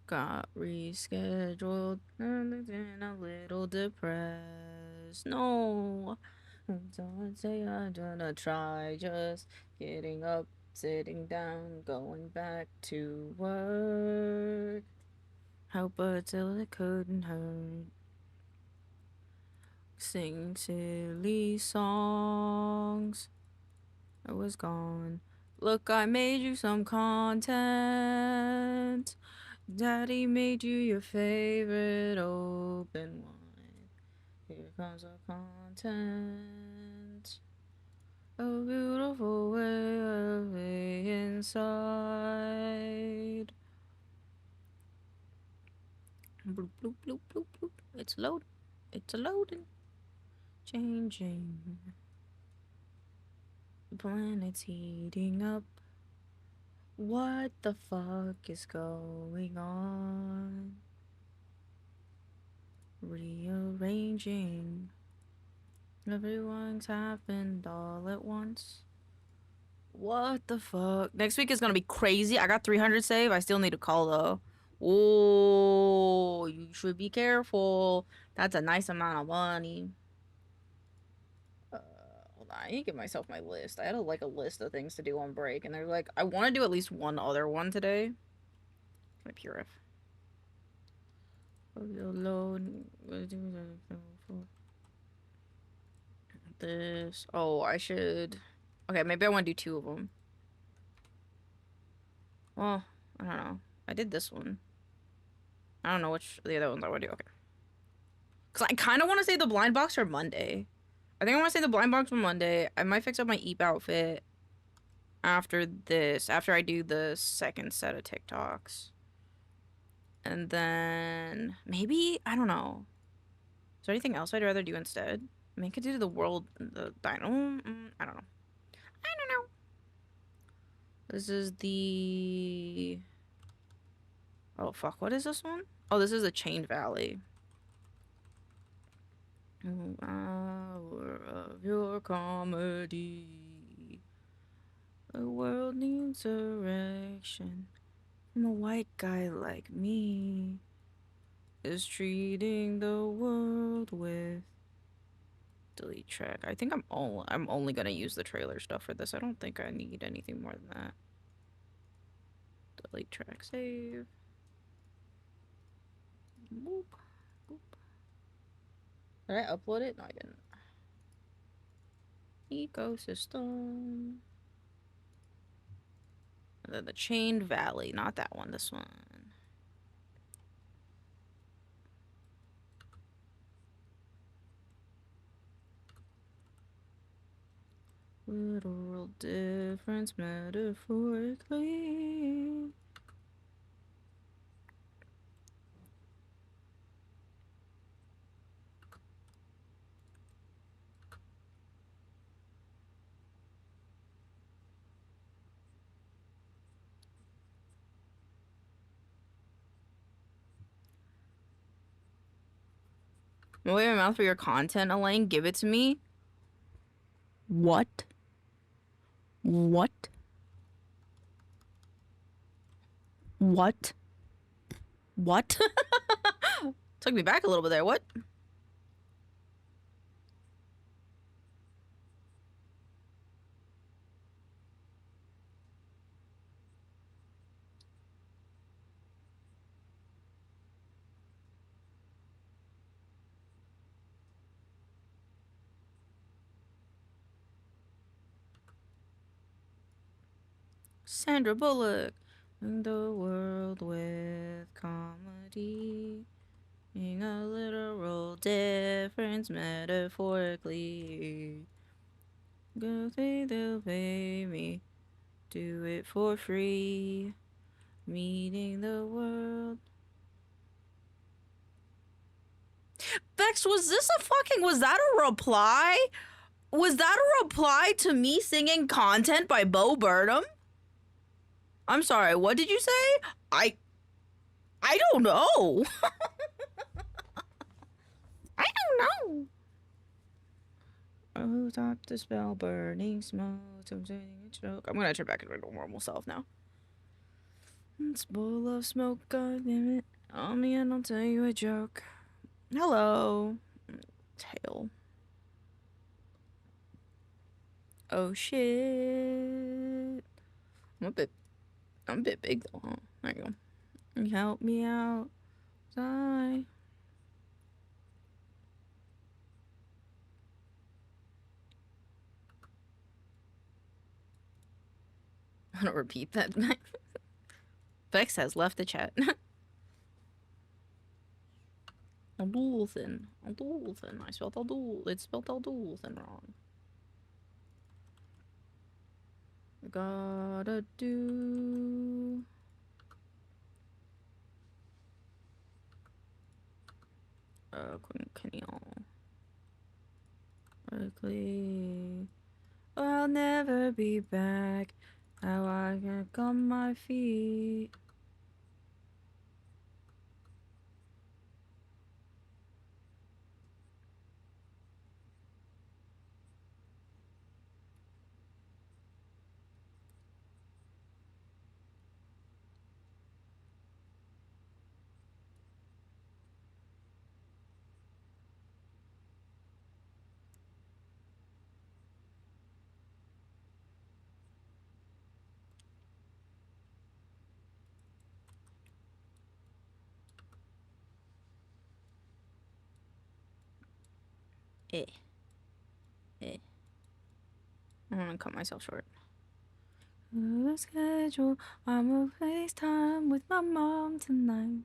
Got rescheduled and a little depressed. No, don't say I'm gonna try. Just getting up, sitting down, going back to work. Help but till it couldn't hurt. Sing silly songs. I was gone. Look, I made you some content. Daddy made you your favorite open wine. Here comes our content. A beautiful way of being inside. Bloop, bloop, bloop, bloop, bloop. It's loading. It's a loading. Changing. The planet's heating up. What the fuck is going on? Rearranging. Everyone's happened all at once. What the fuck? Next week is gonna be crazy. I got 300 save. I still need a call though. Oh, you should be careful. That's a nice amount of money. Hold on. I need to give myself my list. I had a list of things to do on break, and they're like, I want to do at least one other one today. My pure F. This. Oh, I should. Okay, maybe I want to do two of them. Well, I don't know. I did this one. I don't know which the other ones I want to do. Okay. Because I kind of want to say the blind box for Monday. I think I want to say the blind box for Monday. I might fix up my Eep outfit after this. After I do the second set of TikToks. And then maybe, I don't know. Is there anything else I'd rather do instead? I mean, I could do the dino. I don't know. This is the... Oh, fuck. What is this one? Oh, this is the Chain Valley. Hour of your comedy. The world needs direction from a white guy like me. Is treating the world with Delete track. I think I'm only gonna use the trailer stuff for this. I don't think I need anything more than that. Delete track, save. Boop, boop. Did I upload it? No, I didn't. Ecosystem. And then the chained valley, not that one, this one. Literal difference metaphorically. Wait my mouth for your content, Elaine. Give it to me. What? What? What? What? Took me back a little bit there. What? Sandra Bullock. In the world with comedy. Being a literal difference metaphorically. Go say they'll pay me. Do it for free. Meeting the world. Bex, was that a reply? Was that a reply to me singing Content by Bo Burnham? I'm sorry, what did you say? I don't know. I don't know. Oh, stop the spell, burning smoke, I'm turning a joke. I'm gonna turn back into my normal self now. It's full of smoke, goddammit. On me and I'll tell you a joke. Hello. Tail. Oh shit. I'm a bit big though, huh? There you go. Help me out. Die. I want to repeat that. Vex has left the chat. Aldulthin. Aldulthin. I spelled Aldul. It's spelled Aldulthin wrong. Gotta do. Quincennial. Quickly. I'll never be back. How I can on my feet. Eh. I'm gonna cut myself short. The schedule. I'm a FaceTime with my mom tonight.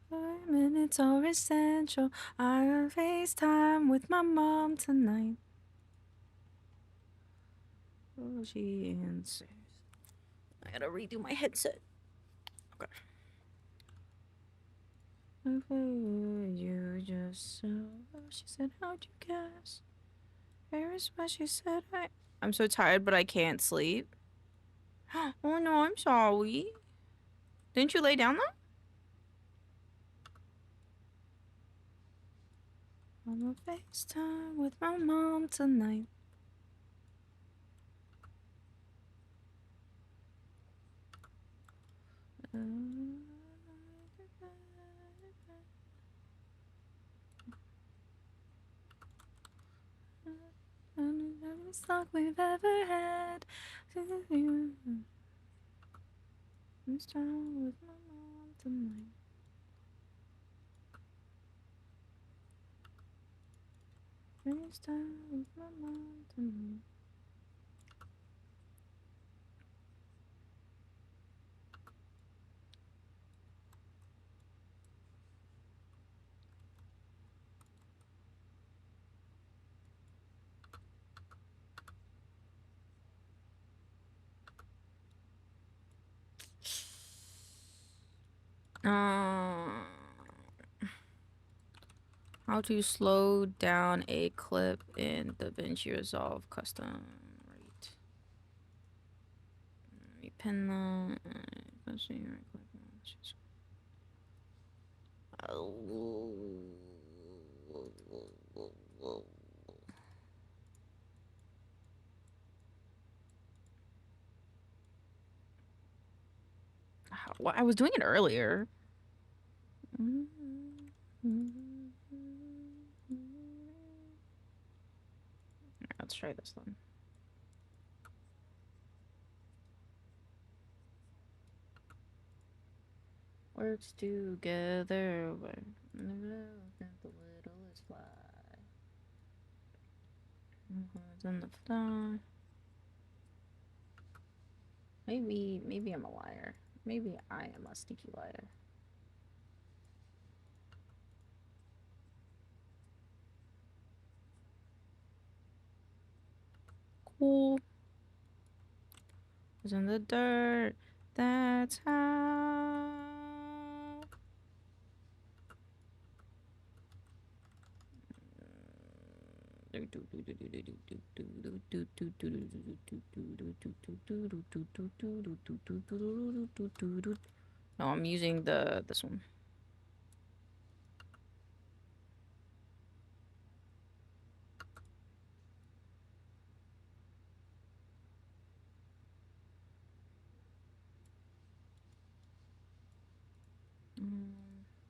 5 minutes are essential. I got FaceTime with my mom tonight. Oh, she answers. I gotta redo my headset. Okay. You just so. She said, how'd you guess? Here's what she said. I'm so tired, but I can't sleep. Oh no, I'm sorry. Didn't you lay down though? I'm a FaceTime with my mom tonight. best luck we've ever had. This time with my mom tonight. This time with my mom tonight. How to slow down a clip in DaVinci Resolve custom rate. Repin that. Let's see. Right click. Well, I was doing it earlier. Let's try this one. Works together when the littlest fly. In the fly. Maybe I'm a liar. Maybe I am a sneaky liar. Cool. Was in the dirt. That's how. No, I'm using this one.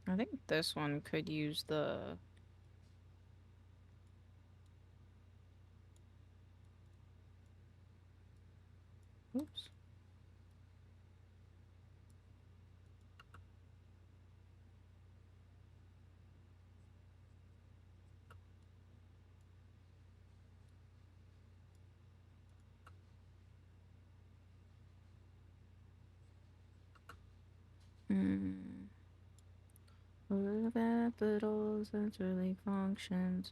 I think this one could use the. Oops. Capitals and really functions.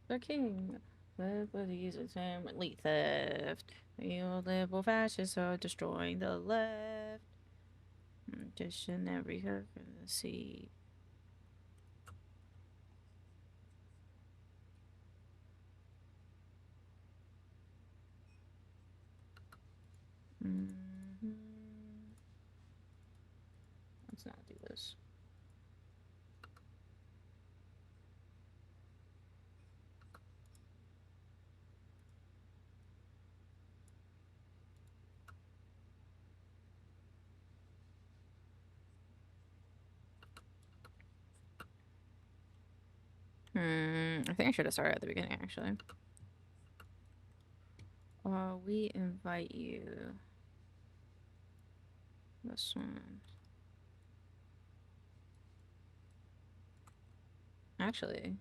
The king. Everybody's extremely theft. You liberal fascists are destroying the left. Dictionary currency. Let's not do this. I think I should have started at the beginning, actually. We invite you. This one. Actually.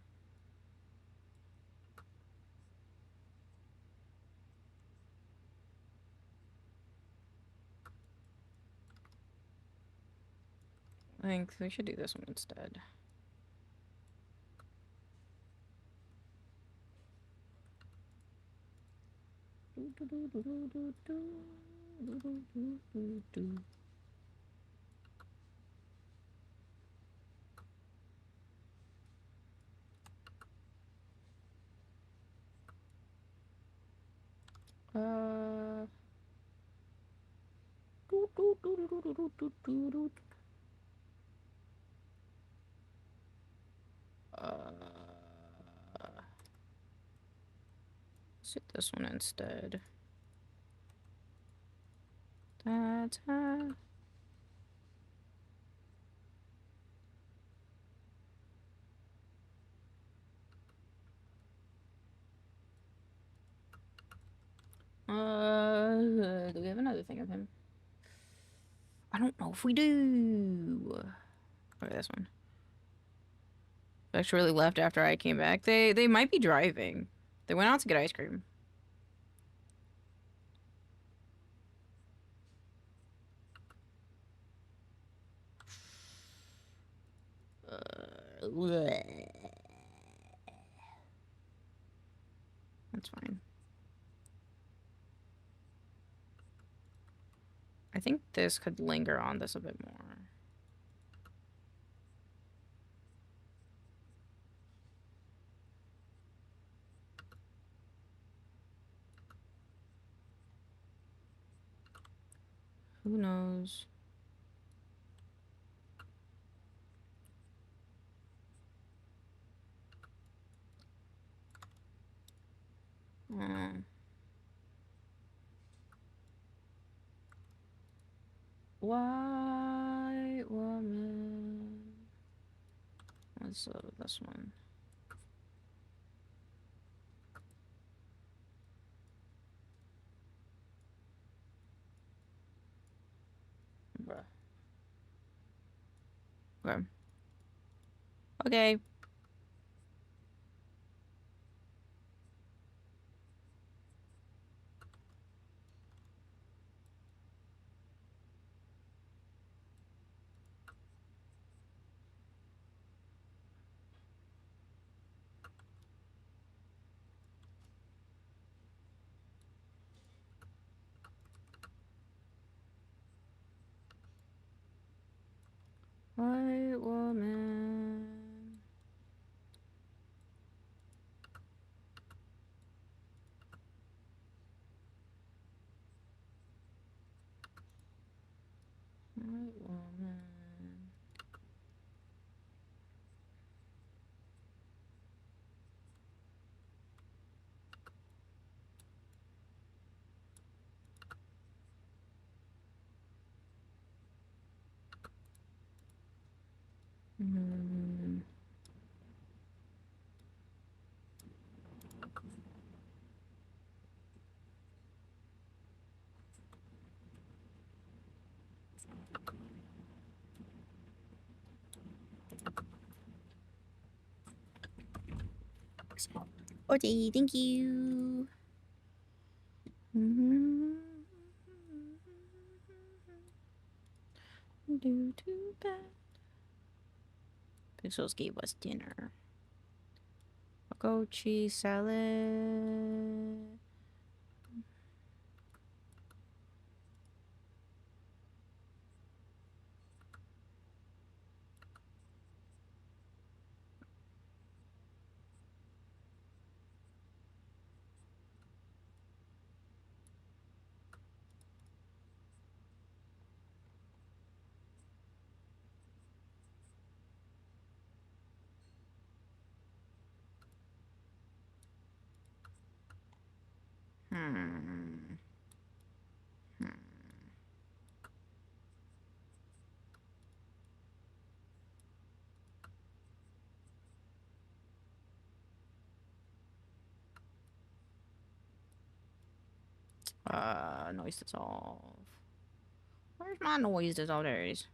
I think we should do this one instead. Let's do this one instead. That's how. Do we have another thing of him? I don't know if we do. Okay, this one. Actually left after I came back. They might be driving. They went out to get ice cream. That's fine. I think this could linger on this a bit more. Who knows? White woman. Let's this one. Bruh. Okay. Okay. White woman. White woman. Okay, thank you. Do too bad. Pixels gave us dinner. Taco cheese salad. Noise dissolve. Where's my noise dissolvers?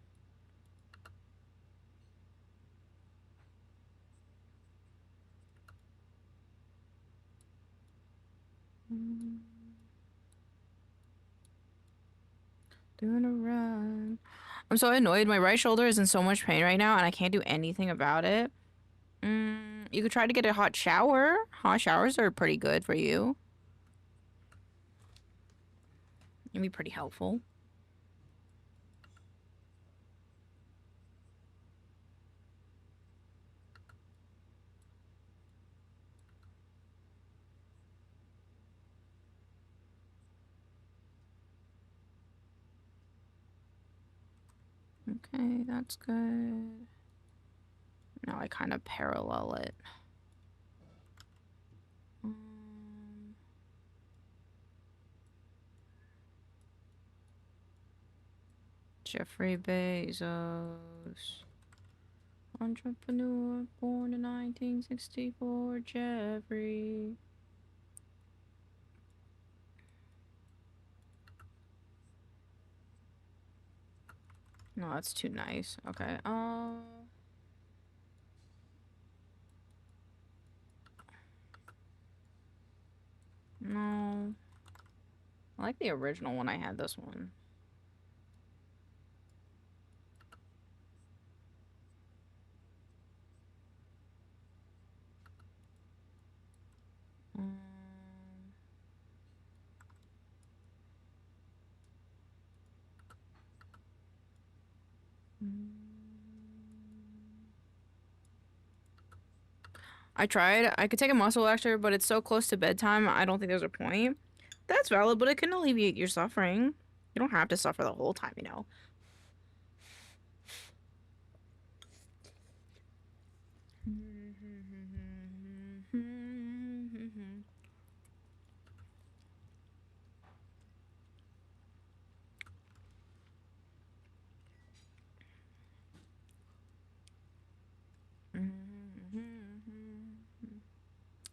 Doing a run. I'm so annoyed. My right shoulder is in so much pain right now, and I can't do anything about it. You could try to get a hot shower. Hot showers are pretty good for you. It'd be pretty helpful. Okay, that's good. Now I kind of parallel it. Jeffrey Bezos. Entrepreneur born in 1964, Jeffrey. No, that's too nice. Okay. No. I like the original when I had this one. I tried. I could take a muscle lecture, but it's so close to bedtime, I don't think there's a point. That's valid, but it can alleviate your suffering. You don't have to suffer the whole time, you know.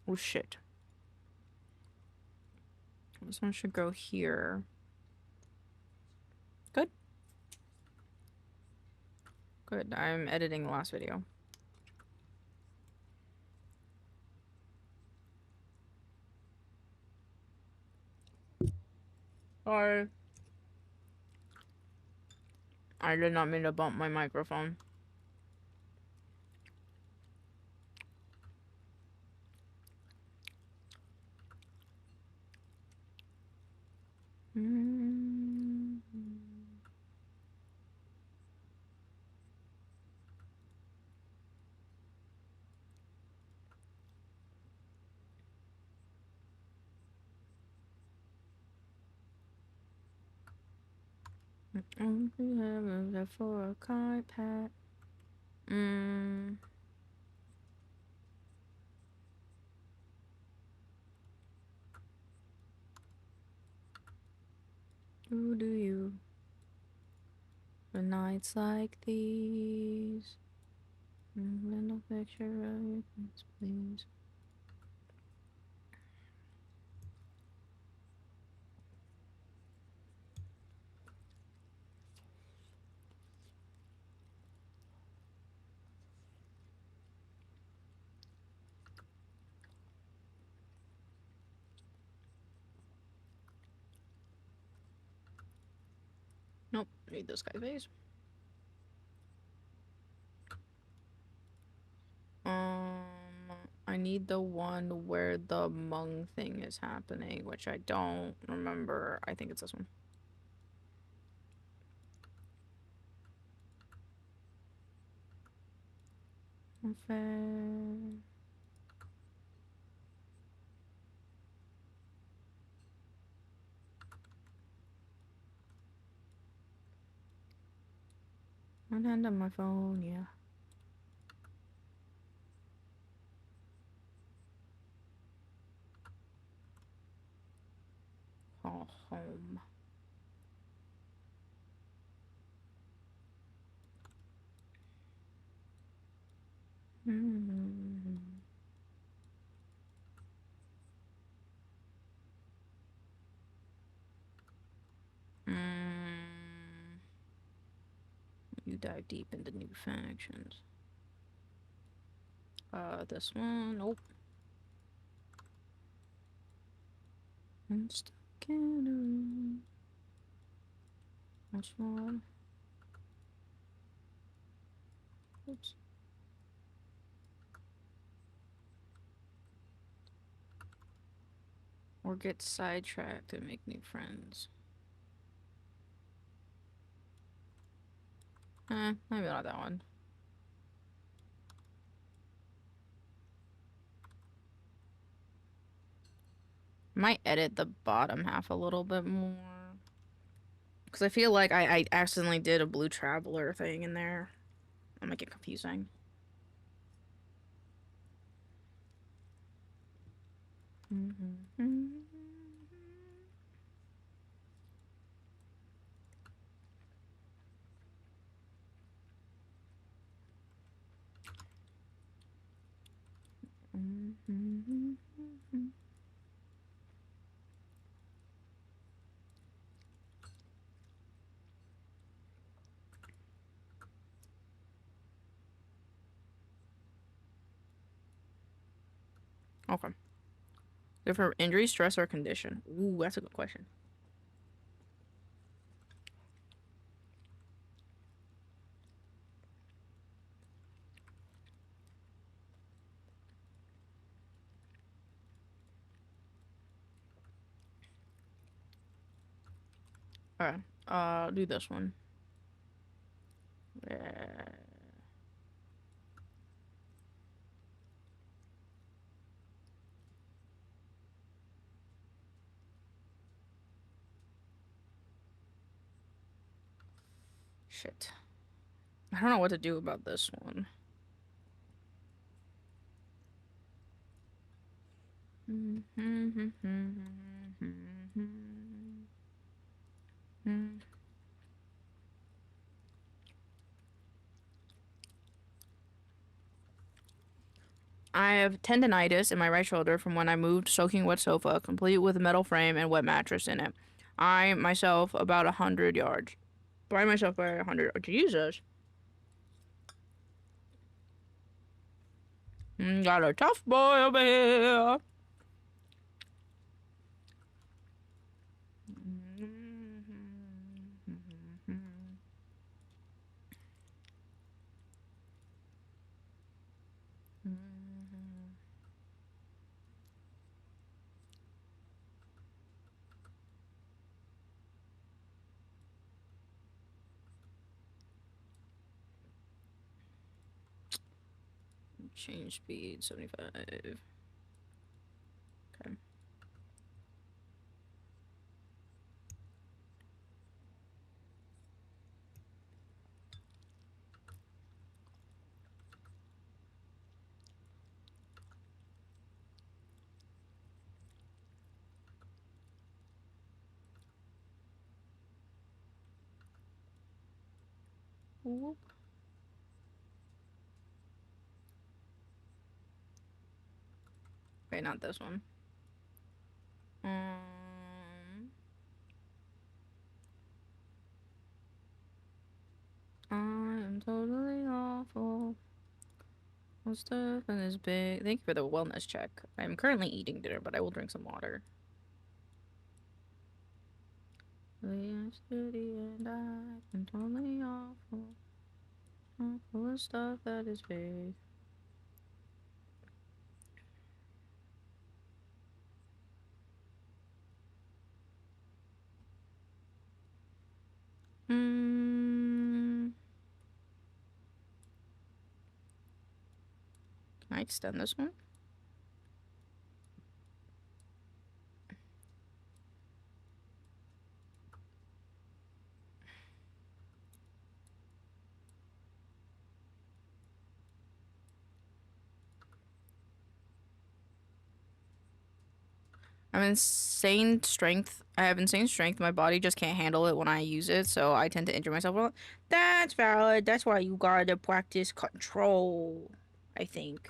Oh shit. This one should go here. Good. Good. I'm editing the last video. Sorry. I did not mean to bump my microphone. For a carpet. Who do you? For nights like these. Little picture of your face, please. Nope, need this guy's face. I need the one where the Hmong thing is happening, which I don't remember. I think it's this one. Okay. One hand on my phone, yeah. Call home. You dive deep into new factions. This one, nope. I'm stuck in a room. Which one? Oops. Or get sidetracked and make new friends. Maybe not that one. Might edit the bottom half a little bit more. Because I feel like I accidentally did a blue traveler thing in there. I'll make it confusing. Okay. Different injury, stress, or condition. Ooh, that's a good question. Alright. Do this one. Shit. I don't know what to do about this one. I have tendonitis in my right shoulder from when I moved soaking wet sofa, complete with a metal frame and wet mattress in it. I myself about 100 yards. By myself by 100. Oh, Jesus. Got a tough boy over here. Change speed 75. Okay. Whoop. Okay, not this one. I'm totally awful. Most stuff and is big. Thank you for the wellness check. I'm currently eating dinner, but I will drink some water. Yesterday and I'm totally awful. Full of stuff that is big. Can I extend this one? I'm insane strength. I have insane strength. My body just can't handle it when I use it, so I tend to injure myself a lot. That's valid. That's why you gotta practice control, I think.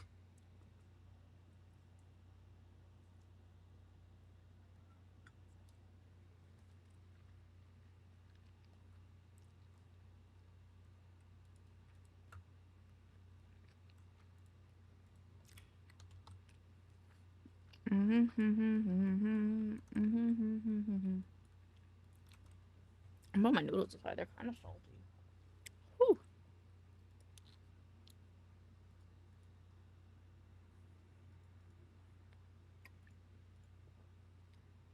But my noodles aside, they're kind of salty. Whew.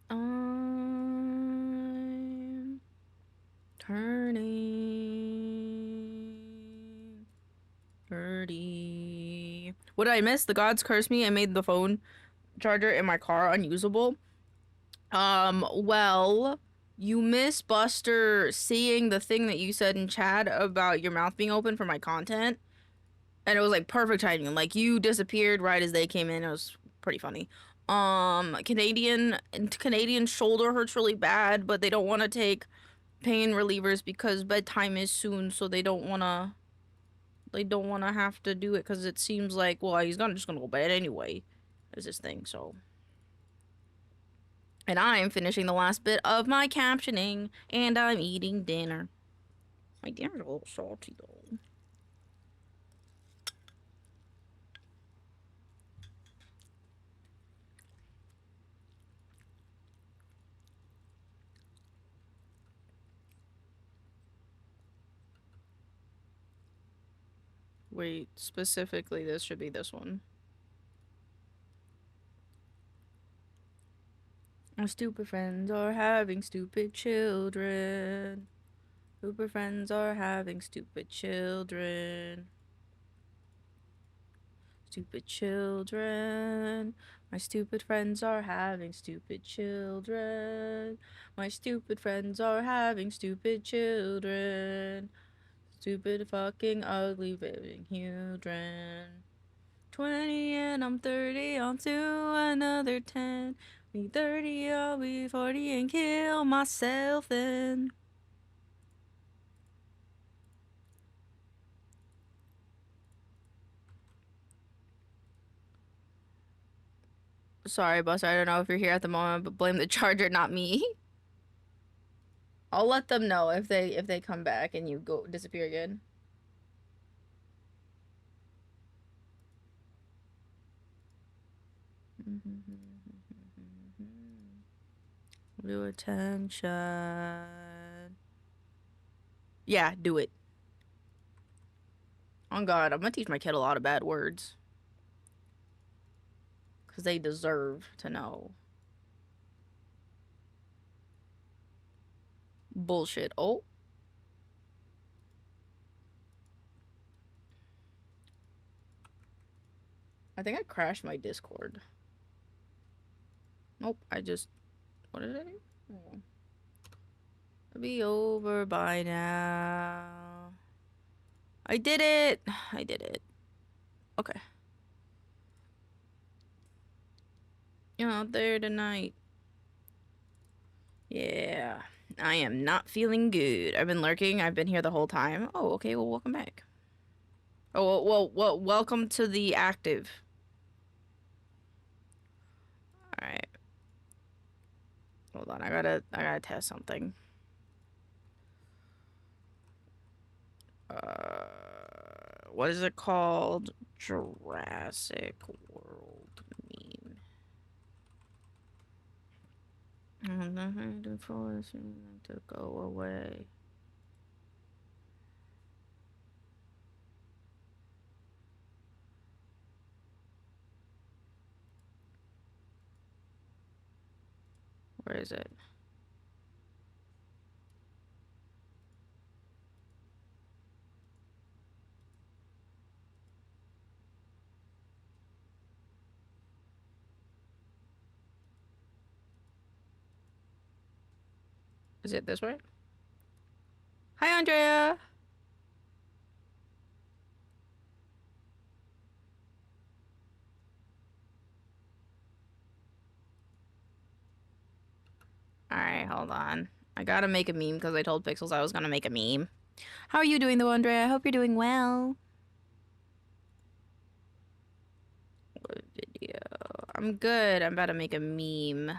I'm turning 30. What did I miss? The gods cursed me and made the phone charger in my car unusable. Well, you miss Buster seeing the thing that you said in chat about your mouth being open for my content. And it was like perfect timing. Like you disappeared right as they came in. It was pretty funny. Canadian shoulder hurts really bad, but they don't want to take pain relievers because bedtime is soon, so they don't want to have to do it because it seems like, well, he's not just gonna go to bed anyway. Is this thing, so. And I'm finishing the last bit of my captioning, and I'm eating dinner. My dinner's a little salty though. Wait, specifically, this should be this one. My stupid friends are having stupid children. Stupid friends are having stupid children. Stupid children. My stupid friends are having stupid children. My stupid friends are having stupid children. Stupid fucking ugly living children. 20 and I'm 30, on to another 10. Be 30, I'll be 40 and kill myself then. Sorry, Buster, I don't know if you're here at the moment, but blame the charger, not me. I'll let them know if they come back and you go disappear again. Do attention. Yeah, do it. Oh God, I'm gonna teach my kid a lot of bad words. Because they deserve to know. Bullshit. Oh. I think I crashed my Discord. Nope, I just... What did I do? Oh. It'll be over by now. I did it! I did it. Okay. You're out there tonight. Yeah. I am not feeling good. I've been lurking. I've been here the whole time. Oh, okay. Well, welcome back. Oh, well, welcome to the active. Alright. Hold on. I gotta test something. What is it called? Jurassic World meme. I'm not going to force you to go away. Where is it? Is it this way? Hi, Andrea! Alright, hold on. I gotta make a meme because I told Pixels I was gonna make a meme. How are you doing though, Andrea? I hope you're doing well. What video? I'm good. I'm about to make a meme.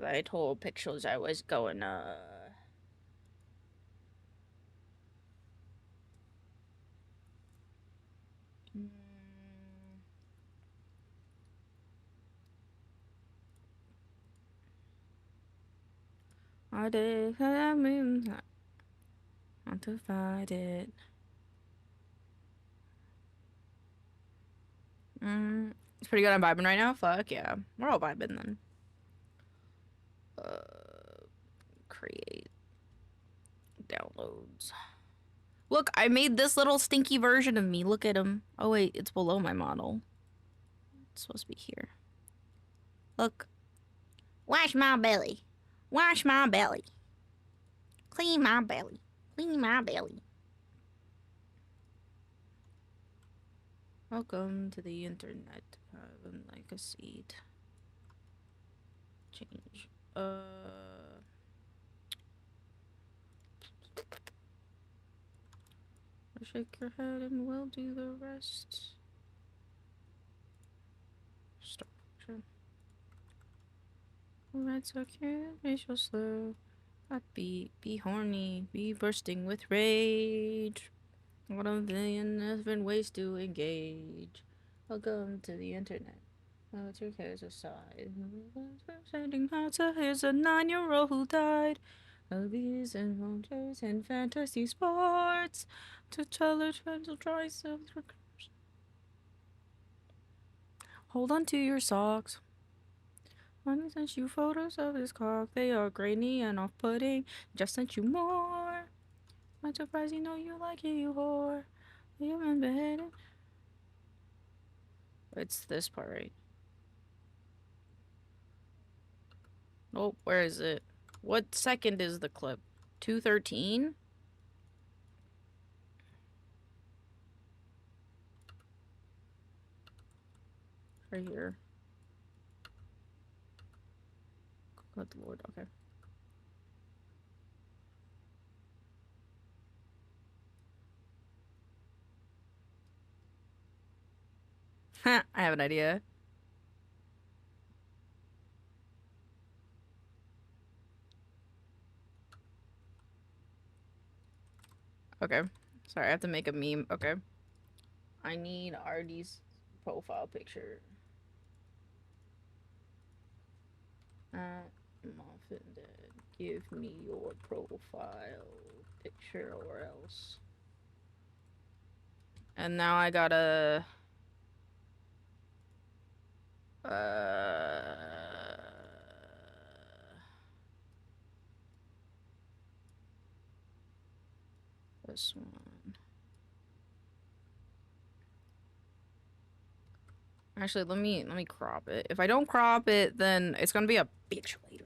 I told Pixels I was going I did I mean want to fight it. It's pretty good. I'm vibing right now. Fuck yeah. We're all vibing then. Create downloads. Look, I made this little stinky version of me. Look at him. Oh wait, it's below my model. It's supposed to be here. Look. Wash my belly. Wash my belly. Clean my belly. Clean my belly. Welcome to the internet. I would like a seat. Change. Shake your head and we'll do the rest. Start function. Alright, so cute, racial slur. Happy, be horny, be bursting with rage. What a million different ways to engage. Welcome to the internet. Put your cares aside. Sending hearts, here's a 9-year-old who died. Movies and photos and fantasy sports. To challenge mental choice. Hold on to your socks. Mommy sent you photos of his cock. They are grainy and off-putting. Just sent you more. I'm surprised you know you like it, you whore. You been beheaded. It's this part, right? Oh, where is it? What second is the clip? 2:13? Right here. Good lord, okay. I have an idea. Okay. Sorry, I have to make a meme. Okay. I need Artie's profile picture. Muffin Dad, give me your profile picture or else. And now I gotta... This one. Actually, let me crop it. If I don't crop it, then it's gonna be a bitch later.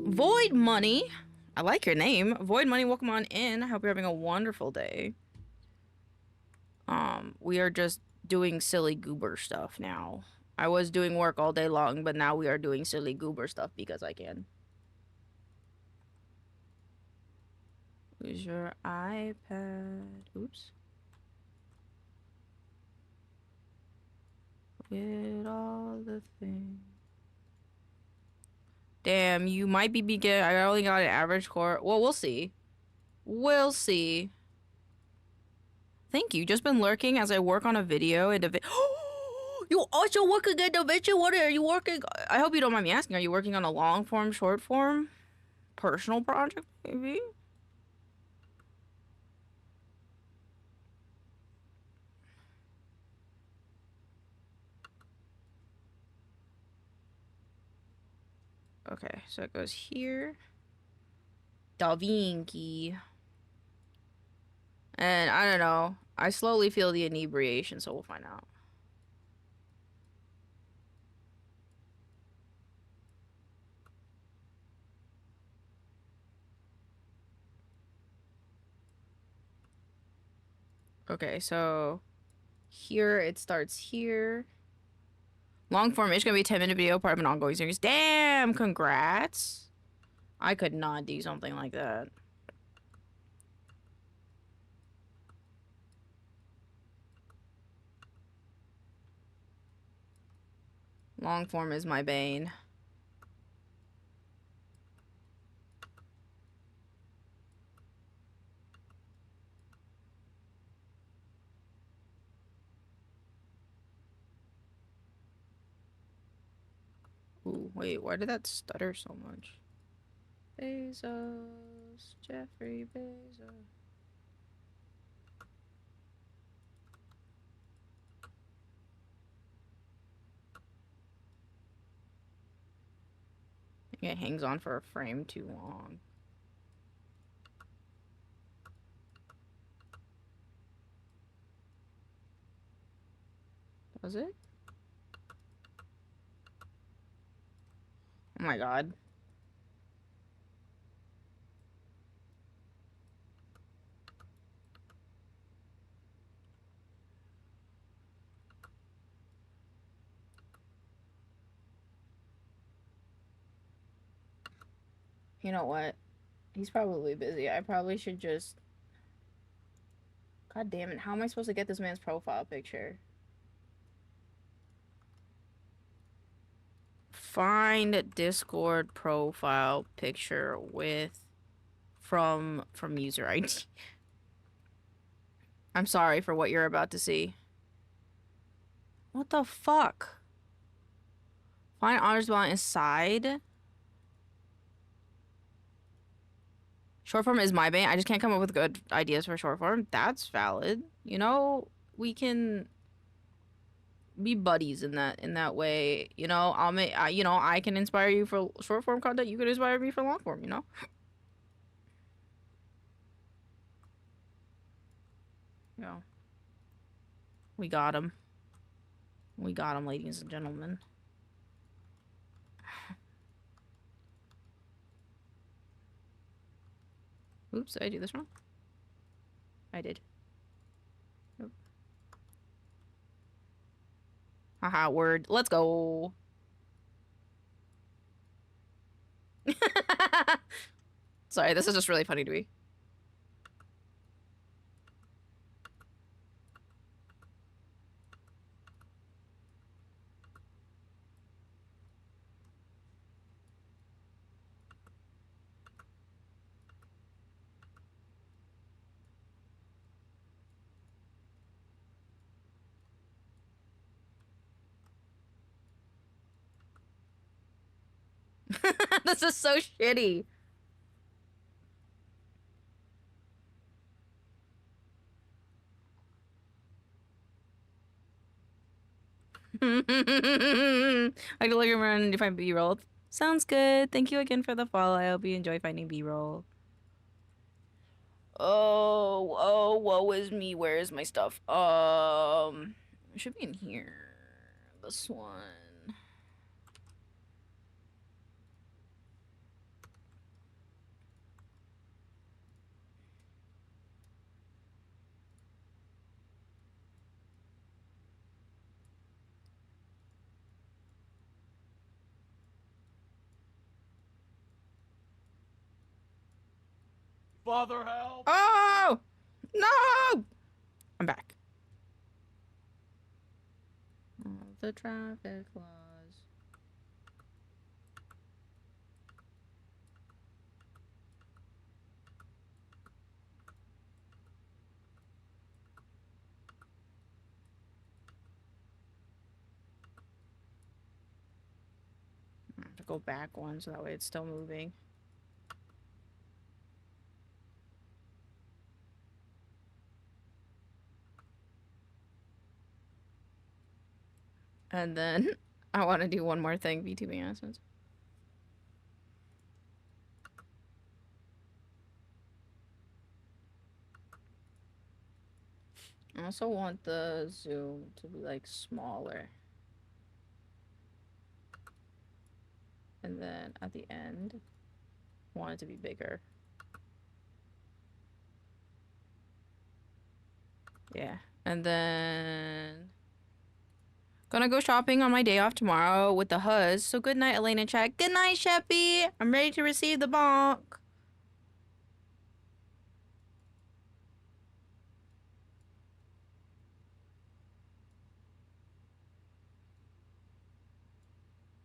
Void Money. I like your name. Void Money, welcome on in. I hope you're having a wonderful day. We are just doing silly goober stuff now. I was doing work all day long, but now we are doing silly goober stuff because I can. Use your iPad. Oops. Get all the things. Damn, you might be getting. I only got an average score. Well, we'll see. We'll see. Thank you. Just been lurking as I work on a video and you also working at DaVinci? What are you working? I hope you don't mind me asking. Are you working on a long form, short form, personal project, maybe? Okay, so it goes here. DaVinci. And I don't know. I slowly feel the inebriation, so we'll find out. Okay, so here it starts here. Long form is gonna be a 10-minute video, part of an ongoing series. Damn, congrats. I could not do something like that. Long form is my bane. Ooh, wait, why did that stutter so much? Bezos, Jeffrey Bezos. I think it hangs on for a frame too long. Does it? Oh my god. You know what? He's probably busy. I probably should just... God damn it. How am I supposed to get this man's profile picture? Find Discord profile picture with... From user ID. I'm sorry for what you're about to see. What the fuck? Find honors while inside. Short form is my bane. I just can't come up with good ideas for short form. That's valid. You know, we can be buddies in that way. You know, I can inspire you for short form content. You can inspire me for long form. You know. Yeah. We got him. We got him, ladies and gentlemen. Oops, did I do this wrong? I did. Nope. Haha, word. Let's go. Sorry, this is just really funny to me. This is so shitty. I can look around and find B-roll. Sounds good. Thank you again for the follow. I hope you enjoy finding B-roll. Oh, woe is me. Where is my stuff? It should be in here. This one. Father, help! Oh! No! I'm back. Oh, the traffic laws. I have to go back one so that way it's still moving. And then I want to do one more thing, VTubing announcements. I also want the zoom to be like smaller. And then at the end, I want it to be bigger. Yeah. And then gonna go shopping on my day off tomorrow with the huzz. So good night, Elena chat. Good night, Sheppy. I'm ready to receive the bonk.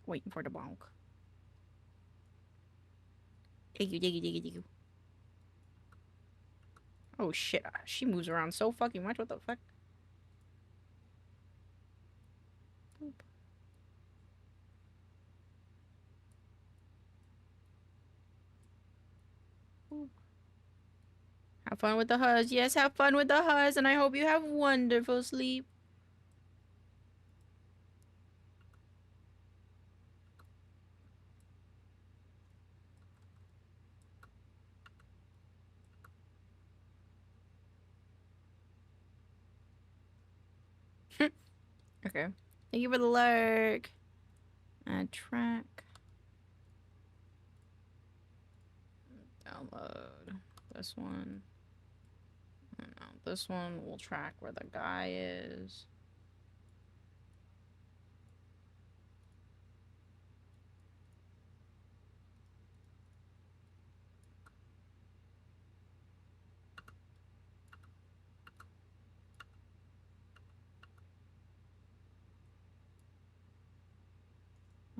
Waiting for the bonk. Thank you, thank you, thank you, thank you. Oh shit, she moves around so fucking much. What the fuck? Boop. Boop. Have fun with the huzz. Yes, have fun with the huzz, and I hope you have wonderful sleep. Okay. Thank you for the lurk. Add track. Download this one. And now this one will track where the guy is.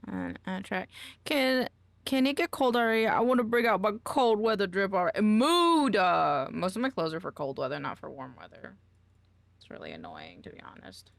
And add track. Can it get cold already? I want to bring out my cold weather drip already. Mood! Most of my clothes are for cold weather, not for warm weather. It's really annoying, to be honest.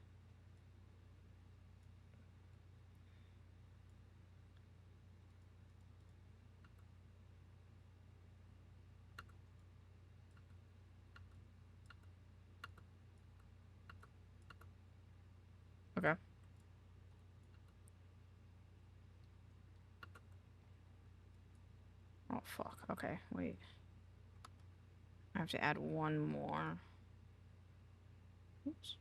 fuck. Okay, wait. I have to add one more. Oops.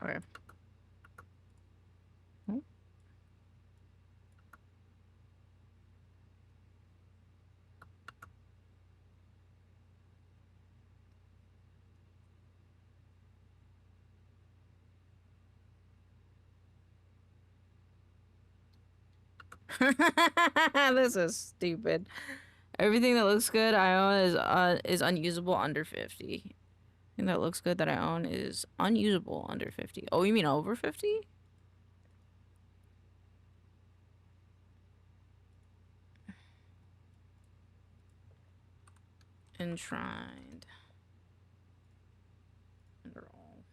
Okay. This is stupid. Everything that looks good I own is unusable under 50. Everything that looks good that I own is unusable under 50. Oh, you mean over 50? Enshrined. Under all.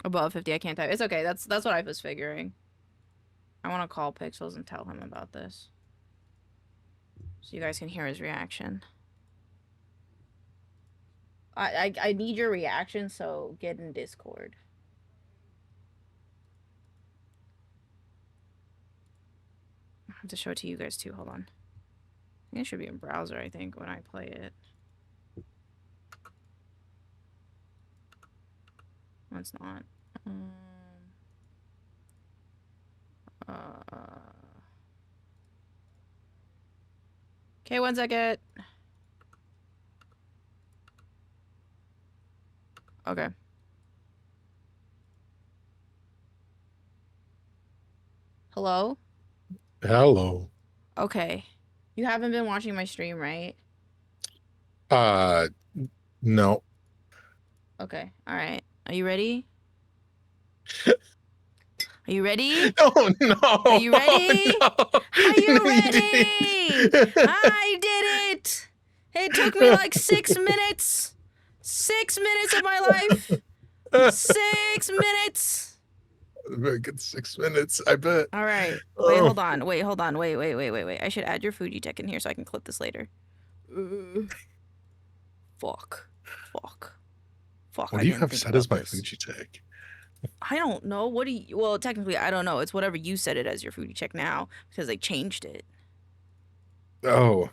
Above 50, I can't type. It's okay. That's what I was figuring. I want to call Pixels and tell him about this, so you guys can hear his reaction. I need your reaction, so get in Discord. I have to show it to you guys too. Hold on. I think it should be in browser, I think, when I play it. No, it's not. Okay, 1 second. Okay. Hello? Hello. Okay. You haven't been watching my stream, right? No. Okay. All right. Are you ready? Are you ready? Oh no! Are you ready? Oh, no. Are you ready? I did it! It took me like 6 minutes. 6 minutes of my life. 6 minutes. Very good 6 minutes, I bet. All right. Oh. Wait, hold on. Wait, hold on. Wait. I should add your Fuji tech in here so I can clip this later. Fuck. What do you have set as my Fuji tech? I don't know. What do you... Well, technically, I don't know. It's whatever you set it as your Fuji check now because they changed it. Oh.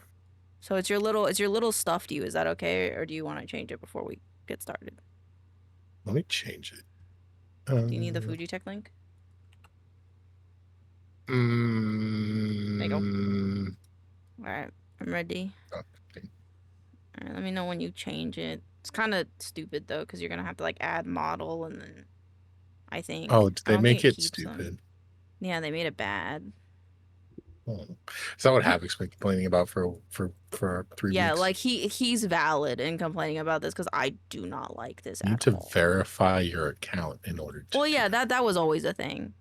So it's your little stuffed you. Is that okay? Or do you want to change it before we get started? Let me change it. Do you need the Fuji tech link? There you go. All right. I'm ready. Okay. All right. Let me know when you change it. It's kind of stupid, though, because you're going to have to, like, add model and then... I think. Oh, did I they don't make think it stupid? them. Yeah, they made it bad. Oh. Is that what Havoc's been complaining about for 3 weeks? Yeah, like he's valid in complaining about this because I do not like this You need at to all. verify your account in order to. Well, yeah, that was always a thing.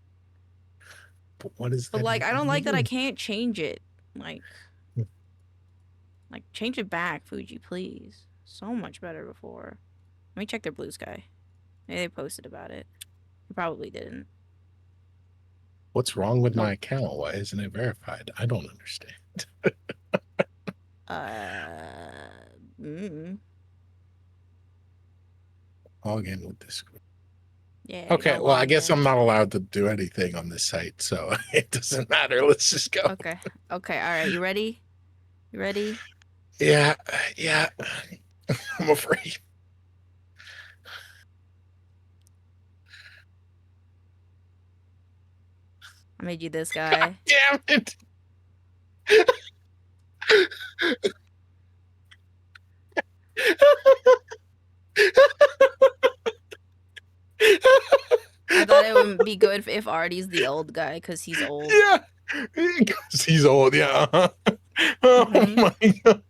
But what is that? But like, I don't like that I can't change it. Like, change it back, Fuji, please. So much better before. Let me check their Blue Sky. Maybe they posted about it. They probably didn't. What's wrong with my account? Why isn't it verified? I don't understand. Log in with Discord. Yeah. Okay, well, I guess I'm not allowed to do anything on this site, so it doesn't matter. Let's just go. Okay. All right. You ready? Yeah. I'm afraid. I made you this guy. God damn it. I thought it would be good if Artie's the old guy because he's old. Yeah, because he's old. Yeah. Oh my god.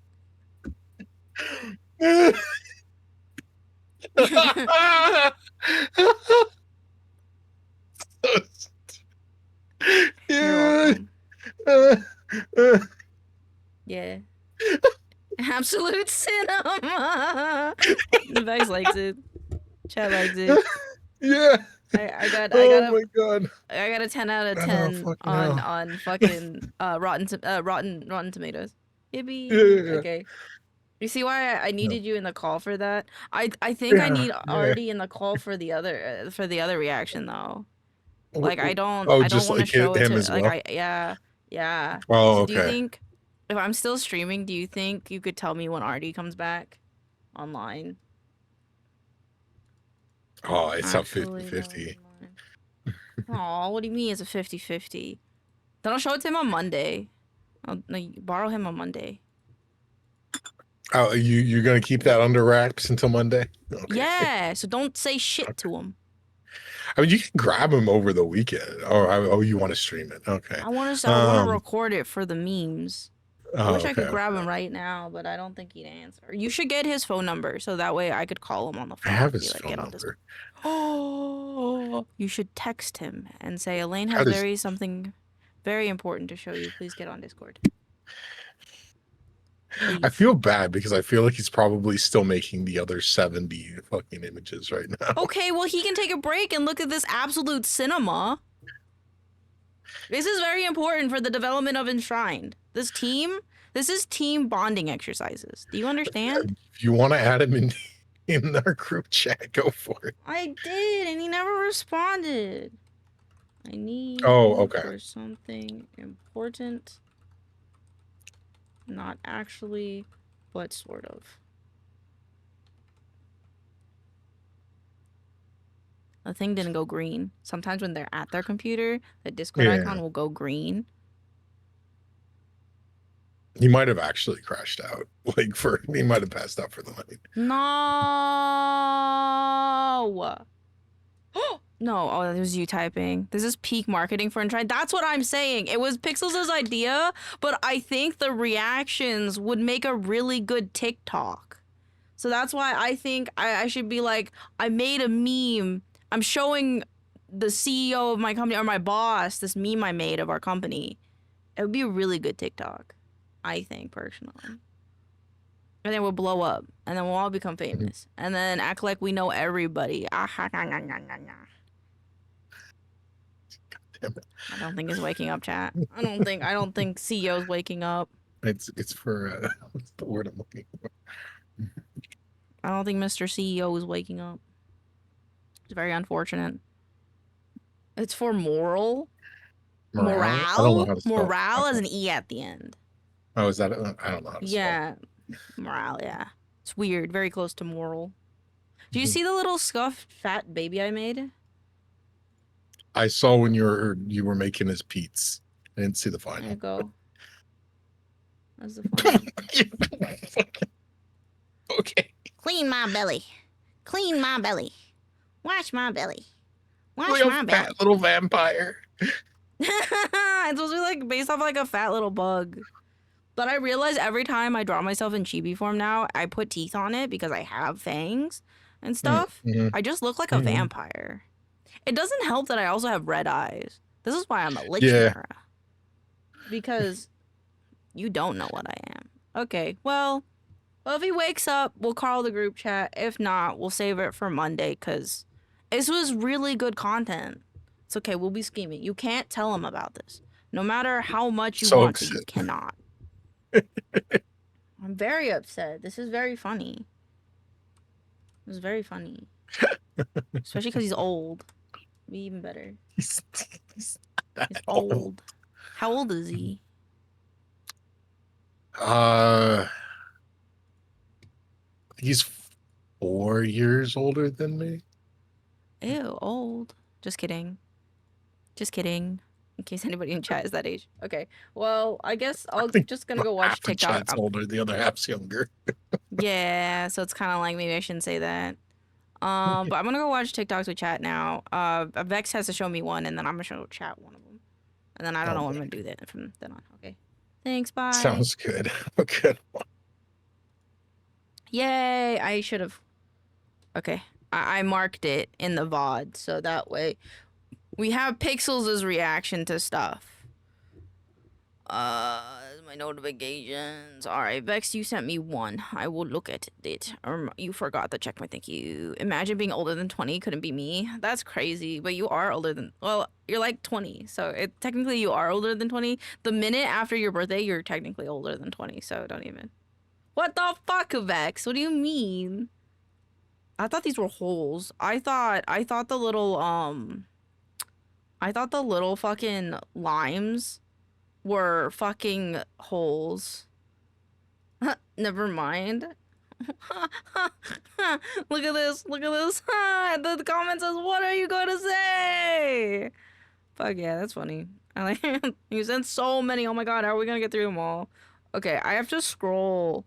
You're Yeah. welcome. Yeah. Absolute cinema. Vex likes it. Chat likes it. Yeah. I got Oh my god. a 10 out of Oh 10 fucking hell. on fucking Rotten Tomatoes. Yippee. Yeah. Okay. You see why I No. needed you in the call for that? I think I Yeah. need Yeah. Artie in the call for the other reaction though. Like Oh, I don't just want to like show it him to as like well. yeah. Oh, So do you okay. think if I'm still streaming, do you think you could tell me when Artie comes back online? Oh, it's up Actually, 50-50. oh, what do you mean it's a 50-50? Then I'll show it to him on Monday. I'll borrow him on Monday. Oh, you're gonna keep that under wraps until Monday? Okay. Yeah, so don't say shit to him. I mean, you can grab him over the weekend. Oh, you want to stream it? Okay. I want to record it for the memes. I Oh, wish I could okay. grab him right now, but I don't think he'd answer. You should get his phone number so that way I could call him on the I phone. have Be his like, phone get on this. number. Oh, you should text him and say Elaine How has does something very important to show you. Please get on Discord. I Please. feel bad because I feel like he's probably still making the other 70 fucking images right now. Okay, well he can take a break and look at this absolute cinema. This is very important for the development of Enshrined. This is team bonding exercises. Do you understand? If you want to add him in our group chat, go for it. I did, and he never responded. I need Oh, you okay. for something important. Not actually, but sort of. The thing didn't go green. Sometimes when they're at their computer, the Discord icon will go green. He might have actually crashed out. He might have passed out for the night. No. No, oh, it was you typing. This is peak marketing for Enshrined. That's what I'm saying. It was Pixels' idea, but I think the reactions would make a really good TikTok. So that's why I think I should be like, I made a meme. I'm showing the CEO of my company, or my boss, this meme I made of our company. It would be a really good TikTok, I think, personally. And then we'll blow up, and then we'll all become famous, and then act like we know everybody. I don't think he's waking up, chat. I don't think CEO's waking up. It's for what's the word I'm looking for? I don't think Mr. CEO is waking up. It's very unfortunate. It's for moral. Morale? I don't know how to spell it. Morale as an E at the end. Oh, is that? I don't know how to spell. Yeah, morale. Yeah, it's weird. Very close to moral. Do you see the little scuffed fat baby I made? I saw when you were making his peats. I didn't see the final. There you go. That's the final. Okay. Clean my belly. Clean my belly. Wash my belly. Wash Like my a belly. fat little vampire. It's supposed to be like based off like a fat little bug. But I realize every time I draw myself in chibi form now, I put teeth on it because I have fangs and stuff. I just look like a vampire. It doesn't help that I also have red eyes. This is why I'm a lich because you don't know what I am. Okay, well, if he wakes up, we'll call the group chat. If not, we'll save it for Monday because this was really good content. It's okay, we'll be scheming. You can't tell him about this. No matter how much you want to, you cannot. I'm very upset. This is very funny. It was very funny. Especially because he's old. Be even better. He's old. How old is he? He's 4 years older than me. Ew, old. Just kidding. Just kidding. In case anybody in chat is that age. Okay. Well, I guess I'm just gonna go watch Half the TikTok. chat's older, the other half's younger. Yeah, so it's kind of like maybe I shouldn't say that. But I'm gonna go watch TikToks with chat now. Vex has to show me one, and then I'm gonna show chat one of them, and then I don't know what I'm gonna do that from then on. Okay. Thanks. Bye. Sounds good. Good one. Yay! I should have Okay. I marked it in the VOD, so that way we have Pixels' reaction to stuff. My notifications. Alright, Vex, you sent me one. I will look at it. You forgot to check my thank you. Imagine being older than 20 couldn't be me. That's crazy, but you are older than, well, you're like 20, so technically you are older than 20. The minute after your birthday, you're technically older than 20, so don't even. What the fuck, Vex? What do you mean? I thought these were holes. I thought the little, I thought the little fucking limes were fucking holes. Never mind. Look at this. Look at this. The comment says, what are you going to say? Fuck yeah, that's funny. I like you sent so many. Oh my god, how are we gonna get through them all? Okay, I have to scroll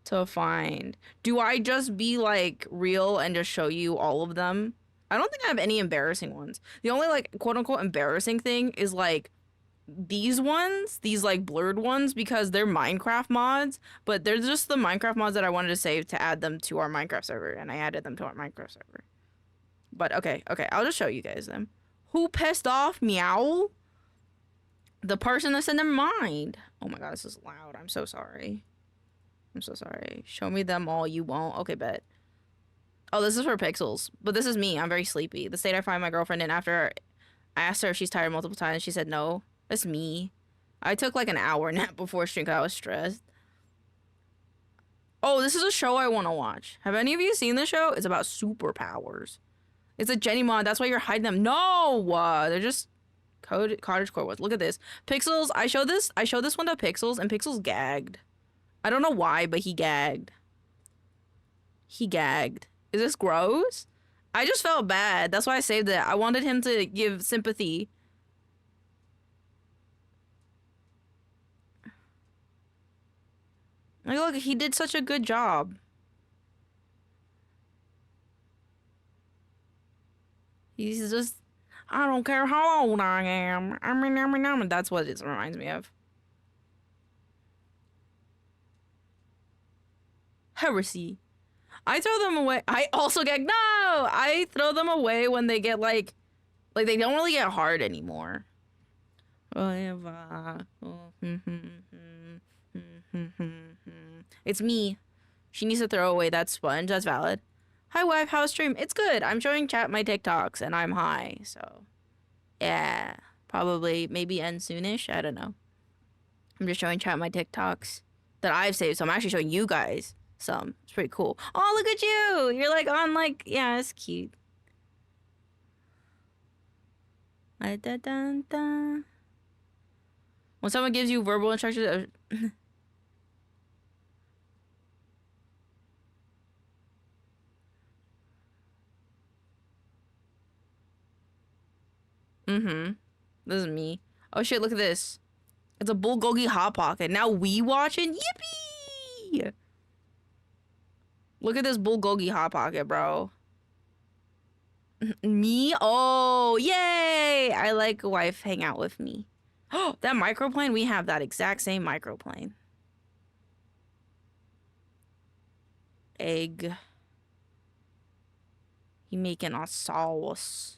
to find. Do I just be like real and just show you all of them? I don't think I have any embarrassing ones. The only like quote unquote embarrassing thing is like these ones, these like blurred ones, because they're Minecraft mods, but they're just the Minecraft mods that I wanted to save to add them to our Minecraft server, and I added them to our Minecraft server. But okay, I'll just show you guys them. Who pissed off? Meow? The person that's in their mind. Oh my god, this is loud. I'm so sorry. I'm so sorry. Show me them all. You won't. Okay, bet. Oh, this is for Pixels, but this is me. I'm very sleepy. The state I find my girlfriend in after I asked her if she's tired multiple times. She said no. That's me. I took like an hour nap before stream because I was stressed. Oh, this is a show I want to watch. Have any of you seen this show? It's about superpowers. It's a Jenny mod. That's why you're hiding them. No, they're just cottagecore ones. Look at this. Pixels. I showed this one to Pixels, and Pixels gagged. I don't know why, but he gagged. He gagged. Is this gross? I just felt bad. That's why I saved it. I wanted him to give sympathy. Like, look, he did such a good job. He's just, I don't care how old I am. I mean, that's what it reminds me of. Heresy. I throw them away. I also get, no! I throw them away when they get like they don't really get hard anymore. It's me. She needs to throw away that sponge. That's valid. Hi, wife. How's stream? It's good. I'm showing chat my TikToks, and I'm high, so yeah, probably maybe end soonish. I don't know. I'm just showing chat my TikToks that I've saved, so I'm actually showing you guys some. It's pretty cool. Oh, look at you! You're like on like, yeah, it's cute. When someone gives you verbal instructions. This is me. Oh shit, look at this. It's a bulgogi hot pocket. Now we watching? Yippee! Look at this bulgogi hot pocket, bro. Me? Oh, yay! I like a wife hang out with me. Oh, that microplane, we have that exact same microplane. Egg. He making a sauce.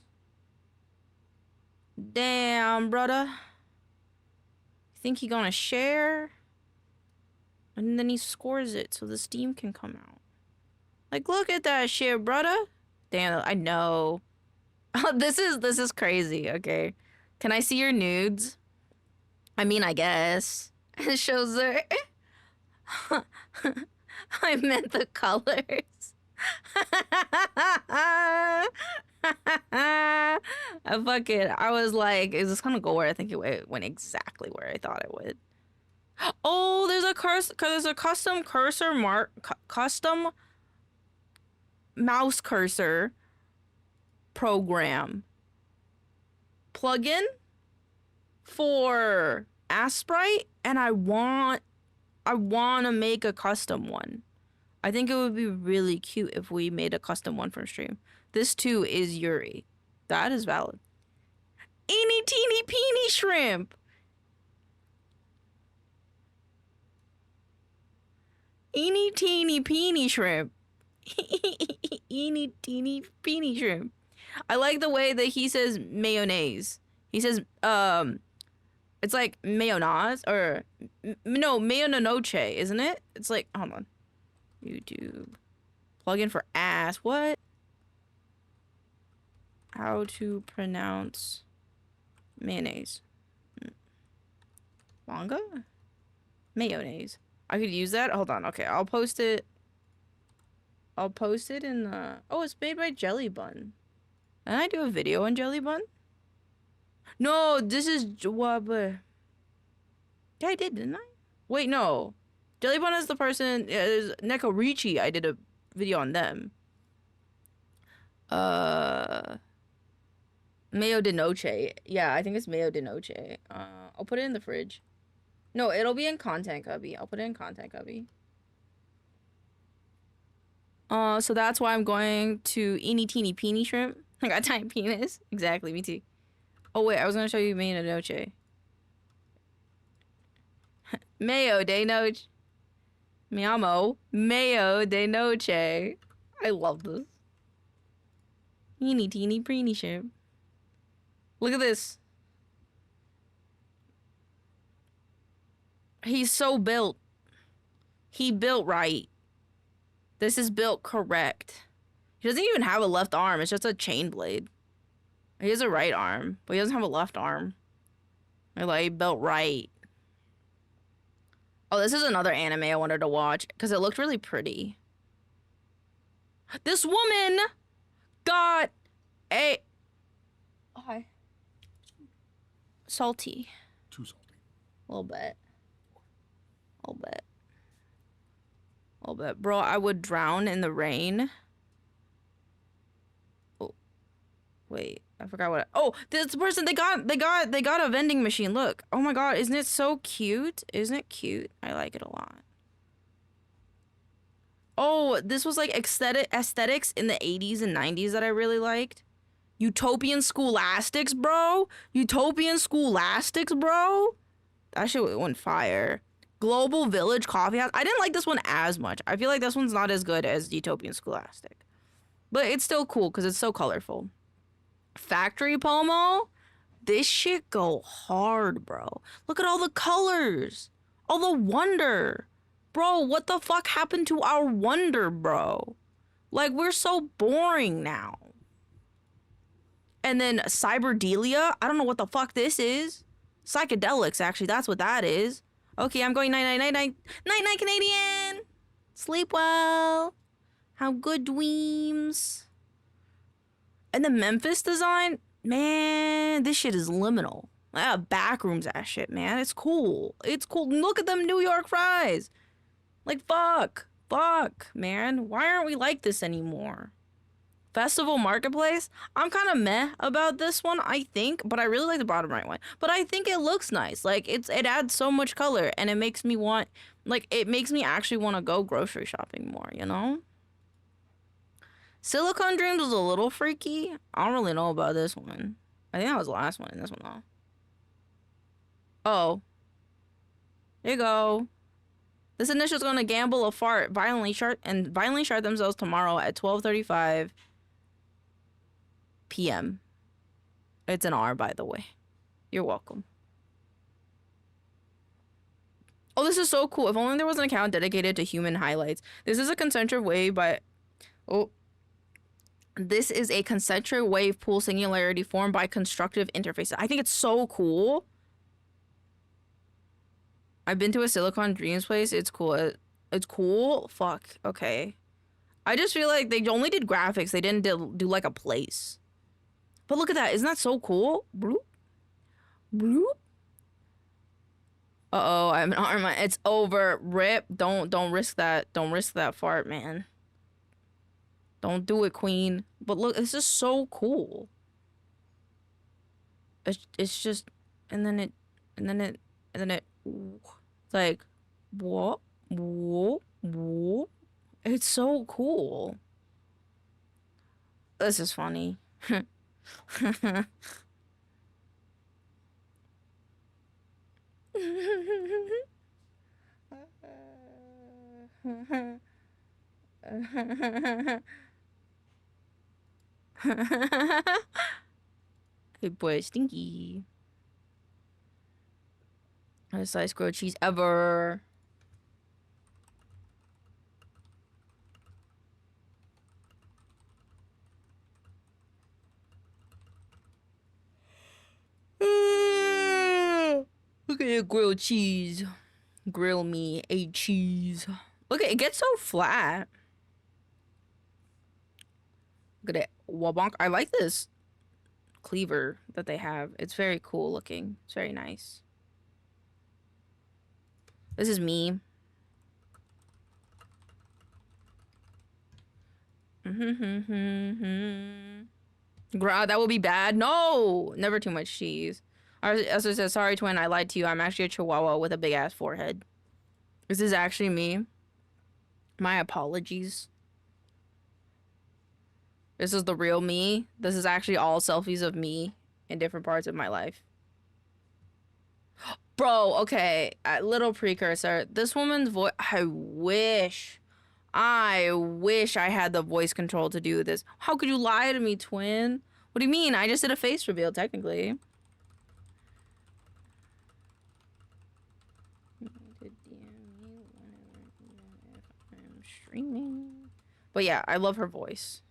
Damn, brother. You think he gonna share? And then he scores it so the steam can come out. Like, look at that shit, brother. Damn, I know. Oh, this is crazy. Okay, can I see your nudes? I mean, I guess it shows there. I meant the colors. Fuck it. I was like, is this gonna go where I think it went exactly where I thought it would? Oh, there's a custom cursor custom mouse cursor program plugin for Asprite, and I want to make a custom one. I think it would be really cute if we made a custom one for stream. This too is Yuri. That is valid. Eeny teeny peeny shrimp. Eeny teeny peeny shrimp. eeny teeny peeny shrimp. I like the way that he says mayonnaise. He says it's like mayonnaise or no mayonnaise, isn't it? It's like hold on. YouTube plugin for ass. What? How to pronounce mayonnaise? Manga? Mayonnaise. I could use that. Hold on. Okay, I'll post it. I'll post it in the. Oh, it's made by Jelly Bun. Didn't I do a video on Jelly Bun? No, this is what? Yeah, I did, didn't I? Wait, no. Jelly Bun is the person. Is Neko Ricci. I did a video on them. Mayo de Noche. Yeah, I think it's Mayo de Noche. I'll put it in the fridge. No, it'll be in content cubby. I'll put it in content cubby. So that's why I'm going to eeny teeny peeny shrimp. I got tiny penis. Exactly, me too. Oh wait, I was gonna show you Mayo de Noche. Mayo de Noche. Mi amo. Mayo de Noche. I love this. Eeny teeny preeny shrimp. Look at this. He's so built. He built right. This is built correct. He doesn't even have a left arm. It's just a chain blade. He has a right arm, but he doesn't have a left arm. They're like built right. Oh, this is another anime I wanted to watch because it looked really pretty. This woman got a... Hi. Salty. Too salty. A little bit. A little bit. A little bit. Bro, I would drown in the rain. Oh. Wait, I forgot what oh, this person, they got a vending machine. Look. Oh my god, isn't it so cute? Isn't it cute? I like it a lot. Oh, this was like aesthetics in the 80s and 90s that I really liked. Utopian Scholastics, bro. Utopian Scholastics, bro. That shit went fire. Global Village Coffee House. I didn't like this one as much. I feel like this one's not as good as Utopian Scholastic. But it's still cool because it's so colorful. Factory Pomo. This shit go hard, bro. Look at all the colors. All the wonder. Bro, what the fuck happened to our wonder, bro? Like, we're so boring now. And then Cyberdelia. I don't know what the fuck this is. Psychedelics, actually. That's what that is. Okay, I'm going night-night Canadian. Sleep well. Have good dreams. And the Memphis design, man, this shit is liminal. Backrooms ass shit, man. It's cool. It's cool. Look at them New York fries. Like, fuck, man. Why aren't we like this anymore? Festival Marketplace. I'm kind of meh about this one, I think, but I really like the bottom right one. But I think it looks nice. Like, it adds so much color, and it makes me want, like, it makes me actually want to go grocery shopping more, you know? Silicone Dreams was a little freaky. I don't really know about this one. I think that was the last one in this one, though. Oh. There you go. This initial's gonna gamble a fart, violently shart themselves tomorrow at 12:35 p.m. It's an R, by the way. You're welcome. Oh, this is so cool. If only there was an account dedicated to human highlights. This is a concentric wave by... Oh. This is a concentric wave pool singularity formed by constructive interfaces. I think it's so cool. I've been to a Silicon Dreams place. It's cool. It's cool? Fuck. Okay. I just feel like they only did graphics. They didn't do like a place. But look at that. Isn't that so cool? Bloop. Bloop. Uh-oh. I have an arm. It's over. Rip. Don't risk that. Don't risk that fart, man. Don't do it, queen. But look, this is so cool. It's just... And then it... It's like, whoa, whoa, whoa. It's so cool. This is funny. Hey boy, stinky. Best sliced grilled cheese ever. Look at the grilled cheese. Grill me a cheese. Look at it, gets so flat. Look at it. Wabonk. I like this cleaver that they have. It's very cool looking. It's very nice. This is me. That would be bad. No, never too much cheese. As I said, sorry, twin. I lied to you. I'm actually a chihuahua with a big ass forehead. This is actually me. My apologies. This is the real me. This is actually all selfies of me in different parts of my life. Bro, okay. Little precursor. This woman's voice. I wish I had the voice control to do this. How could you lie to me, twin? What do you mean? I just did a face reveal, technically. I'm streaming. But yeah, I love her voice.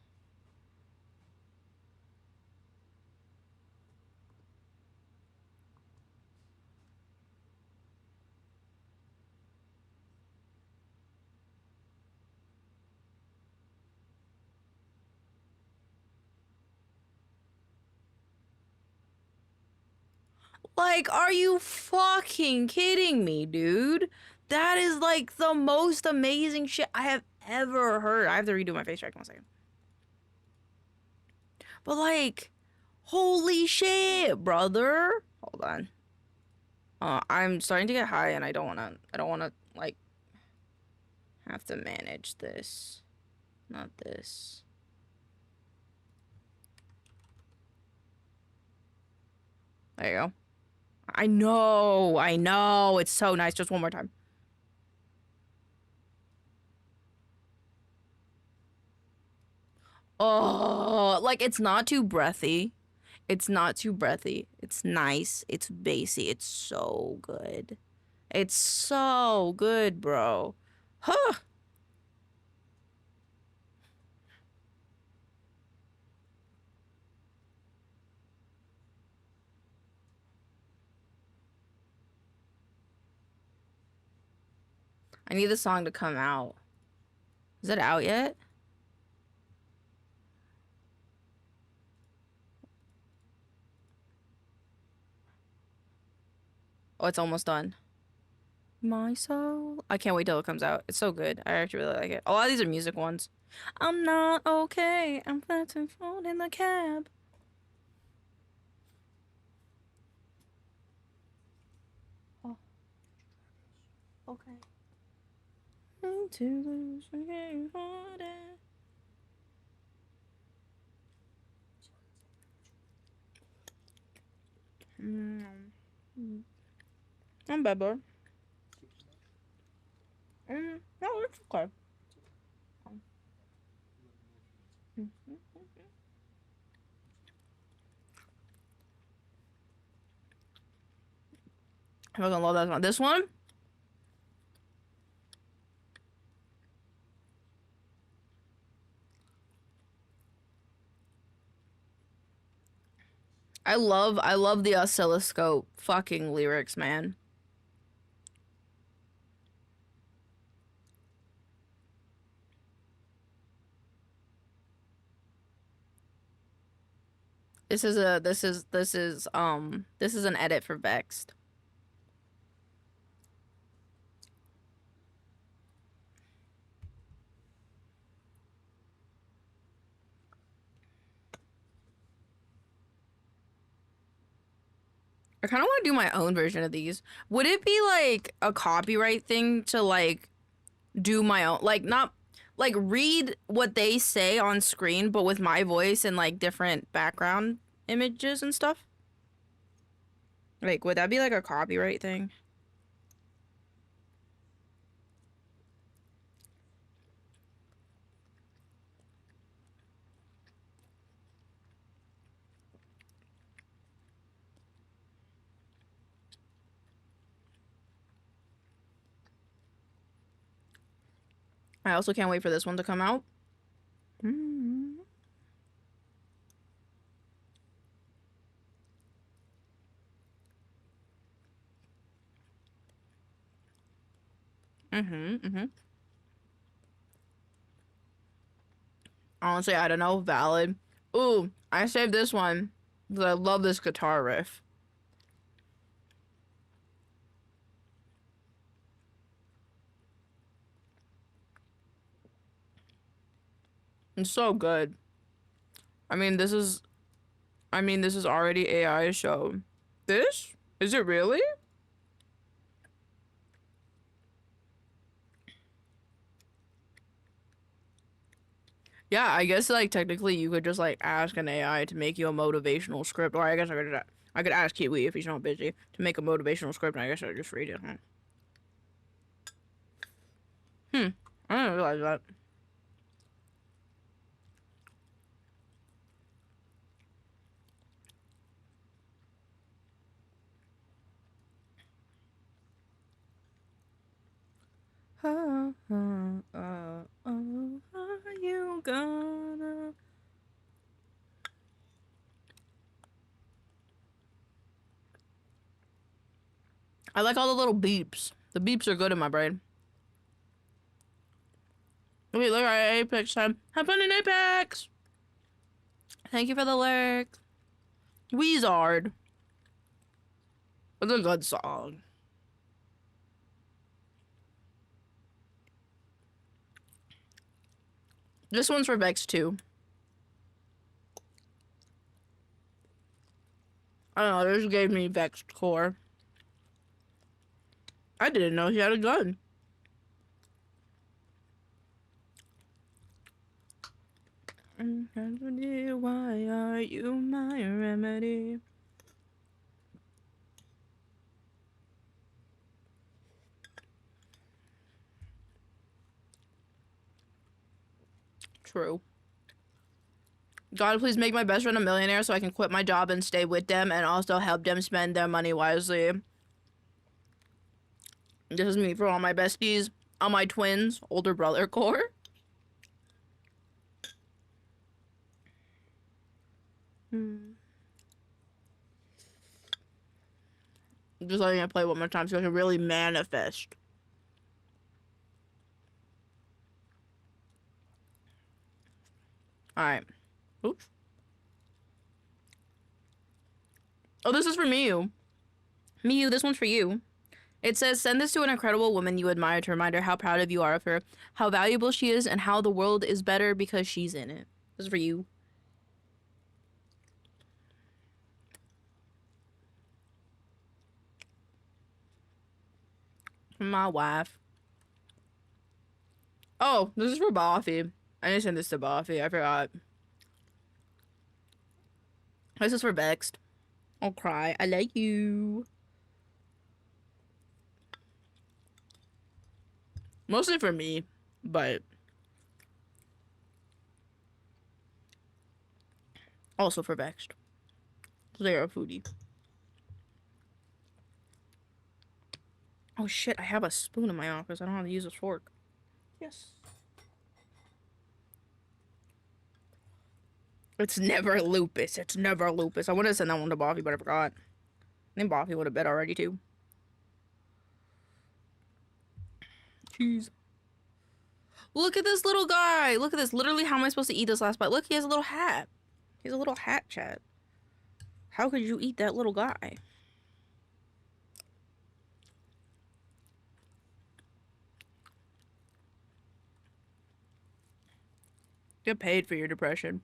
Like, are you fucking kidding me, dude? That is like the most amazing shit I have ever heard. I have to redo my face check 1 second. But like, holy shit, brother. Hold on. I'm starting to get high and I don't wanna like have to manage this. Not this. There you go. I know. It's so nice. Just one more time. Oh, like it's not too breathy. It's not too breathy. It's nice. It's bassy. It's so good. It's so good, bro. Huh. I need the song to come out. Is it out yet? Oh, it's almost done. My soul. I can't wait till it comes out. It's so good. I actually really like it. A lot of these are music ones. I'm not okay. I'm glad to float in the cab. Oh. Okay. Into the swinging water. I'm better. No, it's okay. I'm gonna love that one. This one? I love the oscilloscope fucking lyrics, man. This is an edit for Vexed. I kind of want to do my own version of these. Would it be like a copyright thing to like do my own, like not like read what they say on screen, but with my voice and like different background images and stuff? Like, would that be like a copyright thing? I also can't wait for this one to come out. Mm-hmm. Honestly, I don't know. Valid. Ooh, I saved this one because I love this guitar riff. It's so good. I mean, this is already AI show. This? Is it really? Yeah, I guess like technically you could just like ask an AI to make you a motivational script, or I guess I could ask Kiwi if he's not busy to make a motivational script, and I guess I'd just read it. I didn't realize that. Are you gonna? I like all the little beeps. The beeps are good in my brain. Wait, look at Apex time. Have fun in Apex! Thank you for the lyric. Weezard. It's a good song. This one's for Vex too. I don't know, this gave me Vexed core. I didn't know he had a gun. Why are you my remedy? True. God, please make my best friend a millionaire so I can quit my job and stay with them and also help them spend their money wisely. This is me for all my besties, all my twins, older brother core. Just letting it play one more time so I can really manifest. Alright. Oops. Oh, this is for Miyu. Miyu, this one's for you. It says, send this to an incredible woman you admire to remind her how proud of you are of her, how valuable she is, and how the world is better because she's in it. This is for you. From my wife. Oh, this is for Buffy. I didn't send this to Buffy. I forgot. This is for Vexed. I'll cry. I like you. Mostly for me, but also for Vexed. They're a foodie. Oh shit, I have a spoon in my office. I don't know how to use a fork. Yes. It's never lupus. It's never lupus. I wanted to send that one to Buffy, but I forgot. I think Buffy would have bet already too. Jeez. Look at this little guy. Look at this. Literally, how am I supposed to eat this last bite? Look, he has a little hat. He has a little hat, chat. How could you eat that little guy? Get paid for your depression.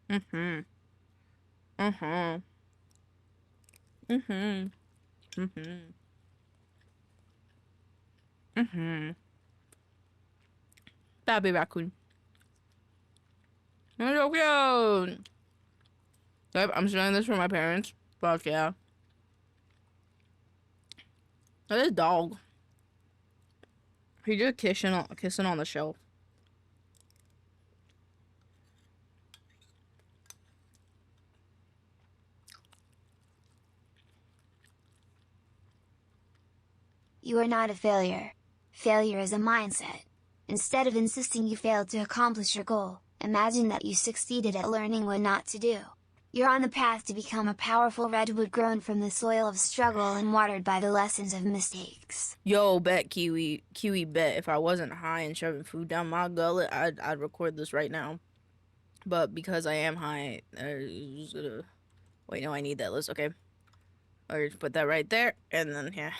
Mm-hmm. Mm-hmm. Mm-hmm. Mm-hmm. Mm-hmm. That'd be raccoon. That's so cute. Yep, I'm stealing this from my parents. Fuck yeah. That is dog. He just kissing on the shelf. You You are not a failure. Failure is a mindset. Instead of insisting you failed to accomplish your goal, imagine that you succeeded at learning what not to do. You're on the path to become a powerful redwood grown from the soil of struggle and watered by the lessons of mistakes. Yo, bet Kiwi bet if I wasn't high and shoving food down my gullet, I'd record this right now. But because I am high, wait, no, I need that list. Okay, I'll just put that right there, and then yeah.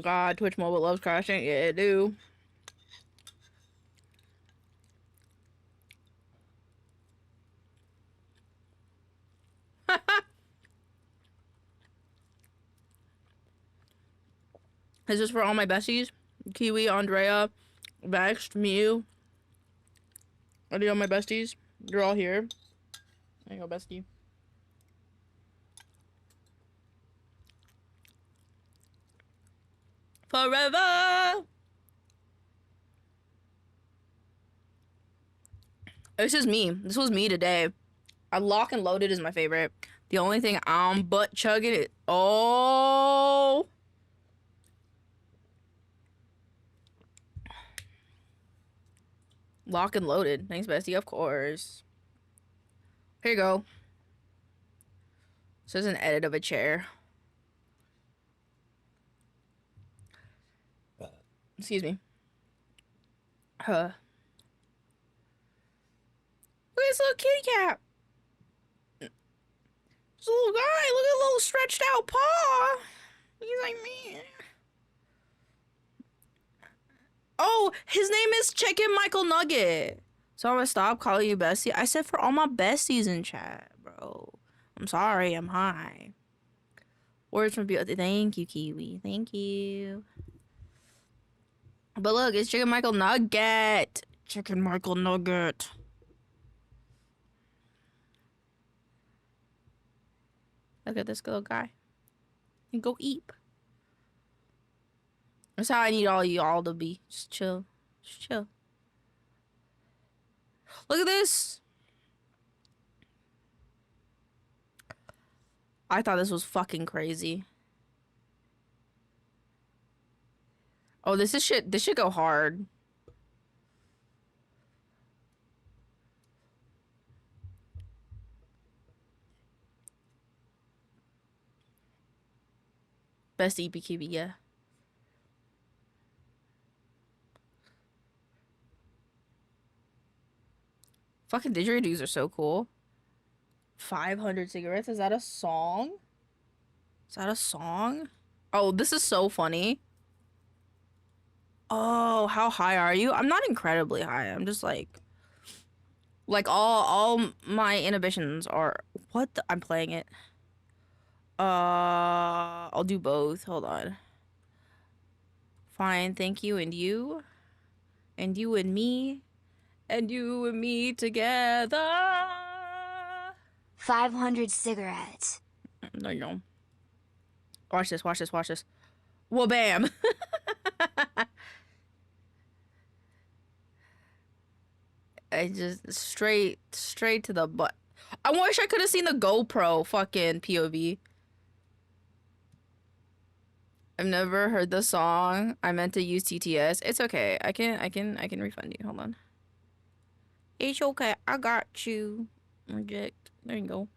God, Twitch mobile loves crashing. Yeah, it do. Is this for all my besties? Kiwi, Andrea, Vexed, Mew. Are they all my besties? You're all here. There you go, bestie. Forever! This is me. This was me today. Lock and Loaded is my favorite. The only thing I'm butt chugging it. Oh! Lock and Loaded. Thanks, bestie. Of course. Here you go. This is an edit of a chair. Excuse me. Look at this little kitty cat. This little guy. Look at the little stretched out paw. He's like me. Oh, his name is Chicken Michael Nugget. So I'm gonna stop calling you bestie. I said for all my besties in chat, bro. I'm sorry, I'm high. Words from beauty. Thank you, Kiwi. Thank you. But look, it's Chicken Michael Nugget. Chicken Michael Nugget. Look at this little guy. And go eat. That's how I need all y'all to be. Just chill. Just chill. Look at this. I thought this was fucking crazy. Oh, this should go hard. Best EPKB, yeah. Fucking didgeridoos are so cool. 500 cigarettes? Is that a song? Is that a song? Oh, this is so funny. Oh, how high are you? I'm not incredibly high. I'm just like all my inhibitions are I'm playing it. I'll do both. Hold on. Fine, thank you, and you. And you and me. And you and me together. 500 cigarettes. There you go. Watch this, watch this, watch this. Whoa, bam. I just straight to the butt. I wish I could have seen the GoPro fucking POV. I've never heard the song. I meant to use TTS. It's okay. I can refund you. Hold on. It's okay. I got you. Reject. There you go.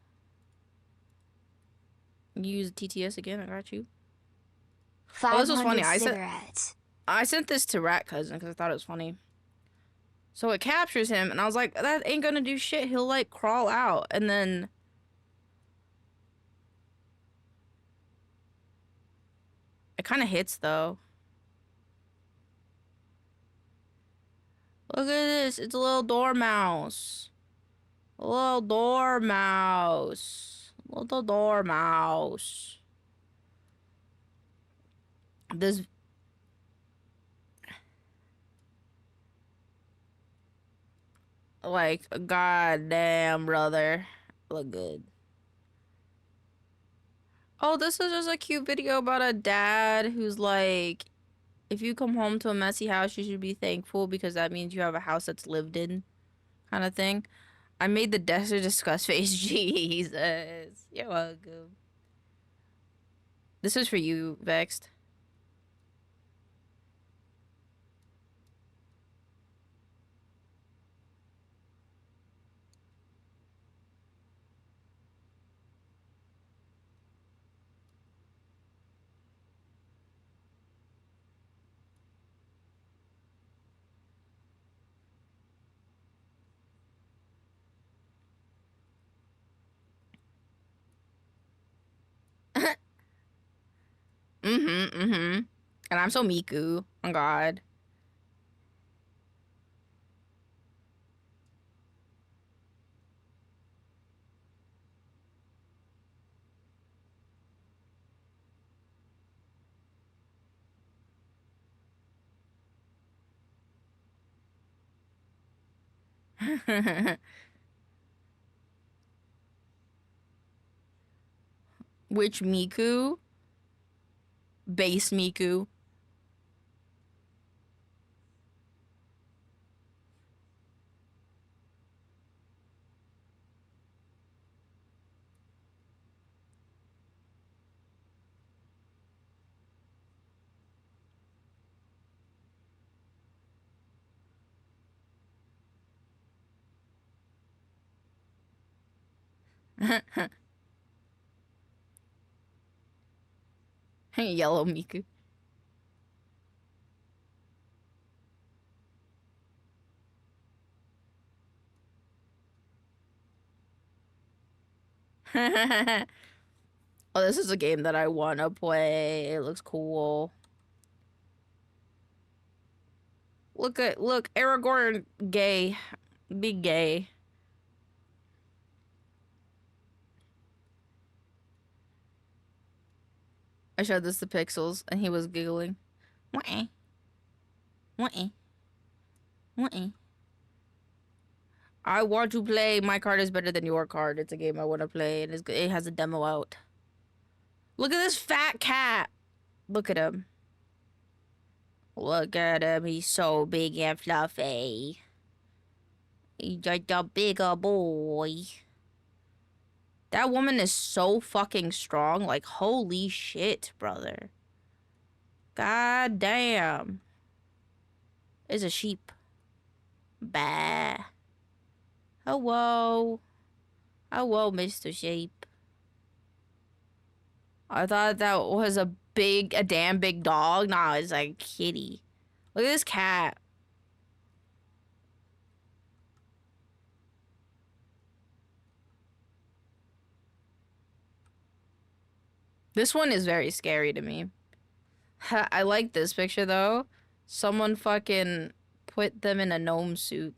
Use TTS again. I got you. Oh, this was funny. I sent this to Rat Cousin because I thought it was funny. So it captures him, and I was like, that ain't gonna do shit. He'll like crawl out, and then it kind of hits though. Look at this. It's a little dormouse. A little dormouse. Little dormouse. This. Like, goddamn, brother. Look good. Oh, this is just a cute video about a dad who's like, if you come home to a messy house, you should be thankful because that means you have a house that's lived in, kind of thing. I made the desert disgust face. Jesus. You're welcome. This is for you, Vexed. And I'm so Miku. Oh god. Which Miku? Base Miku. Yellow Miku. Oh, this is a game that I wanna play. It looks cool. Look, Aragorn gay. Be gay. I showed this to Pixels and he was giggling. Wah. Wah. Wah. I want to play. My card is better than your card. It's a game I want to play and it has a demo out. Look at this fat cat. Look at him. Look at him. He's so big and fluffy. He's like a bigger boy. That woman is so fucking strong. Like, holy shit, brother. God damn. It's a sheep. Bah. Hello. Hello, Mr. Sheep. I thought that was a damn big dog. Nah, it's like a kitty. Look at this cat. This one is very scary to me. I like this picture though. Someone fucking put them in a gnome suit.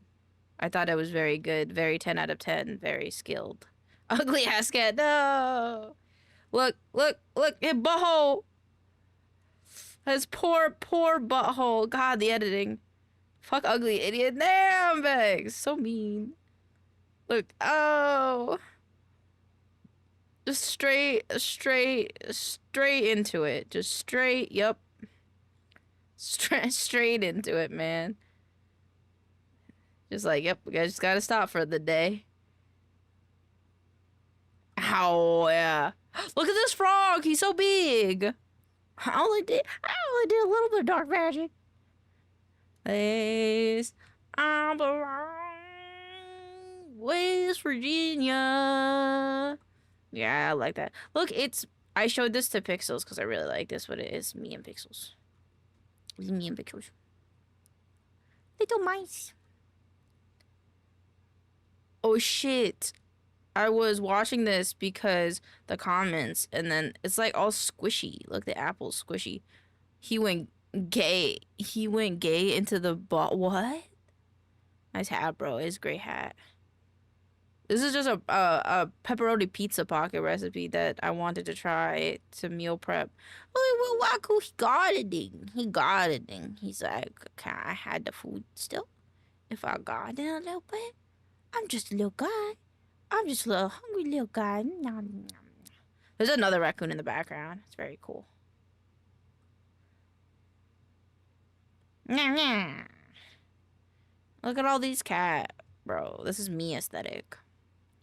I thought it was very good. Very 10 out of 10. Very skilled. Ugly ass cat. No. Look. His butthole. His poor butthole. God, the editing. Fuck ugly idiot. Damn, Vex. So mean. Look. Oh. Just straight into it. Just straight. Yep. Straight into it, man. Just like, yep, we just gotta stop for the day. Ow, yeah. Look at this frog. He's so big. I only did a little bit of dark magic. Place I belong, West Virginia. Yeah, I like that. Look, I showed this to Pixels because I really like this, but it is me and Pixels. It's me and Pixels. Little mice. Oh shit. I was watching this because the comments, and then it's like all squishy. Look, the apple's squishy. He went gay. He went gay into the what? Nice hat, bro. It's a great hat. This is just a pepperoni pizza pocket recipe that I wanted to try to meal prep. Oh, well, Waku, he gardening. He's like, okay, I had the food still. If I garden a little bit, I'm just a little guy. I'm just a little hungry little guy. There's another raccoon in the background. It's very cool. Look at all these cat bro. This is me aesthetic.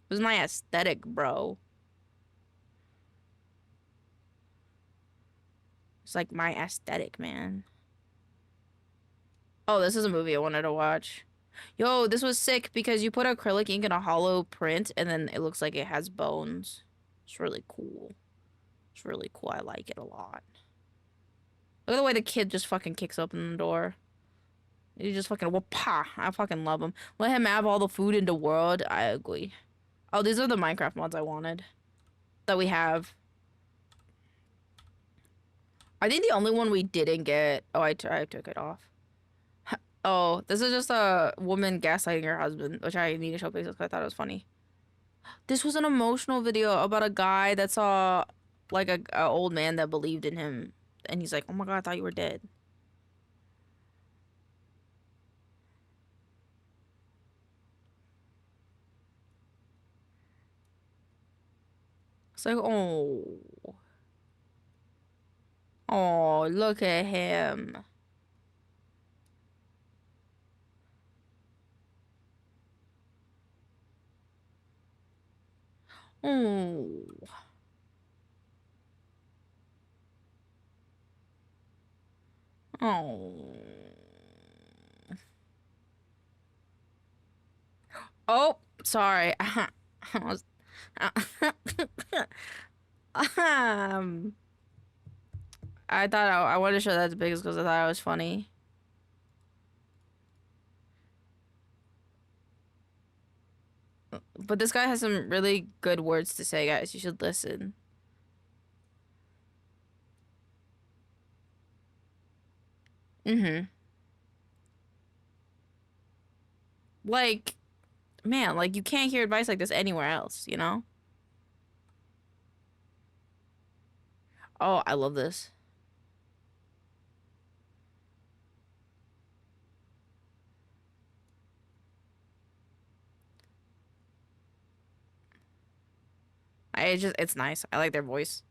This is my aesthetic, bro. It's like my aesthetic, man. Oh, this is a movie I wanted to watch. Yo, this was sick because you put acrylic ink in a hollow print and then it looks like it has bones. It's really cool. It's really cool. I like it a lot. Look at the way the kid just fucking kicks open the door. He just fucking whoop-pa. I fucking love him. Let him have all the food in the world. I agree. Oh, these are the Minecraft mods I wanted. That we have. I think the only one we didn't get... Oh, I took it off. Oh, this is just a woman gaslighting her husband, which I need to show pictures because I thought it was funny. This was an emotional video about a guy that saw, like, a old man that believed in him. And he's like, oh my god, I thought you were dead. It's like, oh. Oh, look at him. Oh. Oh. Oh, sorry. I was I thought I wanted to show that to Biggest because I thought it was funny. But this guy has some really good words to say, guys. You should listen. Like, man, like you can't hear advice like this anywhere else, you know? Oh, I love this. It's nice. I like their voice.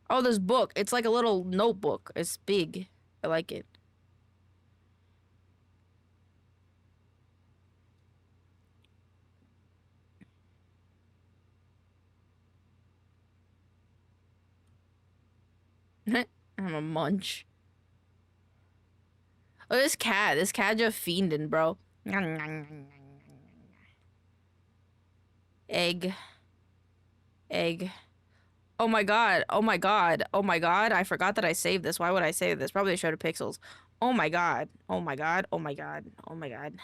Oh, this book. It's like a little notebook. It's big. I like it. I'm a munch. Oh, this cat. This cat just fiending, bro. Egg. Egg. Oh my god. Oh my god. Oh my god. I forgot that I saved this. Why would I save this? Probably showed pixels. Oh my god. Oh my god. Oh my god. Oh my god.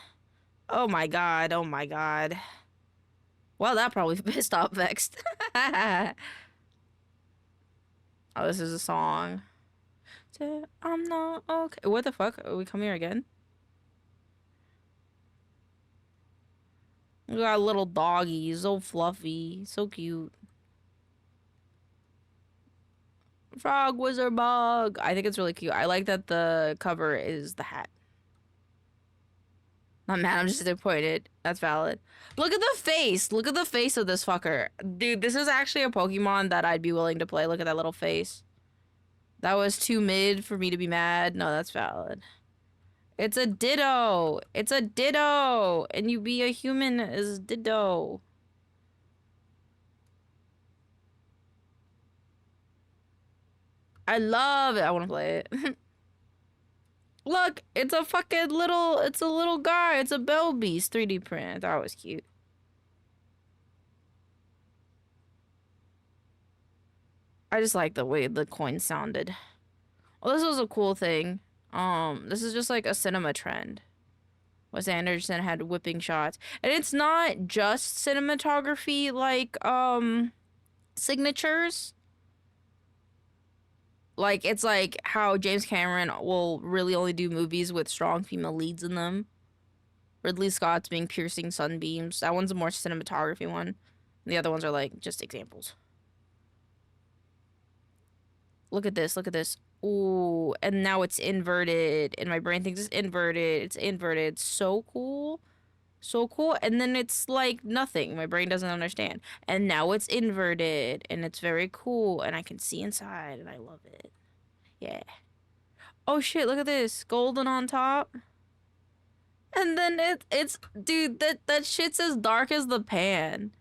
Oh my god. Oh my god. Well, that probably pissed off Vexed. Oh, this is a song. I'm not okay. What the fuck? Are we coming here again? We got a little doggy. So fluffy. So cute. Frog wizard bug. I think it's really cute. I like that the cover is the hat. Not mad, I'm just disappointed. That's valid. Look at the face. Look at the face of this fucker. Dude, this is actually a Pokemon that I'd be willing to play. Look at that little face. That was too mid for me to be mad. No, that's valid. It's a Ditto. It's a Ditto. And you be a human is Ditto. I love it. I want to play it. Look, it's a fucking little, it's a little guy. It's a Bell Beast 3D print. I thought it was cute. I just like the way the coin sounded. Well, this was a cool thing. This is just like a cinema trend. Wes Anderson had whipping shots. And it's not just cinematography like, signatures. Like, it's like how James Cameron will really only do movies with strong female leads in them. Ridley Scott's being piercing sunbeams. That one's a more cinematography one. The other ones are like just examples. Look at this. Look at this. Ooh, and now it's inverted. And my brain thinks it's inverted. It's inverted. So cool. So cool. And then it's like nothing. My brain doesn't understand. And now it's inverted. And it's very cool. And I can see inside. And I love it. Yeah. Oh shit, look at this. Golden on top. And then it's dude, that shit's as dark as the pan.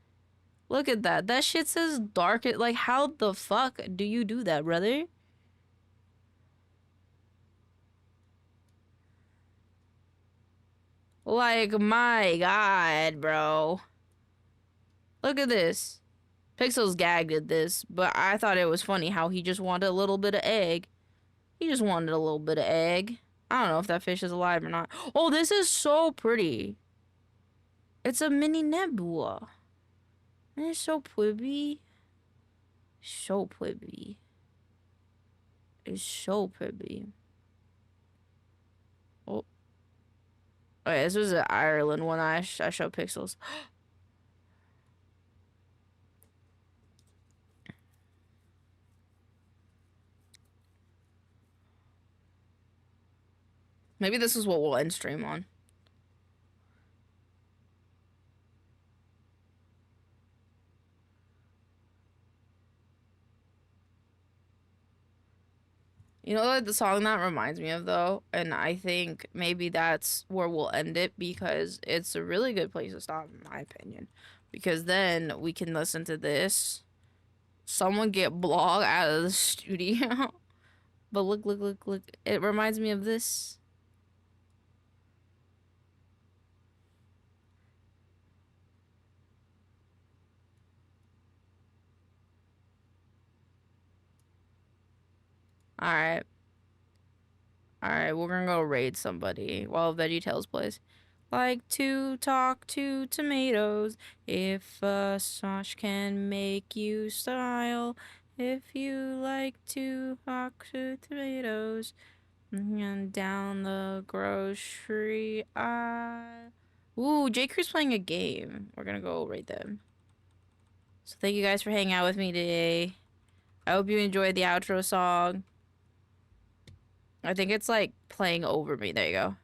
Look at that. That shit's as dark as, like, how the fuck do you do that, brother? Like, my god, bro. Look at this. Pixels gagged at this, but I thought it was funny how he just wanted a little bit of egg. He just wanted a little bit of egg. I don't know if that fish is alive or not. Oh, this is so pretty. It's a mini nebula. And it's so pretty. So pretty. It's so pretty. Oh. Okay, this was an Ireland one I showed Pixels. Maybe this is what we'll end stream on. You know what the song that reminds me of, though? And I think maybe that's where we'll end it, because it's a really good place to stop, in my opinion. Because then we can listen to this. Someone get blog out of the studio. But look. It reminds me of this. Alright, we're gonna go raid somebody while VeggieTales plays. Like to talk to tomatoes. If a sauce can make you style. If you like to talk to tomatoes. And down the grocery aisle. Ooh, J. Crew's playing a game. We're gonna go raid them. So thank you guys for hanging out with me today. I hope you enjoyed the outro song. I think it's like playing over me. There you go.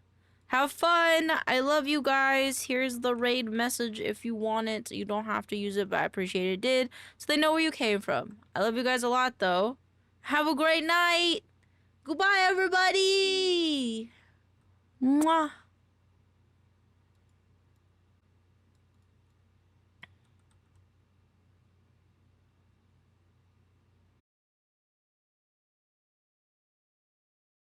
Have fun. I love you guys. Here's the raid message if you want it. You don't have to use it, but I appreciate it did. So they know where you came from. I love you guys a lot, though. Have a great night. Goodbye, everybody. Mwah.